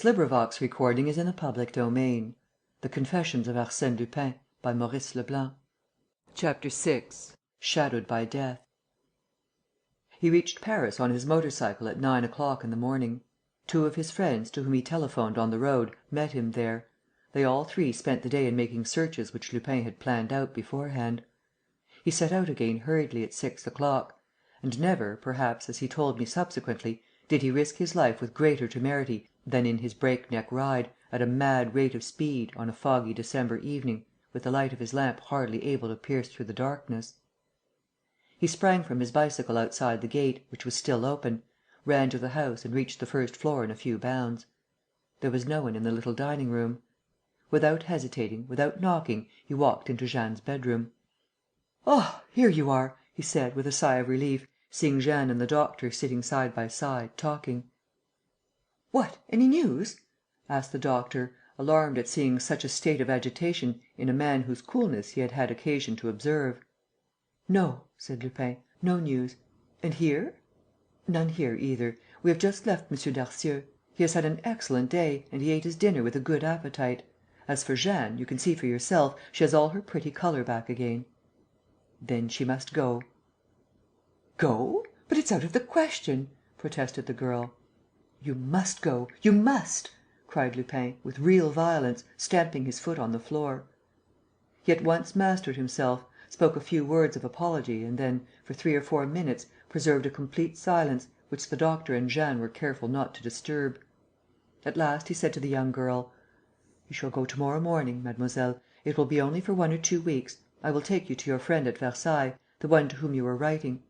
Confessions of Arsène Lupin, by Maurice Leblanc. Chapter 6, Shadowed by Death. He reached Paris on his motor cycle at 9 o'clock in the morning. Two of his friends, to whom he telephoned on the road, met him there. They all three spent the day in making searches which Lupin had planned out beforehand. He set out again hurriedly at 6 o'clock. And never, perhaps, as he told me subsequently, did he risk his life with greater temerity than in his break-neck ride, at a mad rate of speed, on a foggy December evening, with the light of his lamp hardly able to pierce through the darkness. He sprang from his bicycle outside the gate, which was still open, ran to the house and reached the first floor in a few bounds. There was no one in the little dining-room. Without hesitating, without knocking, he walked into Jeanne's bedroom. "Oh, here you are!" he said, with a sigh of relief, seeing Jeanne and the doctor sitting side by side, talking. "What? Any news?" asked the doctor, alarmed at seeing such a state of agitation in a man whose coolness he had had occasion to observe. "No," said Lupin, "no news. And here?" "None here either. We have just left M. Darcieux. He has had an excellent day and he ate his dinner with a good appetite. As for Jeanne, you can see for yourself, she has all her pretty colour back again." "Then she must go." "Go? But it's out of the question!" protested the girl. "You must go, you must!" cried Lupin, with real violence, stamping his foot on the floor. He at once mastered himself, spoke a few words of apology and then, for 3 or 4 minutes, preserved a complete silence, which the doctor and Jeanne were careful not to disturb. At last he said to the young girl: "You shall go to morrow morning, mademoiselle. It will be only for 1 or 2 weeks. I will take you to your friend at Versailles, the one to whom you were writing.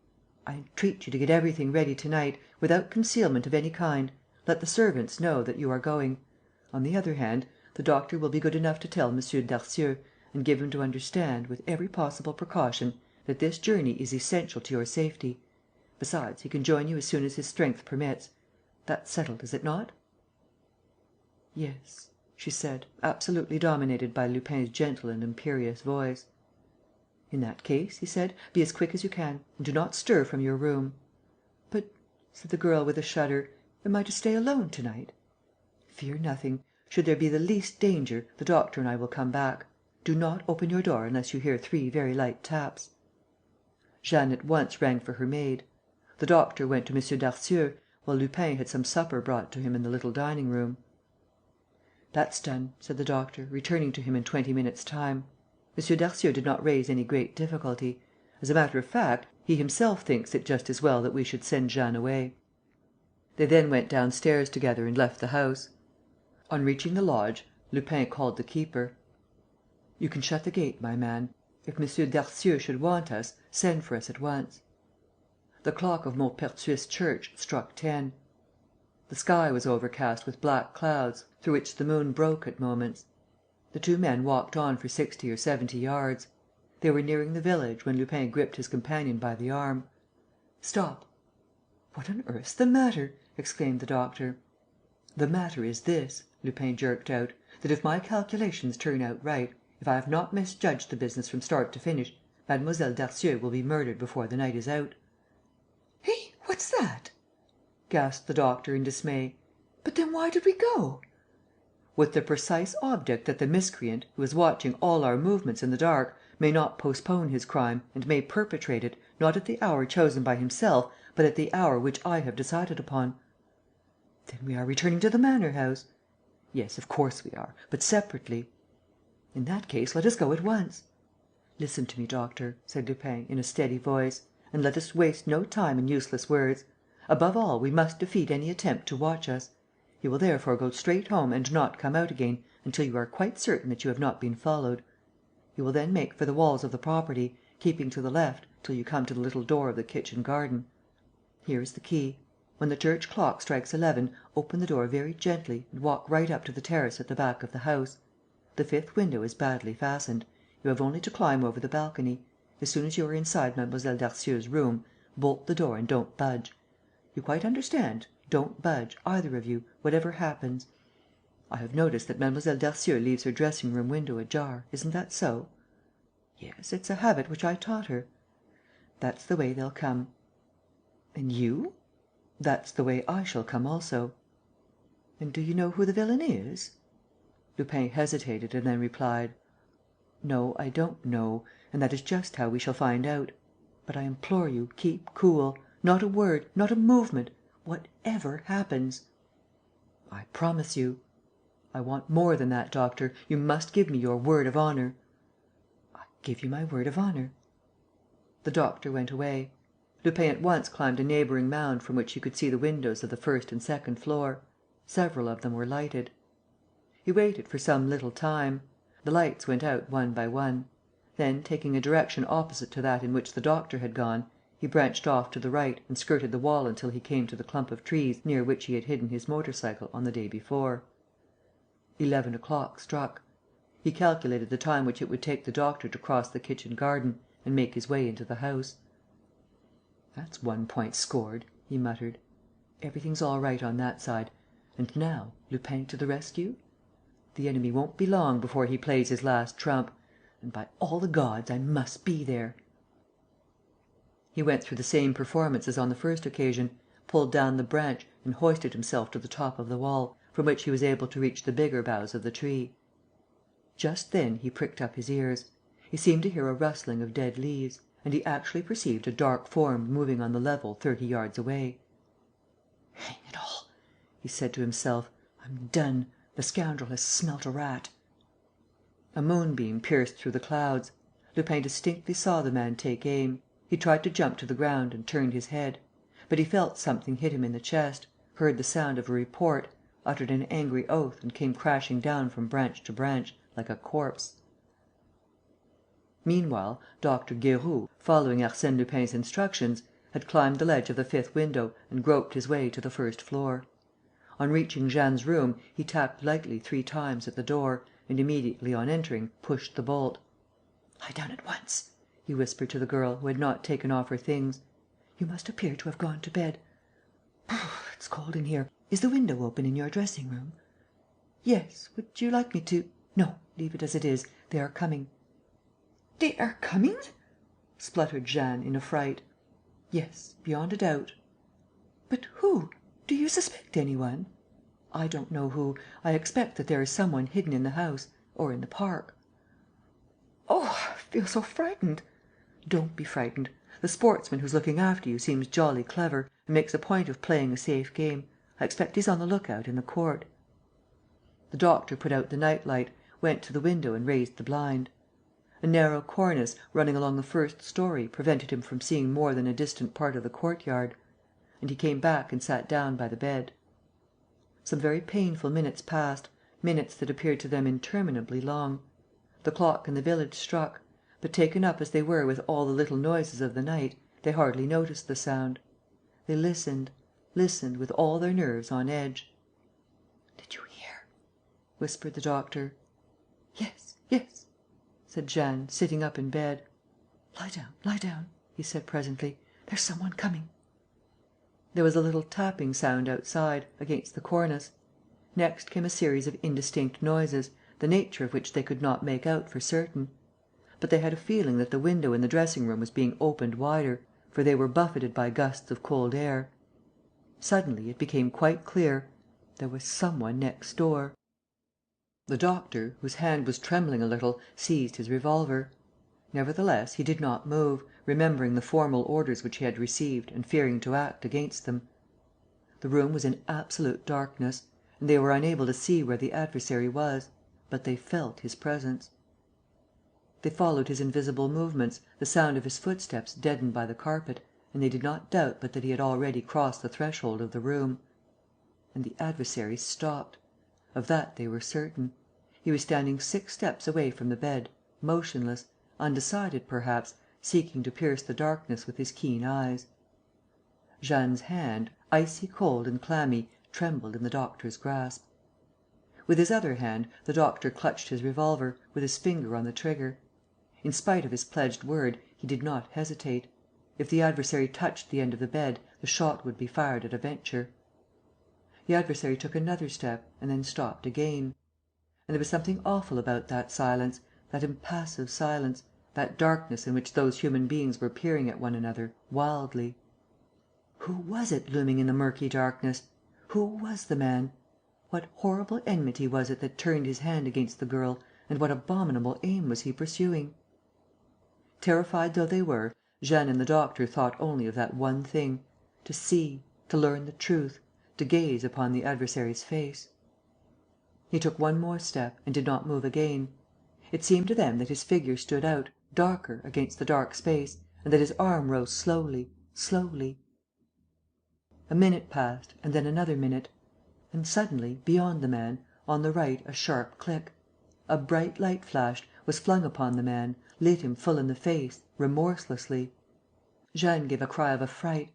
I entreat you to get everything ready to night, without concealment of any kind. Let the servants know that you are going. On the other hand, the doctor will be good enough to tell M. Darcieux and give him to understand, with every possible precaution, that this journey is essential to your safety. Besides, he can join you as soon as his strength permits. That's settled, is it not?" "Yes," she said, absolutely dominated by Lupin's gentle and imperious voice. "In that case," he said, "be as quick as you can and do not stir from your room." "But," said the girl, with a shudder, "am I to stay alone to night?" "Fear nothing. Should there be the least danger, the doctor and I will come back. Do not open your door unless you hear 3 very light taps." Jeanne at once rang for her maid. The doctor went to M. Darcieux, while Lupin had some supper brought to him in the little dining-room. "That's done," said the doctor, returning to him in 20 minutes' time. "M. Darcieux did not raise any great difficulty. As a matter of fact, he himself thinks it just as well that we should send Jeanne away." They then went downstairs together and left the house. On reaching the lodge, Lupin called the keeper: "You can shut the gate, my man. If M. Darcieux should want us, send for us at once." The clock of Maupertuis church struck 10. The sky was overcast with black clouds, through which the moon broke at moments. The two men walked on for 60 or 70 yards. They were nearing the village, when Lupin gripped his companion by the arm: "Stop!" "What on earth's the matter?" exclaimed the doctor. "The matter is this," Lupin jerked out, "that if my calculations turn out right, if I have not misjudged the business from start to finish, Mlle. Darcieux will be murdered before the night is out." "Eh? What's that?" gasped the doctor, in dismay. "But then why did we go?" "With the precise object that the miscreant, who is watching all our movements in the dark, may not postpone his crime and may perpetrate it, not at the hour chosen by himself, but at the hour which I have decided upon." "Then we are returning to the manor house?" "Yes, of course we are, but separately." "In that case, let us go at once." "Listen to me, doctor," said Lupin, in a steady voice, "and let us waste no time in useless words. Above all, we must defeat any attempt to watch us. You will therefore go straight home and not come out again until you are quite certain that you have not been followed. You will then make for the walls of the property, keeping to the left, till you come to the little door of the kitchen garden. Here is the key. When the church clock strikes 11, open the door very gently and walk right up to the terrace at the back of the house. The 5th window is badly fastened. You have only to climb over the balcony. As soon as you are inside Mlle. Darcieux's room, bolt the door and don't budge. You quite understand, don't budge, either of you, whatever happens. I have noticed that Mlle. Darcieux leaves her dressing-room window ajar, isn't that so?" "Yes, it's a habit which I taught her." "That's the way they'll come." "And you?" That's the way I shall come also." "And do you know who the villain is?" Lupin hesitated and then replied: "No, I don't know; and that is just how we shall find out. But I implore you, keep cool. Not a word, not a movement, whatever happens." "I promise you." "I want more than that, doctor. You must give me your word of honour." "I give you my word of honour." The doctor went away. Lupin at once climbed a neighbouring mound from which he could see the windows of the first and second floor. Several of them were lighted. He waited for some little time. The lights went out one by one. Then, taking a direction opposite to that in which the doctor had gone, he branched off to the right and skirted the wall until he came to the clump of trees near which he had hidden his motor cycle on the day before. 11 o'clock struck. He calculated the time which it would take the doctor to cross the kitchen garden and make his way into the house. "That's 1 point scored," he muttered. "Everything's all right on that side. And now, Lupin to the rescue? The enemy won't be long before he plays his last trump. And, by all the gods, I must be there!" He went through the same performance as on the first occasion, pulled down the branch and hoisted himself to the top of the wall, from which he was able to reach the bigger boughs of the tree. Just then he pricked up his ears. He seemed to hear a rustling of dead leaves; and he actually perceived a dark form moving on the level 30 yards away. "Hang it all!" he said to himself. "I'm done. The scoundrel has smelt a rat." A moonbeam pierced through the clouds. Lupin distinctly saw the man take aim. He tried to jump to the ground and turned his head. But he felt something hit him in the chest, heard the sound of a report, uttered an angry oath and came crashing down from branch to branch, like a corpse. Meanwhile, Dr. Guéroult, following Arsène Lupin's instructions, had climbed the ledge of the fifth window and groped his way to the first floor. On reaching Jeanne's room, he tapped lightly 3 times at the door and, immediately on entering, pushed the bolt. "Lie down at once," he whispered to the girl, who had not taken off her things. "You must appear to have gone to bed. It's cold in here. Is the window open in your dressing room?" "Yes. Would you like me to...." "No, leave it as it is. They are coming." "They are coming?" spluttered Jeanne, in a fright. "Yes, beyond a doubt." "But who? Do you suspect any one?" "I don't know who. I expect that there is some one hidden in the house ... or in the park." "Oh, I feel so frightened!" "Don't be frightened. The sportsman who's looking after you seems jolly clever and makes a point of playing a safe game. I expect he's on the lookout in the court." The doctor put out the night light, went to the window and raised the blind. A narrow cornice, running along the first story, prevented him from seeing more than a distant part of the courtyard; and he came back and sat down by the bed. Some very painful minutes passed, minutes that appeared to them interminably long. The clock in the village struck; but, taken up as they were with all the little noises of the night, they hardly noticed the sound. They listened, listened, with all their nerves on edge. "Did you hear?" whispered the doctor. "Yes, yes," said Jeanne, sitting up in bed. Lie down," he said, presently. "There's some one coming." There was a little tapping sound outside, against the cornice. Next came a series of indistinct noises, the nature of which they could not make out for certain. But they had a feeling that the window in the dressing room was being opened wider, for they were buffeted by gusts of cold air. Suddenly, it became quite clear: there was some one next door. The doctor, whose hand was trembling a little, seized his revolver. Nevertheless, he did not move, remembering the formal orders which he had received and fearing to act against them. The room was in absolute darkness; and they were unable to see where the adversary was, but they felt his presence. They followed his invisible movements, the sound of his footsteps deadened by the carpet, and they did not doubt but that he had already crossed the threshold of the room. And the adversary stopped. Of that they were certain. He was standing 6 steps away from the bed, motionless, undecided perhaps, seeking to pierce the darkness with his keen eyes. Jeanne's hand, icy cold and clammy, trembled in the doctor's grasp. With his other hand, the doctor clutched his revolver, with his finger on the trigger. In spite of his pledged word, he did not hesitate. If the adversary touched the end of the bed, the shot would be fired at a venture. The adversary took another step and then stopped again. And there was something awful about that silence, that impassive silence, that darkness in which those human beings were peering at one another, wildly. Who was it looming in the murky darkness? Who was the man? What horrible enmity was it that turned his hand against the girl and what abominable aim was he pursuing? Terrified though they were, Jeanne and the doctor thought only of that one thing: to see, to learn the truth, to gaze upon the adversary's face. He took one more step and did not move again. It seemed to them that his figure stood out, darker, against the dark space, and that his arm rose slowly, slowly. A minute passed and then another minute. And suddenly, beyond the man, on the right, a sharp click. A bright light flashed, was flung upon the man, lit him full in the face, remorselessly. Jeanne gave a cry of affright.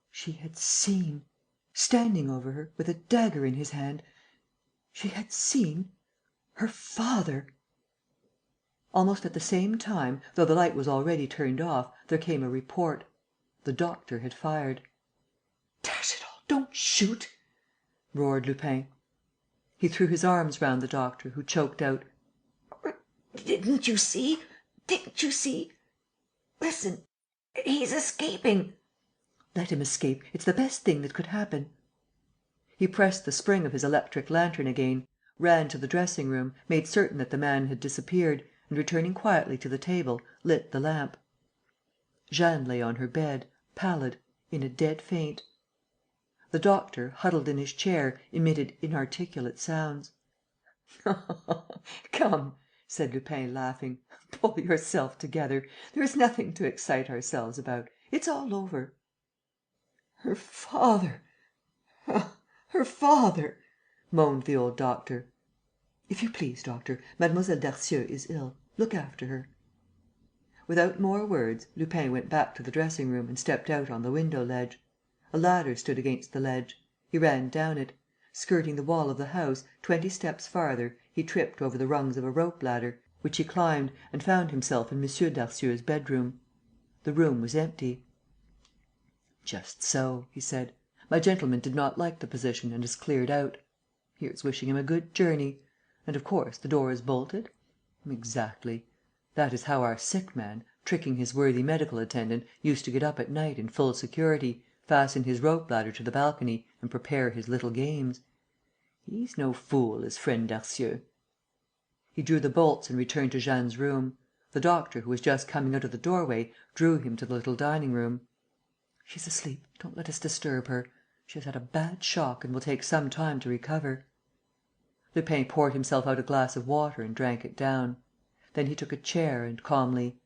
She had seen. Standing over her, with a dagger in his hand, she had seen her father. Almost at the same time, though the light was already turned off, there came a report. The doctor had fired. "Dash it all, don't shoot!" roared Lupin. He threw his arms round the doctor, who choked out: "Didn't you see? Didn't you see? Listen, he's escaping." "Let him escape. It's the best thing that could happen." He pressed the spring of his electric lantern again, ran to the dressing-room, made certain that the man had disappeared and, returning quietly to the table, lit the lamp. Jeanne lay on her bed, pallid, in a dead faint. The doctor, huddled in his chair, emitted inarticulate sounds. "Come," said Lupin, laughing, "pull yourself together. There is nothing to excite ourselves about. It's all over." "Her father! Her father!" moaned the old doctor. "If you please, doctor, Mlle. Darcieux is ill. Look after her." Without more words, Lupin went back to the dressing-room and stepped out on the window-ledge. A ladder stood against the ledge. He ran down it. Skirting the wall of the house, 20 steps farther, he tripped over the rungs of a rope-ladder, which he climbed, and found himself in M. Darcieux's bedroom. The room was empty. "Just so," he said. "My gentleman did not like the position and has cleared out. Here's wishing him a good journey. And, of course, the door is bolted? Exactly. That is how our sick man, tricking his worthy medical attendant, used to get up at night in full security, fasten his rope-ladder to the balcony and prepare his little games. He's no fool, is friend Darcieux." He drew the bolts and returned to Jeanne's room. The doctor, who was just coming out of the doorway, drew him to the little dining-room. "She's asleep. Don't let us disturb her. She has had a bad shock and will take some time to recover." Lupin poured himself out a glass of water and drank it down. Then he took a chair and, calmly: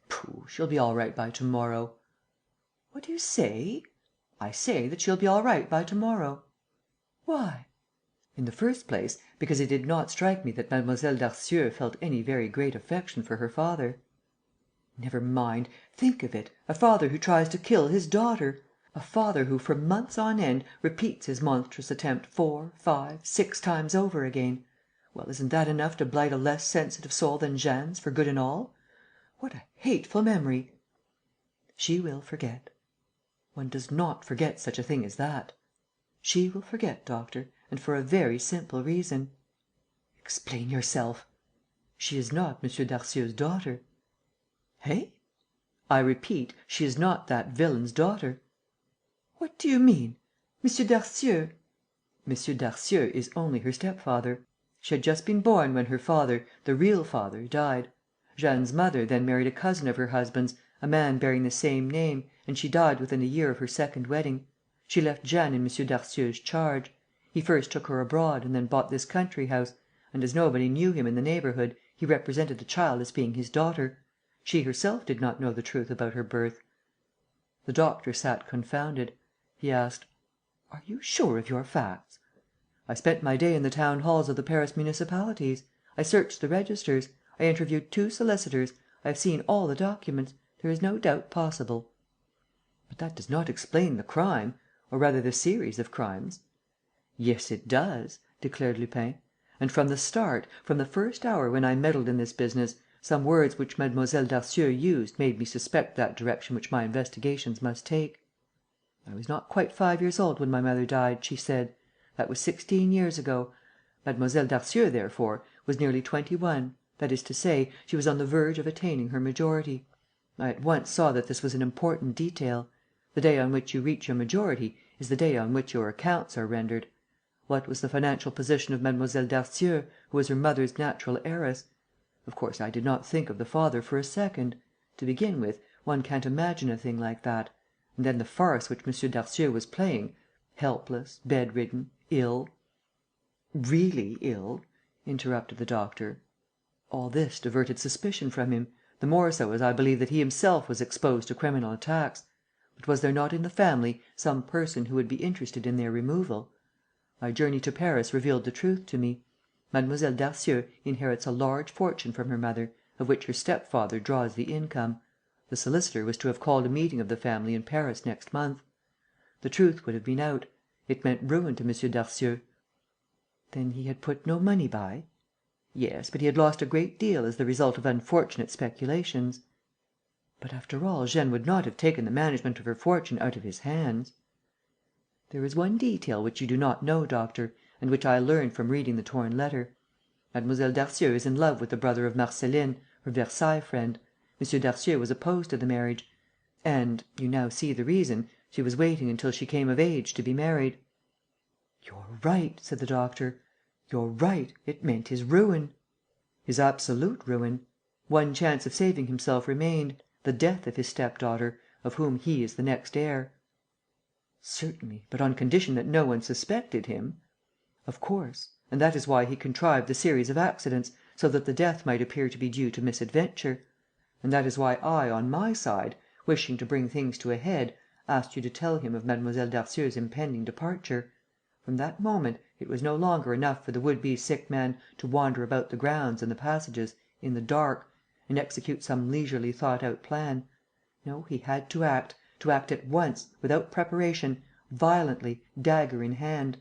"Pooh, she'll be all right by to morrow." "What do you say?" "I say that she'll be all right by to morrow." "Why?" "In the first place, because it did not strike me that Mlle. Darcieux felt any very great affection for her father." "Never mind. Think of it: a father who tries to kill his daughter! A father who, for months on end, repeats his monstrous attempt 4, 5, 6 times over again! Well, isn't that enough to blight a less sensitive soul than Jeanne's for good and all? What a hateful memory!" "She will forget." "One does not forget such a thing as that." "She will forget, doctor, and for a very simple reason." "Explain yourself." "She is not M. Darcieux's daughter." "Eh?" "I repeat, she is not that villain's daughter." "What do you mean? M. Darcieux...." "M. Darcieux is only her step-father. She had just been born when her father, the real father, died. Jeanne's mother then married a cousin of her husband's, a man bearing the same name, and she died within a year of her second wedding. She left Jeanne in M. Darcieux's charge. He first took her abroad and then bought this country house; and, as nobody knew him in the neighbourhood, he represented the child as being his daughter. She herself did not know the truth about her birth." The doctor sat confounded. He asked: "Are you sure of your facts?" "I spent my day in the town halls of the Paris municipalities. I searched the registers. I interviewed 2 solicitors. I have seen all the documents. There is no doubt possible." "But that does not explain the crime, or rather the series of crimes." "Yes, it does," declared Lupin. "And from the start, from the first hour when I meddled in this business, some words which Mlle. Darcieux used made me suspect that direction which my investigations must take. 'I was not quite 5 years old when my mother died,' she said. That was 16 years ago. Mlle. Darcieux, therefore, was nearly 21, that is to say, she was on the verge of attaining her majority. I at once saw that this was an important detail. The day on which you reach your majority is the day on which your accounts are rendered. What was the financial position of Mlle. Darcieux, who was her mother's natural heiress? Of course, I did not think of the father for a second. To begin with, one can't imagine a thing like that. And then the farce which M. Darcieux was playing: helpless, bedridden, ill. "Really ill," interrupted the doctor. "All this diverted suspicion from him, the more so as I believe that he himself was exposed to criminal attacks. But was there not in the family some person who would be interested in their removal? My journey to Paris revealed the truth to me. Mlle. Darcieux inherits a large fortune from her mother, of which her stepfather draws the income. The solicitor was to have called a meeting of the family in Paris next month. The truth would have been out. It meant ruin to M. Darcieux." "Then he had put no money by?" "Yes, but he had lost a great deal as the result of unfortunate speculations." "But, after all, Jeanne would not have taken the management of her fortune out of his hands." "There is one detail which you do not know, doctor, and which I learnt from reading the torn letter. Mlle. Darcieux is in love with the brother of Marceline, her Versailles friend. M. Darcieux was opposed to the marriage. And you now see the reason she was waiting until she came of age to be married." "You're right," said the doctor. "You're right. It meant his ruin." "His absolute ruin. One chance of saving himself remained: the death of his step daughter, of whom he is the next heir." "Certainly, but on condition that no one suspected him." "Of course. And that is why he contrived the series of accidents, so that the death might appear to be due to misadventure. And that is why I, on my side, wishing to bring things to a head, asked you to tell him of Mlle. Darcieux's impending departure. From that moment, it was no longer enough for the would be sick man to wander about the grounds and the passages, in the dark, and execute some leisurely thought out plan. No, he had to act at once, without preparation, violently, dagger in hand.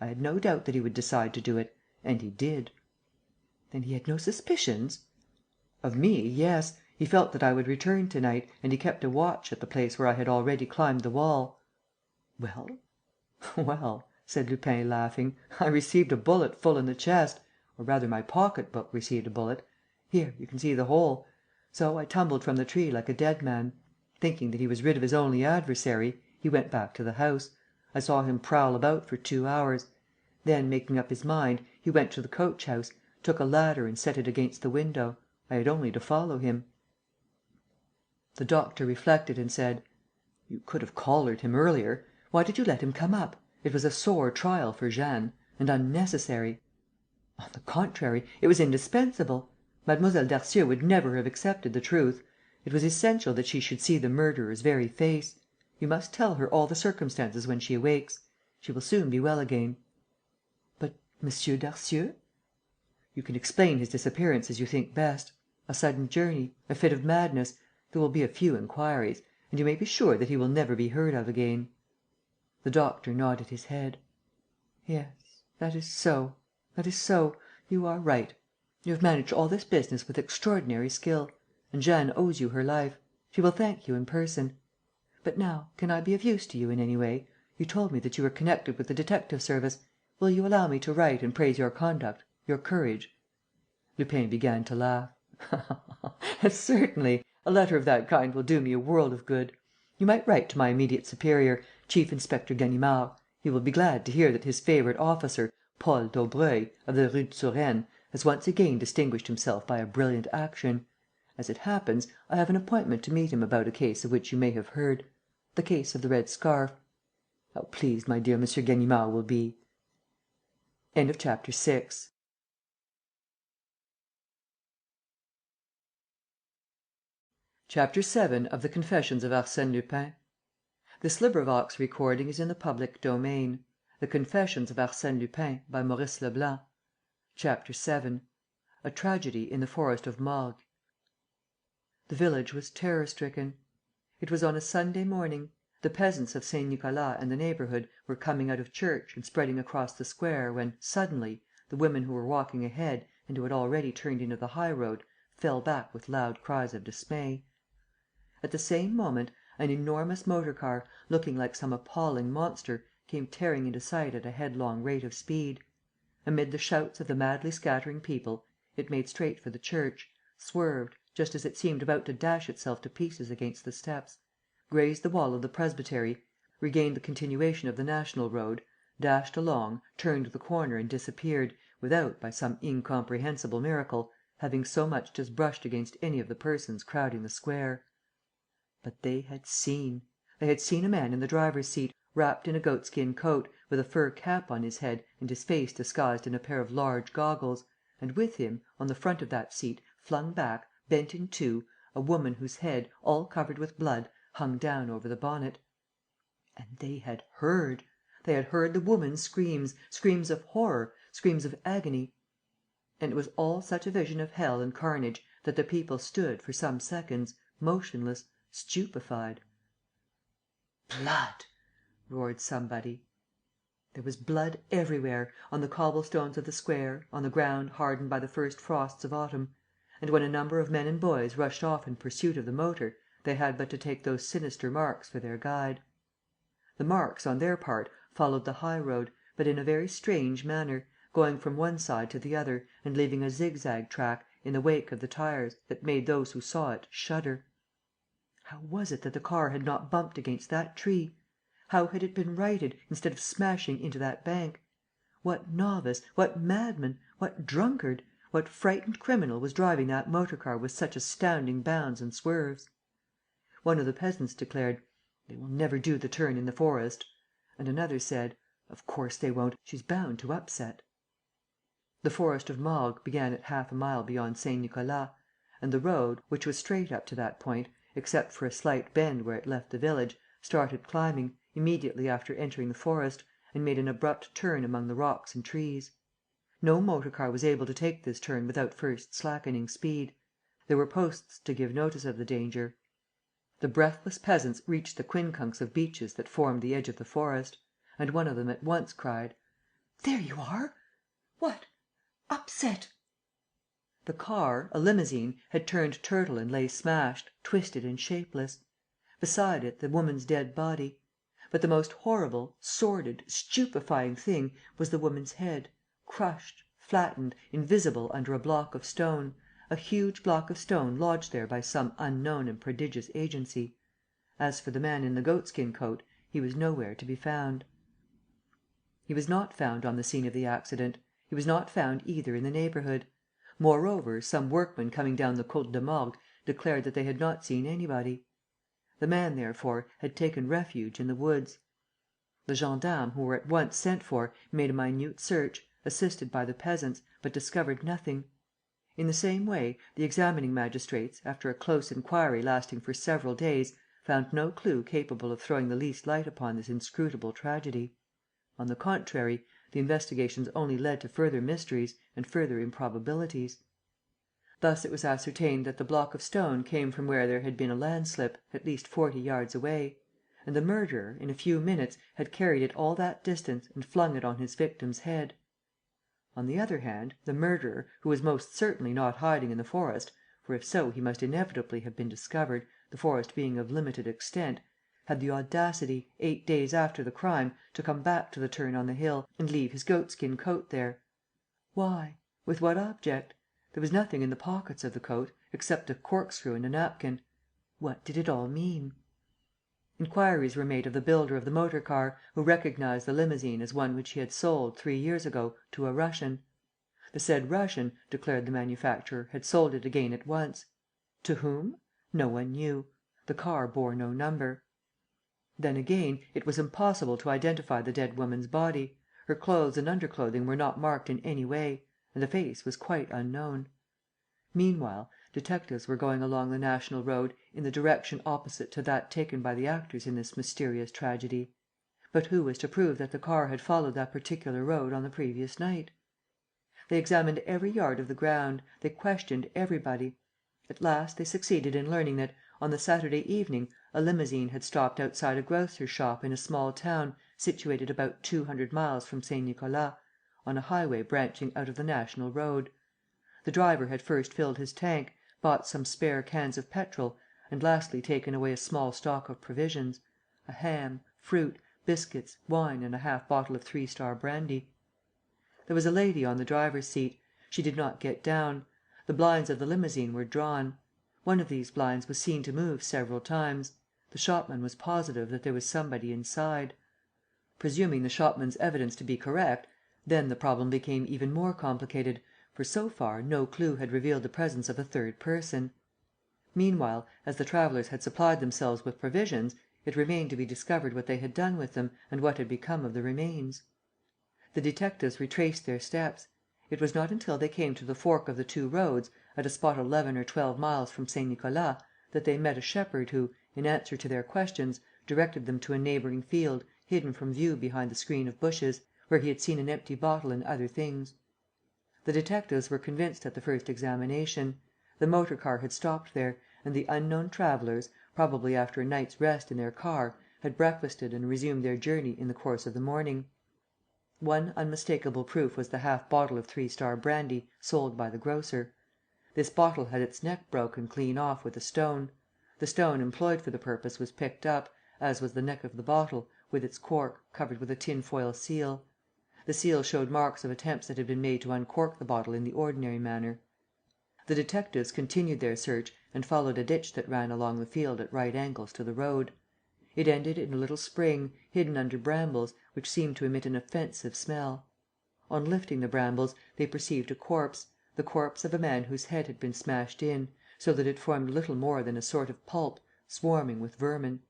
I had no doubt that he would decide to do it. And he did." "Then he had no suspicions?" "Of me, yes. He felt that I would return to night, and he kept a watch at the place where I had already climbed the wall." "Well?" "Well," said Lupin, laughing, "I received a bullet full in the chest, or rather my pocket book received a bullet. Here, you can see the hole. So I tumbled from the tree like a dead man. Thinking that he was rid of his only adversary, he went back to the house. I saw him prowl about for 2 hours. Then, making up his mind, he went to the coach house, took a ladder and set it against the window. I had only to follow him." The doctor reflected and said: "You could have collared him earlier. Why did you let him come up? It was a sore trial for Jeanne. And unnecessary." "On the contrary, it was indispensable. Mlle. Darcieux would never have accepted the truth. It was essential that she should see the murderer's very face. You must tell her all the circumstances when she awakes. She will soon be well again." "But M. Darcieux?" "You can explain his disappearance as you think best. A sudden journey, a fit of madness. There will be a few inquiries. And you may be sure that he will never be heard of again." The doctor nodded his head: "Yes, that is so. That is so. You are right. You have managed all this business with extraordinary skill. And Jeanne owes you her life. She will thank you in person. But now, can I be of use to you in any way? You told me that you were connected with the detective service. Will you allow me to write and praise your conduct, your courage?" Lupin began to laugh: "Certainly. A letter of that kind will do me a world of good. You might write to my immediate superior, Chief inspector Ganimard. He will be glad to hear that his favourite officer, Paul Daubreuil, of the Rue de Surène, has once again distinguished himself by a brilliant action. As it happens, I have an appointment to meet him about a case of which you may have heard: the case of the red scarf. How pleased my dear M. Ganimard will be!" Chapter 7 of the Confessions of Arsène Lupin. The Confessions of Arsène Lupin, by Maurice Leblanc. Chapter 7: A Tragedy in the Forest of Morgues. The village was terror stricken. It was on a Sunday morning. The peasants of Saint Nicolas and the neighbourhood were coming out of church and spreading across the square, when, suddenly, the women who were walking ahead and who had already turned into the high road fell back with loud cries of dismay. At the same moment, an enormous motor car, looking like some appalling monster, came tearing into sight at a headlong rate of speed. Amid the shouts of the madly scattering people, it made straight for the church, swerved, just as it seemed about to dash itself to pieces against the steps, grazed the wall of the presbytery, regained the continuation of the national road, dashed along, turned the corner and disappeared, without, by some incomprehensible miracle, having so much as brushed against any of the persons crowding the square. But they had seen. They had seen a man in the driver's seat, wrapped in a goatskin coat, with a fur cap on his head and his face disguised in a pair of large goggles, and with him, on the front of that seat, flung back, bent in two, a woman whose head, all covered with blood, hung down over the bonnet. And they had heard. They had heard the woman's screams, screams of horror, screams of agony. And it was all such a vision of hell and carnage that the people stood, for some seconds, motionless, stupefied. "Blood!" roared somebody. There was blood everywhere, on the cobblestones of the square, on the ground hardened by the first frosts of autumn; and when a number of men and boys rushed off in pursuit of the motor, they had but to take those sinister marks for their guide. The marks, on their part, followed the high road, but in a very strange manner, going from one side to the other and leaving a zigzag track, in the wake of the tires, that made those who saw it shudder. How was it that the car had not bumped against that tree? How had it been righted, instead of smashing into that bank? What novice, what madman, what drunkard, what frightened criminal was driving that motor car with such astounding bounds and swerves? One of the peasants declared: "They will never do the turn in the forest." And another said: "Of course they won't. She's bound to upset." The forest of Morgues began at half a mile beyond Saint Nicolas; and the road, which was straight up to that point, except for a slight bend where it left the village, started climbing, immediately after entering the forest, and made an abrupt turn among the rocks and trees. No motor car was able to take this turn without first slackening speed. There were posts to give notice of the danger. The breathless peasants reached the quincunx of beeches that formed the edge of the forest; and one of them at once cried: "There you are! What? Upset!" The car, a limousine, had turned turtle and lay smashed, twisted and shapeless. Beside it, the woman's dead body. But the most horrible, sordid, stupefying thing was the woman's head, crushed, flattened, invisible under a block of stone, a huge block of stone lodged there by some unknown and prodigious agency. As for the man in the goatskin coat, he was nowhere to be found. He was not found on the scene of the accident. He was not found either in the neighbourhood. Moreover, some workmen coming down the Côte de Morgues declared that they had not seen anybody. The man, therefore, had taken refuge in the woods. The gendarmes, who were at once sent for, made a minute search, assisted by the peasants, but discovered nothing. In the same way, the examining magistrates, after a close inquiry lasting for several days, found no clue capable of throwing the least light upon this inscrutable tragedy. On the contrary, the investigations only led to further mysteries and further improbabilities. Thus it was ascertained that the block of stone came from where there had been a landslip, at least 40 yards away; and the murderer, in a few minutes, had carried it all that distance and flung it on his victim's head. On the other hand, the murderer, who was most certainly not hiding in the forest, for if so he must inevitably have been discovered, the forest being of limited extent, had the audacity, 8 days after the crime, to come back to the turn on the hill and leave his goatskin coat there. Why? With what object? There was nothing in the pockets of the coat, except a corkscrew and a napkin. What did it all mean? Inquiries were made of the builder of the motor car, who recognized the limousine as one which he had sold, 3 years ago, to a Russian. The said Russian, declared the manufacturer, had sold it again at once. To whom? No one knew. The car bore no number. Then, again, it was impossible to identify the dead woman's body. Her clothes and underclothing were not marked in any way; and the face was quite unknown. Meanwhile, detectives were going along the national road in the direction opposite to that taken by the actors in this mysterious tragedy. But who was to prove that the car had followed that particular road on the previous night? They examined every yard of the ground, they questioned everybody. At last they succeeded in learning that, on the Saturday evening, a limousine had stopped outside a grocer's shop in a small town situated about 200 miles from Saint Nicolas, on a highway branching out of the national road. The driver had first filled his tank, bought some spare cans of petrol and lastly taken away a small stock of provisions: a ham, fruit, biscuits, wine and a half bottle of 3 Star brandy. There was a lady on the driver's seat. She did not get down. The blinds of the limousine were drawn. One of these blinds was seen to move several times. The shopman was positive that there was somebody inside. Presuming the shopman's evidence to be correct, then the problem became even more complicated, for so far no clue had revealed the presence of a third person. Meanwhile, as the travellers had supplied themselves with provisions, it remained to be discovered what they had done with them and what had become of the remains. The detectives retraced their steps. It was not until they came to the fork of the two roads, at a spot 11 or 12 miles from Saint Nicolas, that they met a shepherd who, in answer to their questions, directed them to a neighbouring field, hidden from view behind the screen of bushes, where he had seen an empty bottle and other things. The detectives were convinced at the first examination. The motor car had stopped there; and the unknown travellers, probably after a night's rest in their car, had breakfasted and resumed their journey in the course of the morning. One unmistakable proof was the half bottle of Three Star brandy sold by the grocer. This bottle had its neck broken clean off with a stone. The stone employed for the purpose was picked up, as was the neck of the bottle, with its cork, covered with a tin foil seal. The seal showed marks of attempts that had been made to uncork the bottle in the ordinary manner. The detectives continued their search and followed a ditch that ran along the field at right angles to the road. It ended in a little spring, hidden under brambles, which seemed to emit an offensive smell. On lifting the brambles, they perceived a corpse, the corpse of a man whose head had been smashed in, so that it formed little more than a sort of pulp, swarming with vermin.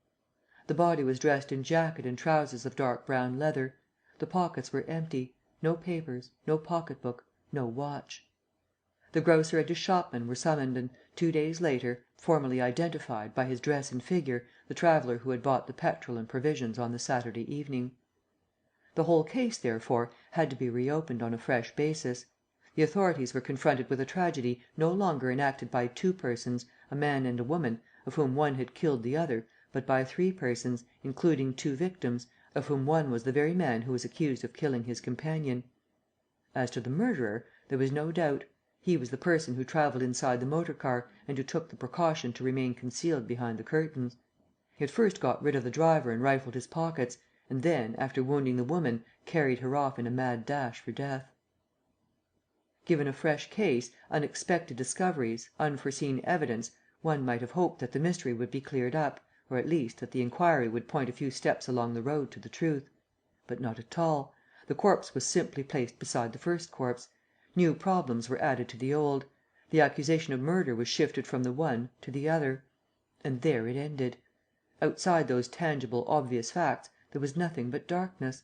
The body was dressed in jacket and trousers of dark brown leather. The pockets were empty: no papers, no pocket book, no watch. The grocer and his shopman were summoned and, 2 days later, formally identified, by his dress and figure, the traveller who had bought the petrol and provisions on the Saturday evening. The whole case, therefore, had to be reopened on a fresh basis. The authorities were confronted with a tragedy no longer enacted by two persons, a man and a woman, of whom one had killed the other, but by three persons, including two victims, of whom one was the very man who was accused of killing his companion. As to the murderer, there was no doubt. He was the person who travelled inside the motor car and who took the precaution to remain concealed behind the curtains. He had first got rid of the driver and rifled his pockets, and then, after wounding the woman, carried her off in a mad dash for death. Given a fresh case, unexpected discoveries, unforeseen evidence, one might have hoped that the mystery would be cleared up, or, at least, that the inquiry would point a few steps along the road to the truth. But not at all. The corpse was simply placed beside the first corpse. New problems were added to the old. The accusation of murder was shifted from the one to the other. And there it ended. Outside those tangible, obvious facts, there was nothing but darkness.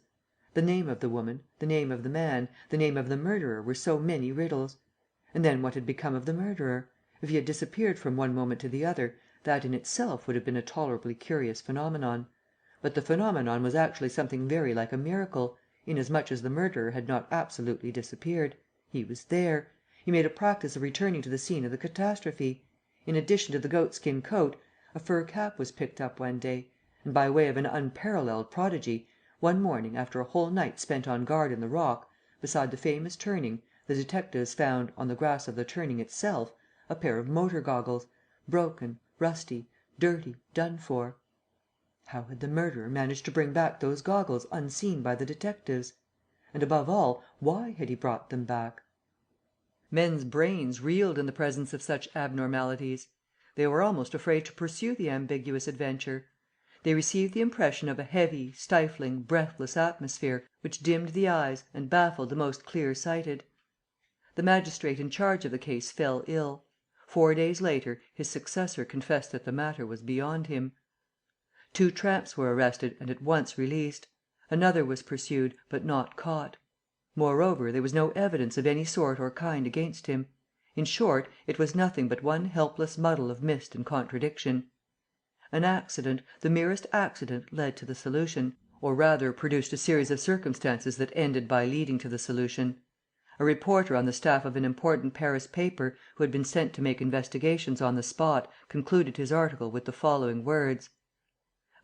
The name of the woman, the name of the man, the name of the murderer were so many riddles. And then what had become of the murderer? If he had disappeared from one moment to the other, that in itself would have been a tolerably curious phenomenon. But the phenomenon was actually something very like a miracle, inasmuch as the murderer had not absolutely disappeared. He was there. He made a practice of returning to the scene of the catastrophe. In addition to the goatskin coat, a fur cap was picked up one day; and, by way of an unparalleled prodigy, one morning, after a whole night spent on guard in the rock, beside the famous turning, the detectives found, on the grass of the turning itself, a pair of motor goggles, broken, rusty, dirty, done for. How had the murderer managed to bring back those goggles unseen by the detectives? And, above all, why had he brought them back? Men's brains reeled in the presence of such abnormalities. They were almost afraid to pursue the ambiguous adventure. They received the impression of a heavy, stifling, breathless atmosphere, which dimmed the eyes and baffled the most clear-sighted. The magistrate in charge of the case fell ill. 4 days later, his successor confessed that the matter was beyond him. 2 tramps were arrested and at once released. Another was pursued, but not caught. Moreover, there was no evidence of any sort or kind against him. In short, it was nothing but one helpless muddle of mist and contradiction. An accident, the merest accident, led to the solution, or rather produced a series of circumstances that ended by leading to the solution. A reporter on the staff of an important Paris paper, who had been sent to make investigations on the spot, concluded his article with the following words: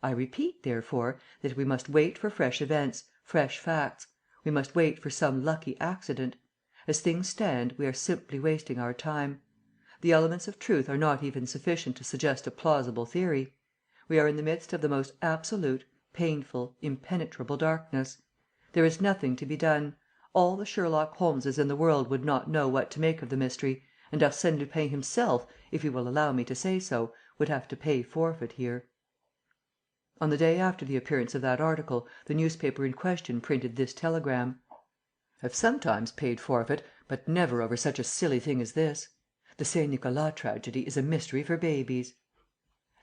"I repeat, therefore, that we must wait for fresh events, fresh facts. We must wait for some lucky accident. As things stand, we are simply wasting our time. The elements of truth are not even sufficient to suggest a plausible theory. We are in the midst of the most absolute, painful, impenetrable darkness. There is nothing to be done. All the Sherlock Holmeses in the world would not know what to make of the mystery, and Arsène Lupin himself, if you will allow me to say so, would have to pay forfeit here." On the day after the appearance of that article, the newspaper in question printed this telegram: "Have sometimes paid forfeit, but never over such a silly thing as this. The Saint Nicolas tragedy is a mystery for babies."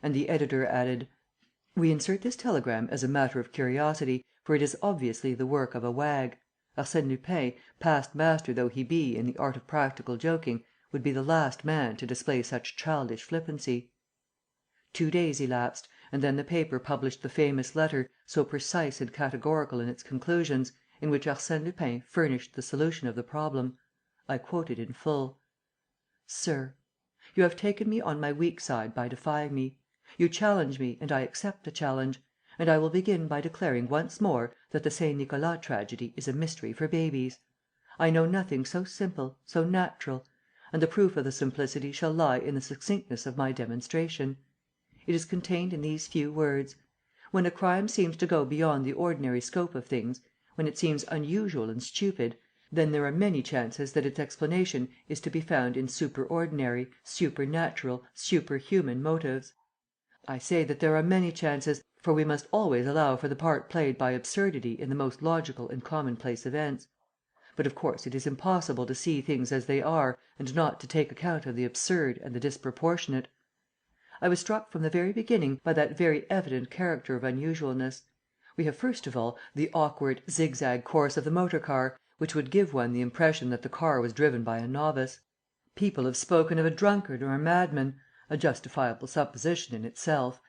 And the editor added: "We insert this telegram as a matter of curiosity, for it is obviously the work of a wag. Arsène Lupin, past master though he be in the art of practical joking, would be the last man to display such childish flippancy." 2 days elapsed, and then the paper published the famous letter, so precise and categorical in its conclusions, in which Arsène Lupin furnished the solution of the problem. I quote it in full: "Sir, you have taken me on my weak side by defying me. You challenge me and I accept the challenge. And I will begin by declaring once more that the Saint Nicolas tragedy is a mystery for babies. I know nothing so simple, so natural; and the proof of the simplicity shall lie in the succinctness of my demonstration. It is contained in these few words: when a crime seems to go beyond the ordinary scope of things, when it seems unusual and stupid, then there are many chances that its explanation is to be found in superordinary, supernatural, superhuman motives. I say that there are many chances, for we must always allow for the part played by absurdity in the most logical and commonplace events. But of course it is impossible to see things as they are and not to take account of the absurd and the disproportionate. I was struck from the very beginning by that very evident character of unusualness. We have first of all the awkward, zigzag course of the motor car, which would give one the impression that the car was driven by a novice. People have spoken of a drunkard or a madman, a justifiable supposition in itself.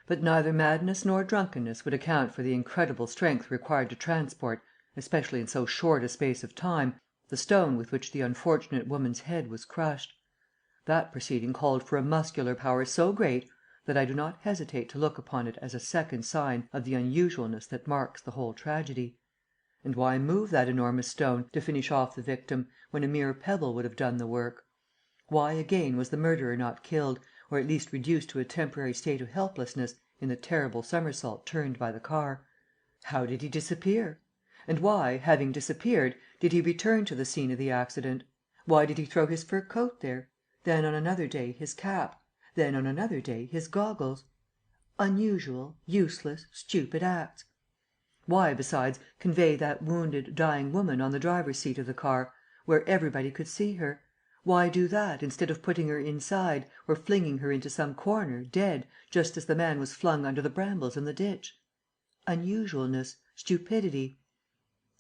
But neither madness nor drunkenness would account for the incredible strength required to transport, especially in so short a space of time, the stone with which the unfortunate woman's head was crushed. That proceeding called for a muscular power so great that I do not hesitate to look upon it as a second sign of the unusualness that marks the whole tragedy. And why move that enormous stone, to finish off the victim, when a mere pebble would have done the work? Why, again, was the murderer not killed, or at least reduced to a temporary state of helplessness, in the terrible somersault turned by the car? How did he disappear? And why, having disappeared, did he return to the scene of the accident? Why did he throw his fur coat there? Then, on another day, his cap? Then, on another day, his goggles? Unusual, useless, stupid acts. Why, besides, convey that wounded, dying woman on the driver's seat of the car, where everybody could see her? Why do that, instead of putting her inside, or flinging her into some corner, dead, just as the man was flung under the brambles in the ditch? Unusualness, stupidity.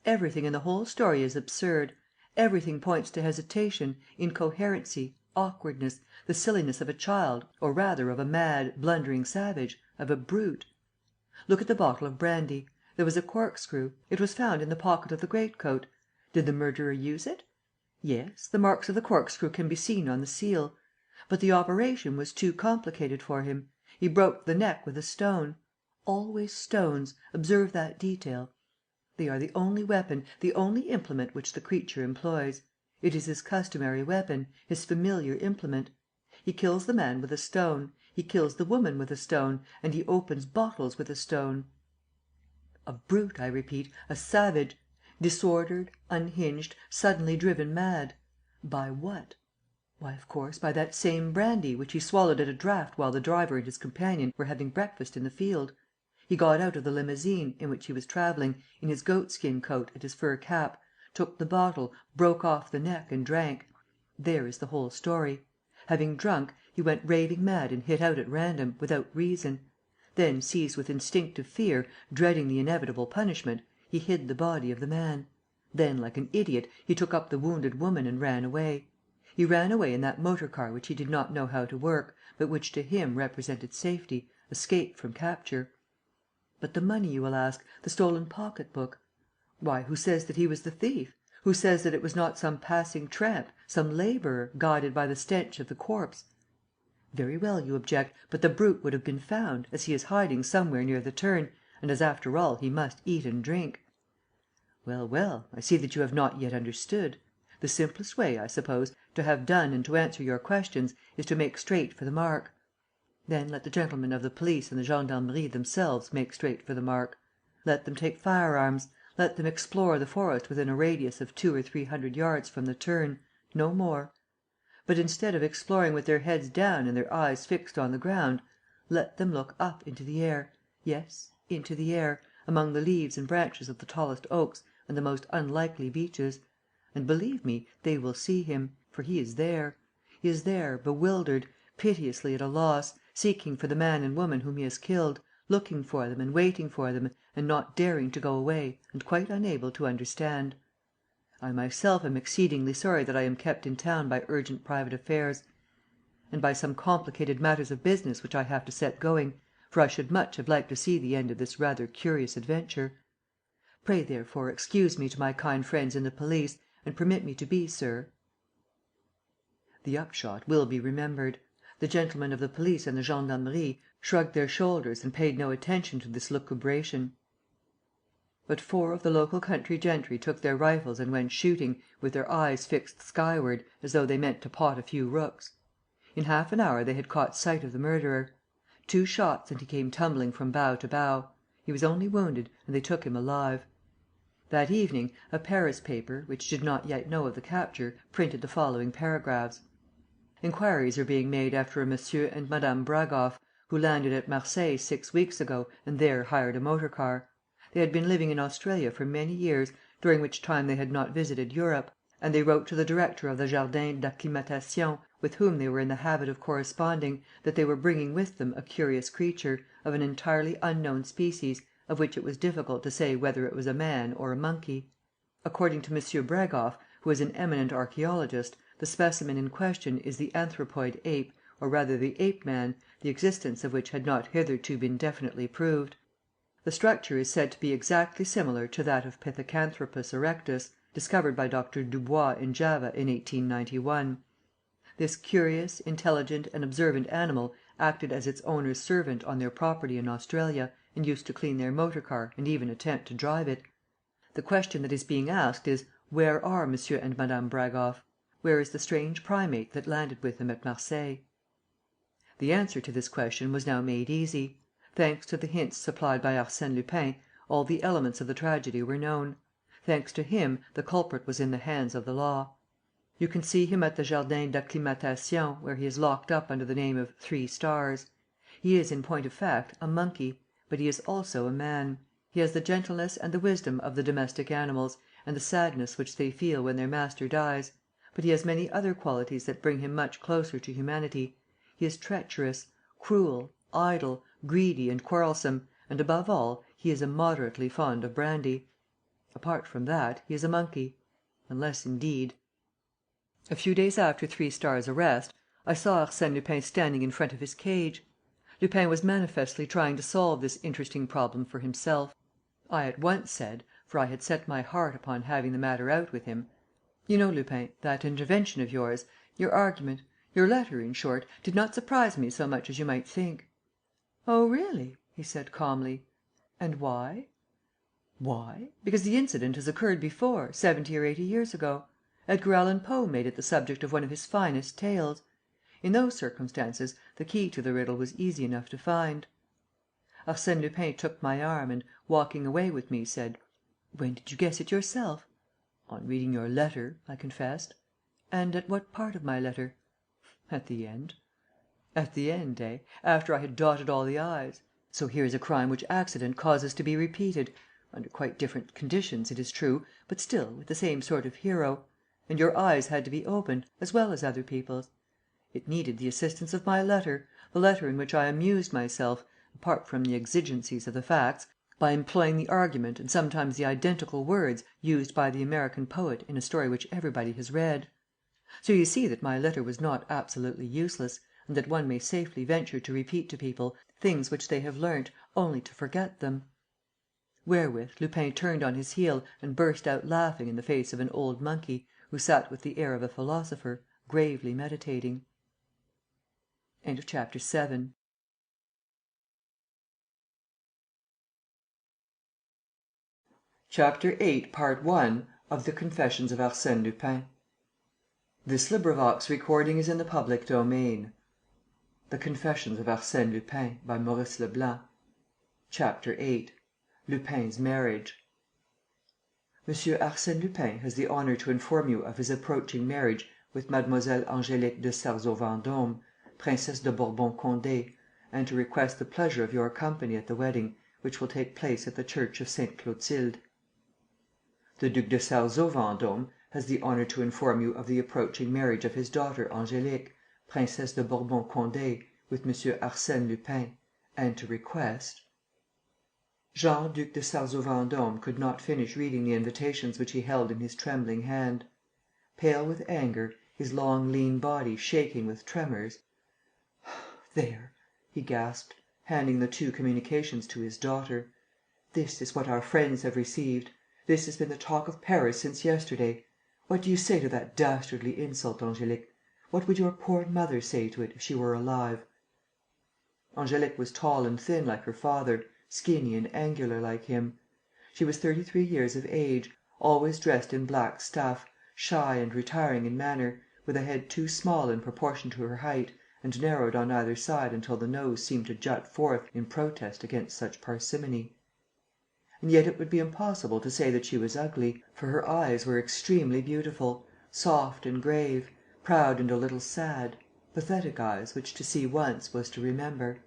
Everything in the whole story is absurd. Everything points to hesitation, incoherency, awkwardness, the silliness of a child, or rather of a mad, blundering savage, of a brute. Look at the bottle of brandy. There was a corkscrew. It was found in the pocket of the greatcoat. Did the murderer use it? Yes, the marks of the corkscrew can be seen on the seal. But the operation was too complicated for him. He broke the neck with a stone. Always stones, observe that detail. They are the only weapon, the only implement which the creature employs. It is his customary weapon, his familiar implement. He kills the man with a stone, he kills the woman with a stone, and he opens bottles with a stone. A brute, I repeat, a savage. Disordered, unhinged, suddenly driven mad. By what? Why, of course, by that same brandy, which he swallowed at a draught while the driver and his companion were having breakfast in the field. He got out of the limousine, in which he was travelling, in his goatskin coat and his fur cap, took the bottle, broke off the neck and drank. There is the whole story. Having drunk, he went raving mad and hit out at random, without reason. Then, seized with instinctive fear, dreading the inevitable punishment, he hid the body of the man. Then, like an idiot, he took up the wounded woman and ran away. He ran away in that motor car which he did not know how to work, but which to him represented safety, escape from capture. But the money, you will ask, the stolen pocket book? Why, who says that he was the thief? Who says that it was not some passing tramp, some labourer, guided by the stench of the corpse? Very well, you object, but the brute would have been found, as he is hiding somewhere near the turn, and as, after all, he must eat and drink. Well, well, I see that you have not yet understood. The simplest way, I suppose, to have done and to answer your questions is to make straight for the mark. Then let the gentlemen of the police and the gendarmerie themselves make straight for the mark. Let them take firearms. Let them explore the forest within a radius of 200 or 300 yards from the turn, no more. But instead of exploring with their heads down and their eyes fixed on the ground, let them look up into the air, Yes, into the air, among the leaves and branches of the tallest oaks and the most unlikely beeches. And, believe me, they will see him, for he is there. He is there, bewildered, piteously at a loss, seeking for the man and woman whom he has killed, looking for them and waiting for them and not daring to go away and quite unable to understand. I myself am exceedingly sorry that I am kept in town by urgent private affairs and by some complicated matters of business which I have to set going, for I should much have liked to see the end of this rather curious adventure. Pray, therefore, excuse me to my kind friends in the police and permit me to be, sir. The upshot will be remembered. The gentlemen of the police and the gendarmerie shrugged their shoulders and paid no attention to this lucubration. But 4 of the local country gentry took their rifles and went shooting, with their eyes fixed skyward, as though they meant to pot a few rooks. In half an hour they had caught sight of the murderer. 2 shots and he came tumbling from bough to bough. He was only wounded, and they took him alive. That evening, a Paris paper, which did not yet know of the capture, printed the following paragraphs: "Inquiries are being made after a Monsieur and Madame Bragoff, who landed at Marseilles 6 weeks ago and there hired a motor car. They had been living in Australia for many years, during which time they had not visited Europe, and they wrote to the director of the Jardin d'Acclimatation, with whom they were in the habit of corresponding, that they were bringing with them a curious creature, of an entirely unknown species, of which it was difficult to say whether it was a man or a monkey. According to M. Bragoff, who is an eminent archaeologist, the specimen in question is the anthropoid ape, or rather the ape man, the existence of which had not hitherto been definitely proved. The structure is said to be exactly similar to that of Pithecanthropus erectus, discovered by Dr. Dubois in Java in 1891. This curious, intelligent and observant animal acted as its owner's servant on their property in Australia, and used to clean their motor car and even attempt to drive it. The question that is being asked is, where are M. and Madame Bragoff? Where is the strange primate that landed with them at Marseilles? The answer to this question was now made easy. Thanks to the hints supplied by Arsène Lupin, all the elements of the tragedy were known. Thanks to him, the culprit was in the hands of the law. You can see him at the Jardin d'Acclimatation, where he is locked up under the name of 3 Stars. He is, in point of fact, a monkey, but he is also a man. He has the gentleness and the wisdom of the domestic animals, and the sadness which they feel when their master dies; but he has many other qualities that bring him much closer to humanity. He is treacherous, cruel, idle, greedy and quarrelsome, and, above all, he is immoderately fond of brandy. Apart from that, he is a monkey. Unless, indeed. A few days after 3 Stars' arrest, I saw Arsène Lupin standing in front of his cage. Lupin was manifestly trying to solve this interesting problem for himself. I at once said, for I had set my heart upon having the matter out with him: "You know, Lupin, that intervention of yours, your argument, your letter, in short, did not surprise me so much as you might think." "Oh, really?" he said, calmly. "And why?" "Why? Because the incident has occurred before, 70 or 80 years ago. Edgar Allan Poe made it the subject of one of his finest tales. In those circumstances, the key to the riddle was easy enough to find." Arsène Lupin took my arm and, walking away with me, said: "When did you guess it yourself?" "On reading your letter," I confessed. "And at what part of my letter?" "At the end." "At the end, eh? After I had dotted all the i's. So here's a crime which accident causes to be repeated, under quite different conditions, it is true, but still with the same sort of hero. And your eyes had to be opened, as well as other people's. It needed the assistance of my letter, the letter in which I amused myself, apart from the exigencies of the facts, by employing the argument and sometimes the identical words used by the American poet in a story which everybody has read. So you see that my letter was not absolutely useless, and that one may safely venture to repeat to people things which they have learnt, only to forget them." Wherewith Lupin turned on his heel and burst out laughing in the face of an old monkey, who sat with the air of a philosopher, gravely meditating. Chapter 8. Part 1 of The Confessions of Arsène Lupin. The Confessions of Arsène Lupin by Maurice Leblanc. Chapter 8. Lupin's Marriage. Monsieur Arsène Lupin has the honour to inform you of his approaching marriage with Mademoiselle Angélique de Sarzeau-Vendôme, Princesse de Bourbon-Condé, and to request the pleasure of your company at the wedding, which will take place at the church of Sainte Clotilde. The Duc de Sarzeau Vendôme has the honour to inform you of the approaching marriage of his daughter Angélique, Princesse de Bourbon-Condé, with Monsieur Arsène Lupin, and to request..." Jean Duc de Sarzeau Vendôme could not finish reading the invitations which he held in his trembling hand. Pale with anger, his long lean body shaking with tremors: "There," he gasped, handing the two communications to his daughter. "This is what our friends have received. This has been the talk of Paris since yesterday. What do you say to that dastardly insult, Angélique? What would your poor mother say to it, if she were alive?" Angélique was tall and thin like her father, skinny and angular like him. She was 33 years of age, always dressed in black stuff, shy and retiring in manner, with a head too small in proportion to her height and narrowed on either side until the nose seemed to jut forth in protest against such parsimony. And yet it would be impossible to say that she was ugly, for her eyes were extremely beautiful, soft and grave, proud and a little sad, pathetic eyes which to see once was to remember.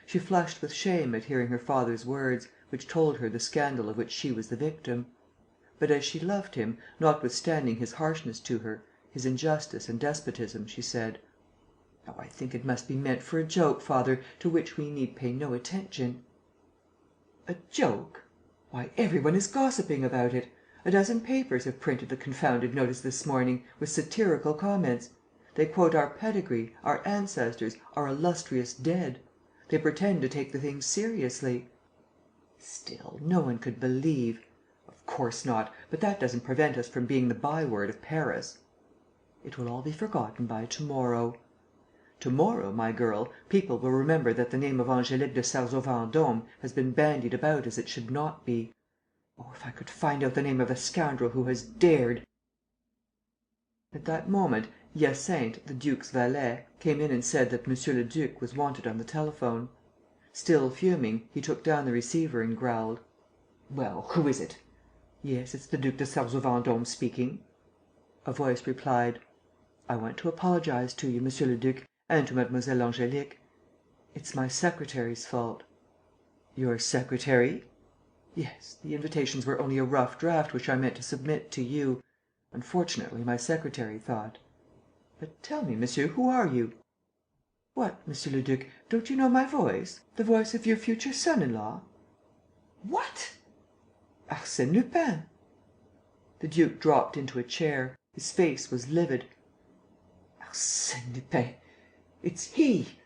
She flushed with shame at hearing her father's words, which told her the scandal of which she was the victim. But as she loved him, notwithstanding his harshness to her, his injustice and despotism, she said: "Oh, I think it must be meant for a joke, father, to which we need pay no attention." "A joke? Why, every one is gossiping about it! A dozen papers have printed the confounded notice this morning, with satirical comments. They quote our pedigree, our ancestors, our illustrious dead. They pretend to take the thing seriously. Still, no one could believe. Of course not, but that doesn't prevent us from being the byword of Paris. It will all be forgotten by to morrow. To morrow, my girl, people will remember that the name of Angélique de Sarzeau Vendôme has been bandied about as it should not be. Oh, if I could find out the name of the scoundrel who has dared!" At that moment, Hyacinthe, the duke's valet, came in and said that Monsieur le Duc was wanted on the telephone. Still fuming, he took down the receiver and growled: "Well, who is it?" "Yes, it's the Duc de Sarzeau Vendôme speaking." A voice replied: "I want to apologize to you, Monsieur le Duc, and to Mademoiselle Angélique. It's my secretary's fault." "Your secretary?" "Yes, the invitations were only a rough draft which I meant to submit to you. Unfortunately, my secretary thought..." "But tell me, monsieur, who are you?" "What, Monsieur le Duc, don't you know my voice? The voice of your future son-in-law?" "What?" "Arsène Lupin." The duke dropped into a chair. His face was livid. "Arsène Lupin! It's he!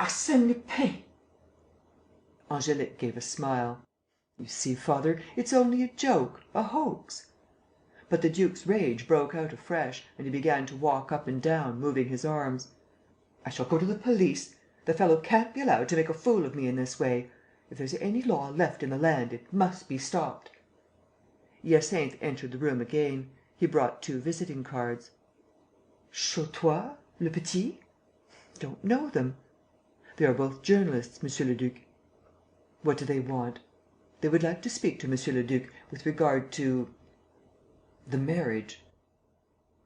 Arsène Lupin!" Angélique gave a smile: "You see, father, it's only a joke, a hoax." But the duke's rage broke out afresh and he began to walk up and down, moving his arms: "I shall go to the police. The fellow can't be allowed to make a fool of me in this way. If there's any law left in the land, it must be stopped." Hyacinthe entered the room again. He brought 2 visiting cards. "Chautois? Le Petit? Don't know them." "They are both journalists, Monsieur le Duc." "What do they want?" "They would like to speak to Monsieur le Duc with regard to the marriage."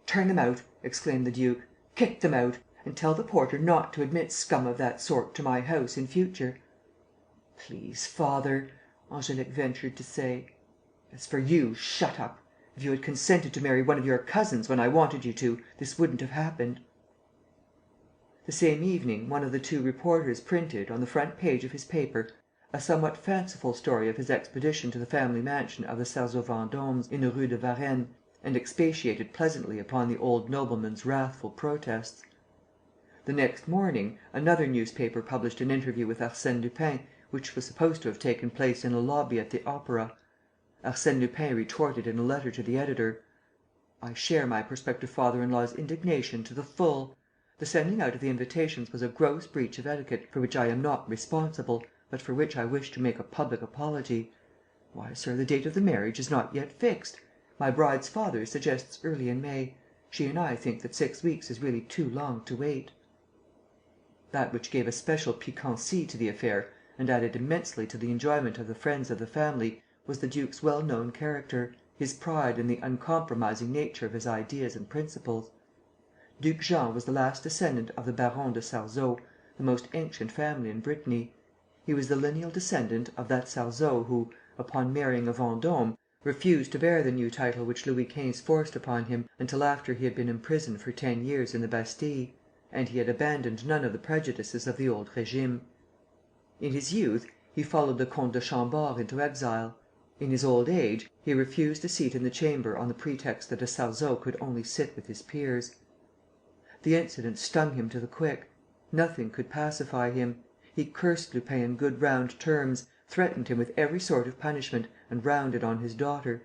"Turn them out!" exclaimed the duke. "Kick them out! And tell the porter not to admit scum of that sort to my house in future." "Please, father," Angélique ventured to say. "As for you, shut up! If you had consented to marry one of your cousins when I wanted you to, this wouldn't have happened." The same evening, one of the 2 reporters printed, on the front page of his paper, a somewhat fanciful story of his expedition to the family mansion of the Sarzeau Vendômes, in the Rue de Varennes, and expatiated pleasantly upon the old nobleman's wrathful protests. The next morning, another newspaper published an interview with Arsène Lupin, which was supposed to have taken place in a lobby at the Opera. Arsène Lupin retorted in a letter to the editor: "I share my prospective father-in-law's indignation to the full. The sending out of the invitations was a gross breach of etiquette for which I am not responsible, but for which I wish to make a public apology. Why, sir, the date of the marriage is not yet fixed. My bride's father suggests early in May. She and I think that 6 weeks is really too long to wait." That which gave a special piquancy to the affair and added immensely to the enjoyment of the friends of the family was the duke's well-known character, his pride and the uncompromising nature of his ideas and principles. Duc Jean was the last descendant of the Baron de Sarzeau, the most ancient family in Brittany. He was the lineal descendant of that Sarzeau who, upon marrying a Vendôme, refused to bear the new title which Louis XV forced upon him until after he had been imprisoned for 10 years in the Bastille, and he had abandoned none of the prejudices of the old régime. In his youth, he followed the Comte de Chambord into exile. In his old age, he refused a seat in the Chamber on the pretext that a Sarzeau could only sit with his peers. The incident stung him to the quick. Nothing could pacify him. He cursed Lupin in good round terms, threatened him with every sort of punishment and rounded on his daughter: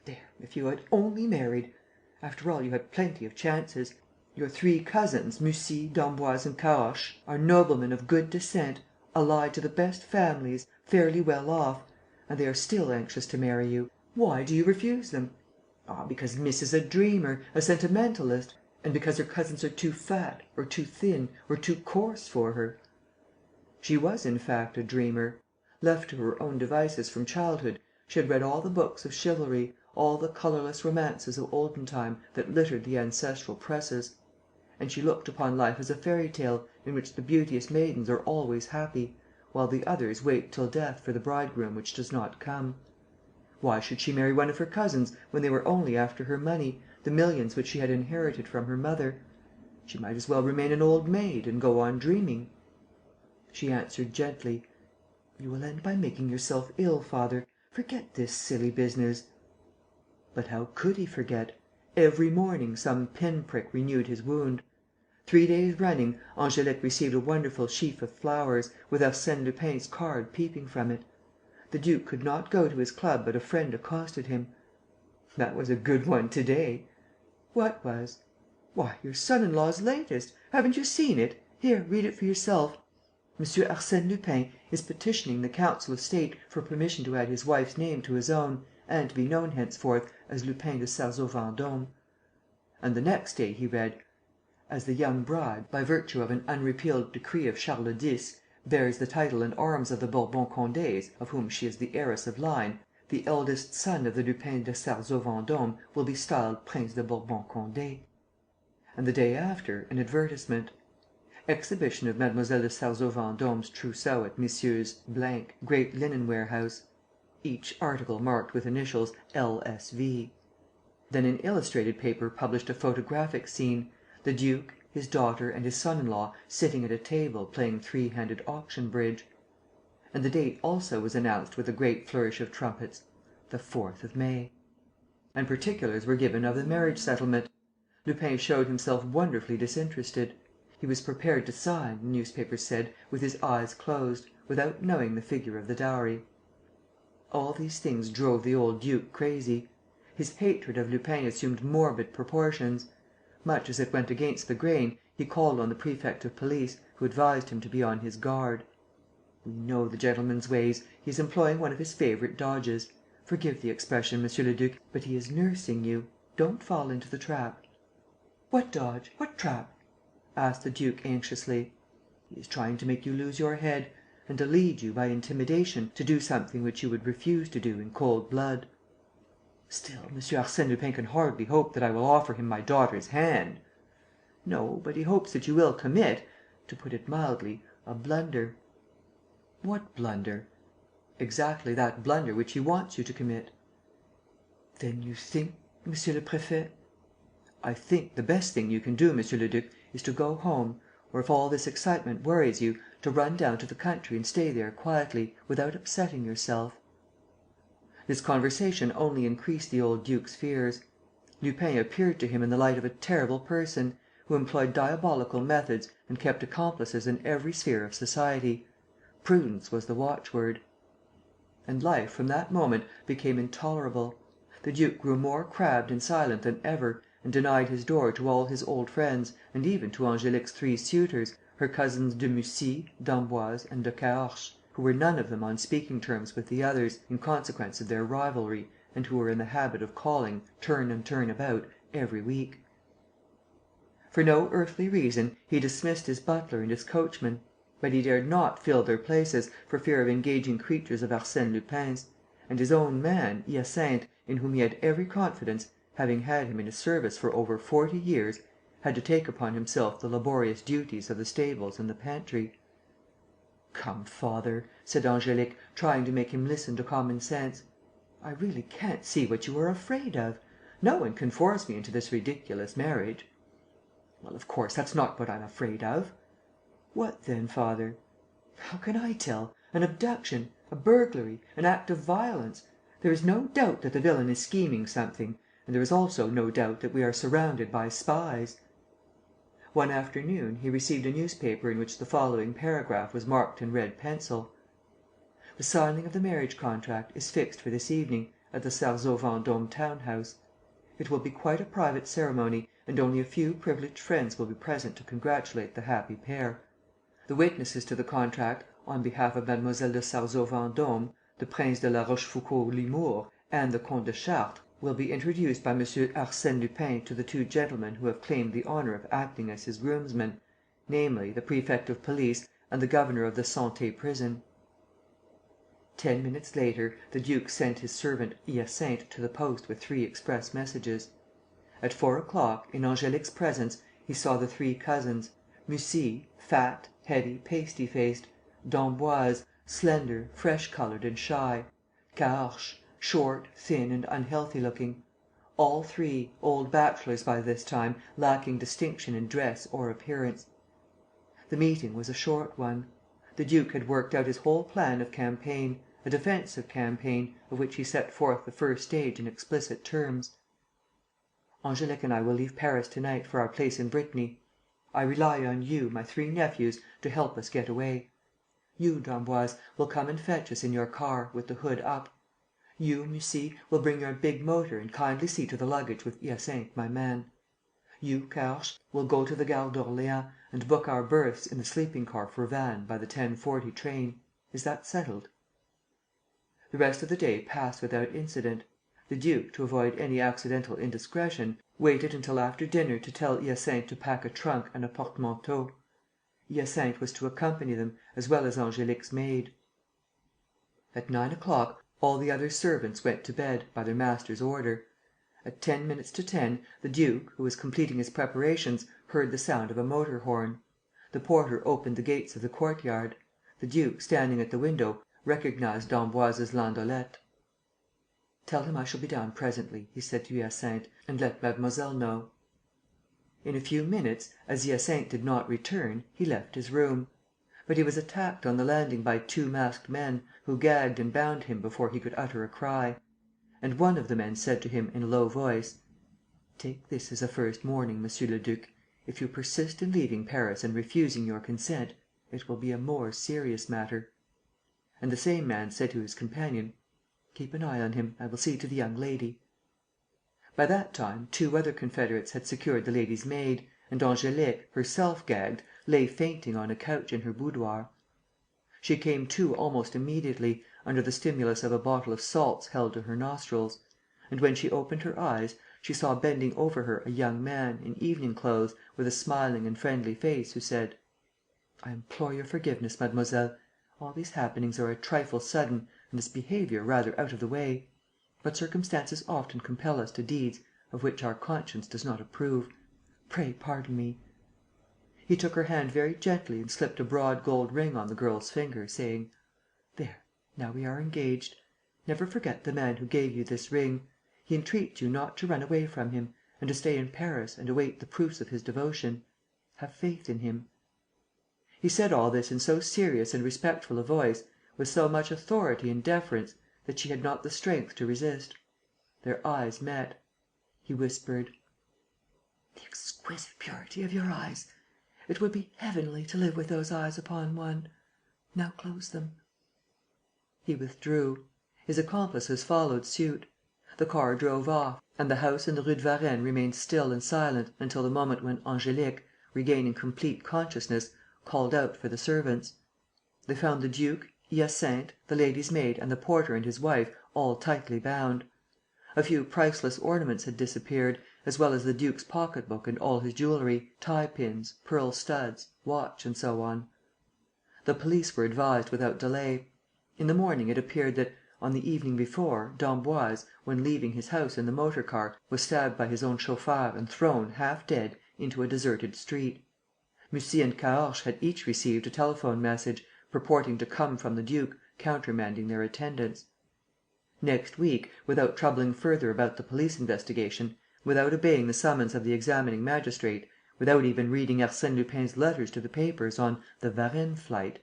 "There, if you had only married! After all, you had plenty of chances. Your 3 cousins, Mussy, d'Amboise and Caorches, are noblemen of good descent, allied to the best families, fairly well off; and they are still anxious to marry you. Why do you refuse them? Ah, because Miss is a dreamer, a sentimentalist, and because her cousins are too fat, or too thin, or too coarse for her." She was in fact a dreamer. Left to her own devices from childhood, she had read all the books of chivalry, all the colourless romances of olden time that littered the ancestral presses; and she looked upon life as a fairy tale in which the beauteous maidens are always happy, while the others wait till death for the bridegroom which does not come. Why should she marry one of her cousins when they were only after her money, the millions which she had inherited from her mother? She might as well remain an old maid and go on dreaming. She answered gently: "You will end by making yourself ill, father. Forget this silly business." But how could he forget? Every morning some pin-prick renewed his wound. 3 days running, Angélique received a wonderful sheaf of flowers, with Arsène Lupin's card peeping from it. The duke could not go to his club but a friend accosted him: "That was a good one to day." "What was?" "Why, your son-in-law's latest. Haven't you seen it? Here, read it for yourself. Monsieur Arsène Lupin is petitioning the Council of State for permission to add his wife's name to his own and to be known henceforth as Lupin de Sarzeau Vendôme." And the next day he read: "As the young bride, by virtue of an unrepealed decree of Charles X, bears the title and arms of the Bourbon Condés, of whom she is the heiress of line, the eldest son of the Lupin de Sarzeau Vendôme will be styled Prince de Bourbon Condé." And the day after, an advertisement: "Exhibition of Mademoiselle de Sarzeau Vendôme's trousseau at Messrs. Blac, great linen warehouse." Each article marked with initials L.S.V. Then an illustrated paper published a photographic scene: the duke, his daughter and his son-in-law sitting at a table playing 3-handed auction bridge. And the date also was announced with a great flourish of trumpets: the 4th of May. And particulars were given of the marriage settlement. Lupin showed himself wonderfully disinterested. He was prepared to sign, the newspapers said, with his eyes closed, without knowing the figure of the dowry. All these things drove the old duke crazy. His hatred of Lupin assumed morbid proportions. Much as it went against the grain, he called on the prefect of police, who advised him to be on his guard: "We know the gentleman's ways. He is employing one of his favourite dodges. Forgive the expression, Monsieur le Duc, but he is nursing you. Don't fall into the trap." "What dodge? What trap?" asked the duke anxiously. "He is trying to make you lose your head and to lead you, by intimidation, to do something which you would refuse to do in cold blood." "Still, M. Arsène Lupin can hardly hope that I will offer him my daughter's hand." "No, but he hopes that you will commit, to put it mildly, a blunder." "What blunder?" "Exactly that blunder which he wants you to commit." "Then you think, Monsieur le Préfet?" "I think the best thing you can do, Monsieur le Duc, is to go home, or, if all this excitement worries you, to run down to the country and stay there quietly, without upsetting yourself." This conversation only increased the old duke's fears. Lupin appeared to him in the light of a terrible person, who employed diabolical methods and kept accomplices in every sphere of society. Prudence was the watchword. And life, from that moment, became intolerable. The duke grew more crabbed and silent than ever, and denied his door to all his old friends and even to Angélique's 3 suitors, her cousins de Mussy, d'Amboise and de Caorches, who were none of them on speaking terms with the others, in consequence of their rivalry, and who were in the habit of calling, turn and turn about, every week. For no earthly reason, he dismissed his butler and his coachman. But he dared not fill their places, for fear of engaging creatures of Arsène Lupin's; and his own man, Hyacinthe, in whom he had every confidence, having had him in his service for over 40 years, had to take upon himself the laborious duties of the stables and the pantry. "Come, father," said Angélique, trying to make him listen to common sense. "I really can't see what you are afraid of. No one can force me into this ridiculous marriage." "Well, of course, that's not what I'm afraid of." "What then, father?" "How can I tell? An abduction, a burglary, an act of violence. There is no doubt that the villain is scheming something and there is also no doubt that we are surrounded by spies." One afternoon, he received a newspaper in which the following paragraph was marked in red pencil: "The signing of the marriage contract is fixed for this evening, at the Sarzeau Vendôme town house. It will be quite a private ceremony and only a few privileged friends will be present to congratulate the happy pair. The witnesses to the contract, on behalf of Mademoiselle de Sarzeau Vendôme, the Prince de la Rochefoucauld Limours and the Comte de Chartres, will be introduced by M. Arsène Lupin to the two gentlemen who have claimed the honour of acting as his groomsmen, namely, the prefect of police and the governor of the Santé prison." 10 minutes later, the duke sent his servant Hyacinthe to the post with 3 express messages. At 4 o'clock, in Angélique's presence, he saw the 3 cousins: Mussy, fat, heavy, pasty-faced; d'Emboise, slender, fresh-coloured and shy; Caorches, short, thin and unhealthy-looking: all 3, old bachelors by this time, lacking distinction in dress or appearance. The meeting was a short one. The duke had worked out his whole plan of campaign, a defensive campaign, of which he set forth the first stage in explicit terms: "Angélique and I will leave Paris to night for our place in Brittany. I rely on you, my 3 nephews, to help us get away. You, d'Emboise, will come and fetch us in your car, with the hood up. You, Mussy, will bring your big motor and kindly see to the luggage with Hyacinthe, my man. You, Caorches, will go to the Gare d'Orléans and book our berths in the sleeping car for Vannes by the 10:40 train. Is that settled?" The rest of the day passed without incident. The duke, to avoid any accidental indiscretion, waited until after dinner to tell Hyacinthe to pack a trunk and a portmanteau. Hyacinthe was to accompany them, as well as Angélique's maid. At 9 o'clock, all the other servants went to bed, by their master's order. At 10 minutes to 10, the duke, who was completing his preparations, heard the sound of a motor horn. The porter opened the gates of the courtyard. The duke, standing at the window, recognized d'Emboise's landaulet. "Tell him I shall be down presently," he said to Hyacinthe, "and let mademoiselle know." In a few minutes, as Hyacinthe did not return, he left his room. But he was attacked on the landing by 2 masked men, who gagged and bound him before he could utter a cry. And one of the men said to him, in a low voice: "Take this as a first warning, Monsieur le Duc. If you persist in leaving Paris and refusing your consent, it will be a more serious matter." And the same man said to his companion: "Keep an eye on him. I will see to the young lady." By that time, 2 other confederates had secured the lady's maid, and Angélique, herself gagged, lay fainting on a couch in her boudoir. She came to almost immediately, under the stimulus of a bottle of salts held to her nostrils; and, when she opened her eyes, she saw bending over her a young man, in evening clothes, with a smiling and friendly face, who said: "I implore your forgiveness, mademoiselle. All these happenings are a trifle sudden and this behaviour rather out of the way. But circumstances often compel us to deeds of which our conscience does not approve. Pray pardon me." He took her hand very gently and slipped a broad gold ring on the girl's finger, saying: "There, now we are engaged. Never forget the man who gave you this ring. He entreats you not to run away from him and to stay in Paris and await the proofs of his devotion. Have faith in him." He said all this in so serious and respectful a voice, with so much authority and deference, that she had not the strength to resist. Their eyes met. He whispered: "The exquisite purity of your eyes! It would be heavenly to live with those eyes upon one. Now close them." He withdrew. His accomplices followed suit. The car drove off and the house in the Rue de Varennes remained still and silent until the moment when Angélique, regaining complete consciousness, called out for the servants. They found the duke, Hyacinthe, the lady's maid and the porter and his wife all tightly bound. A few priceless ornaments had disappeared, as well as the duke's pocket book and all his jewellery, tie pins, pearl studs, watch and so on. The police were advised without delay. In the morning it appeared that, on the evening before, d'Emboise, when leaving his house in the motor car, was stabbed by his own chauffeur and thrown, half dead, into a deserted street. Mussy and Caorches had each received a telephone message, purporting to come from the duke, countermanding their attendance. Next week, without troubling further about the police investigation, without obeying the summons of the examining magistrate, without even reading Arsène Lupin's letters to the papers on the Varennes flight,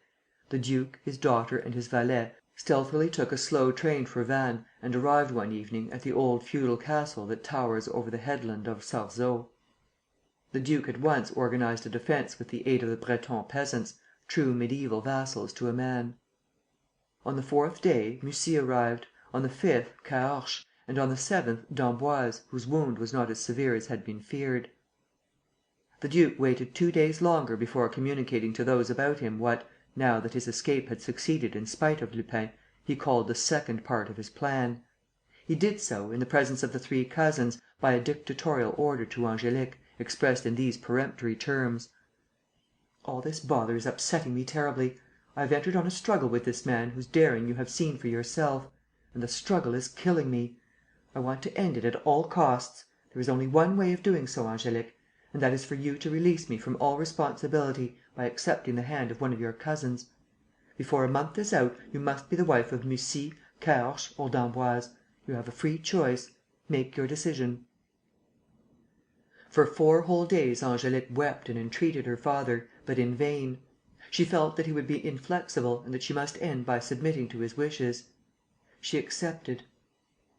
the duke, his daughter and his valet stealthily took a slow train for Vannes and arrived one evening at the old feudal castle that towers over the headland of Sarzeau. The duke at once organized a defence with the aid of the Breton peasants, true mediæval vassals to a man. On the fourth day, Mussy arrived, on the fifth, Caorches, and on the seventh, d'Emboise, whose wound was not as severe as had been feared. The duke waited 2 days longer before communicating to those about him what, now that his escape had succeeded in spite of Lupin, he called the second part of his plan. He did so, in the presence of the three cousins, by a dictatorial order to Angélique, expressed in these peremptory terms: "All this bother is upsetting me terribly. I have entered on a struggle with this man whose daring you have seen for yourself; and the struggle is killing me. I want to end it at all costs. There is only one way of doing so, Angélique, and that is for you to release me from all responsibility by accepting the hand of one of your cousins. Before a month is out, you must be the wife of Mussy, Caorches, or d'Emboise. You have a free choice. Make your decision." For 4 whole days Angélique wept and entreated her father, but in vain. She felt that he would be inflexible and that she must end by submitting to his wishes. She accepted: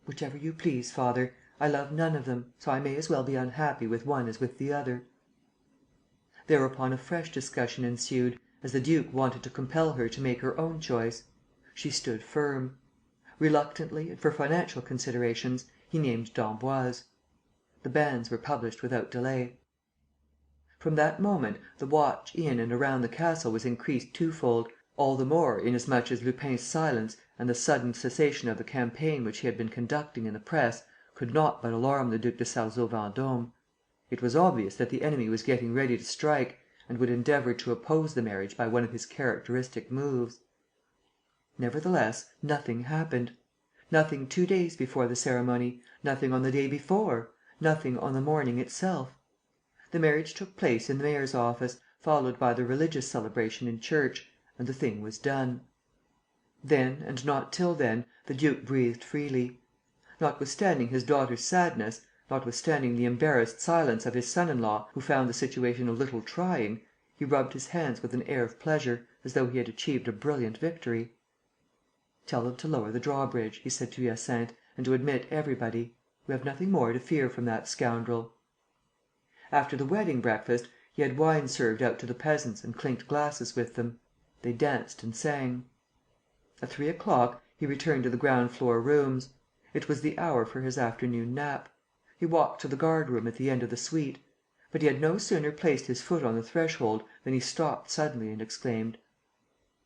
"Whichever you please, father. I love none of them, so I may as well be unhappy with one as with the other." Thereupon a fresh discussion ensued, as the duke wanted to compel her to make her own choice. She stood firm. Reluctantly and for financial considerations, he named d'Emboise. The bans were published without delay. From that moment, the watch in and around the castle was increased twofold, all the more inasmuch as Lupin's silence and the sudden cessation of the campaign which he had been conducting in the press could not but alarm the Duc de Sarzeau-Vendôme. It was obvious that the enemy was getting ready to strike and would endeavour to oppose the marriage by one of his characteristic moves. Nevertheless, nothing happened. Nothing 2 days before the ceremony, nothing on the day before, nothing on the morning itself. The marriage took place in the mayor's office, followed by the religious celebration in church, and the thing was done. Then, and not till then, the duke breathed freely. Notwithstanding his daughter's sadness, notwithstanding the embarrassed silence of his son-in-law, who found the situation a little trying, he rubbed his hands with an air of pleasure, as though he had achieved a brilliant victory. "Tell them to lower the drawbridge," he said to Hyacinthe, "and to admit everybody. We have nothing more to fear from that scoundrel." After the wedding breakfast, he had wine served out to the peasants and clinked glasses with them. They danced and sang. At 3 o'clock, he returned to the ground-floor rooms. It was the hour for his afternoon nap. He walked to the guard-room at the end of the suite. But he had no sooner placed his foot on the threshold than he stopped suddenly and exclaimed: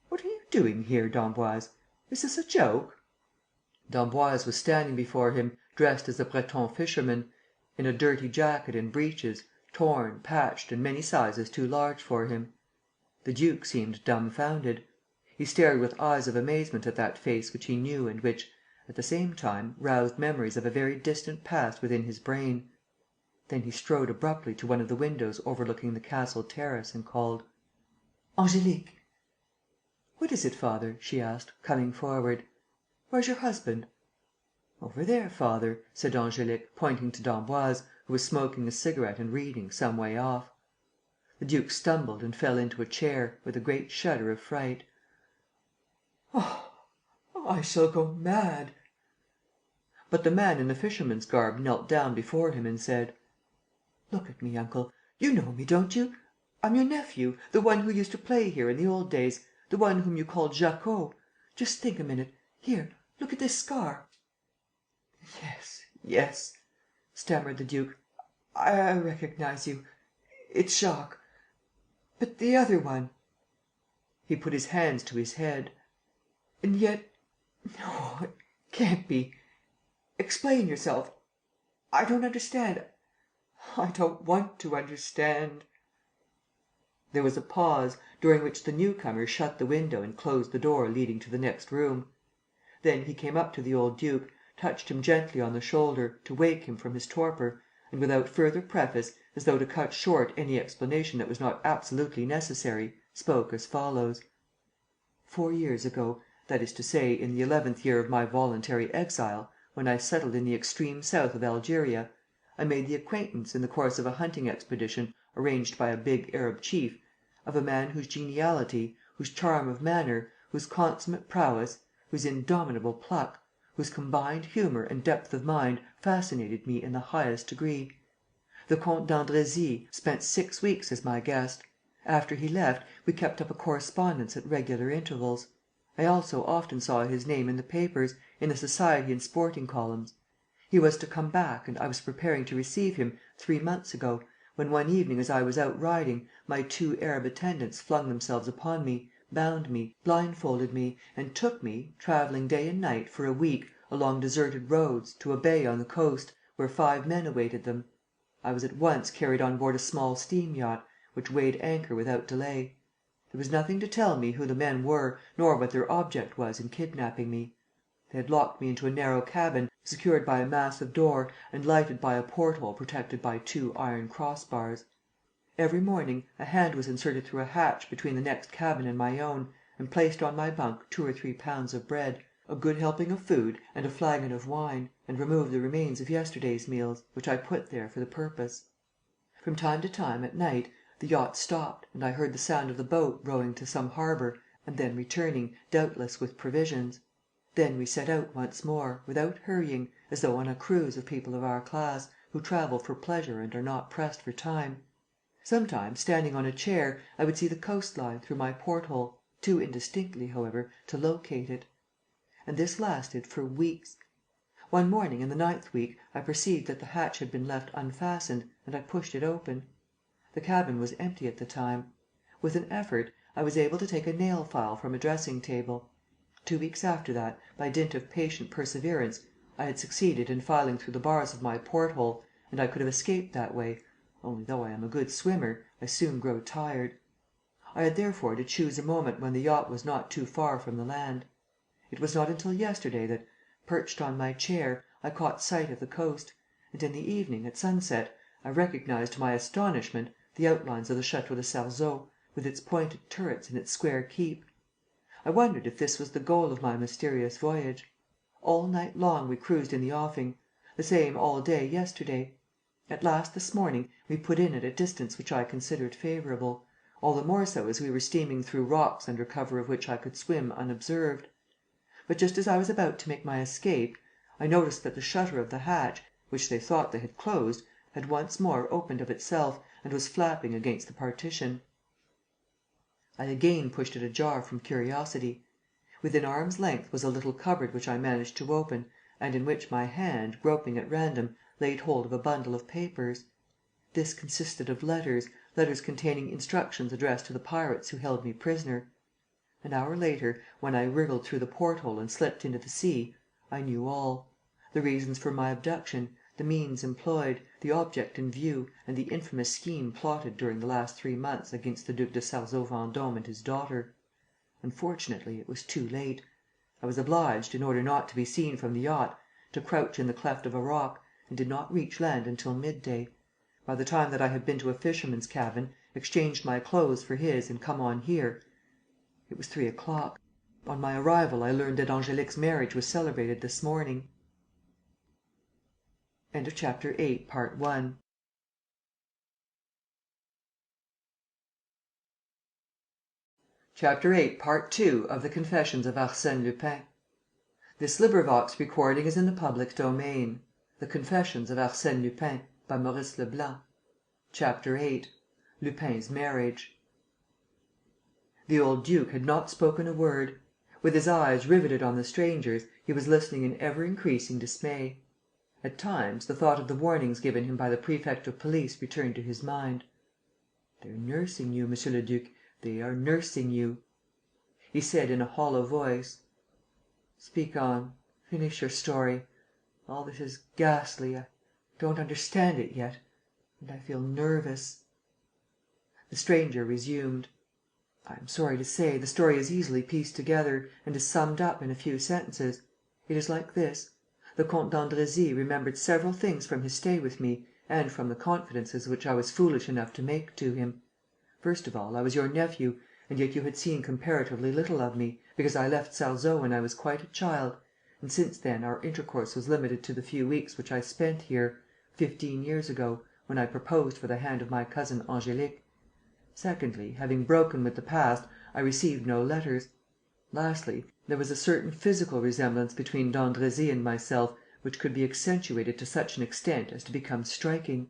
"What are you doing here, d'Emboise? Is this a joke?" D'Emboise was standing before him, dressed as a Breton fisherman, in a dirty jacket and breeches, torn, patched and many sizes too large for him. The duke seemed dumbfounded. He stared with eyes of amazement at that face which he knew and which, at the same time, roused memories of a very distant past within his brain. Then he strode abruptly to one of the windows overlooking the castle terrace and called: "Angélique!" "What is it, father?" she asked, coming forward. "Where's your husband?" "Over there, father," said Angélique, pointing to d'Emboise, who was smoking a cigarette and reading, some way off. The duke stumbled and fell into a chair, with a great shudder of fright: "Oh, I shall go mad!" But the man in the fisherman's garb knelt down before him and said: "Look at me, uncle. You know me, don't you? I'm your nephew, the one who used to play here in the old days, the one whom you called Jacquot. Just think a minute. Here, look at this scar." "Yes, yes," stammered the duke. "I recognize you. It's Jacques. But the other one?" He put his hands to his head. "And yet ... no, it can't be. Explain yourself. I don't understand. I don't want to understand." There was a pause, during which the newcomer shut the window and closed the door leading to the next room. Then he came up to the old duke, touched him gently on the shoulder, to wake him from his torpor, and without further preface, as though to cut short any explanation that was not absolutely necessary, spoke as follows: "4 years ago, that is to say, in the 11th year of my voluntary exile, when I settled in the extreme south of Algeria, I made the acquaintance, in the course of a hunting expedition arranged by a big Arab chief, of a man whose geniality, whose charm of manner, whose consummate prowess, whose indomitable pluck, whose combined humour and depth of mind fascinated me in the highest degree. The Comte d'Andrésy spent 6 weeks as my guest. After he left, we kept up a correspondence at regular intervals. I also often saw his name in the papers, in the society and sporting columns. He was to come back and I was preparing to receive him, 3 months ago, when one evening as I was out riding, my 2 Arab attendants flung themselves upon me, bound me, blindfolded me and took me, travelling day and night for a week, along deserted roads, to a bay on the coast, where 5 men awaited them. I was at once carried on board a small steam yacht, which weighed anchor without delay. There was nothing to tell me who the men were, nor what their object was in kidnapping me. They had locked me into a narrow cabin, secured by a massive door and lighted by a porthole protected by 2 iron crossbars. Every morning, a hand was inserted through a hatch between the next cabin and my own, and placed on my bunk 2 or 3 pounds of bread, a good helping of food and a flagon of wine, and removed the remains of yesterday's meals, which I put there for the purpose. From time to time, at night, the yacht stopped and I heard the sound of the boat rowing to some harbour and then returning, doubtless with provisions. Then we set out once more, without hurrying, as though on a cruise of people of our class, who travel for pleasure and are not pressed for time. Sometimes, standing on a chair, I would see the coastline through my porthole, too indistinctly, however, to locate it. And this lasted for weeks. One morning, in the 9th week, I perceived that the hatch had been left unfastened and I pushed it open. The cabin was empty at the time. With an effort, I was able to take a nail file from a dressing table. 2 weeks after that, by dint of patient perseverance, I had succeeded in filing through the bars of my porthole, and I could have escaped that way, only, though I am a good swimmer, I soon grow tired. I had therefore to choose a moment when the yacht was not too far from the land. It was not until yesterday that, perched on my chair, I caught sight of the coast, and in the evening, at sunset, I recognized to my astonishment the outlines of the Château de Sarzeau, with its pointed turrets and its square keep. I wondered if this was the goal of my mysterious voyage. All night long we cruised in the offing; the same all day yesterday. At last, this morning, we put in at a distance which I considered favourable, all the more so as we were steaming through rocks under cover of which I could swim unobserved. But just as I was about to make my escape, I noticed that the shutter of the hatch, which they thought they had closed, had once more opened of itself and was flapping against the partition. I again pushed it ajar from curiosity. Within arm's length was a little cupboard which I managed to open and in which my hand, groping at random, laid hold of a bundle of papers. This consisted of letters containing instructions addressed to the pirates who held me prisoner. An hour later, when I wriggled through the porthole and slipped into the sea, I knew all: the reasons for my abduction, the means employed, the object in view and the infamous scheme plotted during the last 3 months against the Duc de Sarzeau Vendôme and his daughter. Unfortunately, it was too late. I was obliged, in order not to be seen from the yacht, to crouch in the cleft of a rock, and did not reach land until midday. By the time that I had been to a fisherman's cabin, exchanged my clothes for his and come on here, it was 3 o'clock. On my arrival, I learnt that Angélique's marriage was celebrated this morning. Chapter 8, Part 2 of The Confessions of Arsène Lupin. This recording is in the public domain. The Confessions of Arsène Lupin, by Maurice Leblanc. Chapter 8. Lupin's marriage. The old duke had not spoken a word. With his eyes riveted on the strangers, he was listening in ever-increasing dismay. At times, the thought of the warnings given him by the prefect of police returned to his mind. "They're nursing you, monsieur le duc, they are nursing you," he said in a hollow voice. "Speak on. Finish your story. All this is ghastly. I don't understand it yet. And I feel nervous." The stranger resumed: "I am sorry to say, the story is easily pieced together and is summed up in a few sentences. It is like this: the Comte d'Andrésy remembered several things from his stay with me and from the confidences which I was foolish enough to make to him. First of all, I was your nephew, and yet you had seen comparatively little of me, because I left Sarzeau when I was quite a child, and since then our intercourse was limited to the few weeks which I spent here, 15 years ago, when I proposed for the hand of my cousin Angélique. Secondly, having broken with the past, I received no letters. Lastly, there was a certain physical resemblance between d'Andrésy and myself which could be accentuated to such an extent as to become striking.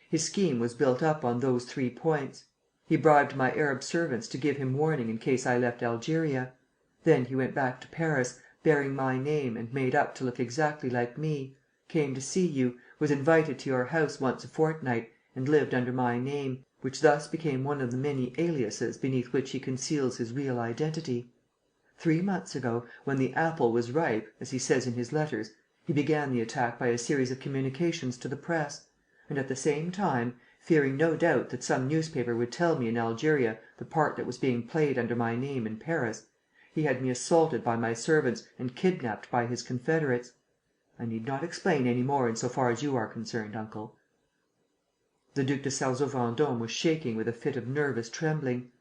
His scheme was built up on those 3 points. He bribed my Arab servants to give him warning in case I left Algeria. Then he went back to Paris, bearing my name and made up to look exactly like me, came to see you, was invited to your house once a fortnight and lived under my name, which thus became one of the many aliases beneath which he conceals his real identity. 3 months ago, when the apple was ripe, as he says in his letters, he began the attack by a series of communications to the press; and, at the same time, fearing no doubt that some newspaper would tell me in Algeria the part that was being played under my name in Paris, he had me assaulted by my servants and kidnapped by his confederates. I need not explain any more in so far as you are concerned, uncle." The Duc de Sarzeau-Vendôme was shaking with a fit of nervous trembling.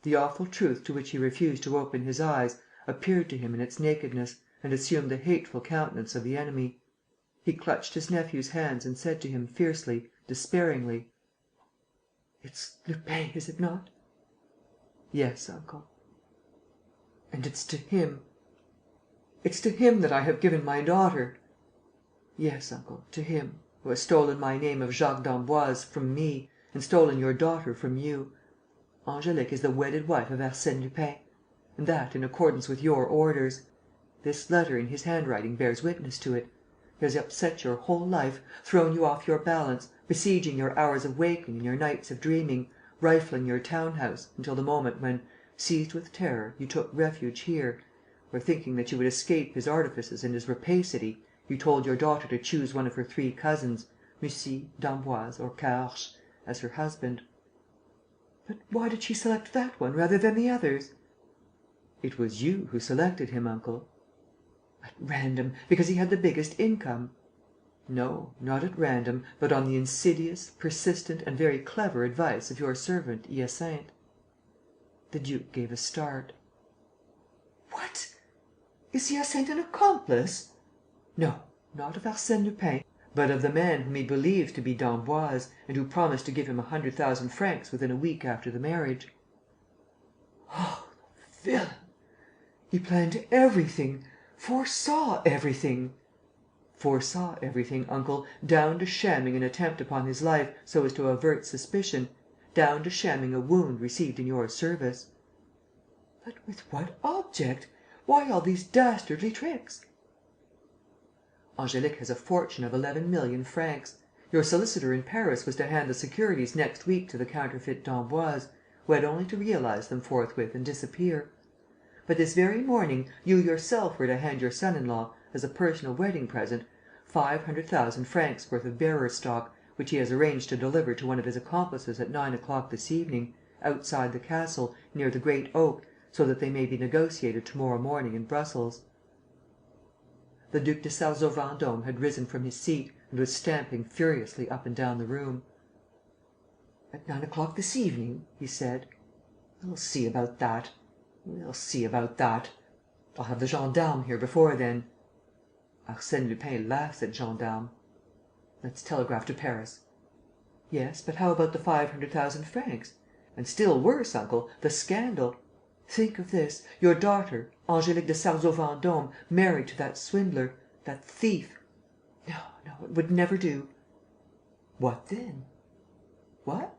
The awful truth to which he refused to open his eyes appeared to him in its nakedness and assumed the hateful countenance of the enemy. He clutched his nephew's hands and said to him, fiercely, despairingly: "It's Lupin, is it not?" "Yes, uncle." "And it's to him that I have given my daughter?" "Yes, uncle, to him, who has stolen my name of Jacques d'Emboise from me and stolen your daughter from you. Angélique is the wedded wife of Arsène Lupin; and that in accordance with your orders. This letter in his handwriting bears witness to it. He has upset your whole life, thrown you off your balance, besieging your hours of waking and your nights of dreaming, rifling your town house, until the moment when, seized with terror, you took refuge here, where, thinking that you would escape his artifices and his rapacity, you told your daughter to choose one of her 3 cousins, Mussy, d'Emboise, or Caorches, as her husband." "But why did she select that one rather than the others?" "It was you who selected him, uncle." "At random, because he had the biggest income?" "No, not at random, but on the insidious, persistent and very clever advice of your servant Hyacinthe." The duke gave a start. "What! Is Hyacinthe an accomplice?" "No, not of Arsène Lupin, but of the man whom he believes to be d'Emboise and who promised to give him 100,000 francs within a week after the marriage." "Oh, the villain! He planned everything, foresaw everything." "Foresaw everything, uncle, down to shamming an attempt upon his life so as to avert suspicion, down to shamming a wound received in your service." "But with what object? Why all these dastardly tricks?" "Angélique has a fortune of 11 million francs. Your solicitor in Paris was to hand the securities next week to the counterfeit d'Emboise, who had only to realize them forthwith and disappear. But this very morning you yourself were to hand your son-in-law, as a personal wedding present, 500,000 francs worth of bearer stock, which he has arranged to deliver to one of his accomplices at 9 o'clock this evening, outside the castle, near the Great Oak, so that they may be negotiated to morrow morning in Brussels." The Duc de Sarzeau-Vendôme had risen from his seat and was stamping furiously up and down the room. "At 9 o'clock this evening?" he said. "We'll see about that. We'll see about that. I'll have the gendarmes here before then." "Arsène Lupin laughs at gendarmes." "Let's telegraph to Paris." "Yes, but how about the 500,000 francs? And still worse, uncle, the scandal. Think of this: your daughter, Angélique de Sarzeau-Vendôme, married to that swindler, that thief. No, it would never do." "What then?" "What?"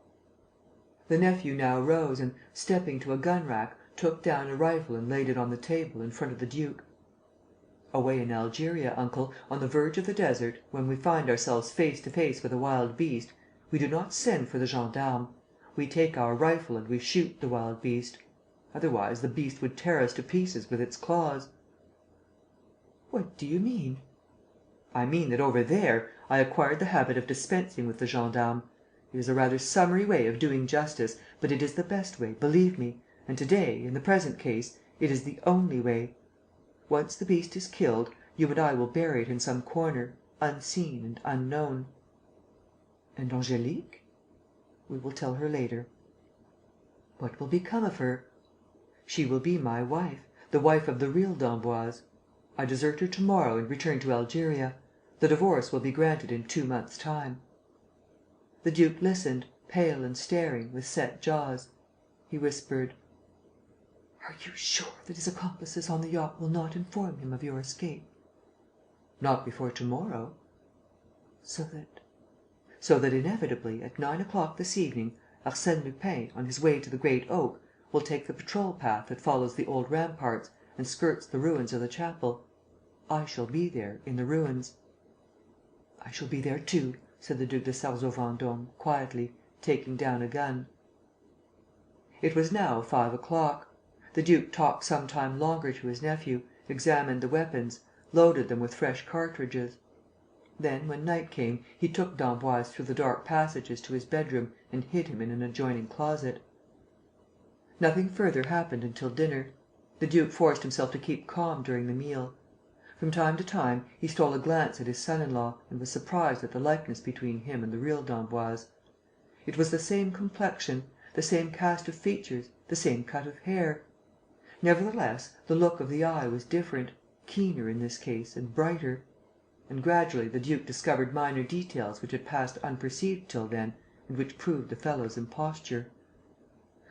The nephew now rose and, stepping to a gun-rack, took down a rifle and laid it on the table, in front of the duke. "Away in Algeria, uncle, on the verge of the desert, when we find ourselves face to face with a wild beast, we do not send for the gendarmes. We take our rifle and we shoot the wild beast. Otherwise, the beast would tear us to pieces with its claws." "What do you mean?" "I mean that, over there, I acquired the habit of dispensing with the gendarmes. It is a rather summary way of doing justice, but it is the best way, believe me, and to day, in the present case, it is the only way. Once the beast is killed, you and I will bury it in some corner, unseen and unknown." And Angélique? We will tell her later. What will become of her? She will be my wife, the wife of the real d'Emboise. I desert her to morrow and return to Algeria. The divorce will be granted in 2 months' time." The duke listened, pale and staring, with set jaws. He whispered: "Are you sure that his accomplices on the yacht will not inform him of your escape?" "Not before to morrow." "So that inevitably, at 9 o'clock this evening, Arsène Lupin, on his way to the Great Oak, will take the patrol path that follows the old ramparts and skirts the ruins of the chapel. I shall be there, in the ruins." "I shall be there too," said the Duc de Sarzeau-Vendôme, quietly, taking down a gun. It was now 5 o'clock. The duke talked some time longer to his nephew, examined the weapons, loaded them with fresh cartridges. Then, when night came, he took d'Emboise through the dark passages to his bedroom and hid him in an adjoining closet. Nothing further happened until dinner. The duke forced himself to keep calm during the meal. From time to time, he stole a glance at his son in law and was surprised at the likeness between him and the real d'Emboise. It was the same complexion, the same cast of features, the same cut of hair. Nevertheless, the look of the eye was different, keener in this case and brighter. And gradually the duke discovered minor details which had passed unperceived till then and which proved the fellow's imposture.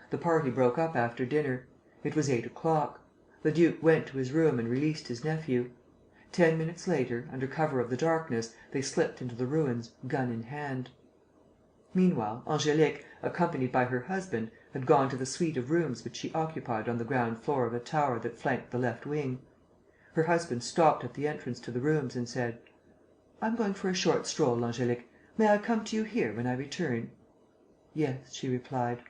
The party broke up after dinner. It was 8 o'clock. The duke went to his room and released his nephew. 10 minutes later, under cover of the darkness, they slipped into the ruins, gun in hand. Meanwhile, Angélique, accompanied by her husband, had gone to the suite of rooms which she occupied on the ground floor of a tower that flanked the left wing. Her husband stopped at the entrance to the rooms and said: "I am going for a short stroll, Angélique. May I come to you here when I return?" "Yes," she replied.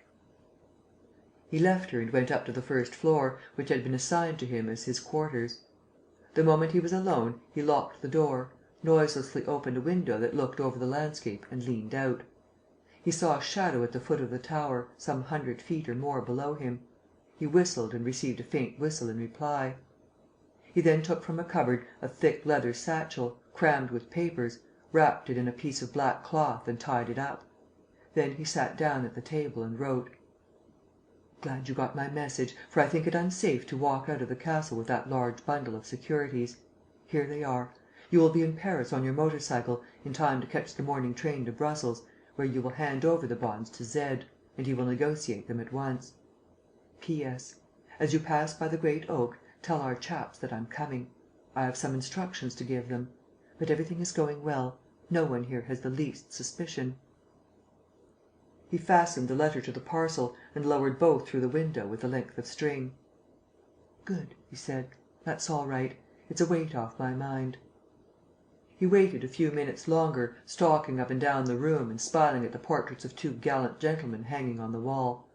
He left her and went up to the first floor, which had been assigned to him as his quarters. The moment he was alone, he locked the door, noiselessly opened a window that looked over the landscape and leant out. He saw a shadow at the foot of the tower, some 100 feet or more below him. He whistled and received a faint whistle in reply. He then took from a cupboard a thick leather satchel, crammed with papers, wrapped it in a piece of black cloth and tied it up. Then he sat down at the table and wrote: "Glad you got my message, for I think it unsafe to walk out of the castle with that large bundle of securities. Here they are. You will be in Paris on your motor cycle, in time to catch the morning train to Brussels, where you will hand over the bonds to Z, and he will negotiate them at once. P.S. As you pass by the Great Oak, tell our chaps that I'm coming. I have some instructions to give them. But everything is going well. No one here has the least suspicion." He fastened the letter to the parcel and lowered both through the window with a length of string. "Good," he said. "That's all right. It's a weight off my mind." He waited a few minutes longer, stalking up and down the room and smiling at the portraits of 2 gallant gentlemen hanging on the wall: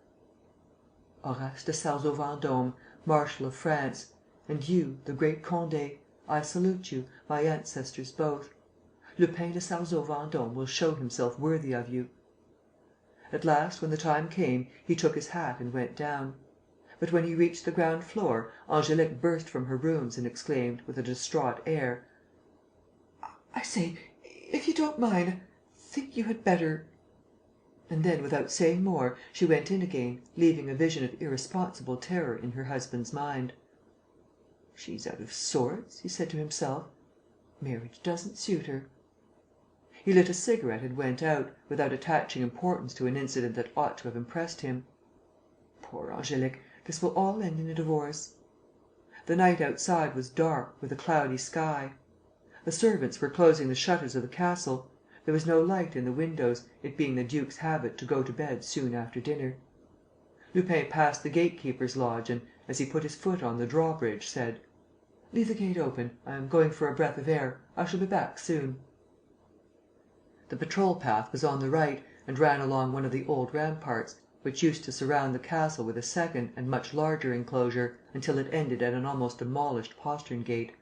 "Horace de Sarzeau-Vendôme, Marshal of France. And you, the great Condé, I salute you, my ancestors both. Lupin de Sarzeau-Vendôme will show himself worthy of you." At last, when the time came, he took his hat and went down. But when he reached the ground floor, Angélique burst from her rooms and exclaimed, with a distraught air: "I say, if you don't mind, I think you had better..." And then, without saying more, she went in again, leaving a vision of irresponsible terror in her husband's mind. "She's out of sorts," he said to himself. "Marriage doesn't suit her." He lit a cigarette and went out, without attaching importance to an incident that ought to have impressed him. Poor Angélique, this will all end in a divorce. The night outside was dark, with a cloudy sky. The servants were closing the shutters of the castle. There was no light in the windows, it being the duke's habit to go to bed soon after dinner. Lupin passed the gatekeeper's lodge and, as he put his foot on the drawbridge, said: "Leave the gate open. I am going for a breath of air. I shall be back soon." The patrol path was on the right and ran along one of the old ramparts, which used to surround the castle with a second and much larger enclosure, until it ended at an almost demolished postern gate.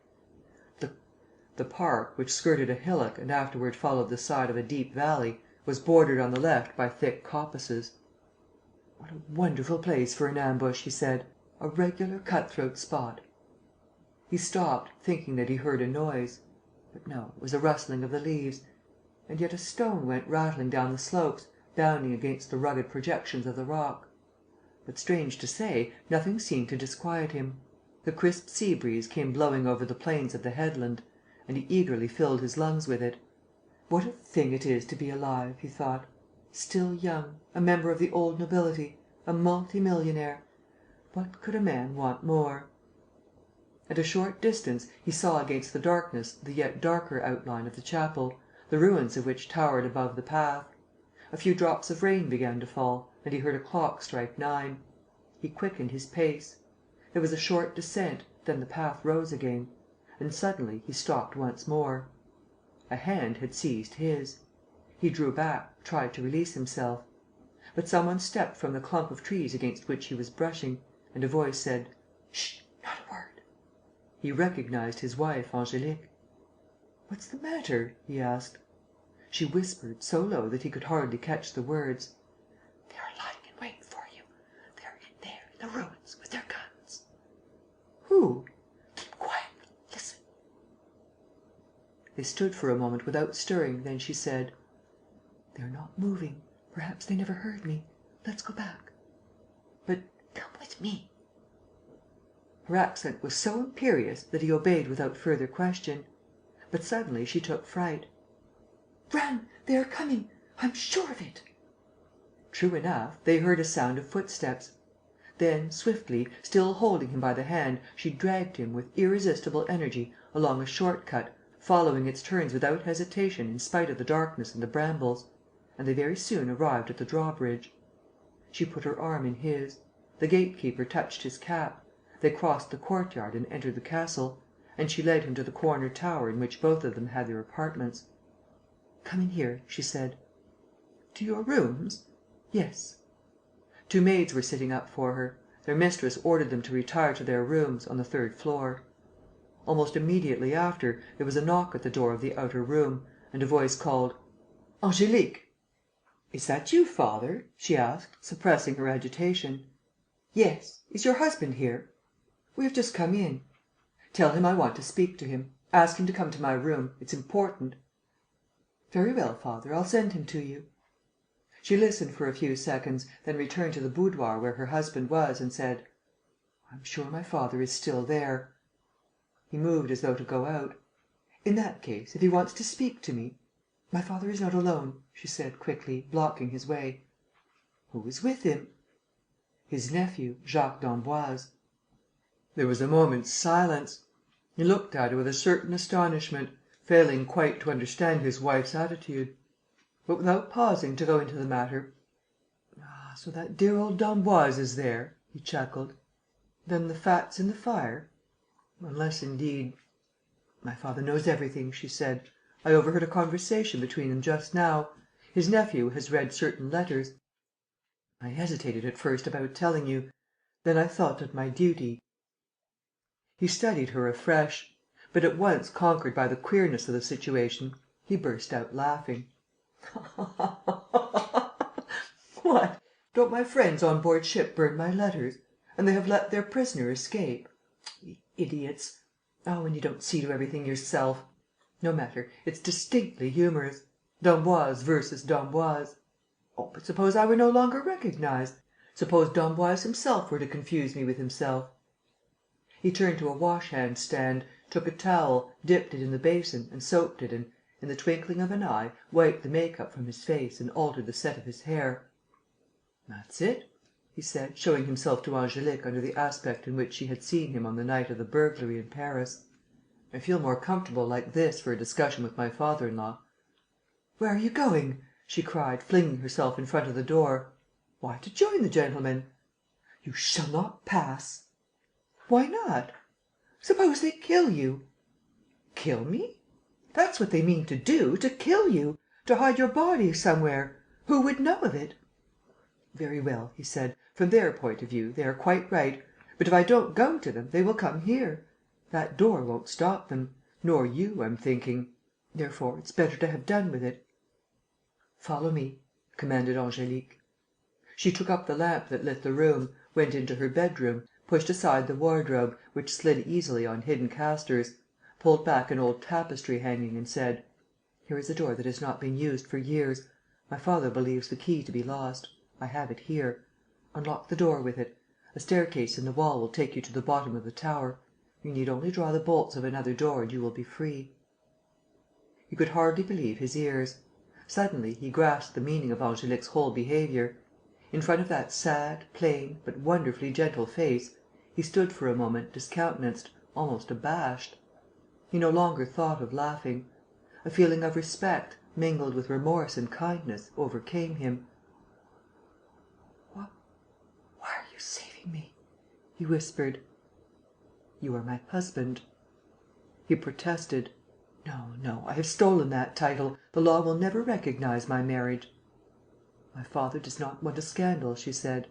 The park, which skirted a hillock and afterward followed the side of a deep valley, was bordered on the left by thick coppices. "What a wonderful place for an ambush!" he said. "A regular cut-throat spot." He stopped, thinking that he heard a noise. But no, it was a rustling of the leaves. and yet a stone went rattling down the slopes, bounding against the rugged projections of the rock. But, strange to say, nothing seemed to disquiet him. The crisp sea breeze came blowing over the plains of the headland, and he eagerly filled his lungs with it. What a thing it is to be alive, he thought. Still young, a member of the old nobility, a multi-millionaire. What could a man want more? At a short distance, he saw against the darkness the yet darker outline of the chapel, the ruins of which towered above the path. A few drops of rain began to fall, and he heard a clock strike 9. He quickened his pace. There was a short descent, then the path rose again. And suddenly he stopped once more. A hand had seized his. He drew back, tried to release himself. But some one stepped from the clump of trees against which he was brushing, and a voice said: "Shh! Not a word." He recognized his wife, Angélique. "What's the matter?" he asked. She whispered, so low that he could hardly catch the words: "They are lying in wait for you. They're in there, in the ruins, with their guns." "Who?" "Keep quiet. Listen." They stood for a moment without stirring, then she said: "They're not moving. Perhaps they never heard me. Let's go back." "But Come with me." Her accent was so imperious that he obeyed without further question. But suddenly she took fright. "Run! They are coming! I'm sure of it!" True enough, they heard a sound of footsteps. Then, swiftly, still holding him by the hand, she dragged him, with irresistible energy, along a short cut, following its turns without hesitation in spite of the darkness and the brambles; and they very soon arrived at the drawbridge. She put her arm in his. The gatekeeper touched his cap. They crossed the courtyard and entered the castle; and she led him to the corner tower in which both of them had their apartments. "Come in here," she said. "To your rooms?" "Yes." 2 maids were sitting up for her. Their mistress ordered them to retire to their rooms, on the 3rd floor. Almost immediately after, there was a knock at the door of the outer room; and a voice called: "Angélique!" "Is that you, father?" she asked, suppressing her agitation. "Yes. Is your husband here?" "We have just come in." "Tell him I want to speak to him. Ask him to come to my room. It's important." "Very well, father, I'll send him to you." She listened for a few seconds, then returned to the boudoir where her husband was and said: "I'm sure my father is still there." He moved as though to go out. "In that case, if he wants to speak to me...." "My father is not alone," she said, quickly, blocking his way. "Who is with him?" "His nephew, Jacques d'Emboise." There was a moment's silence. He looked at her with a certain astonishment, failing quite to understand his wife's attitude. But, without pausing to go into the matter: "Ah, so that dear old d'Emboise is there?" he chuckled. "Then the fat's in the fire? Unless, indeed...." "My father knows everything," she said. "I overheard a conversation between them just now. His nephew has read certain letters. I hesitated at first about telling you. Then I thought that my duty...." He studied her afresh. But, at once conquered by the queerness of the situation, he burst out laughing: "What! Don't my friends on board ship burn my letters? And they have let their prisoner escape? The idiots! Oh, and you don't see to everything yourself! No matter, it's distinctly humorous. D'Emboise versus d'Emboise. Oh, but suppose I were no longer recognized? Suppose d'Emboise himself were to confuse me with himself?" He turned to a wash-hand stand, took a towel, dipped it in the basin and soaped it and, in the twinkling of an eye, wiped the make-up from his face and altered the set of his hair. "That's it," he said, showing himself to Angélique under the aspect in which she had seen him on the night of the burglary in Paris. "I feel more comfortable like this for a discussion with my father in law." "Where are you going?" she cried, flinging herself in front of the door. "Why, to join the gentlemen." "You shall not pass." "Why not?" "Suppose they kill you?" "Kill me?" "That's what they mean to do, to kill you, to hide your body somewhere. Who would know of it?" "Very well," he said. "From their point of view, they are quite right. But, if I don't go to them, they will come here. That door won't stop them. Nor you, I'm thinking. Therefore, it's better to have done with it." "Follow me," commanded Angélique. She took up the lamp that lit the room, went into her bedroom, pushed aside the wardrobe, which slid easily on hidden castors, pulled back an old tapestry hanging and said: Here is a door that has not been used for years. My father believes the key to be lost. I have it here. Unlock the door with it. A staircase in the wall will take you to the bottom of the tower. You need only draw the bolts of another door and you will be free." He could hardly believe his ears. Suddenly, he grasped the meaning of Angélique's whole behaviour. In front of that sad, plain, but wonderfully gentle face, he stood for a moment discountenanced, almost abashed. He no longer thought of laughing. A feeling of respect, mingled with remorse and kindness, overcame him. "Why are you saving me?" he whispered. "You are my husband." He protested: "No, I have stolen that title. The law will never recognize my marriage." "My father does not want a scandal," she said.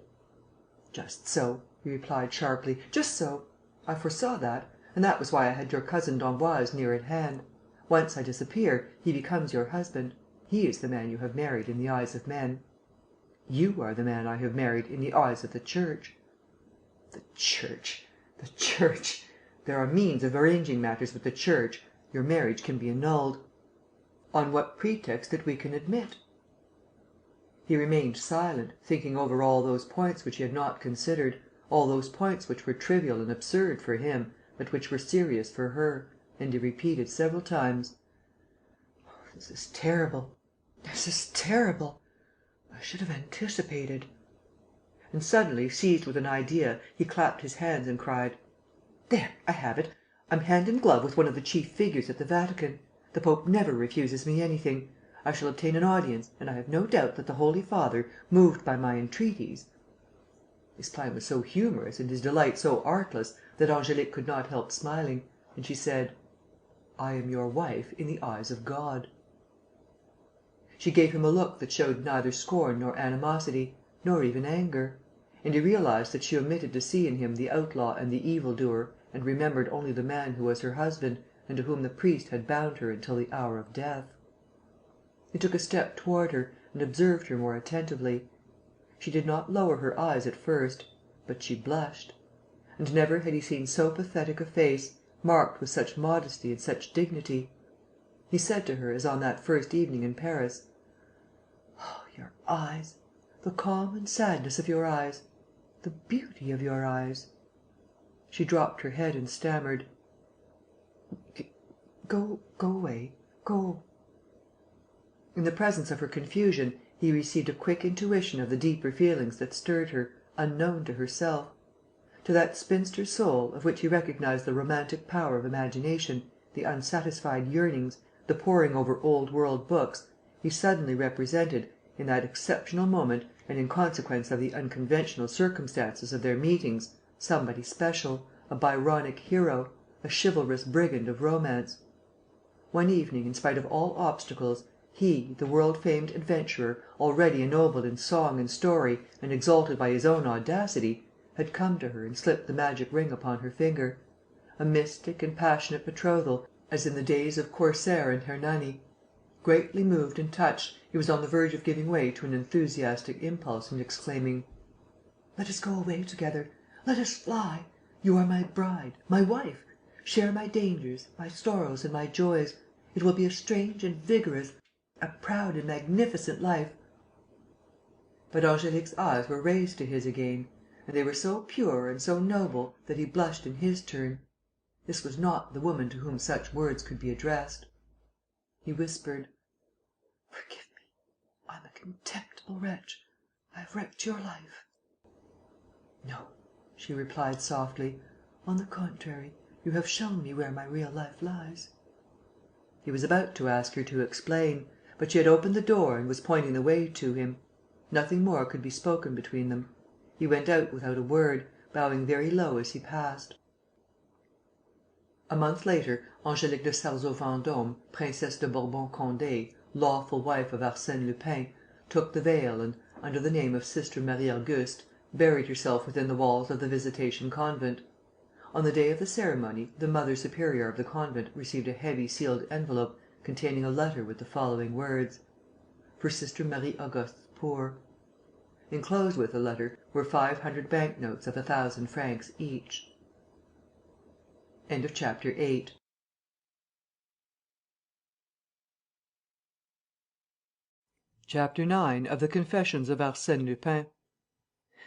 "Just so," he replied, sharply, "just so. I foresaw that; and that was why I had your cousin d'Emboise near at hand. Once I disappear, he becomes your husband. He is the man you have married in the eyes of men. You are the man I have married in the eyes of the Church." "The Church! The Church! There are means of arranging matters with the Church. Your marriage can be annulled." "On what pretext that we can admit?" He remained silent, thinking over all those points which he had not considered, all those points which were trivial and absurd for him, but which were serious for her, and he repeated several times: "This is terrible. This is terrible. I should have anticipated." And suddenly, seized with an idea, he clapped his hands and cried: "There, I have it! I'm hand in glove with one of the chief figures at the Vatican. The Pope never refuses me anything. I shall obtain an audience and I have no doubt that the Holy Father, moved by my entreaties—" His plan was so humorous and his delight so artless that Angélique could not help smiling; and she said: "I am your wife in the eyes of God." She gave him a look that showed neither scorn nor animosity, nor even anger; and he realized that she omitted to see in him the outlaw and the evil-doer and remembered only the man who was her husband and to whom the priest had bound her until the hour of death. He took a step toward her and observed her more attentively. She did not lower her eyes at first, but she blushed. And never had he seen so pathetic a face, marked with such modesty and such dignity. He said to her, as on that first evening in Paris: "Oh, your eyes! The calm and sadness of your eyes! The beauty of your eyes!" She dropped her head and stammered: Go away. Go." In the presence of her confusion, he received a quick intuition of the deeper feelings that stirred her, unknown to herself. To that spinster soul, of which he recognized the romantic power of imagination, the unsatisfied yearnings, the poring over old world books, he suddenly represented, in that exceptional moment and in consequence of the unconventional circumstances of their meetings, somebody special, a Byronic hero, a chivalrous brigand of romance. One evening, in spite of all obstacles, he, the world-famed adventurer, already ennobled in song and story and exalted by his own audacity, had come to her and slipped the magic ring upon her finger: a mystic and passionate betrothal, as in the days of Corsair and Hernani. Greatly moved and touched, he was on the verge of giving way to an enthusiastic impulse and exclaiming: "Let us go away together! Let us fly! You are my bride, my wife! Share my dangers, my sorrows and my joys. It will be a strange and vigorous, a proud and magnificent life." But Angélique's eyes were raised to his again; and they were so pure and so noble that he blushed in his turn. This was not the woman to whom such words could be addressed. He whispered: "Forgive me. I'm a contemptible wretch. I have wrecked your life." "No," she replied softly. "On the contrary, you have shown me where my real life lies." He was about to ask her to explain; but she had opened the door and was pointing the way to him. Nothing more could be spoken between them. He went out without a word, bowing very low as he passed. A month later, Angélique de Sarzeau-Vendôme, Princesse de Bourbon-Condé, lawful wife of Arsène Lupin, took the veil and, under the name of Sister Marie Auguste, buried herself within the walls of the Visitation Convent. On the day of the ceremony, the Mother Superior of the convent received a heavy sealed envelope containing a letter with the following words: "For Sister Marie Auguste's poor." Enclosed with the letter were 500 bank notes of 1,000 francs each. Chapter 9. Chapter 9 of the Confessions of Arsène Lupin.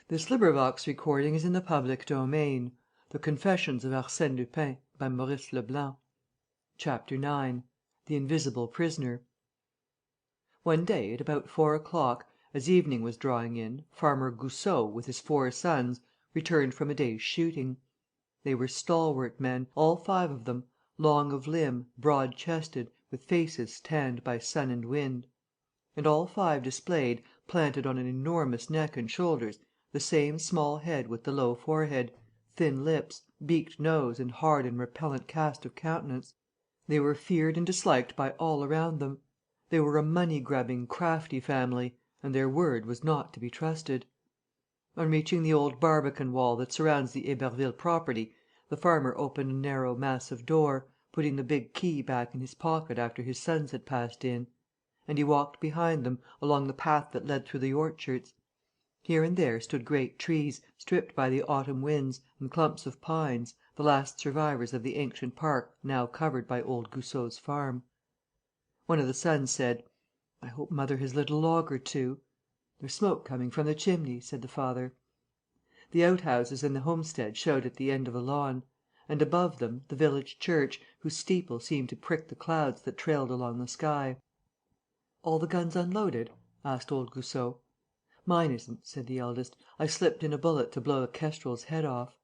This LibriVox is in the public domain. The Confessions of Arsène Lupin, by Maurice Leblanc. Chapter 9. The Invisible Prisoner. One day, at about 4 o'clock, as evening was drawing in, Farmer Goussot, with his 4 sons, returned from a day's shooting. They were stalwart men, all 5 of them, long of limb, broad chested, with faces tanned by sun and wind. And all 5 displayed, planted on an enormous neck and shoulders, the same small head with the low forehead, thin lips, beaked nose and hard and repellent cast of countenance. They were feared and disliked by all around them. They were a money-grubbing, crafty family, and their word was not to be trusted. On reaching the old barbican wall that surrounds the Héberville property, the farmer opened a narrow, massive door, putting the big key back in his pocket after his sons had passed in; and he walked behind them, along the path that led through the orchards. Here and there stood great trees, stripped by the autumn winds, and clumps of pines, the last survivors of the ancient park now covered by old Goussot's farm. One of the sons said: "I hope mother has lit a log or two." "There's smoke coming from the chimney," said the father. The outhouses and the homestead showed at the end of a lawn; and above them, the village church, whose steeple seemed to prick the clouds that trailed along the sky. "All the guns unloaded?" asked old Goussot. "Mine isn't," said the eldest. "I slipped in a bullet to blow a kestrel's head off."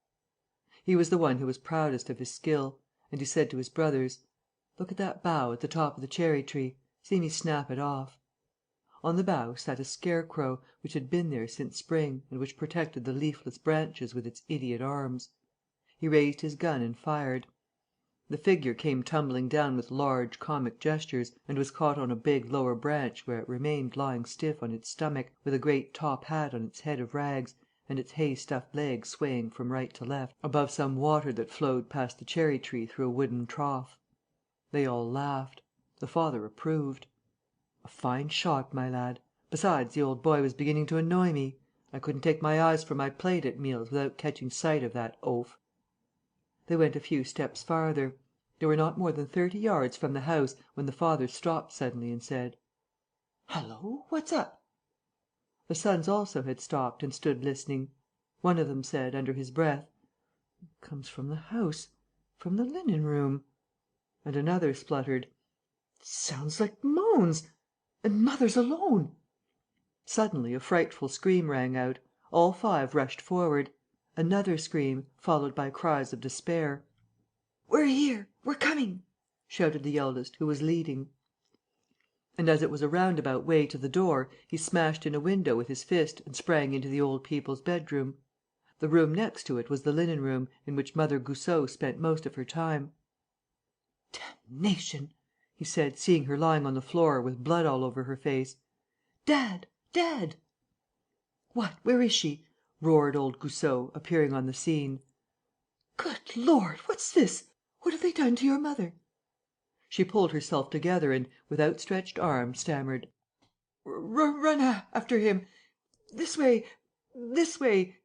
He was the one who was proudest of his skill; and he said to his brothers: "Look at that bough at the top of the cherry tree. See me snap it off." On the bough sat a scarecrow, which had been there since spring and which protected the leafless branches with its idiot arms. He raised his gun and fired. The figure came tumbling down with large, comic gestures, and was caught on a big lower branch, where it remained lying stiff on its stomach, with a great top hat on its head of rags, and its hay-stuffed legs swaying from right to left above some water that flowed past the cherry tree through a wooden trough. They all laughed. The father approved: "A fine shot, my lad. Besides, the old boy was beginning to annoy me. I couldn't take my eyes from my plate at meals without catching sight of that oaf." They went a few steps farther. They were not more than 30 yards from the house, when the father stopped suddenly and said: "Hullo! What's up?" The sons also had stopped and stood listening. One of them said, under his breath: "It comes from the house, from the linen room." And another spluttered: "It sounds like moans. And mother's alone." Suddenly a frightful scream rang out. All 5 rushed forward. Another scream, followed by cries of despair. "We're here! We're coming!" shouted the eldest, who was leading. And, as it was a roundabout way to the door, he smashed in a window with his fist and sprang into the old people's bedroom. The room next to it was the linen room, in which Mother Goussot spent most of her time. "Damnation!" he said, seeing her lying on the floor, with blood all over her face. "Dad! Dad!" "What? Where is she?" roared old Goussot, appearing on the scene. "Good Lord, what's this? What have they done to your mother?" She pulled herself together and, with outstretched arm, stammered: "Run after him! This way! This way!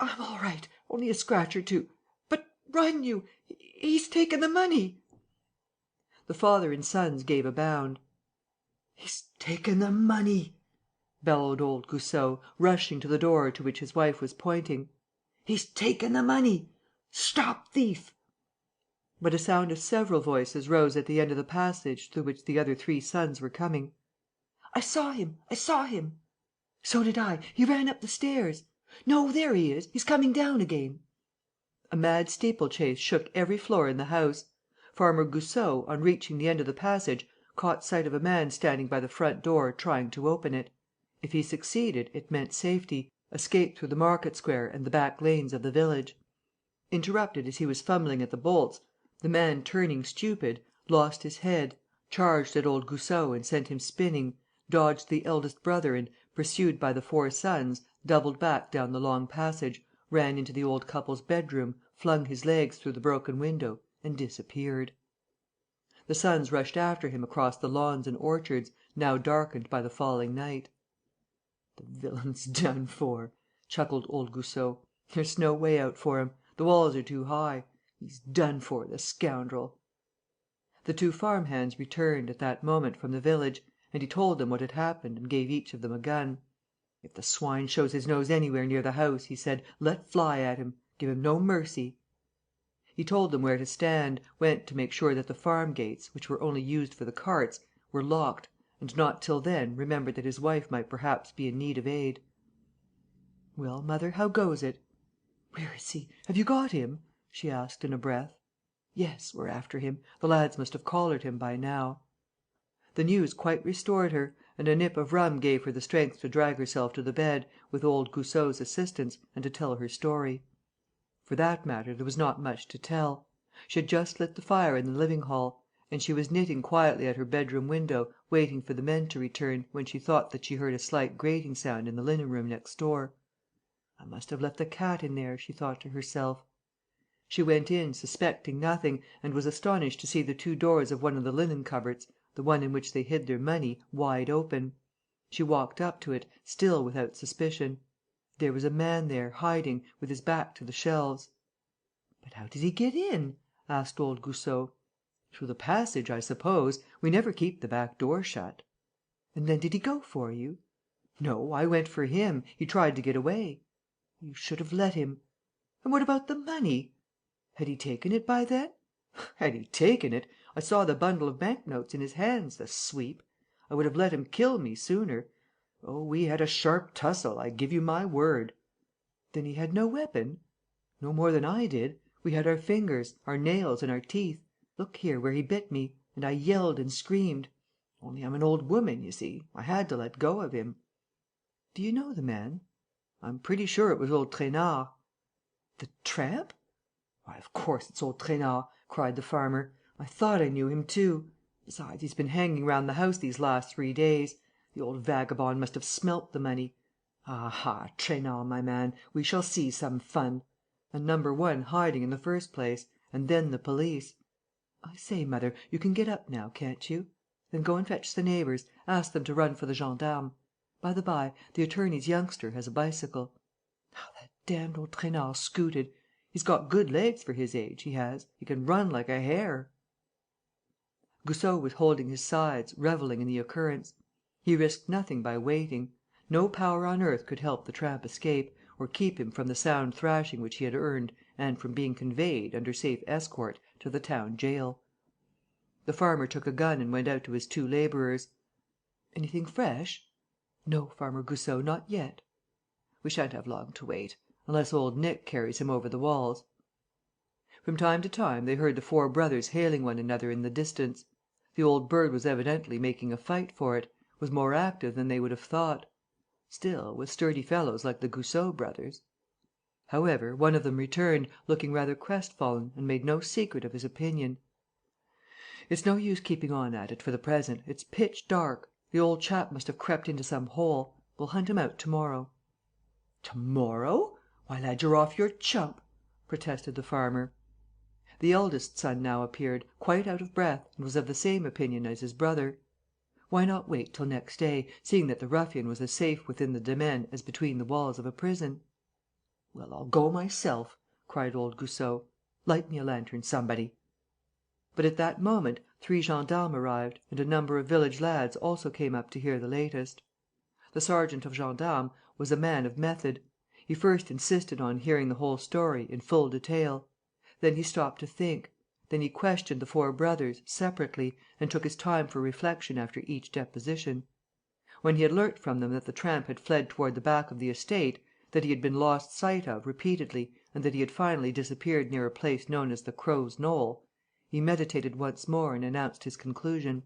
I'm all right, only a scratch or two. But run, you! He's taken the money!" The father and sons gave a bound. "He's taken the money!" bellowed old Goussot, rushing to the door to which his wife was pointing. "He's taken the money! Stop thief!" But a sound of several voices rose at the end of the passage through which the other 3 sons were coming. "I saw him! I saw him!" "So did I. He ran up the stairs." "No, there he is. He's coming down again." A mad steeplechase shook every floor in the house. Farmer Goussot, on reaching the end of the passage, caught sight of a man standing by the front door, trying to open it. If he succeeded, it meant safety, escape through the market square and the back lanes of the village. Interrupted as he was fumbling at the bolts, the man, turning stupid, lost his head, charged at old Goussot and sent him spinning, dodged the eldest brother and, pursued by the 4 sons, doubled back down the long passage, ran into the old couple's bedroom, flung his legs through the broken window and disappeared. The sons rushed after him across the lawns and orchards, now darkened by the falling night. "The villain's done for," chuckled old Goussot. "There's no way out for him. The walls are too high. He's done for, the scoundrel!" The 2 farm hands returned, at that moment, from the village, and he told them what had happened and gave each of them a gun. "If the swine shows his nose anywhere near the house," he said, "let fly at him. Give him no mercy." He told them where to stand, went to make sure that the farm gates, which were only used for the carts, were locked, and not till then remembered that his wife might perhaps be in need of aid. "Well, mother, how goes it?" "Where is he? Have you got him?" she asked, in a breath. "Yes, we're after him. The lads must have collared him by now." The news quite restored her, and a nip of rum gave her the strength to drag herself to the bed, with old Goussot's assistance, and to tell her story. For that matter, there was not much to tell. She had just lit the fire in the living hall, and she was knitting quietly at her bedroom window, waiting for the men to return, when she thought that she heard a slight grating sound in the linen room next door. "I must have left the cat in there," she thought to herself. She went in, suspecting nothing, and was astonished to see the two doors of one of the linen cupboards, the one in which they hid their money, wide open. She walked up to it, still without suspicion. There was a man there, hiding, with his back to the shelves. "But how did he get in?" asked old Goussot. "Through the passage, I suppose. We never keep the back door shut." "And then did he go for you?" "No, I went for him. He tried to get away." "You should have let him." "And what about the money?" "Had he taken it by then?" "Had he taken it! I saw the bundle of bank notes in his hands, the sweep! I would have let him kill me sooner. Oh, we had a sharp tussle, I give you my word!" "Then he had no weapon?" "No more than I did. We had our fingers, our nails and our teeth. Look here, where he bit me. And I yelled and screamed. Only I'm an old woman, you see. I had to let go of him." "Do you know the man?" "I'm pretty sure it was old Trainard." "The tramp?" "Why, of course, it's old Trainard!" cried the farmer. "I thought I knew him too. Besides, he's been hanging round the house these last 3 days. The old vagabond must have smelt the money. Aha, Trainard, my man, we shall see some fun! And number one hiding in the first place. And then the police. I say, mother, you can get up now, can't you? Then go and fetch the neighbours. Ask them to run for the gendarmes. By the by, the attorney's youngster has a bicycle. How that damned old Trainard scooted! He's got good legs for his age, he has. He can run like a hare." Goussot was holding his sides, revelling in the occurrence. He risked nothing by waiting. No power on earth could help the tramp escape, or keep him from the sound thrashing which he had earned and from being conveyed, under safe escort, to the town gaol. The farmer took a gun and went out to his 2 labourers. "Anything fresh?" "No, Farmer Goussot, not yet." "We shan't have long to wait. Unless old Nick carries him over the walls." From time to time, they heard the 4 brothers hailing one another in the distance. The old bird was evidently making a fight for it, was more active than they would have thought. Still, with sturdy fellows like the Goussot brothers. However, one of them returned, looking rather crestfallen, and made no secret of his opinion. "It's no use keeping on at it for the present. It's pitch dark. The old chap must have crept into some hole. We'll hunt him out to morrow." "To morrow? Why, lad, you're off your chump!" protested the farmer. The eldest son now appeared, quite out of breath, and was of the same opinion as his brother. Why not wait till next day, seeing that the ruffian was as safe within the demesne as between the walls of a prison? "Well, I'll go myself," cried old Goussot. "Light me a lantern, somebody." But at that moment 3 gendarmes arrived, and a number of village lads also came up to hear the latest. The sergeant of gendarmes was a man of method. He first insisted on hearing the whole story, in full detail. Then he stopped to think. Then he questioned the 4 brothers, separately, and took his time for reflection after each deposition. When he had learnt from them that the tramp had fled toward the back of the estate, that he had been lost sight of repeatedly and that he had finally disappeared near a place known as the Crow's Knoll, he meditated once more and announced his conclusion: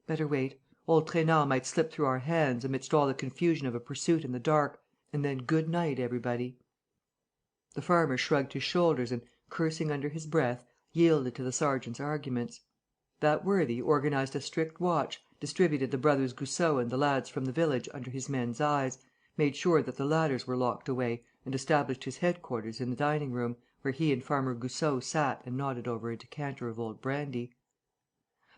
"Better wait. Old Trainard might slip through our hands, amidst all the confusion of a pursuit in the dark, and then good night, everybody." The farmer shrugged his shoulders and, cursing under his breath, yielded to the sergeant's arguments. That worthy organized a strict watch, distributed the brothers Goussot and the lads from the village under his men's eyes, made sure that the ladders were locked away and established his headquarters in the dining room, where he and Farmer Goussot sat and nodded over a decanter of old brandy.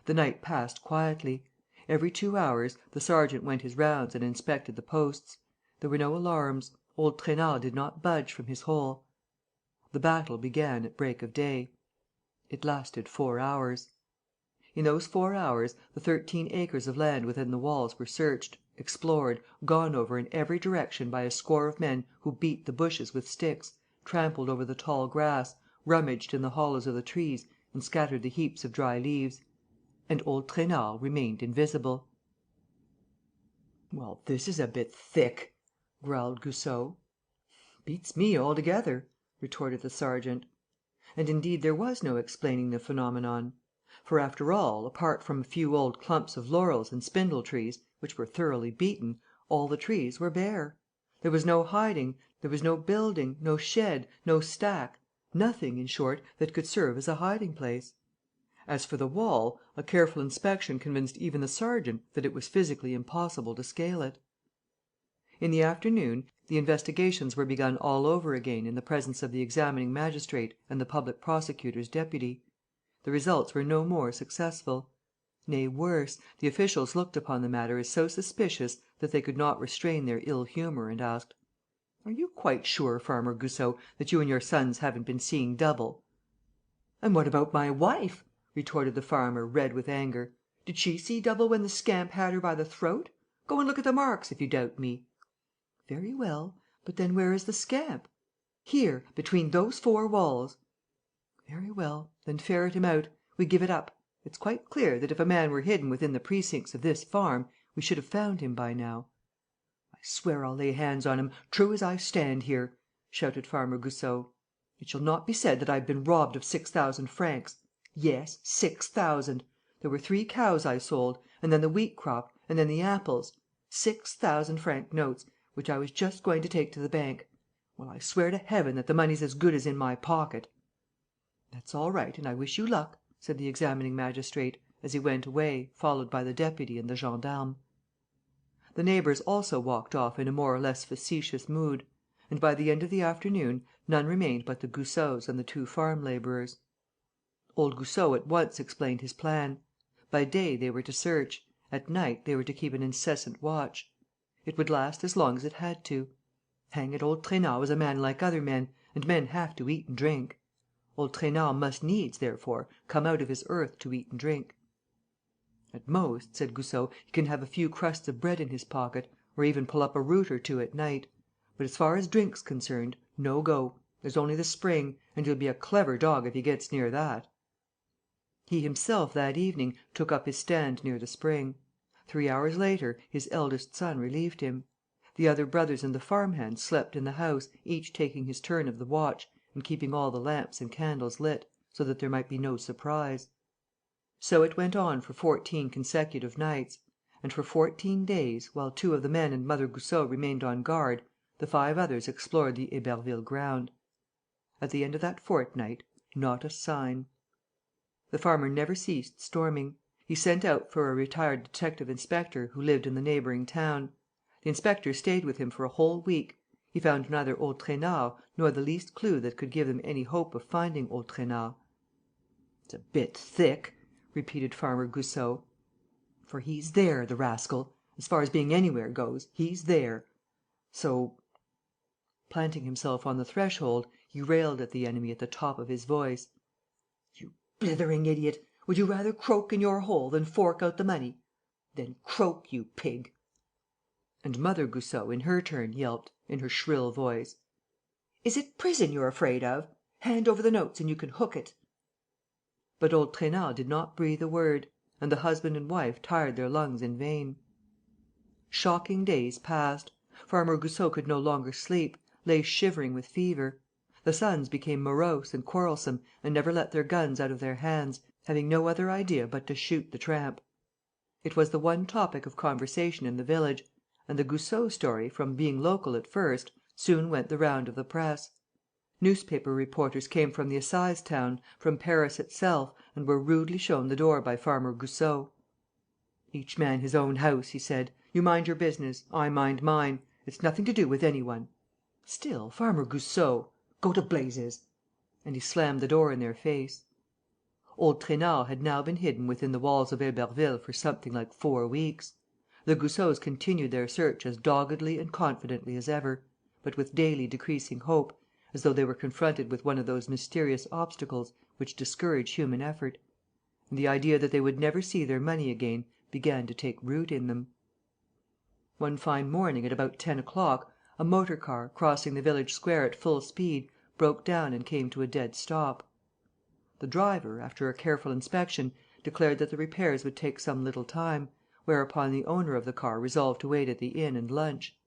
The night passed quietly. Every 2 hours, the sergeant went his rounds and inspected the posts. There were no alarms. Old Trainard did not budge from his hole. The battle began at break of day. It lasted 4 hours. In those 4 hours, the 13 acres of land within the walls were searched, explored, gone over in every direction by a score of men who beat the bushes with sticks, trampled over the tall grass, rummaged in the hollows of the trees and scattered the heaps of dry leaves. And old Trainard remained invisible. "Well, this is a bit thick," growled Goussot. "Beats me altogether," retorted the sergeant. And indeed there was no explaining the phenomenon. For, after all, apart from a few old clumps of laurels and spindle trees, which were thoroughly beaten, all the trees were bare. There was no hiding, there was no building, no shed, no stack, nothing, in short, that could serve as a hiding place. As for the wall, a careful inspection convinced even the sergeant that it was physically impossible to scale it. In the afternoon, the investigations were begun all over again in the presence of the examining magistrate and the public prosecutor's deputy. The results were no more successful. Nay, worse, the officials looked upon the matter as so suspicious that they could not restrain their ill humour and asked: "Are you quite sure, Farmer Goussot, that you and your sons haven't been seeing double?" "And what about my wife?" retorted the farmer, red with anger. "Did she see double when the scamp had her by the throat? Go and look at the marks, if you doubt me." "Very well. But then where is the scamp?" "Here, between those 4 walls." "Very well. Then ferret him out. We give it up. It's quite clear that if a man were hidden within the precincts of this farm, we should have found him by now." "I swear I'll lay hands on him, true as I stand here," shouted Farmer Goussot. "It shall not be said that I've been robbed of 6,000 francs. Yes, 6,000. There were 3 cows I sold, and then the wheat crop, and then the apples. 6,000-franc notes, which I was just going to take to the bank. Well, I swear to heaven that the money's as good as in my pocket." "That's all right, and I wish you luck," said the examining magistrate, as he went away, followed by the deputy and the gendarme. The neighbours also walked off in a more or less facetious mood; and, by the end of the afternoon, none remained but the Goussots and the 2 farm labourers. Old Goussot at once explained his plan. By day they were to search; at night they were to keep an incessant watch. It would last as long as it had to. Hang it, old Trainard was a man like other men, and men have to eat and drink. Old Trainard must needs, therefore, come out of his earth to eat and drink. "At most," said Goussot, "he can have a few crusts of bread in his pocket, or even pull up a root or 2 at night. But, as far as drink's concerned, no go. There's only the spring, and he'll be a clever dog if he gets near that." He himself, that evening, took up his stand near the spring. 3 hours later, his eldest son relieved him. The other brothers and the farm hands slept in the house, each taking his turn of the watch and keeping all the lamps and candles lit, so that there might be no surprise. So it went on for 14 consecutive nights; and for 14 days, while 2 of the men and Mother Goussot remained on guard, the 5 others explored the Héberville ground. At the end of that fortnight, not a sign. The farmer never ceased storming. He sent out for a retired detective inspector who lived in the neighbouring town. The inspector stayed with him for a whole week. He found neither old Trainard nor the least clue that could give them any hope of finding old Trainard. "It's a bit thick," repeated Farmer Goussot. "For he's there, the rascal. As far as being anywhere goes, he's there. So—" Planting himself on the threshold, he railed at the enemy at the top of his voice: "You blithering idiot! Would you rather croak in your hole than fork out the money? Then croak, you pig!" And Mother Goussot, in her turn, yelped, in her shrill voice: "Is it prison you're afraid of? Hand over the notes and you can hook it." But old Trainard did not breathe a word; and the husband and wife tired their lungs in vain. Shocking days passed. Farmer Goussot could no longer sleep, lay shivering with fever. The sons became morose and quarrelsome and never let their guns out of their hands, having no other idea but to shoot the tramp. It was the one topic of conversation in the village; and the Goussot story, from being local at first, soon went the round of the press. Newspaper reporters came from the assize town, from Paris itself, and were rudely shown the door by Farmer Goussot. "Each man his own house," he said. "You mind your business, I mind mine. It's nothing to do with any one. Still, Farmer Goussot, go to blazes!" And he slammed the door in their face. Old Trainard had now been hidden within the walls of Héberville for something like 4 weeks. The Goussots continued their search as doggedly and confidently as ever, but with daily decreasing hope, as though they were confronted with one of those mysterious obstacles which discourage human effort. and the idea that they would never see their money again began to take root in them. One fine morning, at about 10 o'clock, a motor car, crossing the village square at full speed, broke down and came to a dead stop. The driver, after a careful inspection, declared that the repairs would take some little time, whereupon the owner of the car resolved to wait at the inn and lunch.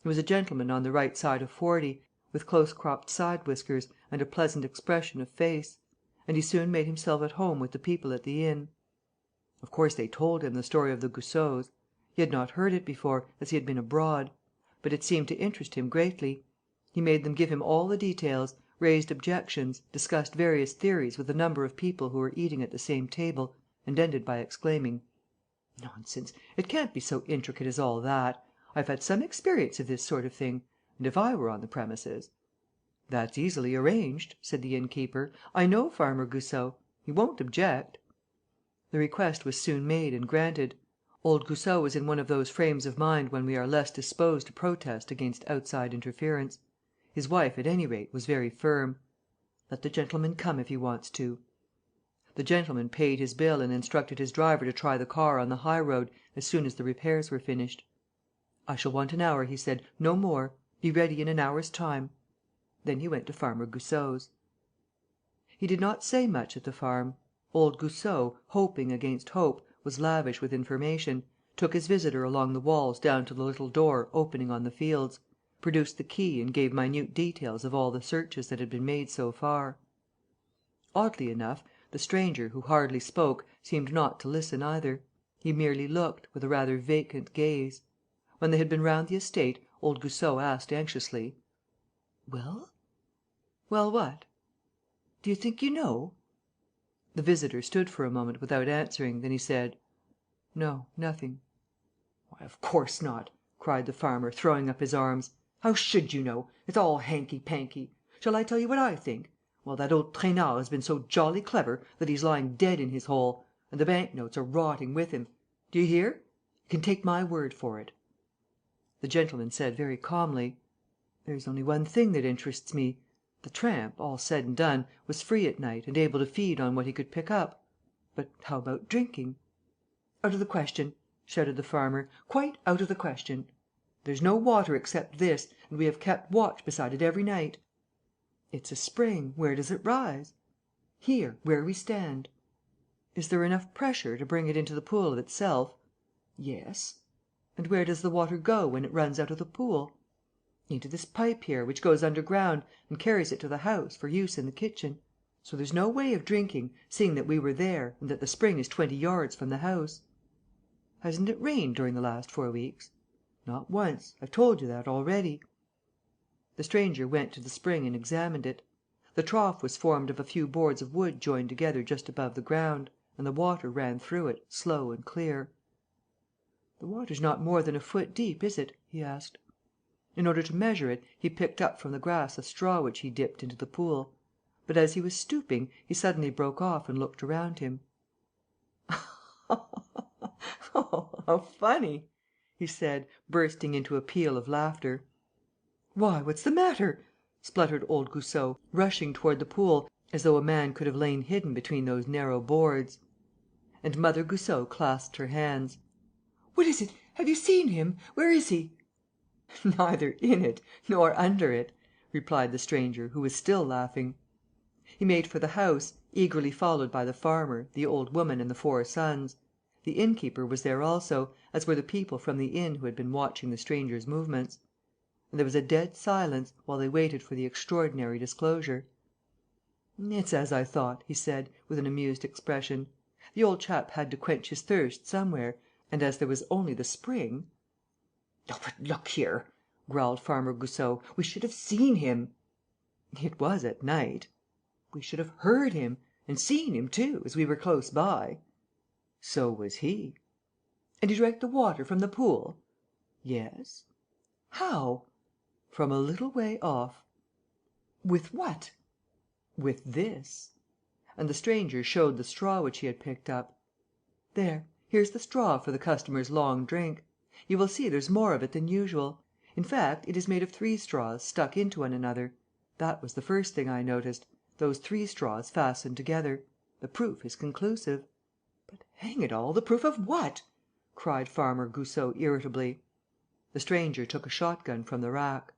He was a gentleman on the right side of 40, with close-cropped side whiskers and a pleasant expression of face, and he soon made himself at home with the people at the inn. Of course they told him the story of the Goussots. He had not heard it before, as he had been abroad; but it seemed to interest him greatly. He made them give him all the details, raised objections, discussed various theories with a number of people who were eating at the same table, and ended by exclaiming: "Nonsense! It can't be so intricate as all that. I've had some experience of this sort of thing; and if I were on the premises..." "That's easily arranged," said the inn keeper. "I know Farmer Goussot. He won't object." The request was soon made and granted. Old Goussot was in one of those frames of mind when we are less disposed to protest against outside interference. His wife, at any rate, was very firm: "Let the gentleman come if he wants to." The gentleman paid his bill and instructed his driver to try the car on the high road as soon as the repairs were finished. "I shall want an hour," he said, "no more. Be ready in an hour's time." Then he went to Farmer Goussot's. He did not say much at the farm. Old Goussot, hoping against hope, was lavish with information, took his visitor along the walls down to the little door opening on the fields, produced the key and gave minute details of all the searches that had been made so far. Oddly enough, the stranger, who hardly spoke, seemed not to listen either. He merely looked, with a rather vacant gaze. When they had been round the estate, old Goussot asked anxiously: "Well?" "Well what?" "Do you think you know?" The visitor stood for a moment without answering. Then he said: "No, nothing." "Why, of course not!" cried the farmer, throwing up his arms. "How should you know? It's all hanky-panky. Shall I tell you what I think? Well, that old Trainard has been so jolly clever that he's lying dead in his hole; and the bank notes are rotting with him. Do you hear? You can take my word for it." The gentleman said, very calmly: "There's only one thing that interests me. The tramp, all said and done, was free at night and able to feed on what he could pick up. But how about drinking?" "Out of the question!" shouted the farmer. "Quite out of the question. There's no water except this; and we have kept watch beside it every night." "It's a spring. Where does it rise?" "Here, where we stand." "Is there enough pressure to bring it into the pool of itself?" "Yes." "And where does the water go when it runs out of the pool?" "Into this pipe here, which goes underground and carries it to the house, for use in the kitchen. So there's no way of drinking, seeing that we were there and that the spring is 20 yards from the house." "Hasn't it rained during the last 4 weeks?" "Not once. I've told you that already." The stranger went to the spring and examined it. The trough was formed of a few boards of wood joined together just above the ground; and the water ran through it, slow and clear. "The water's not more than a foot deep, is it?" he asked. In order to measure it, he picked up from the grass a straw which he dipped into the pool. But, as he was stooping, he suddenly broke off and looked around him. "Oh, how funny!" he said, bursting into a peal of laughter. "Why, what's the matter?" spluttered old Goussot, rushing toward the pool, as though a man could have lain hidden between those narrow boards. And Mother Goussot clasped her hands. "What is it? Have you seen him? Where is he?" "Neither in it nor under it," replied the stranger, who was still laughing. He made for the house, eagerly followed by the farmer, the old woman and the 4 sons. The innkeeper was there also, as were the people from the inn who had been watching the stranger's movements. And there was a dead silence, while they waited for the extraordinary disclosure. "It's as I thought," he said, with an amused expression. "The old chap had to quench his thirst somewhere; and, as there was only the spring..." "Oh, but look here," growled Farmer Goussot, "we should have seen him." "It was at night." "We should have heard him. And seen him too, as we were close by." "So was he." "And he drank the water from the pool?" "Yes." "How?" "From a little way off." "With what?" "With this." And the stranger showed the straw which he had picked up. "There, here's the straw for the customer's long drink. You will see there's more of it than usual. In fact, it is made of 3 straws stuck into one another. That was the first thing I noticed: those 3 straws fastened together. The proof is conclusive. "Hang it all, the proof of what?" cried Farmer Goussot, irritably. The stranger took a shotgun from the rack.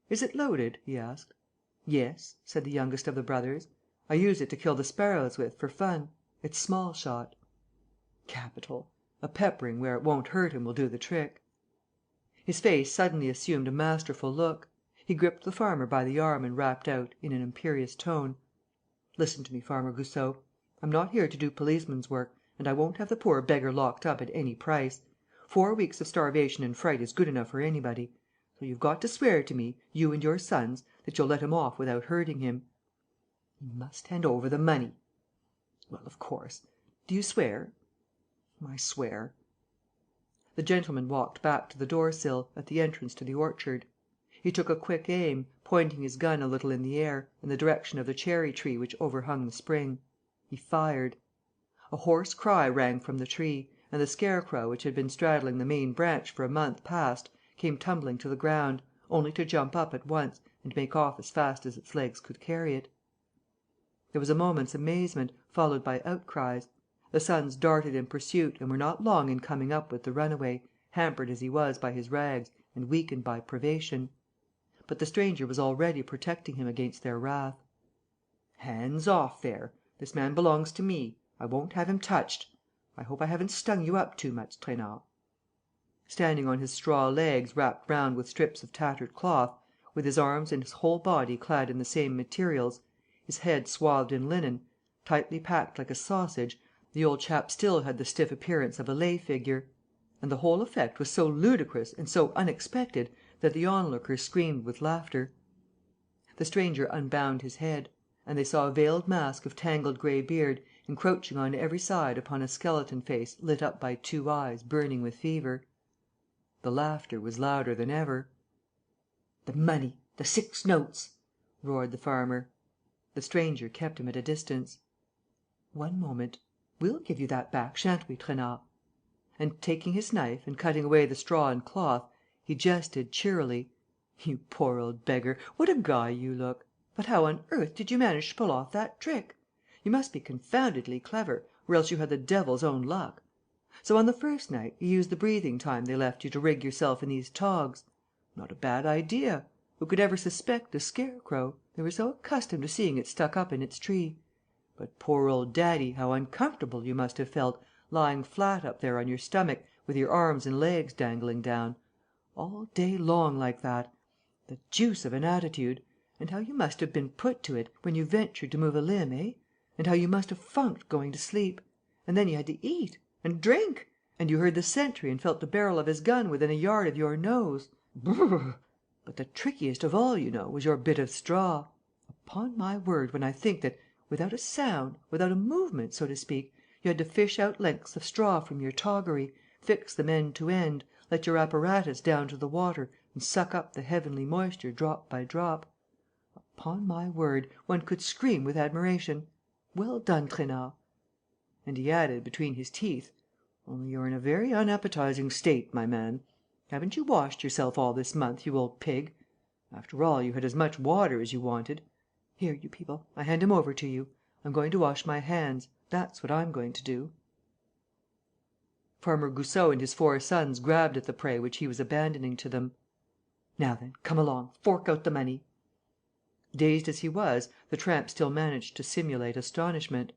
"Is it loaded?" he asked. "Yes," said the youngest of the brothers. "I use it to kill the sparrows with, for fun. It's small shot." "Capital. A peppering where it won't hurt him will do the trick." His face suddenly assumed a masterful look. He gripped the farmer by the arm and rapped out, in an imperious tone: "Listen to me, Farmer Goussot. I'm not here to do policeman's work and I won't have the poor beggar locked up at any price. 4 weeks of starvation and fright is good enough for anybody. So you've got to swear to me, you and your sons, that you'll let him off without hurting him." "He must hand over the money." "Well, of course. Do you swear?" "I swear." The gentleman walked back to the door sill, at the entrance to the orchard. He took a quick aim, pointing his gun a little in the air, in the direction of the cherry tree which overhung the spring. He fired. A hoarse cry rang from the tree; and the scarecrow, which had been straddling the main branch for a month past, came tumbling to the ground, only to jump up at once and make off as fast as its legs could carry it. There was a moment's amazement, followed by outcries. The sons darted in pursuit and were not long in coming up with the runaway, hampered as he was by his rags and weakened by privation. But the stranger was already protecting him against their wrath: "Hands off, there! This man belongs to me. I won't have him touched. I hope I haven't stung you up too much, Trainard." Standing on his straw legs wrapped round with strips of tattered cloth, with his arms and his whole body clad in the same materials, his head swathed in linen, tightly packed like a sausage, the old chap still had the stiff appearance of a lay figure. And the whole effect was so ludicrous and so unexpected that the onlookers screamed with laughter. The stranger unbound his head; and they saw a veiled mask of tangled grey beard encroaching on every side upon a skeleton face lit up by 2 eyes burning with fever. The laughter was louder than ever. "The money! The 6 notes!" roared the farmer. The stranger kept him at a distance. "One moment. We'll give you that back, shan't we, Trainard?" And, taking his knife and cutting away the straw and cloth, he jested, cheerily: "You poor old beggar, what a guy you look! But how on earth did you manage to pull off that trick? You must be confoundedly clever, or else you have the devil's own luck. So, on the first night, you used the breathing time they left you to rig yourself in these togs. Not a bad idea! Who could ever suspect a scarecrow? They were so accustomed to seeing it stuck up in its tree. But, poor old daddy, how uncomfortable you must have felt, lying flat up there on your stomach, with your arms and legs dangling down! All day long like that! The deuce of an attitude! And how you must have been put to it, when you ventured to move a limb, eh? And how you must have funked going to sleep! And then you had to eat! And drink! And you heard the sentry and felt the barrel of his gun within a yard of your nose! Brrr! But the trickiest of all, you know, was your bit of straw. Upon my word, when I think that, without a sound, without a movement, so to speak, you had to fish out lengths of straw from your toggery, fix them end to end, let your apparatus down to the water and suck up the heavenly moisture drop by drop, upon my word, one could scream with admiration: 'Well done, Trainard!' And he added, between his teeth, 'Only you're in a very unappetizing state, my man. Haven't you washed yourself all this month, you old pig? After all, you had as much water as you wanted. Here, you people, I hand him over to you. I'm going to wash my hands, that's what I'm going to do.' Farmer Goussot and his 4 sons grabbed at the prey which he was abandoning to them. 'Now then, come along, fork out the money.' Dazed as he was, the tramp still managed to simulate astonishment.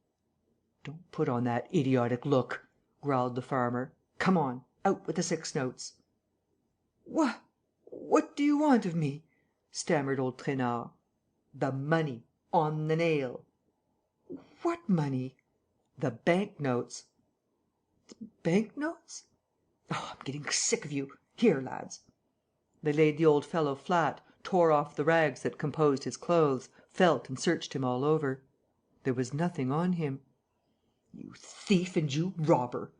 'Don't put on that idiotic look,' growled the farmer. 'Come on, out with the 6 notes.' What do you want of me?' stammered old Trainard. 'The money, on the nail.' 'What money?' 'The bank notes.' 'Bank notes? Oh, I'm getting sick of you! Here, lads!' They laid the old fellow flat, tore off the rags that composed his clothes, felt and searched him all over. There was nothing on him. 'You thief and you robber!'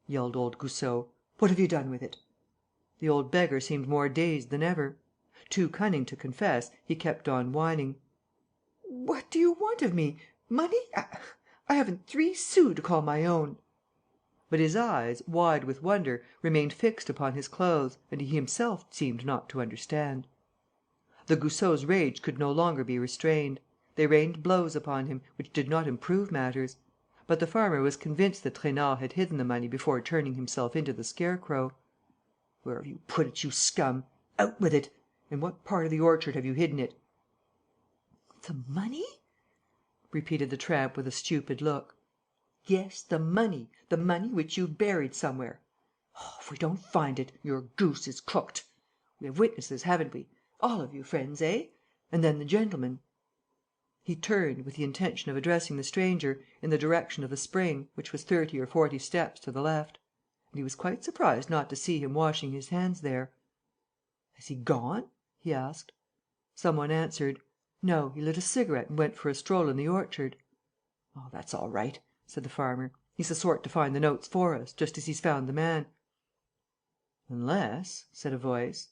yelled old Goussot. 'What have you done with it?' The old beggar seemed more dazed than ever. Too cunning to confess, he kept on whining: 'What do you want of me? Money? I haven't 3 sous to call my own.' But his eyes, wide with wonder, remained fixed upon his clothes and he himself seemed not to understand. The Goussots' rage could no longer be restrained. They rained blows upon him, which did not improve matters. But the farmer was convinced that Trainard had hidden the money before turning himself into the scarecrow. "Where have you put it, you scum? Out with it! In what part of the orchard have you hidden it?" "The money?" repeated the tramp with a stupid look. "Yes, the money which you've buried somewhere. Oh, if we don't find it, your goose is cooked! We have witnesses, haven't we? All of you friends, eh? And then the gentleman." He turned, with the intention of addressing the stranger, in the direction of the spring, which was 30 or 40 steps to the left. And he was quite surprised not to see him washing his hands there. "Has he gone?" he asked. Some one answered: "No, he lit a cigarette and went for a stroll in the orchard." "Oh, that's all right," said the farmer. "He's the sort to find the notes for us, just as he's found the man." "Unless," said a voice.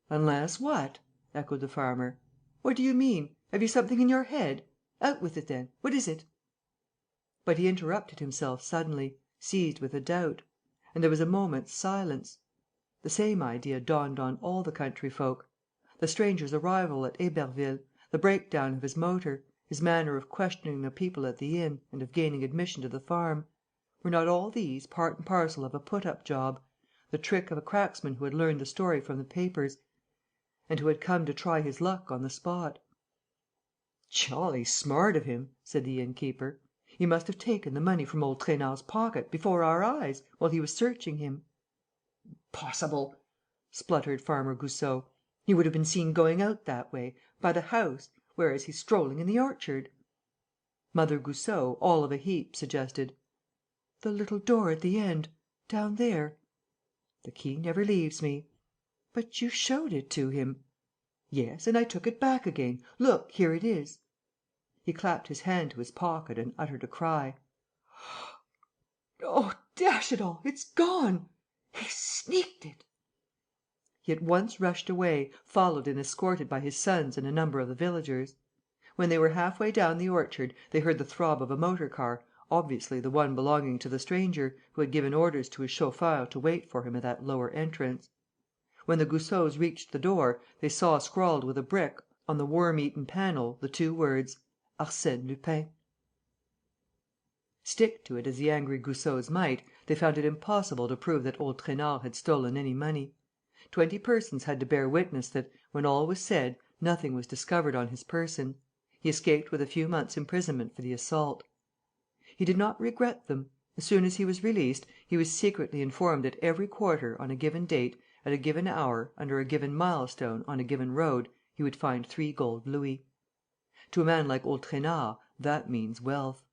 "Unless what?" echoed the farmer. "What do you mean? Have you something in your head? Out with it, then. What is it?" But he interrupted himself suddenly, seized with a doubt. And there was a moment's silence. The same idea dawned on all the country folk. The stranger's arrival at Héberville, the breakdown of his motor, his manner of questioning the people at the inn and of gaining admission to the farm: were not all these part and parcel of a put up job, the trick of a cracksman who had learned the story from the papers and who had come to try his luck on the spot? "Jolly smart of him!" said the inn keeper. "He must have taken the money from old Trainard's pocket, before our eyes, while he was searching him." "Impossible!" spluttered Farmer Goussot. "He would have been seen going out that way, by the house, whereas he's strolling in the orchard." Mother Goussot, all of a heap, suggested: "The little door at the end ... down there." "The key never leaves me." "But you showed it to him." "Yes, and I took it back again. Look, here it is." He clapped his hand to his pocket and uttered a cry: "Oh, dash it all, it's gone! He's sneaked it!" He at once rushed away, followed and escorted by his sons and a number of the villagers. When they were half way down the orchard, they heard the throb of a motor car, obviously the one belonging to the stranger, who had given orders to his chauffeur to wait for him at that lower entrance. When the Goussots reached the door, they saw scrawled with a brick, on the worm eaten panel, the two words: "Arsène Lupin." Stick to it as the angry Goussots might, they found it impossible to prove that old Trainard had stolen any money. 20 persons had to bear witness that, when all was said, nothing was discovered on his person. He escaped with a few months' imprisonment for the assault. He did not regret them. As soon as he was released, he was secretly informed that every quarter, on a given date, at a given hour, under a given milestone, on a given road, he would find 3 gold louis. To a man like old Trainard, that means wealth.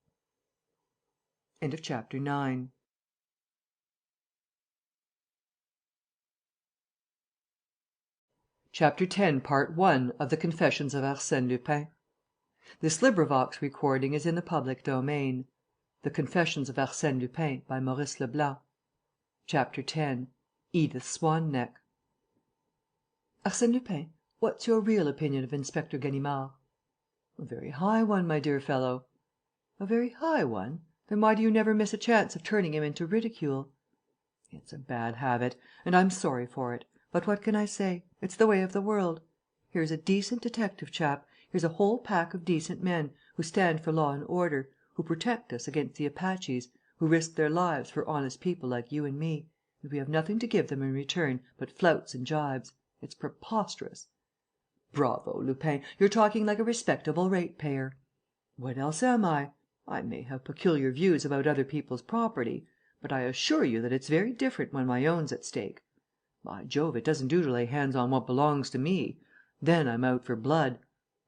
Chapter 10 Part I of the Confessions of Arsène Lupin. This recording is in the public domain. The Confessions of Arsène Lupin, by Maurice Leblanc. Chapter 10. Edith Swan neck. "Arsène Lupin, what's your real opinion of Inspector Ganimard?" "A very high one, my dear fellow." "A very high one? Then why do you never miss a chance of turning him into ridicule?" "It's a bad habit; and I'm sorry for it. But what can I say? It's the way of the world. Here's a decent detective chap, here's a whole pack of decent men, who stand for law and order, who protect us against the Apaches, who risk their lives for honest people like you and me, and we have nothing to give them in return but flouts and gibes. It's preposterous." "Bravo, Lupin, you're talking like a respectable ratepayer." "What else am I? I may have peculiar views about other people's property, but I assure you that it's very different when my own's at stake. By Jove, it doesn't do to lay hands on what belongs to me. Then I'm out for blood.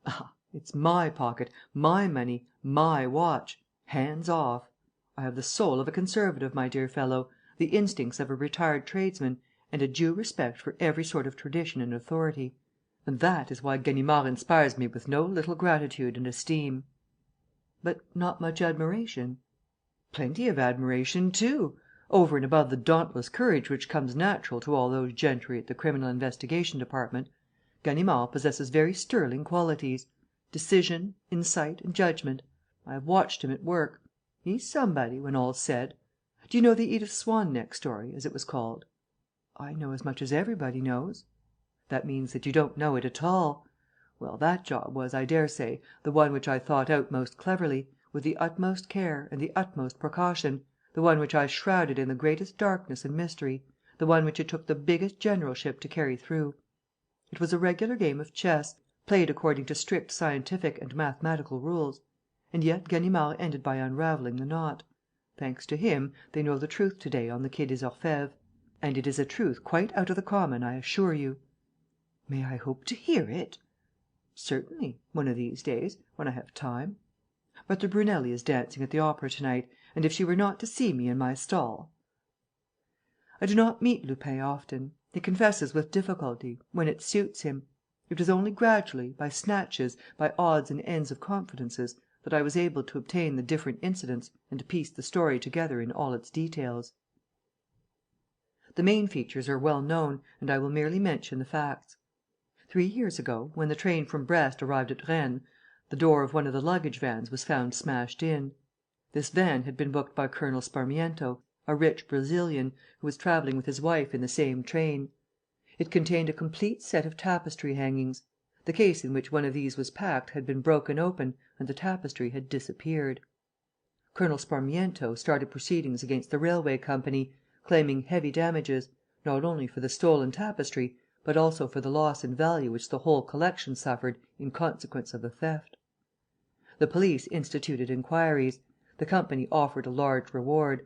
Ah, it's my pocket, my money, my watch. Hands off! I have the soul of a conservative, my dear fellow, the instincts of a retired tradesman and a due respect for every sort of tradition and authority. And that is why Ganimard inspires me with no little gratitude and esteem." "But not much admiration?" "Plenty of admiration too. Over and above the dauntless courage which comes natural to all those gentry at the Criminal Investigation Department, Ganimard possesses very sterling qualities: decision, insight and judgment. I have watched him at work. He's somebody, when all's said. Do you know the Edith Swan neck story, as it was called?" "I know as much as everybody knows." "That means that you don't know it at all. Well, that job was, I daresay, the one which I thought out most cleverly, with the utmost care and the utmost precaution, the one which I shrouded in the greatest darkness and mystery, the one which it took the biggest generalship to carry through. It was a regular game of chess, played according to strict scientific and mathematical rules. And yet Ganimard ended by unravelling the knot. Thanks to him, they know the truth to day on the Quai des Orfèvres. And it is a truth quite out of the common, I assure you." "May I hope to hear it?" "Certainly, one of these days, when I have time. But the Brunelli is dancing at the Opera to night; and if she were not to see me in my stall. I do not meet Lupin often. He confesses with difficulty, when it suits him. It was only gradually, by snatches, by odds and ends of confidences, that I was able to obtain the different incidents and to piece the story together in all its details. The main features are well known, and I will merely mention the facts. 3 years ago, when the train from Brest arrived at Rennes, the door of one of the luggage vans was found smashed in. This van had been booked by Colonel Sparmiento, a rich Brazilian, who was travelling with his wife in the same train. It contained a complete set of tapestry hangings. The case in which one of these was packed had been broken open and the tapestry had disappeared. Colonel Sparmiento started proceedings against the railway company, claiming heavy damages, not only for the stolen tapestry, but also for the loss in value which the whole collection suffered in consequence of the theft. The police instituted inquiries. The company offered a large reward.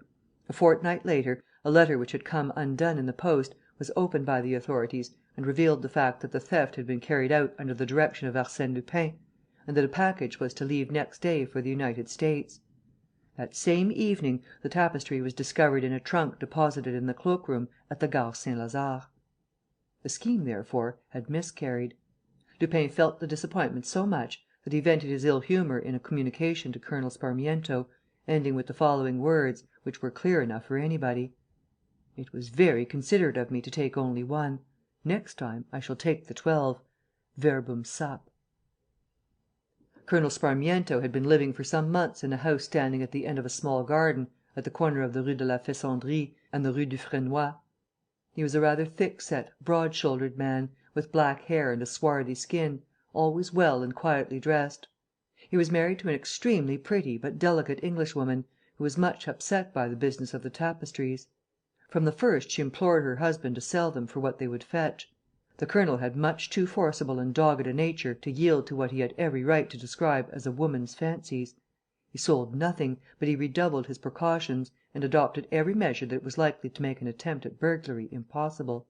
A fortnight later, a letter which had come undone in the post was opened by the authorities and revealed the fact that the theft had been carried out under the direction of Arsène Lupin and that a package was to leave next day for the United States. That same evening, the tapestry was discovered in a trunk deposited in the cloak room at the Gare Saint-Lazare. The scheme, therefore, had miscarried. Lupin felt the disappointment so much that he vented his ill humour in a communication to Colonel Sparmiento, ending with the following words, which were clear enough for anybody: "It was very considerate of me to take only one. Next time, I shall take the 12. Verbum sap." Colonel Sparmiento had been living for some months in a house standing at the end of a small garden, at the corner of the Rue de la Fessandrie and the Rue du Fresnoy. He was a rather thick-set, broad-shouldered man, with black hair and a swarthy skin, always well and quietly dressed. He was married to an extremely pretty but delicate Englishwoman, who was much upset by the business of the tapestries. From the first she implored her husband to sell them for what they would fetch. The colonel had much too forcible and dogged a nature to yield to what he had every right to describe as a woman's fancies. He sold nothing, but he redoubled his precautions and adopted every measure that was likely to make an attempt at burglary impossible.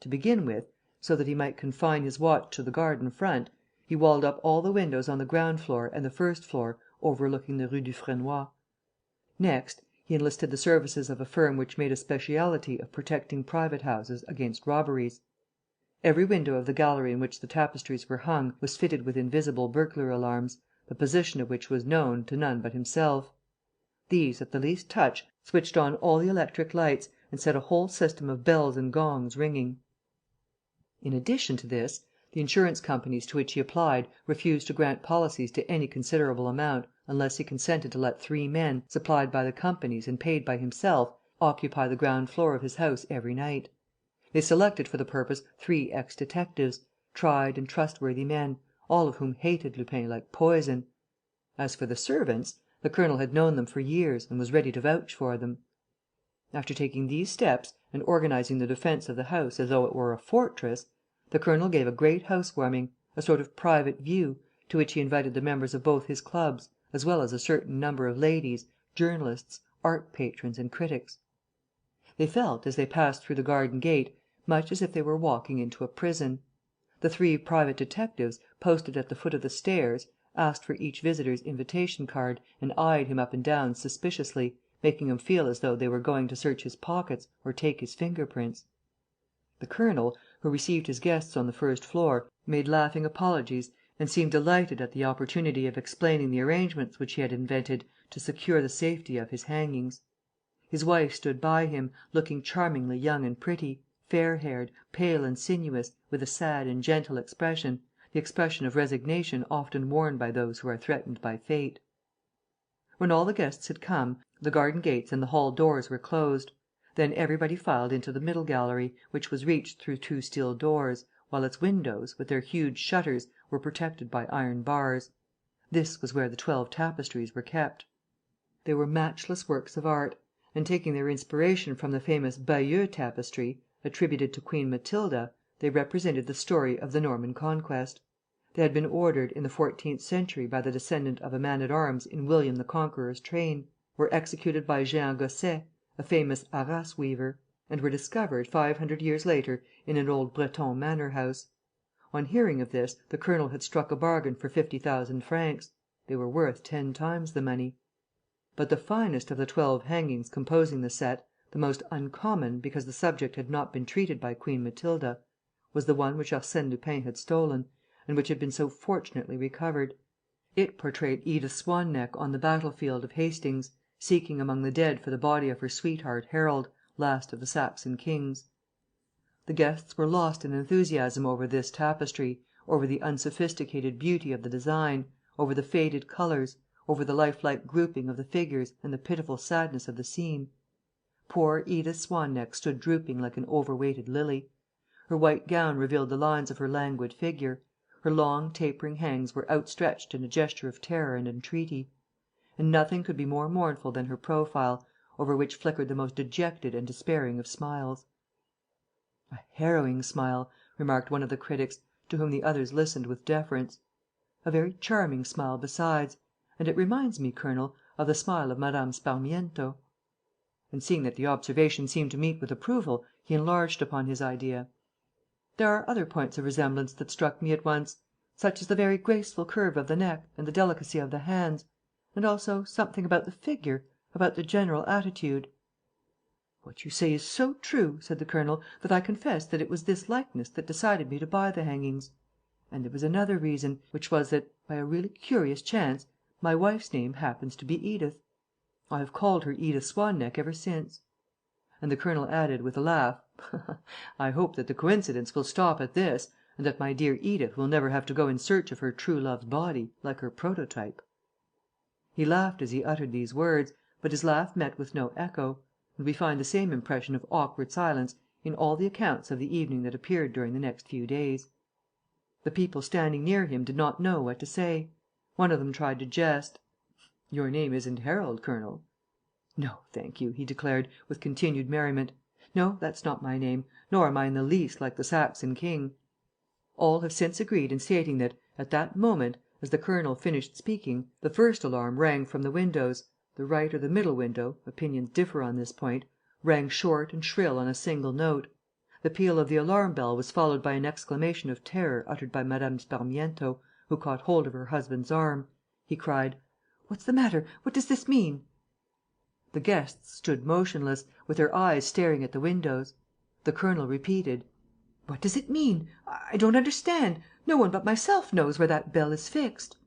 To begin with, so that he might confine his watch to the garden front, he walled up all the windows on the ground floor and the first floor overlooking the Rue du Fresnoy. Next, he enlisted the services of a firm which made a speciality of protecting private houses against robberies. Every window of the gallery in which the tapestries were hung was fitted with invisible burglar alarms, the position of which was known to none but himself. These, at the least touch, switched on all the electric lights and set a whole system of bells and gongs ringing. In addition to this, the insurance companies to which he applied refused to grant policies to any considerable amount unless he consented to let 3 men, supplied by the companies and paid by himself, occupy the ground floor of his house every night. They selected for the purpose 3 ex-detectives, tried and trustworthy men, all of whom hated Lupin like poison. As for the servants, the colonel had known them for years and was ready to vouch for them. After taking these steps and organizing the defence of the house as though it were a fortress, the colonel gave a great house-warming, a sort of private view, to which he invited the members of both his clubs, as well as a certain number of ladies, journalists, art patrons and critics. They felt, as they passed through the garden gate, much as if they were walking into a prison. The 3 private detectives, posted at the foot of the stairs, asked for each visitor's invitation card and eyed him up and down suspiciously, making him feel as though they were going to search his pockets or take his finger prints. The colonel, who received his guests on the first floor, made laughing apologies and seemed delighted at the opportunity of explaining the arrangements which he had invented to secure the safety of his hangings. His wife stood by him, looking charmingly young and pretty, fair-haired, pale and sinuous, with a sad and gentle expression, the expression of resignation often worn by those who are threatened by fate. When all the guests had come, the garden gates and the hall doors were closed. Then everybody filed into the middle gallery, which was reached through 2 steel doors, while its windows, with their huge shutters, were protected by iron bars. This was where the 12 tapestries were kept. They were matchless works of art, and taking their inspiration from the famous Bayeux tapestry, attributed to Queen Matilda, they represented the story of the Norman Conquest. They had been ordered, in the 14th century, by the descendant of a man at arms in William the Conqueror's train, were executed by Jehan Gosset, a famous Arras weaver, and were discovered, 500 years later, in an old Breton manor house. On hearing of this, the colonel had struck a bargain for 50,000 francs. They were worth 10 times the money. But the finest of the 12 hangings composing the set, the most uncommon because the subject had not been treated by Queen Matilda, was the one which Arsène Lupin had stolen, and which had been so fortunately recovered. It portrayed Edith Swan neck on the battlefield of Hastings, seeking among the dead for the body of her sweetheart Harold, last of the Saxon kings. The guests were lost in enthusiasm over this tapestry, over the unsophisticated beauty of the design, over the faded colours, over the lifelike grouping of the figures and the pitiful sadness of the scene. Poor Edith Swan neck stood drooping like an overweighted lily. Her white gown revealed the lines of her languid figure. Her long tapering hands were outstretched in a gesture of terror and entreaty. And nothing could be more mournful than her profile, over which flickered the most dejected and despairing of smiles. "A harrowing smile," remarked one of the critics, to whom the others listened with deference. "A very charming smile besides. And it reminds me, Colonel, of the smile of Madame Sparmiento." And seeing that the observation seemed to meet with approval, he enlarged upon his idea. "There are other points of resemblance that struck me at once, such as the very graceful curve of the neck and the delicacy of the hands, and also something about the figure, about the general attitude." "What you say is so true," said the colonel, "that I confess that it was this likeness that decided me to buy the hangings. And there was another reason, which was that, by a really curious chance, my wife's name happens to be Edith. I have called her Edith Swan neck ever since." And the colonel added, with a laugh, "I hope that the coincidence will stop at this, and that my dear Edith will never have to go in search of her true love's body, like her prototype." He laughed as he uttered these words, but his laugh met with no echo, and we find the same impression of awkward silence in all the accounts of the evening that appeared during the next few days. The people standing near him did not know what to say. One of them tried to jest: "Your name isn't Harold, Colonel?" "No, thank you," he declared, with continued merriment. "No, that's not my name, nor am I in the least like the Saxon king." All have since agreed in stating that, at that moment, as the colonel finished speaking, the first alarm rang from the windows. The right or the middle window opinions differ on this point rang short and shrill on a single note. The peal of the alarm bell was followed by an exclamation of terror uttered by Mme. Sparmiento, who caught hold of her husband's arm. He cried: "What's the matter? What does this mean?" The guests stood motionless, with their eyes staring at the windows. The colonel repeated: "What does it mean? I don't understand. No one but myself knows where that bell is fixed."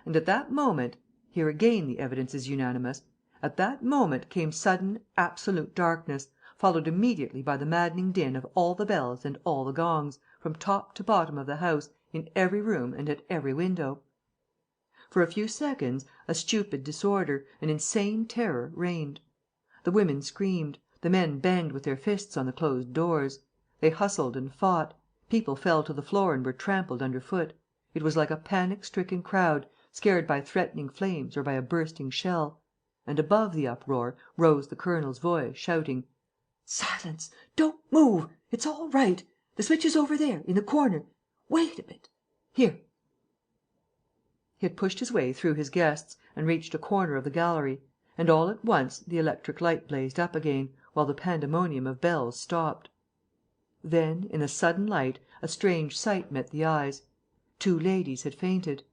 And at that moment here again the evidence is unanimous at that moment came sudden, absolute darkness, followed immediately by the maddening din of all the bells and all the gongs, from top to bottom of the house, in every room and at every window. For a few seconds, a stupid disorder, an insane terror reigned. The women screamed. The men banged with their fists on the closed doors. They hustled and fought. People fell to the floor and were trampled underfoot. It was like a panic-stricken crowd, scared by threatening flames or by a bursting shell. And above the uproar rose the colonel's voice, shouting: "Silence! Don't move! It's all right! The switch is over there, in the corner. Wait a bit. Here." He had pushed his way through his guests and reached a corner of the gallery; and all at once the electric light blazed up again, while the pandemonium of bells stopped. Then, in the sudden light, a strange sight met the eyes. Two ladies had fainted.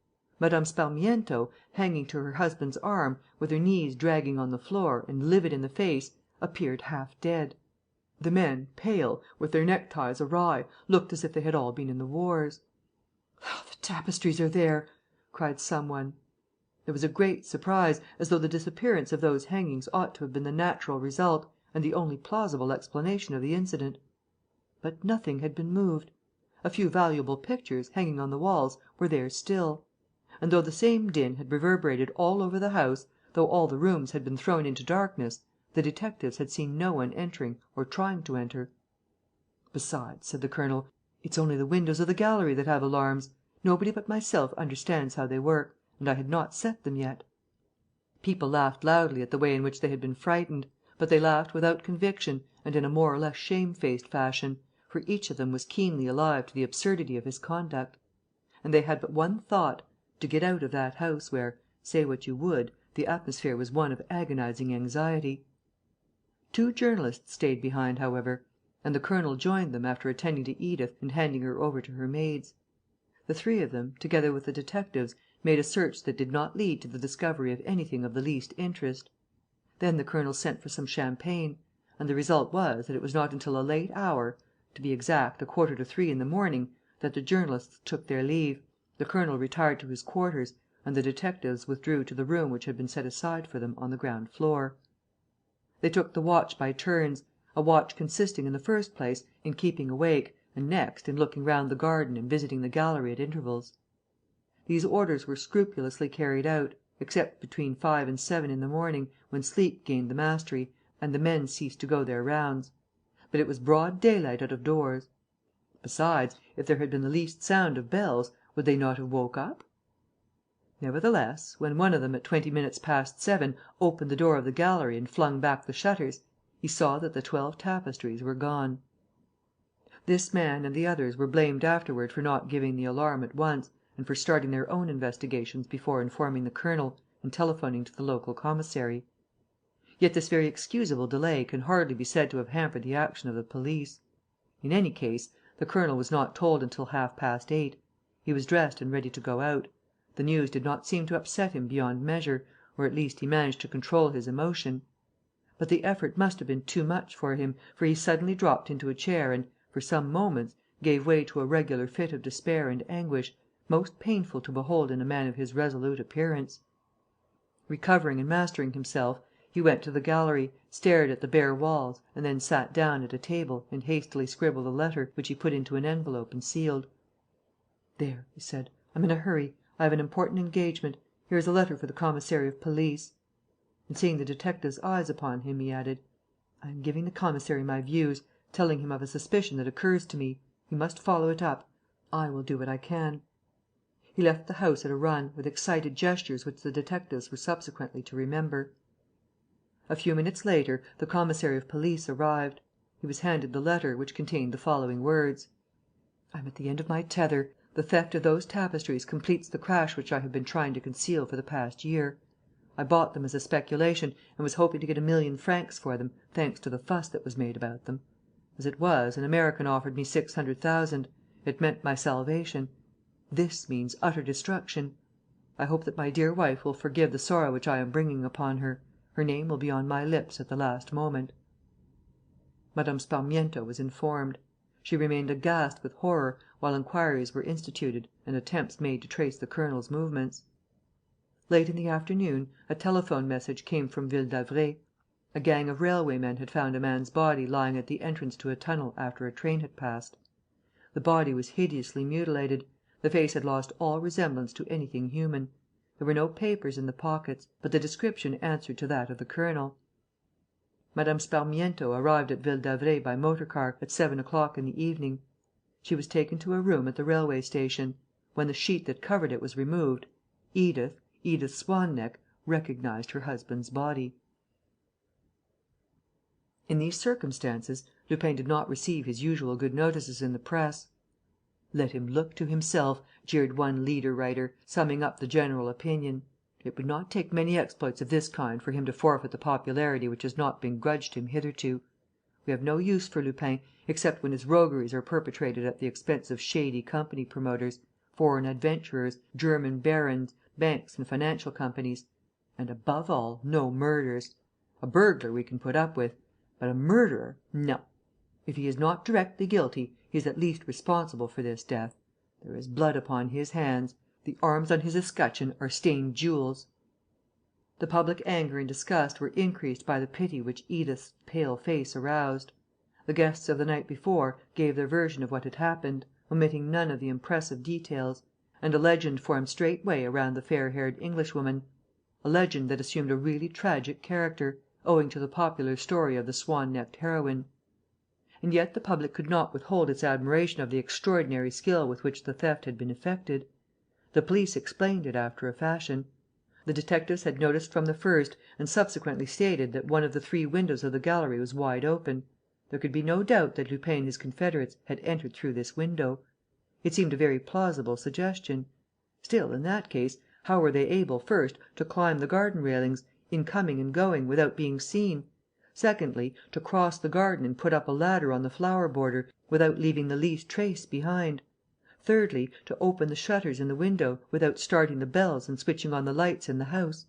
Mme. Sparmiento, hanging to her husband's arm, with her knees dragging on the floor and livid in the face, appeared half dead. The men, pale, with their neckties awry, looked as if they had all been in the wars. "The tapestries are there!" cried some one. There was a great surprise, as though the disappearance of those hangings ought to have been the natural result and the only plausible explanation of the incident. But nothing had been moved. A few valuable pictures, hanging on the walls, were there still. And though the same din had reverberated all over the house, though all the rooms had been thrown into darkness, the detectives had seen no one entering or trying to enter. "Besides," said the colonel, "it's only the windows of the gallery that have alarms. Nobody but myself understands how they work. and I had not set them yet. People laughed loudly at the way in which they had been frightened, but they laughed without conviction and in a more or less shamefaced fashion, for each of them was keenly alive to the absurdity of his conduct. And they had but one thought: to get out of that house where, say what you would, the atmosphere was one of agonizing anxiety. 2 journalists stayed behind, however, and the colonel joined them after attending to Edith and handing her over to her maids. The 3 of them, together with the detectives, made a search that did not lead to the discovery of anything of the least interest. Then the colonel sent for some champagne; and the result was that it was not until a late hour, to be exact 2:45 in the morning, that the journalists took their leave, the colonel retired to his quarters and the detectives withdrew to the room which had been set aside for them on the ground floor. They took the watch by turns, a watch consisting, in the first place, in keeping awake, and next, in looking round the garden and visiting the gallery at intervals. These orders were scrupulously carried out, except between 5 and 7 in the morning, when sleep gained the mastery and the men ceased to go their rounds. But it was broad daylight out of doors. Besides, if there had been the least sound of bells, would they not have woke up? Nevertheless, when one of them, at 20 minutes past 7, opened the door of the gallery and flung back the shutters, he saw that the 12 tapestries were gone. This man and the others were blamed afterward for not giving the alarm at once and for starting their own investigations before informing the colonel and telephoning to the local commissary. Yet this very excusable delay can hardly be said to have hampered the action of the police. In any case, the colonel was not told until 8:30. He was dressed and ready to go out. The news did not seem to upset him beyond measure, or at least he managed to control his emotion. But the effort must have been too much for him, for he suddenly dropped into a chair and, for some moments, gave way to a regular fit of despair and anguish, most painful to behold in a man of his resolute appearance. Recovering and mastering himself, he went to the gallery, stared at the bare walls and then sat down at a table and hastily scribbled a letter, which he put into an envelope and sealed. "There," he said. "I'm in a hurry. I have an important engagement. Here is a letter for the commissary of police." And seeing the detective's eyes upon him, he added: "I am giving the commissary my views, telling him of a suspicion that occurs to me. He must follow it up. I will do what I can." He left the house at a run, with excited gestures which the detectives were subsequently to remember. A few minutes later, the commissary of police arrived. He was handed the letter, which contained the following words: "I am at the end of my tether. The theft of those tapestries completes the crash which I have been trying to conceal for the past year. I bought them as a speculation and was hoping to get 1,000,000 francs for them, thanks to the fuss that was made about them. As it was, an American offered me 600,000. It meant my salvation. This means utter destruction. I hope that my dear wife will forgive the sorrow which I am bringing upon her. Her name will be on my lips at the last moment." Mme. Sparmiento was informed. She remained aghast with horror, while inquiries were instituted and attempts made to trace the colonel's movements. Late in the afternoon, a telephone message came from Ville d'Avray. A gang of railway men had found a man's body lying at the entrance to a tunnel after a train had passed. The body was hideously mutilated. The face had lost all resemblance to anything human. There were no papers in the pockets, but the description answered to that of the colonel. Mme. Sparmiento arrived at Ville d'Avray by motor car, at 7 o'clock in the evening. She was taken to a room at the railway station. When the sheet that covered it was removed, Edith Swan neck, recognized her husband's body. In these circumstances, Lupin did not receive his usual good notices in the press. "Let him look to himself," jeered one leader writer, summing up the general opinion. "It would not take many exploits of this kind for him to forfeit the popularity which has not been grudged him hitherto. We have no use for Lupin, except when his rogueries are perpetrated at the expense of shady company promoters, foreign adventurers, German barons, banks and financial companies. And, above all, no murders. A burglar we can put up with; but a murderer, no. If he is not directly guilty, he is at least responsible for this death. There is blood upon his hands. The arms on his escutcheon are stained jewels." The public anger and disgust were increased by the pity which Edith's pale face aroused. The guests of the night before gave their version of what had happened, omitting none of the impressive details; and a legend formed straightway around the fair-haired Englishwoman, a legend that assumed a really tragic character, owing to the popular story of the swan-necked heroine. And yet the public could not withhold its admiration of the extraordinary skill with which the theft had been effected. The police explained it after a fashion. The detectives had noticed from the first and subsequently stated that one of the three windows of the gallery was wide open. There could be no doubt that Lupin and his confederates had entered through this window. It seemed a very plausible suggestion. Still, in that case, how were they able, first, to climb the garden railings, in coming and going, without being seen; secondly, to cross the garden and put up a ladder on the flower border, without leaving the least trace behind; thirdly, to open the shutters in the window, without starting the bells and switching on the lights in the house?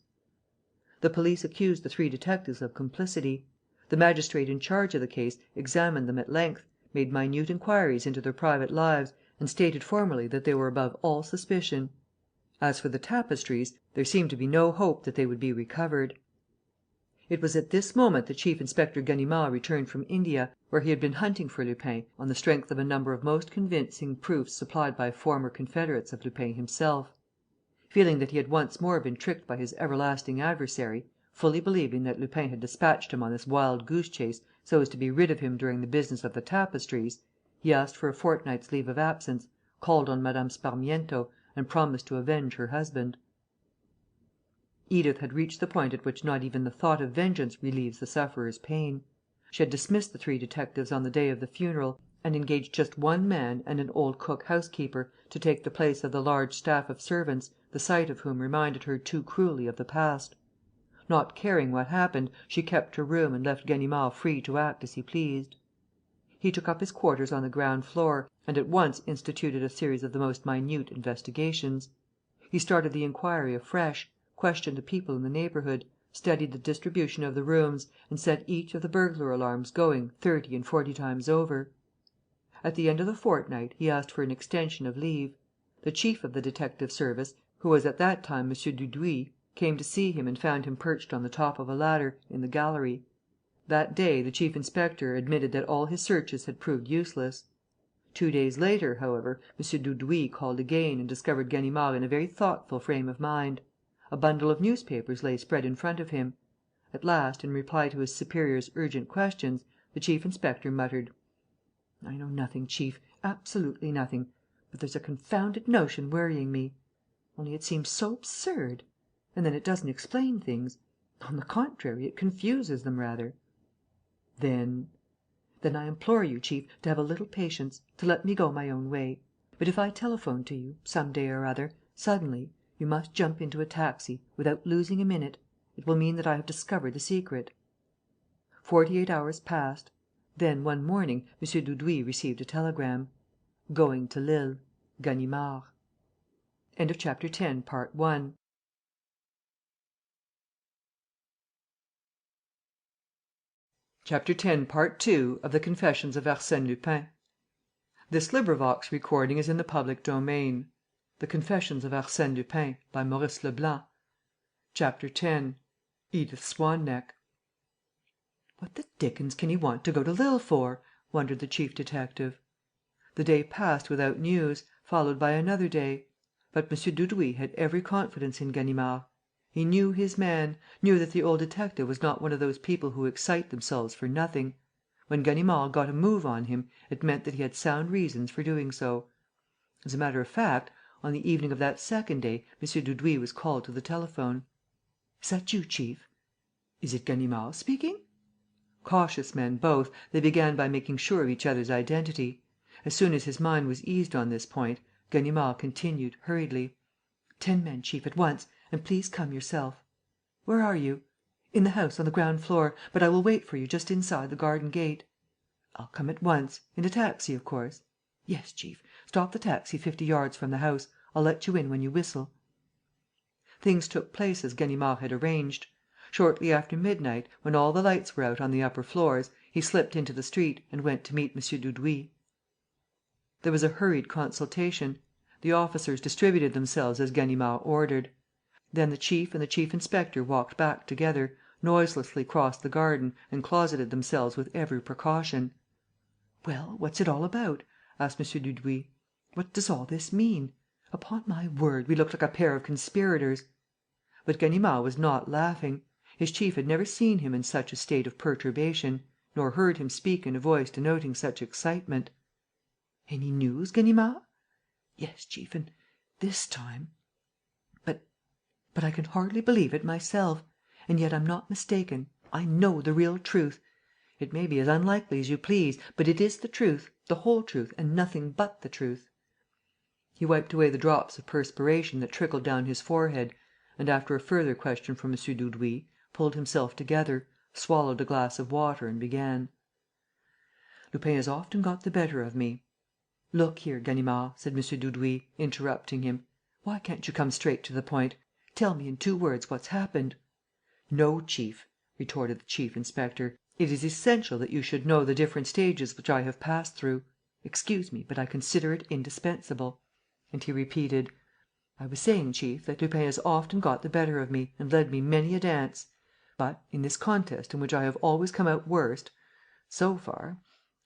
The police accused the three detectives of complicity. The magistrate in charge of the case examined them at length, made minute inquiries into their private lives and stated formally that they were above all suspicion. As for the tapestries, there seemed to be no hope that they would be recovered. It was at this moment that Chief inspector Ganimard returned from India, where he had been hunting for Lupin on the strength of a number of most convincing proofs supplied by former confederates of Lupin himself. Feeling that he had once more been tricked by his everlasting adversary, fully believing that Lupin had dispatched him on this wild goose chase so as to be rid of him during the business of the tapestries, he asked for a fortnight's leave of absence, called on Mme. Sparmiento and promised to avenge her husband. Edith had reached the point at which not even the thought of vengeance relieves the sufferer's pain. She had dismissed the three detectives on the day of the funeral and engaged just one man and an old cook housekeeper to take the place of the large staff of servants, the sight of whom reminded her too cruelly of the past. Not caring what happened, she kept her room and left Ganimard free to act as he pleased. He took up his quarters on the ground floor and at once instituted a series of the most minute investigations. He started the inquiry afresh, questioned the people in the neighbourhood, studied the distribution of the rooms and set each of the burglar alarms going 30 and 40 times over. At the end of the fortnight, he asked for an extension of leave. The chief of the detective service, who was at that time M. Dudouis, came to see him and found him perched on the top of a ladder, in the gallery. That day, the chief inspector admitted that all his searches had proved useless. 2 days later, however, M. Dudouis called again and discovered Ganimard in a very thoughtful frame of mind. A bundle of newspapers lay spread in front of him. At last, in reply to his superior's urgent questions, the chief inspector muttered: "I know nothing, chief, absolutely nothing. But there's a confounded notion worrying me. Only it seems so absurd. And then it doesn't explain things. On the contrary, it confuses them rather." "Then?" "Then I implore you, chief, to have a little patience, to let me go my own way. But if I telephone to you, some day or other, suddenly, you must jump into a taxi, without losing a minute. It will mean that I have discovered the secret." 48 hours passed. Then, one morning, M. Dudouis received a telegram: "Going to Lille. Ganimard." Chapter 10, Part 2 of The Confessions of Arsène Lupin. The Confessions of Arsène Lupin, by Maurice Leblanc. Chapter 10. Edith Swan neck. "What the dickens can he want to go to Lille for?" wondered the chief detective. The day passed without news, followed by another day. But M. Dudouis had every confidence in Ganimard. He knew his man, knew that the old detective was not one of those people who excite themselves for nothing. When Ganimard got a move on him, it meant that he had sound reasons for doing so. As a matter of fact, on the evening of that second day, M. Dudouis was called to the telephone. "Is that you, chief?" "Is it Ganimard speaking?" Cautious men both, they began by making sure of each other's identity. As soon as his mind was eased on this point, Ganimard continued, hurriedly: "10 men, chief, at once. And please come yourself." "Where are you?" "In the house, on the ground floor. But I will wait for you just inside the garden gate." "I'll come at once. In a taxi, of course?" "Yes, chief. Stop the taxi 50 yards from the house. I'll let you in when you whistle." Things took place as Ganimard had arranged. Shortly after midnight, when all the lights were out on the upper floors, he slipped into the street and went to meet M. Dudouis. There was a hurried consultation. The officers distributed themselves as Ganimard ordered. Then the chief and the chief inspector walked back together, noiselessly crossed the garden and closeted themselves with every precaution. "Well, what's it all about?" asked M. Dudouis. "What does all this mean? Upon my word, we look like a pair of conspirators." But Ganimard was not laughing. His chief had never seen him in such a state of perturbation, nor heard him speak in a voice denoting such excitement. "Any news, Ganimard?" "Yes, chief, and This time. But I can hardly believe it myself. And yet I'm not mistaken. I know the real truth. It may be as unlikely as you please, but it is the truth, the whole truth and nothing but the truth." He wiped away the drops of perspiration that trickled down his forehead and, after a further question from M. Dudouis, pulled himself together, swallowed a glass of water and began: "Lupin has often got the better of me." "Look here, Ganimard," said M. Dudouis, interrupting him, "why can't you come straight to the point? Tell me in 2 words what's happened." "No, chief," retorted the chief inspector. "It is essential that you should know the different stages which I have passed through. Excuse me, but I consider it indispensable." And he repeated: "I was saying, chief, that Lupin has often got the better of me and led me many a dance. But, in this contest in which I have always come out worst, so far,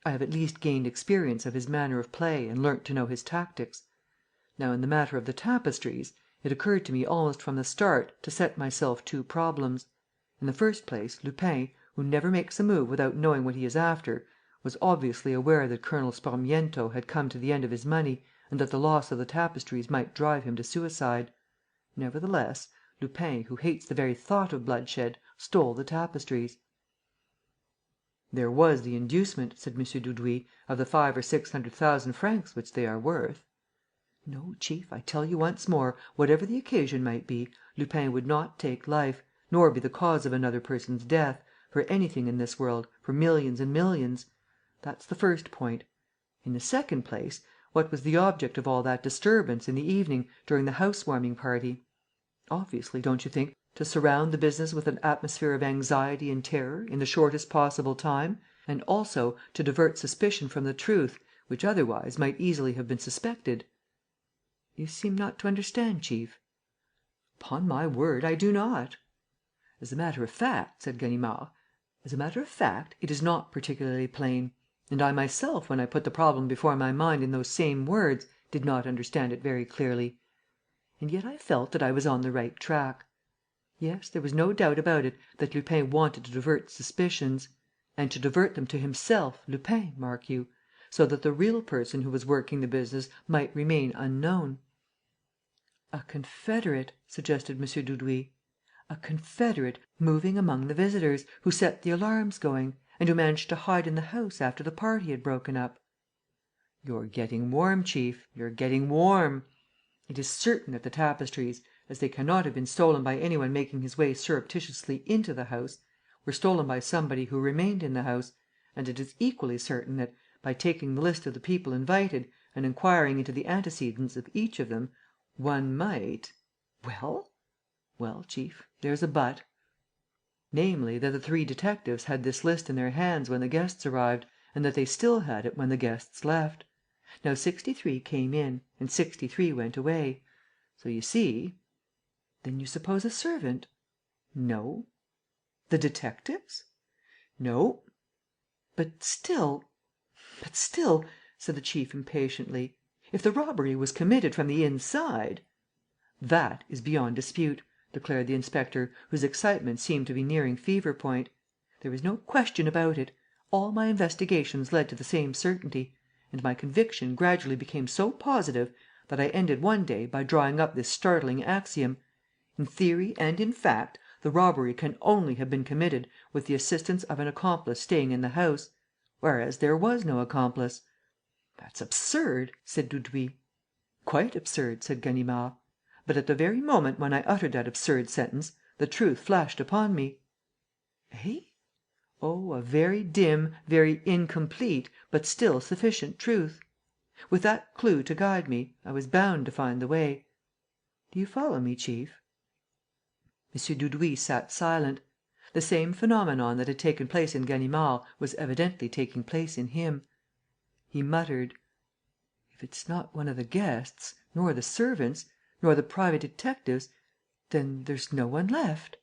I have at least gained experience of his manner of play and learnt to know his tactics. Now, in the matter of the tapestries, it occurred to me almost from the start to set myself 2 problems. In the first place, Lupin, who never makes a move without knowing what he is after, was obviously aware that Colonel Sparmiento had come to the end of his money and that the loss of the tapestries might drive him to suicide. Nevertheless, Lupin, who hates the very thought of bloodshed, stole the tapestries." "There was the inducement," said M. Dudouis, "of the 500,000 or 600,000 francs which they are worth." "No, chief, I tell you once more, whatever the occasion might be, Lupin would not take life, nor be the cause of another person's death, for anything in this world, for millions and millions. That's the first point. In the second place, what was the object of all that disturbance, in the evening, during the house-warming party? Obviously, don't you think, to surround the business with an atmosphere of anxiety and terror, in the shortest possible time, and also to divert suspicion from the truth, which otherwise might easily have been suspected." "You seem not to understand, chief." "Upon my word, I do not." "As a matter of fact," said Ganimard, "as a matter of fact, it is not particularly plain. And I myself, when I put the problem before my mind in those same words, did not understand it very clearly. And yet I felt that I was on the right track. Yes, there was no doubt about it that Lupin wanted to divert suspicions. And to divert them to himself, Lupin, mark you, so that the real person who was working the business might remain unknown." "A confederate," suggested M. Dudouis. "A confederate, moving among the visitors, who set the alarms going and who managed to hide in the house after the party had broken up." "You're getting warm, chief, you're getting warm. It is certain that the tapestries, as they cannot have been stolen by any one making his way surreptitiously into the house, were stolen by somebody who remained in the house, and it is equally certain that, by taking the list of the people invited and enquiring into the antecedents of each of them, one might." "Well?" "Well, chief, there's a but. Namely, that the 3 detectives had this list in their hands when the guests arrived and that they still had it when the guests left. Now 63 came in and 63 went away. So you see." "Then you suppose a servant?" "No." "The detectives?" "No." But still," said the chief, impatiently, "if the robbery was committed from the inside...." "That is beyond dispute," declared the inspector, whose excitement seemed to be nearing fever point. "There is no question about it. All my investigations led to the same certainty; and my conviction gradually became so positive that I ended one day by drawing up this startling axiom: in theory and in fact, the robbery can only have been committed with the assistance of an accomplice staying in the house, whereas there was no accomplice." "That's absurd," said Dudouis. "Quite absurd," said Ganimard. "But, at the very moment when I uttered that absurd sentence, the truth flashed upon me." "Eh?" "Oh, a very dim, very incomplete, but still sufficient truth. With that clue to guide me, I was bound to find the way. Do you follow me, chief?" M. Dudouis sat silent. The same phenomenon that had taken place in Ganimard was evidently taking place in him. He muttered: "If it's not one of the guests, nor the servants, nor the private detectives, then there's no one left."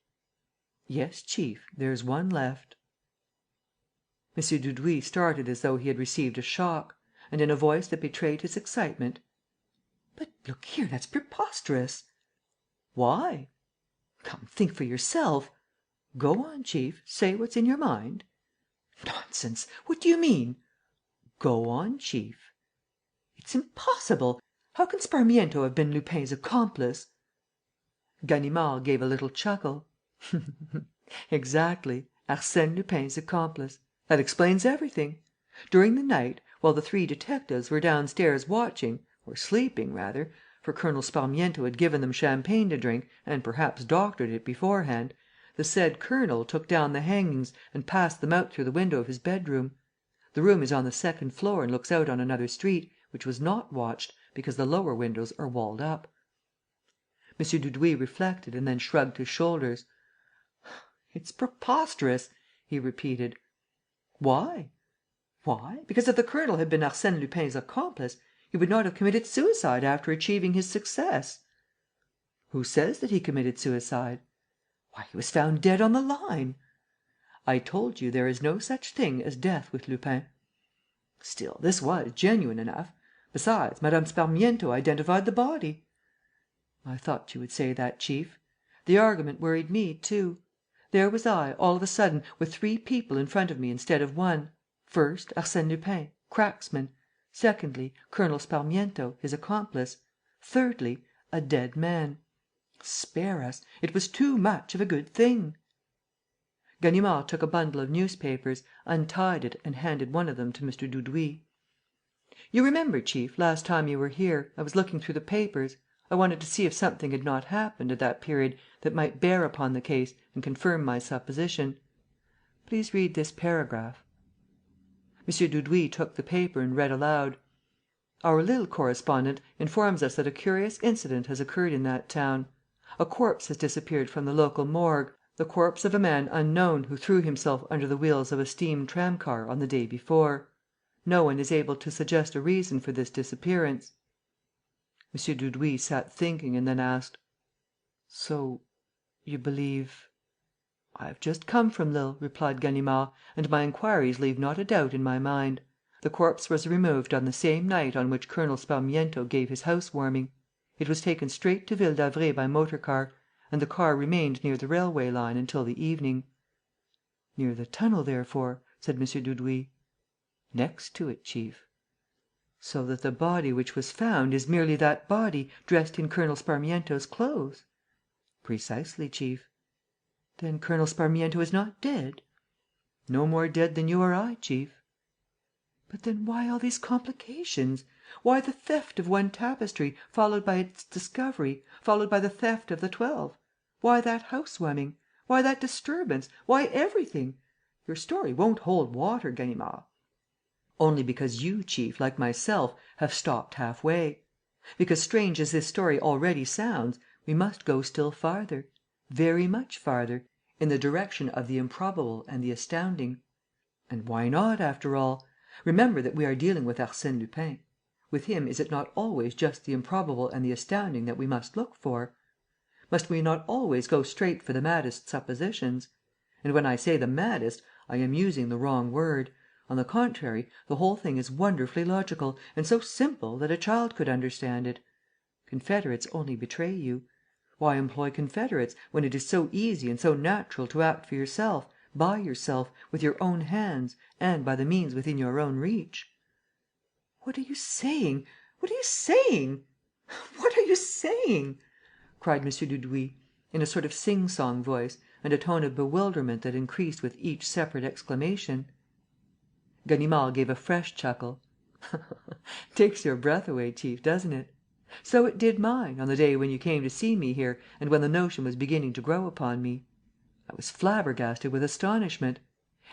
"Yes, chief, there's one left." M. Dudouis started as though he had received a shock; and, in a voice that betrayed his excitement: "But, look here, that's preposterous!" "Why?" "Come, think for yourself." "Go on, chief, say what's in your mind." "Nonsense! What do you mean?" "Go on, chief." "It's impossible! How can Sparmiento have been Lupin's accomplice?" Ganimard gave a little chuckle: "Exactly, Arsène Lupin's accomplice. That explains everything. During the night, while the three detectives were downstairs watching, or sleeping rather, for Colonel Sparmiento had given them champagne to drink and perhaps doctored it beforehand, the said colonel took down the hangings and passed them out through the window of his bedroom. The room is on the second floor and looks out on another street, which was not watched, because the lower windows are walled up." M. Dudouis reflected and then shrugged his shoulders: "It's preposterous!" he repeated. "Why?" "Why? Because, if the colonel had been Arsène Lupin's accomplice, he would not have committed suicide after achieving his success." "Who says that he committed suicide?" "Why, he was found dead on the line." "I told you, there is no such thing as death with Lupin." "Still, this was genuine enough. Besides, Mme. Sparmiento identified the body." "I thought you would say that, chief. The argument worried me too. There was I, all of a sudden, with three people in front of me instead of one: first, Arsène Lupin, cracksman; secondly, Colonel Sparmiento, his accomplice; thirdly, a dead man. Spare us! It was too much of a good thing." Ganimard took a bundle of newspapers, untied it and handed one of them to Mr. Dudouis: "You remember, chief, last time you were here, I was looking through the papers. I wanted to see if something had not happened, at that period, that might bear upon the case and confirm my supposition. Please read this paragraph." M. Dudouis took the paper and read aloud: "Our Lille correspondent informs us that a curious incident has occurred in that town. A corpse has disappeared from the local morgue, the corpse of a man unknown who threw himself under the wheels of a steam tramcar on the day before. No one is able to suggest a reason for this disappearance." M. Dudouis sat thinking and then asked: "So you believe...." "I have just come from Lille," replied Ganimard, "and my inquiries leave not a doubt in my mind. The corpse was removed on the same night on which Colonel Sparmiento gave his house warming. It was taken straight to Ville d'Avray by motor car; and the car remained near the railway line until the evening." "Near the tunnel, therefore?" said M. Dudouis. "Next to it, chief." "So that the body which was found is merely that body, dressed in Colonel Sparmiento's clothes?" "Precisely, chief." "Then Colonel Sparmiento is not dead?" "No more dead than you or I, chief." "But then why all these complications? Why the theft of one tapestry, followed by its discovery, followed by the theft of the 12? Why that house warming? Why that disturbance? Why everything? Your story won't hold water, Ganimard." "Only because you, chief, like myself, have stopped half way. Because, strange as this story already sounds, we must go still farther, very much farther, in the direction of the improbable and the astounding. And why not, after all? Remember that we are dealing with Arsène Lupin. With him is it not always just the improbable and the astounding that we must look for? Must we not always go straight for the maddest suppositions? And when I say the maddest, I am using the wrong word. On the contrary, the whole thing is wonderfully logical and so simple that a child could understand it. Confederates only betray you. Why employ confederates, when it is so easy and so natural to act for yourself, by yourself, with your own hands and by the means within your own reach?" "What are you saying? What are you saying? What are you saying?" cried M. Dudouis, in a sort of sing-song voice and a tone of bewilderment that increased with each separate exclamation. Ganimard gave a fresh chuckle: "Takes your breath away, chief, doesn't it? So it did mine, on the day when you came to see me here and when the notion was beginning to grow upon me. I was flabbergasted with astonishment.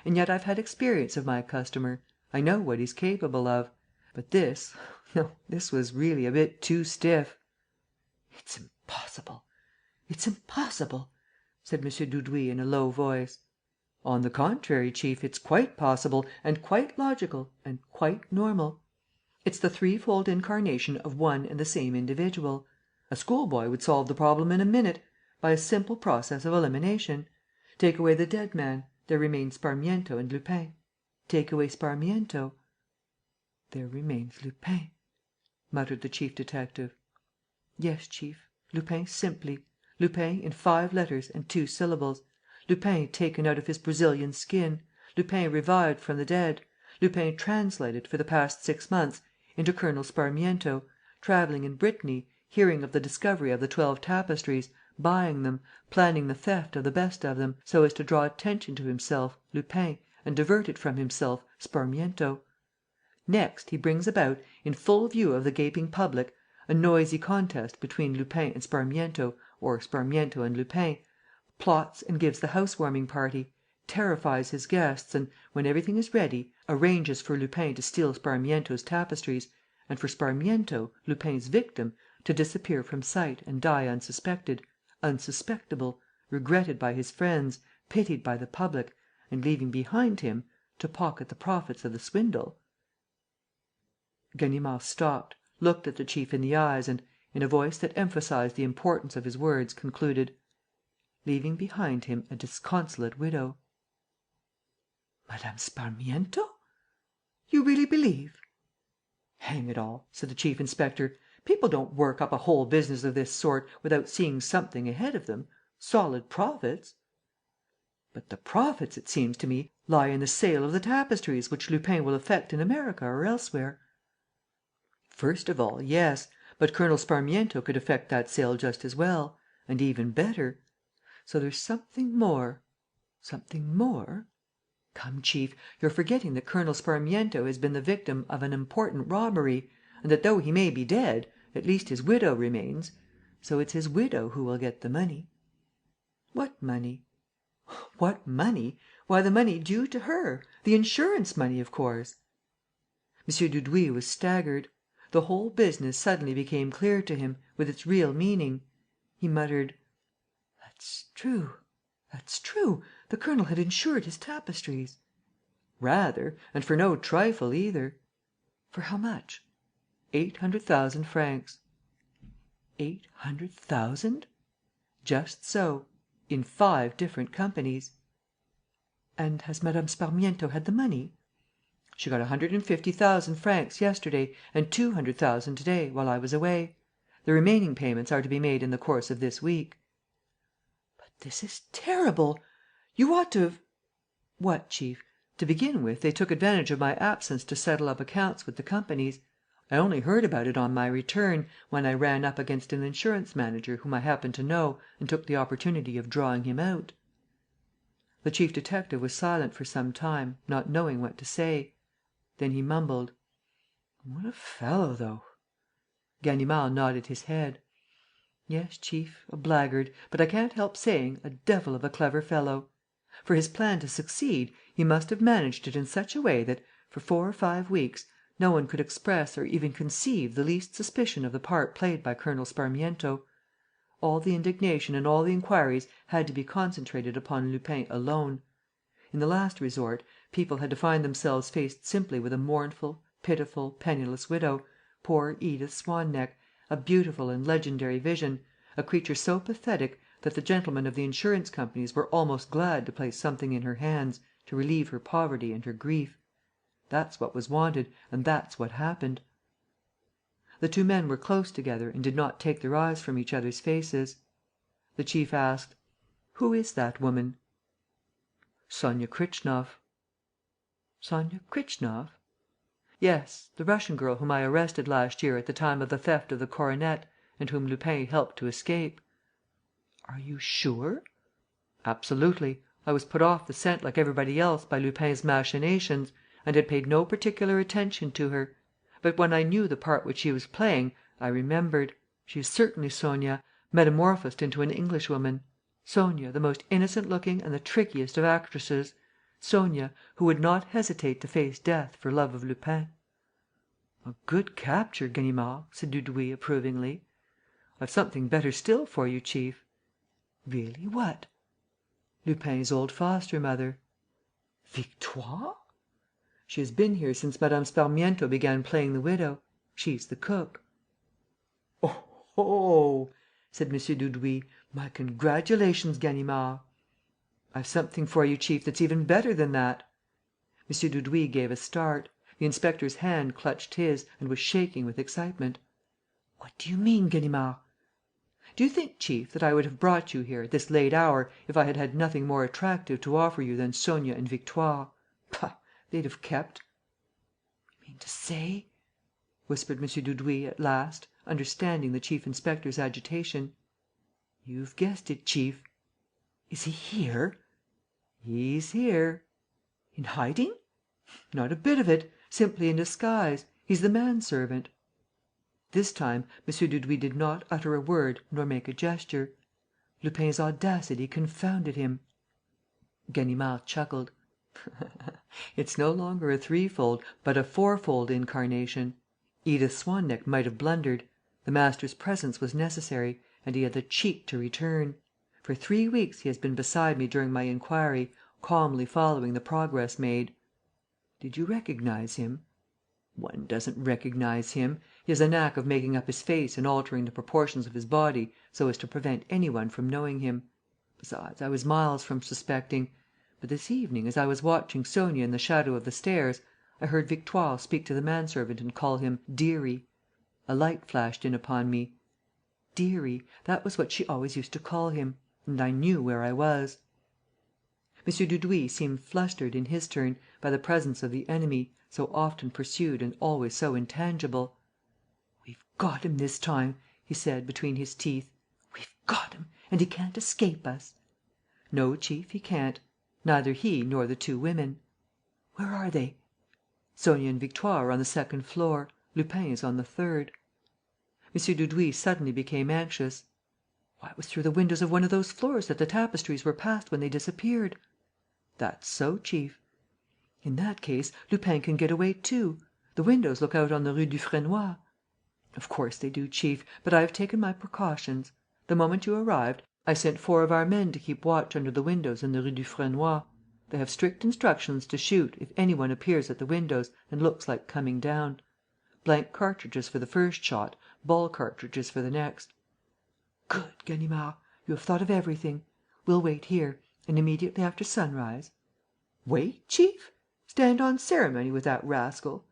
And yet I've had experience of my customer. I know what he's capable of. But this, no, this was really a bit too stiff." "It's impossible, it's impossible," said M. Dudouis, in a low voice. "On the contrary, chief, it's quite possible and quite logical and quite normal. It's the threefold incarnation of one and the same individual. A schoolboy would solve the problem in a minute, by a simple process of elimination. Take away the dead man, there remain Sparmiento and Lupin. Take away Sparmiento...." "There remains Lupin," muttered the chief detective. "Yes, chief, Lupin simply, Lupin in 5 letters and 2 syllables, Lupin taken out of his Brazilian skin, Lupin revived from the dead, Lupin translated, for the past 6 months, into Colonel Sparmiento, travelling in Brittany, hearing of the discovery of the 12 tapestries, buying them, planning the theft of the best of them, so as to draw attention to himself, Lupin, and divert it from himself, Sparmiento. Next, he brings about, in full view of the gaping public, a noisy contest between Lupin and Sparmiento or Sparmiento and Lupin, plots and gives the house‐warming party, terrifies his guests and, when everything is ready, arranges for Lupin to steal Sparmiento's tapestries and for Sparmiento, Lupin's victim, to disappear from sight and die unsuspected, unsuspectable, regretted by his friends, pitied by the public, and leaving behind him, to pocket the profits of the swindle." Ganimard stopped, looked at the chief in the eyes and, in a voice that emphasized the importance of his words, concluded: "Leaving behind him a disconsolate widow." "Mme. Sparmiento? You really believe?" "Hang it all," said the chief inspector, "people don't work up a whole business of this sort without seeing something ahead of them, solid profits." "But the profits, it seems to me, lie in the sale of the tapestries which Lupin will effect in America or elsewhere." "First of all, yes. But Colonel Sparmiento could effect that sale just as well. And even better. So there's something more." "Something more?" "Come, chief, you're forgetting that Colonel Sparmiento has been the victim of an important robbery and that, though he may be dead, at least his widow remains. So it's his widow who will get the money." "What money?" "What money? Why, the money due to her, the insurance money, of course." M. Dudouis was staggered. The whole business suddenly became clear to him, with its real meaning. He muttered: "That's true. That's true. The colonel had insured his tapestries." "Rather! And for no trifle either." "For how much?" 800,000 francs." 800,000? "Just so. In 5 different companies." "And has Mme. Sparmiento had the money?" "She got 150,000 francs yesterday and 200,000 to day, while I was away. The remaining payments are to be made in the course of this week." "But this is terrible! You ought to have—" "What, chief? To begin with, they took advantage of my absence to settle up accounts with the companies. I only heard about it on my return, when I ran up against an insurance manager whom I happened to know and took the opportunity of drawing him out." The chief detective was silent for some time, not knowing what to say. Then he mumbled: "What a fellow, though!" Ganimard nodded his head: "Yes, chief, a blackguard, but I can't help saying, a devil of a clever fellow. For his plan to succeed, he must have managed it in such a way that, for 4 or 5 weeks, no one could express or even conceive the least suspicion of the part played by Colonel Sparmiento. All the indignation and all the inquiries had to be concentrated upon Lupin alone. In the last resort, people had to find themselves faced simply with a mournful, pitiful, penniless widow, poor Edith Swan neck, a beautiful and legendary vision, a creature so pathetic that the gentlemen of the insurance companies were almost glad to place something in her hands to relieve her poverty and her grief. That's what was wanted and that's what happened." The two men were close together and did not take their eyes from each other's faces. The chief asked: "Who is that woman?" "Sonia Kritchnoff." "Sonia Kritchnoff?" "Yes, the Russian girl whom I arrested last year at the time of the theft of the coronet and whom Lupin helped to escape." "Are you sure?" "Absolutely. I was put off the scent like everybody else by Lupin's machinations and had paid no particular attention to her. But, when I knew the part which she was playing, I remembered. She is certainly Sonia, metamorphosed into an Englishwoman. Sonia, the most innocent looking and the trickiest of actresses. Sonia, who would not hesitate to face death for love of Lupin." "A good capture, Ganimard," said Dudouis, approvingly. "I've something better still for you, chief." "Really? What?" "Lupin's old foster mother." "Victoire?" "She has been here since Mme. Sparmiento began playing the widow. She's the cook." "Oh!" said M. Dudouis. "My congratulations, Ganimard." "I've something for you, chief, that's even better than that." M. Dudouis gave a start. The inspector's hand clutched his and was shaking with excitement. "What do you mean, Ganimard?" "Do you think, chief, that I would have brought you here, at this late hour, if I had had nothing more attractive to offer you than Sonia and Victoire? Pah, they'd have kept." "You mean to say ..." whispered M. Dudouis, at last, understanding the chief inspector's agitation. "You've guessed it, chief." "Is he here?" "He's here." "In hiding?" "Not a bit of it. Simply in disguise. He's the manservant." This time, M. Dudouis did not utter a word nor make a gesture. Lupin's audacity confounded him. Ganimard chuckled: "It's no longer a threefold, but a fourfold incarnation. Edith Swan neck might have blundered. The master's presence was necessary; and he had the cheek to return. For 3 weeks he has been beside me during my inquiry, calmly following the progress made. Did you recognize him? One doesn't recognize him. He has a knack of making up his face and altering the proportions of his body so as to prevent any one from knowing him. Besides, I was miles from suspecting. But this evening, as I was watching Sonia in the shadow of the stairs, I heard Victoire speak to the manservant and call him 'dearie.' A light flashed in upon me. 'Dearie,' that was what she always used to call him. And I knew where I was." M. Dudouis seemed flustered, in his turn, by the presence of the enemy, so often pursued and always so intangible. "We've got him this time," he said, between his teeth. "We've got him; and he can't escape us." "No, chief, he can't. Neither he nor the 2 women." "Where are they?" "Sonia and Victoire are on the second floor. Lupin is on the third." M. Dudouis suddenly became anxious. "Why, it was through the windows of one of those floors that the tapestries were passed when they disappeared." "That's so, chief." "In that case, Lupin can get away too. The windows look out on the Rue Dufresnoy." "Of course they do, chief, but I have taken my precautions. The moment you arrived, I sent 4 of our men to keep watch under the windows in the Rue Dufresnoy. They have strict instructions to shoot, if any one appears at the windows and looks like coming down. Blank cartridges for the first shot, ball cartridges for the next." "Good, Ganimard. You have thought of everything. We'll wait here. And, immediately after sunrise?" "Wait, chief? Stand on ceremony with that rascal?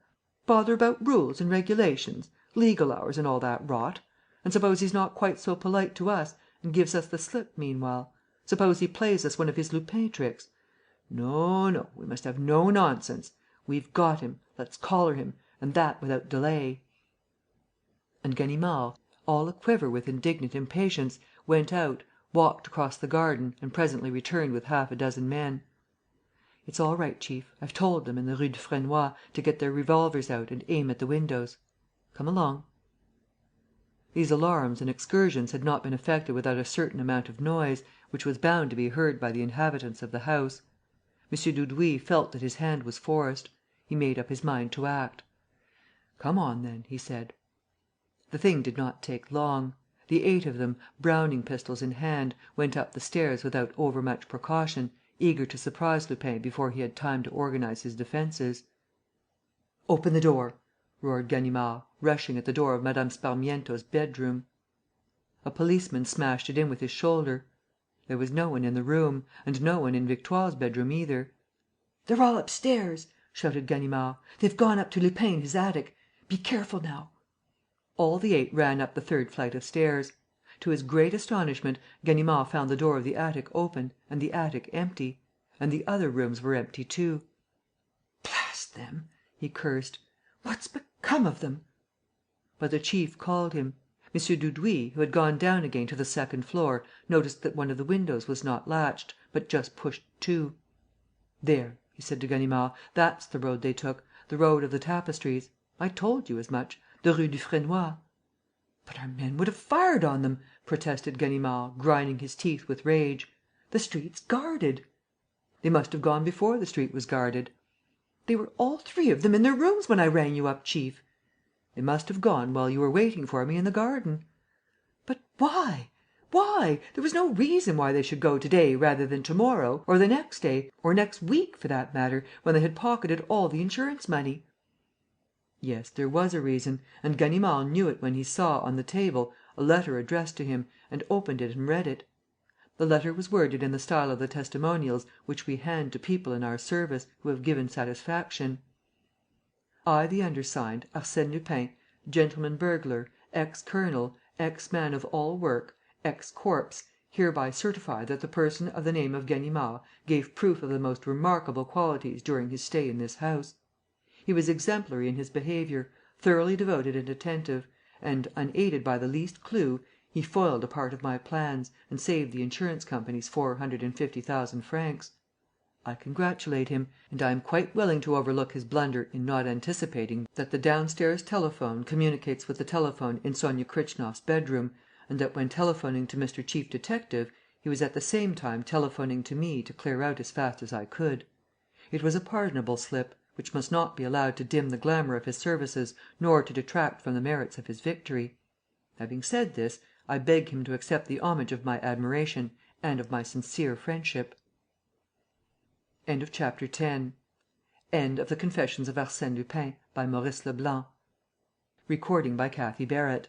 Bother about rules and regulations, legal hours and all that rot? And suppose he's not quite so polite to us and gives us the slip meanwhile? Suppose he plays us one of his Lupin tricks? No, no, we must have no nonsense. We've got him. Let's collar him; and that without delay." And Ganimard, all a-quiver with indignant impatience, went out, walked across the garden and presently returned with half a dozen men. "It's all right, chief. I've told them, in the Rue Dufresnoy, to get their revolvers out and aim at the windows. Come along." These alarms and excursions had not been effected without a certain amount of noise, which was bound to be heard by the inhabitants of the house. M. Dudouis felt that his hand was forced. He made up his mind to act. "Come on, then," he said. The thing did not take long. The 8 of them, Browning pistols in hand, went up the stairs without overmuch precaution, eager to surprise Lupin before he had time to organize his defences. "Open the door!" roared Ganimard, rushing at the door of Mme. Sparmiento's bedroom. A policeman smashed it in with his shoulder. There was no one in the room; and no one in Victoire's bedroom either. "They're all upstairs!" shouted Ganimard. "They've gone up to Lupin in his attic. Be careful now." All the 8 ran up the 3rd flight of stairs. To his great astonishment, Ganimard found the door of the attic open and the attic empty. And the other rooms were empty too. "Blast them!" he cursed. "What's become of them?" But the chief called him. M. Dudouis, who had gone down again to the 2nd floor, noticed that one of the windows was not latched, but just pushed to. "There," he said to Ganimard, "that's the road they took, the road of the tapestries. I told you as much: the Rue Dufresnoy." "But our men would have fired on them," protested Ganimard, grinding his teeth with rage. "The street's guarded." "They must have gone before the street was guarded." "They were all 3 of them in their rooms when I rang you up, chief." "They must have gone while you were waiting for me in the garden." "But why? Why? There was no reason why they should go to day rather than to morrow, or the next day, or next week, for that matter, when they had pocketed all the insurance money." Yes, there was a reason; and Ganimard knew it when he saw, on the table, a letter addressed to him, and opened it and read it. The letter was worded in the style of the testimonials which we hand to people in our service who have given satisfaction: "I, the undersigned, Arsène Lupin, gentleman burglar, ex‐colonel, ex‐man of all work, ex‐corpse, hereby certify that the person of the name of Ganimard gave proof of the most remarkable qualities during his stay in this house. He was exemplary in his behaviour, thoroughly devoted and attentive, and, unaided by the least clue, he foiled a part of my plans and saved the insurance company's 450,000 francs. I congratulate him, and I am quite willing to overlook his blunder in not anticipating that the downstairs telephone communicates with the telephone in Sonia Kritchnoff's bedroom, and that when telephoning to Mr. Chief Detective he was at the same time telephoning to me to clear out as fast as I could. It was a pardonable slip, which must not be allowed to dim the glamour of his services nor to detract from the merits of his victory. Having said this, I beg him to accept the homage of my admiration and of my sincere friendship. End of Chapter 10. End of The Confessions of Arsène Lupin, by Maurice Leblanc. Recording by Cathy Barratt.